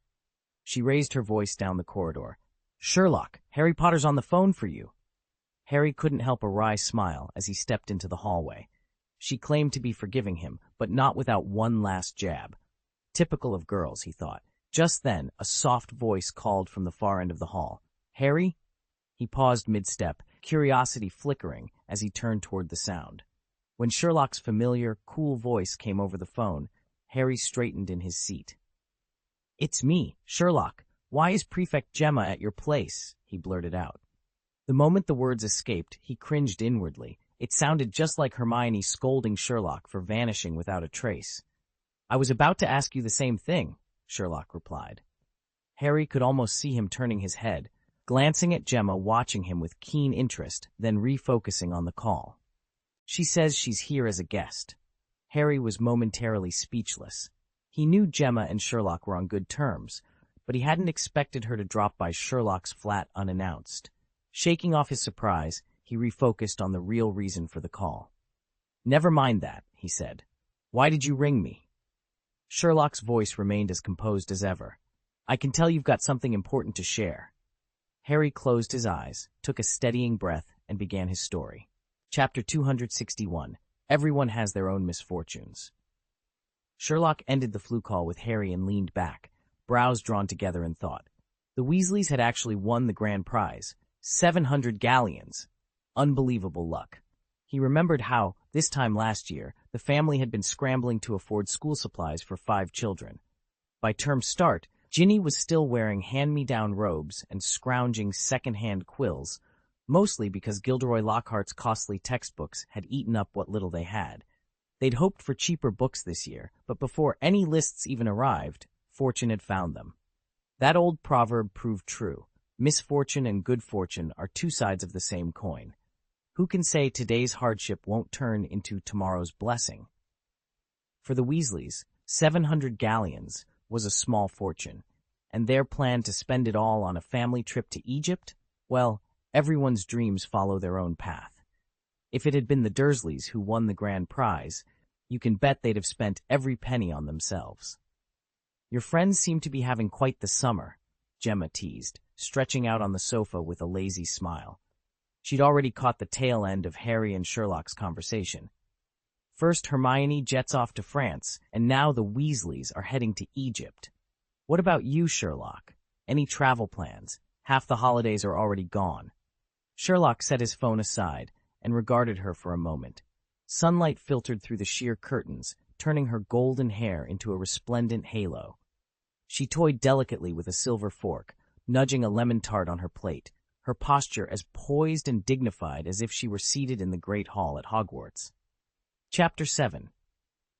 She raised her voice down the corridor. "Sherlock, Harry Potter's on the phone for you." Harry couldn't help a wry smile as he stepped into the hallway. She claimed to be forgiving him, but not without one last jab. Typical of girls, he thought. Just then, a soft voice called from the far end of the hall. "Harry?" He paused mid-step, curiosity flickering as he turned toward the sound. When Sherlock's familiar, cool voice came over the phone, Harry straightened in his seat. "It's me, Sherlock. Why is Prefect Gemma at your place?" he blurted out. The moment the words escaped, he cringed inwardly. It sounded just like Hermione scolding Sherlock for vanishing without a trace. "I was about to ask you the same thing," Sherlock replied. Harry could almost see him turning his head, glancing at Gemma, watching him with keen interest, then refocusing on the call. "She says she's here as a guest." Harry was momentarily speechless. He knew Gemma and Sherlock were on good terms, but he hadn't expected her to drop by Sherlock's flat unannounced. Shaking off his surprise, he refocused on the real reason for the call. "Never mind that," he said. "Why did you ring me?" Sherlock's voice remained as composed as ever. "I can tell you've got something important to share." Harry closed his eyes, took a steadying breath, and began his story. Chapter 261. Everyone has their own misfortunes. Sherlock ended the flu call with Harry and leaned back, brows drawn together in thought. The Weasleys had actually won the grand prize, 700 galleons. Unbelievable luck. He remembered how, this time last year, the family had been scrambling to afford school supplies for 5 children. By term start, Ginny was still wearing hand-me-down robes and scrounging second-hand quills, mostly because Gilderoy Lockhart's costly textbooks had eaten up what little they had. They'd hoped for cheaper books this year, but before any lists even arrived, fortune had found them. That old proverb proved true. Misfortune and good fortune are two sides of the same coin. Who can say today's hardship won't turn into tomorrow's blessing? For the Weasleys, 700 galleons was a small fortune, and their plan to spend it all on a family trip to Egypt? Well, everyone's dreams follow their own path. If it had been the Dursleys who won the grand prize, you can bet they'd have spent every penny on themselves. "Your friends seem to be having quite the summer," Gemma teased, stretching out on the sofa with a lazy smile. She'd already caught the tail end of Harry and Sherlock's conversation. First Hermione jets off to France, and now the Weasleys are heading to Egypt. What about you, Sherlock? Any travel plans? Half the holidays are already gone. Sherlock set his phone aside and regarded her for a moment. Sunlight filtered through the sheer curtains, turning her golden hair into a resplendent halo. She toyed delicately with a silver fork, nudging a lemon tart on her plate, her posture as poised and dignified as if she were seated in the Great Hall at Hogwarts. Chapter 7.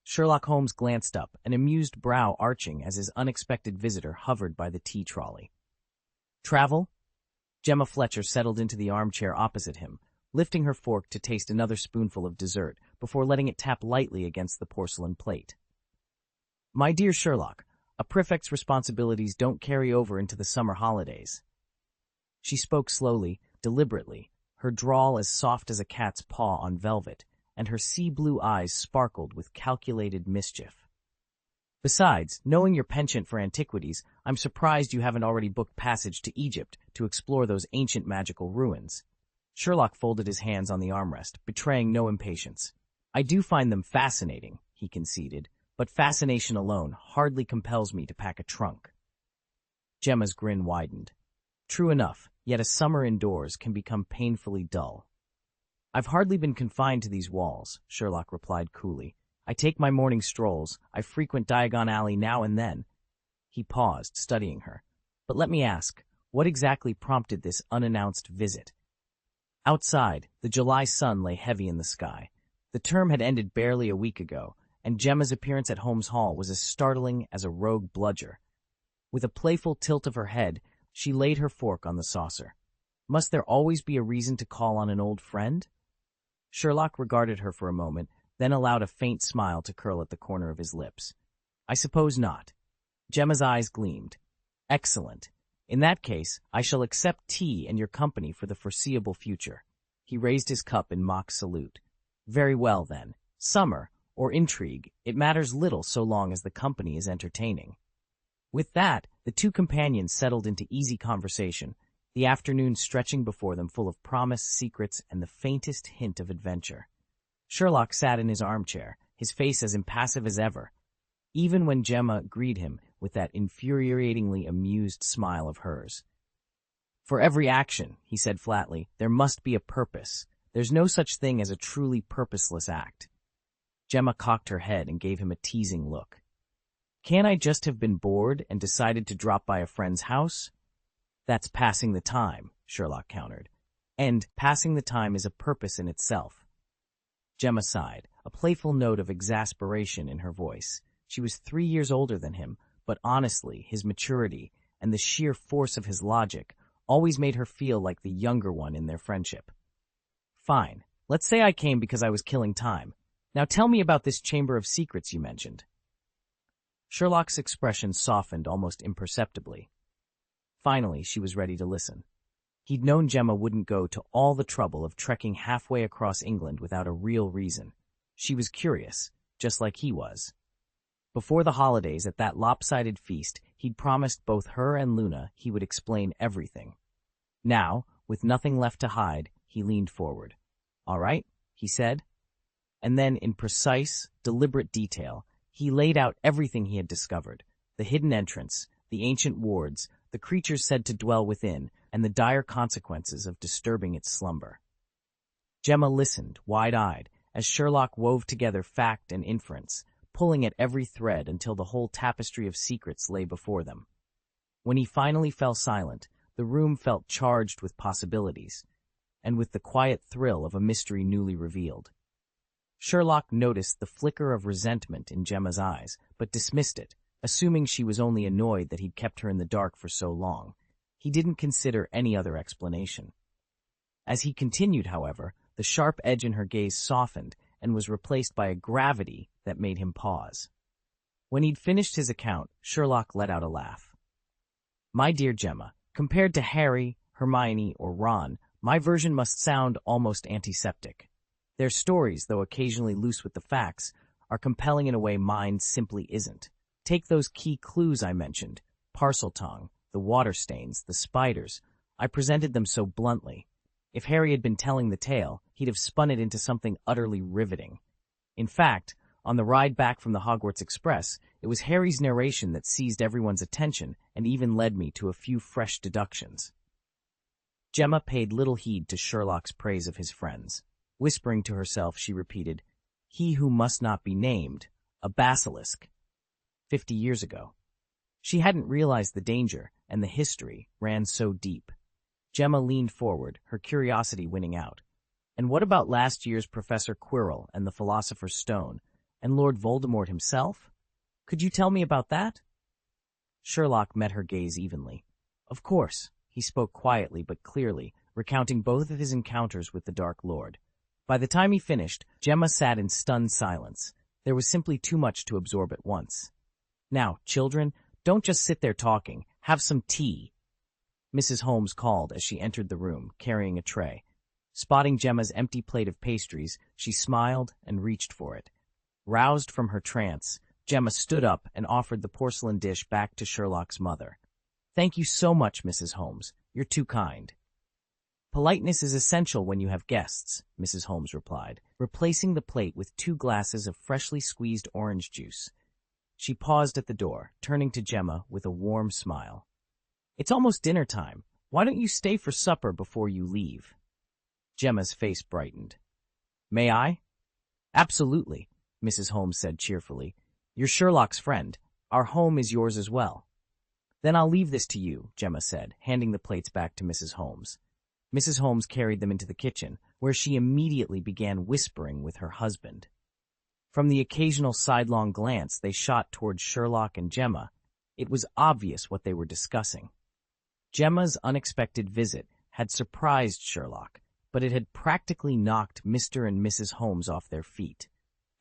Sherlock Holmes glanced up, an amused brow arching as his unexpected visitor hovered by the tea trolley. "Travel?" Gemma Fletcher settled into the armchair opposite him, lifting her fork to taste another spoonful of dessert before letting it tap lightly against the porcelain plate. "My dear Sherlock, a prefect's responsibilities don't carry over into the summer holidays." She spoke slowly, deliberately, her drawl as soft as a cat's paw on velvet, and her sea-blue eyes sparkled with calculated mischief. "Besides, knowing your penchant for antiquities, I'm surprised you haven't already booked passage to Egypt to explore those ancient magical ruins." Sherlock folded his hands on the armrest, betraying no impatience. "I do find them fascinating," he conceded, but fascination alone hardly compels me to pack a trunk. Gemma's grin widened. True enough, yet a summer indoors can become painfully dull. I've hardly been confined to these walls, Sherlock replied coolly. I take my morning strolls, I frequent Diagon Alley now and then. He paused, studying her. But let me ask, what exactly prompted this unannounced visit? Outside, the July sun lay heavy in the sky. The term had ended barely a week ago, and Gemma's appearance at Holmes Hall was as startling as a rogue bludger. With a playful tilt of her head, she laid her fork on the saucer. Must there always be a reason to call on an old friend? Sherlock regarded her for a moment, then allowed a faint smile to curl at the corner of his lips. I suppose not. Gemma's eyes gleamed. Excellent. In that case, I shall accept tea and your company for the foreseeable future. He raised his cup in mock salute. Very well, then. Summer, or intrigue, it matters little so long as the company is entertaining. With that, the two companions settled into easy conversation, the afternoon stretching before them full of promise, secrets, and the faintest hint of adventure. Sherlock sat in his armchair, his face as impassive as ever, even when Gemma greeted him with that infuriatingly amused smile of hers. For every action, he said flatly, there must be a purpose. There's no such thing as a truly purposeless act. Gemma cocked her head and gave him a teasing look. Can't I just have been bored and decided to drop by a friend's house? That's passing the time, Sherlock countered. And passing the time is a purpose in itself. Gemma sighed, a playful note of exasperation in her voice. She was 3 years older than him, but honestly, his maturity and the sheer force of his logic always made her feel like the younger one in their friendship. Fine. Let's say I came because I was killing time. Now tell me about this chamber of secrets you mentioned. Sherlock's expression softened almost imperceptibly. Finally, she was ready to listen. He'd known Gemma wouldn't go to all the trouble of trekking halfway across England without a real reason. She was curious, just like he was. Before the holidays, at that lopsided feast, he'd promised both her and Luna he would explain everything. Now, with nothing left to hide, he leaned forward. All right, he said. And then, in precise, deliberate detail, he laid out everything he had discovered, the hidden entrance, the ancient wards, the creatures said to dwell within, and the dire consequences of disturbing its slumber. Gemma listened, wide-eyed, as Sherlock wove together fact and inference, pulling at every thread until the whole tapestry of secrets lay before them. When he finally fell silent, the room felt charged with possibilities, and with the quiet thrill of a mystery newly revealed. Sherlock noticed the flicker of resentment in Gemma's eyes, but dismissed it, assuming she was only annoyed that he'd kept her in the dark for so long. He didn't consider any other explanation. As he continued, however, the sharp edge in her gaze softened and was replaced by a gravity that made him pause. When he'd finished his account, Sherlock let out a laugh. My dear Gemma, compared to Harry, Hermione, or Ron, my version must sound almost antiseptic. Their stories, though occasionally loose with the facts, are compelling in a way mine simply isn't. Take those key clues I mentioned, Parseltongue, the water stains, the spiders. I presented them so bluntly. If Harry had been telling the tale, he'd have spun it into something utterly riveting. In fact, on the ride back from the Hogwarts Express, it was Harry's narration that seized everyone's attention and even led me to a few fresh deductions. Gemma paid little heed to Sherlock's praise of his friends. Whispering to herself, she repeated, "He who must not be named, a basilisk." 50 years ago. She hadn't realized the danger, and the history ran so deep. Gemma leaned forward, her curiosity winning out. And what about last year's Professor Quirrell and the Philosopher's Stone, and Lord Voldemort himself? Could you tell me about that? Sherlock met her gaze evenly. Of course, he spoke quietly but clearly, recounting both of his encounters with the Dark Lord. By the time he finished, Gemma sat in stunned silence. There was simply too much to absorb at once. Now, children, don't just sit there talking. Have some tea. Mrs. Holmes called as she entered the room, carrying a tray. Spotting Gemma's empty plate of pastries, she smiled and reached for it. Roused from her trance, Gemma stood up and offered the porcelain dish back to Sherlock's mother. Thank you so much, Mrs. Holmes. You're too kind. Politeness is essential when you have guests, Mrs. Holmes replied, replacing the plate with 2 glasses of freshly squeezed orange juice. She paused at the door, turning to Gemma with a warm smile. "It's almost dinner time. Why don't you stay for supper before you leave?" Gemma's face brightened. "May I?" "Absolutely," Mrs. Holmes said cheerfully. "You're Sherlock's friend. Our home is yours as well." "Then I'll leave this to you," Gemma said, handing the plates back to Mrs. Holmes. Mrs. Holmes carried them into the kitchen, where she immediately began whispering with her husband. From the occasional sidelong glance they shot towards Sherlock and Gemma, it was obvious what they were discussing. Gemma's unexpected visit had surprised Sherlock, but it had practically knocked Mr. and Mrs. Holmes off their feet.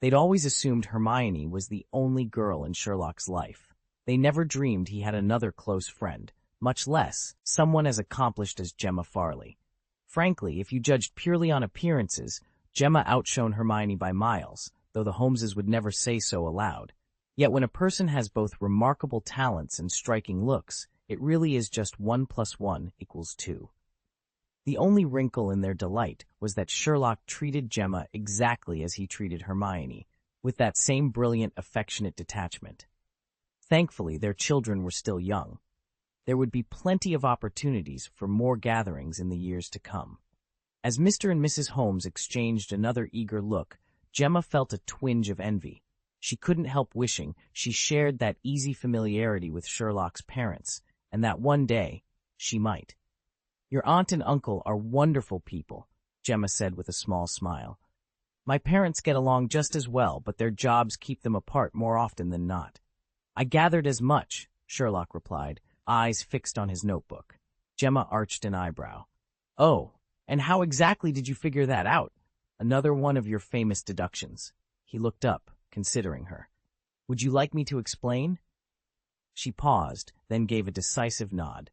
They'd always assumed Hermione was the only girl in Sherlock's life. They never dreamed he had another close friend, much less someone as accomplished as Gemma Farley. Frankly, if you judged purely on appearances, Gemma outshone Hermione by miles, though the Holmeses would never say so aloud. Yet when a person has both remarkable talents and striking looks, it really is just 1 + 1 = 2. The only wrinkle in their delight was that Sherlock treated Gemma exactly as he treated Hermione, with that same brilliant, affectionate detachment. Thankfully, their children were still young. There would be plenty of opportunities for more gatherings in the years to come. As Mr. and Mrs. Holmes exchanged another eager look, Gemma felt a twinge of envy. She couldn't help wishing she shared that easy familiarity with Sherlock's parents, and that one day she might. "Your aunt and uncle are wonderful people," Gemma said with a small smile. "My parents get along just as well, but their jobs keep them apart more often than not." "I gathered as much," Sherlock replied, eyes fixed on his notebook. Gemma arched an eyebrow. "Oh, and how exactly did you figure that out?" "Another one of your famous deductions." He looked up, considering her. "Would you like me to explain?" She paused, then gave a decisive nod.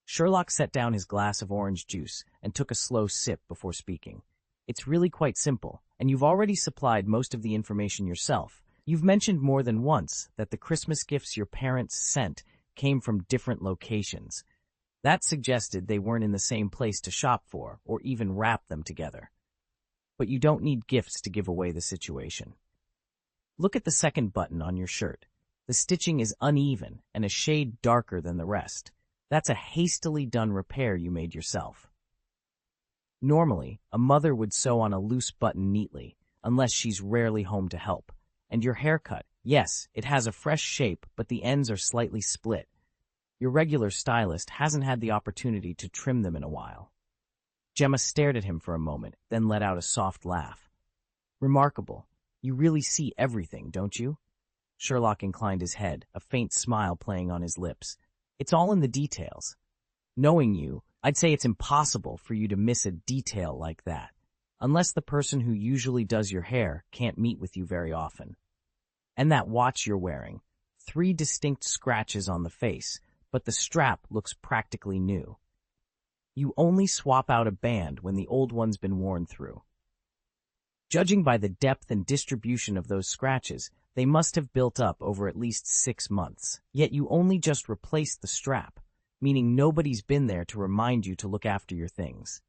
Sherlock set down his glass of orange juice and took a slow sip before speaking. "It's really quite simple, and you've already supplied most of the information yourself. You've mentioned more than once that the Christmas gifts your parents sent came from different locations. That suggested they weren't in the same place to shop for, or even wrap them together. But you don't need gifts to give away the situation. Look at the second button on your shirt. The stitching is uneven and a shade darker than the rest. That's a hastily done repair you made yourself. Normally, a mother would sew on a loose button neatly, unless she's rarely home to help. And your haircut, yes, it has a fresh shape, but the ends are slightly split. Your regular stylist hasn't had the opportunity to trim them in a while." Gemma stared at him for a moment, then let out a soft laugh. "Remarkable. You really see everything, don't you?" Sherlock inclined his head, a faint smile playing on his lips. "It's all in the details. Knowing you, I'd say it's impossible for you to miss a detail like that, unless the person who usually does your hair can't meet with you very often. And that watch you're wearing, 3 distinct scratches on the face, but the strap looks practically new. You only swap out a band when the old one's been worn through. Judging by the depth and distribution of those scratches, they must have built up over at least 6 months. Yet you only just replaced the strap, meaning nobody's been there to remind you to look after your things.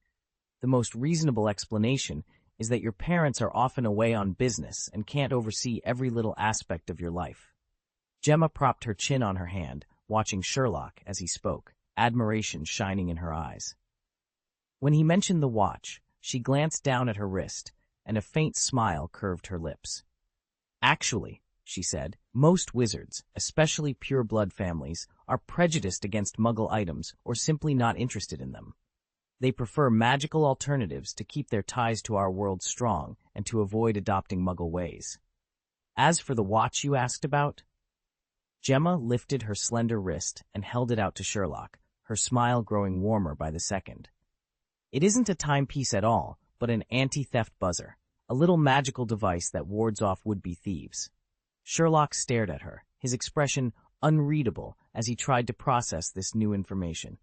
The most reasonable explanation is that your parents are often away on business and can't oversee every little aspect of your life." Gemma propped her chin on her hand, watching Sherlock as he spoke, admiration shining in her eyes. When he mentioned the watch, she glanced down at her wrist, and a faint smile curved her lips. "Actually," she said, "most wizards, especially pure-blood families, are prejudiced against Muggle items or simply not interested in them. They prefer magical alternatives to keep their ties to our world strong and to avoid adopting Muggle ways. As for the watch you asked about..." Gemma lifted her slender wrist and held it out to Sherlock, her smile growing warmer by the second. "It isn't a timepiece at all, but an anti-theft buzzer, a little magical device that wards off would-be thieves." Sherlock stared at her, his expression unreadable as he tried to process this new information.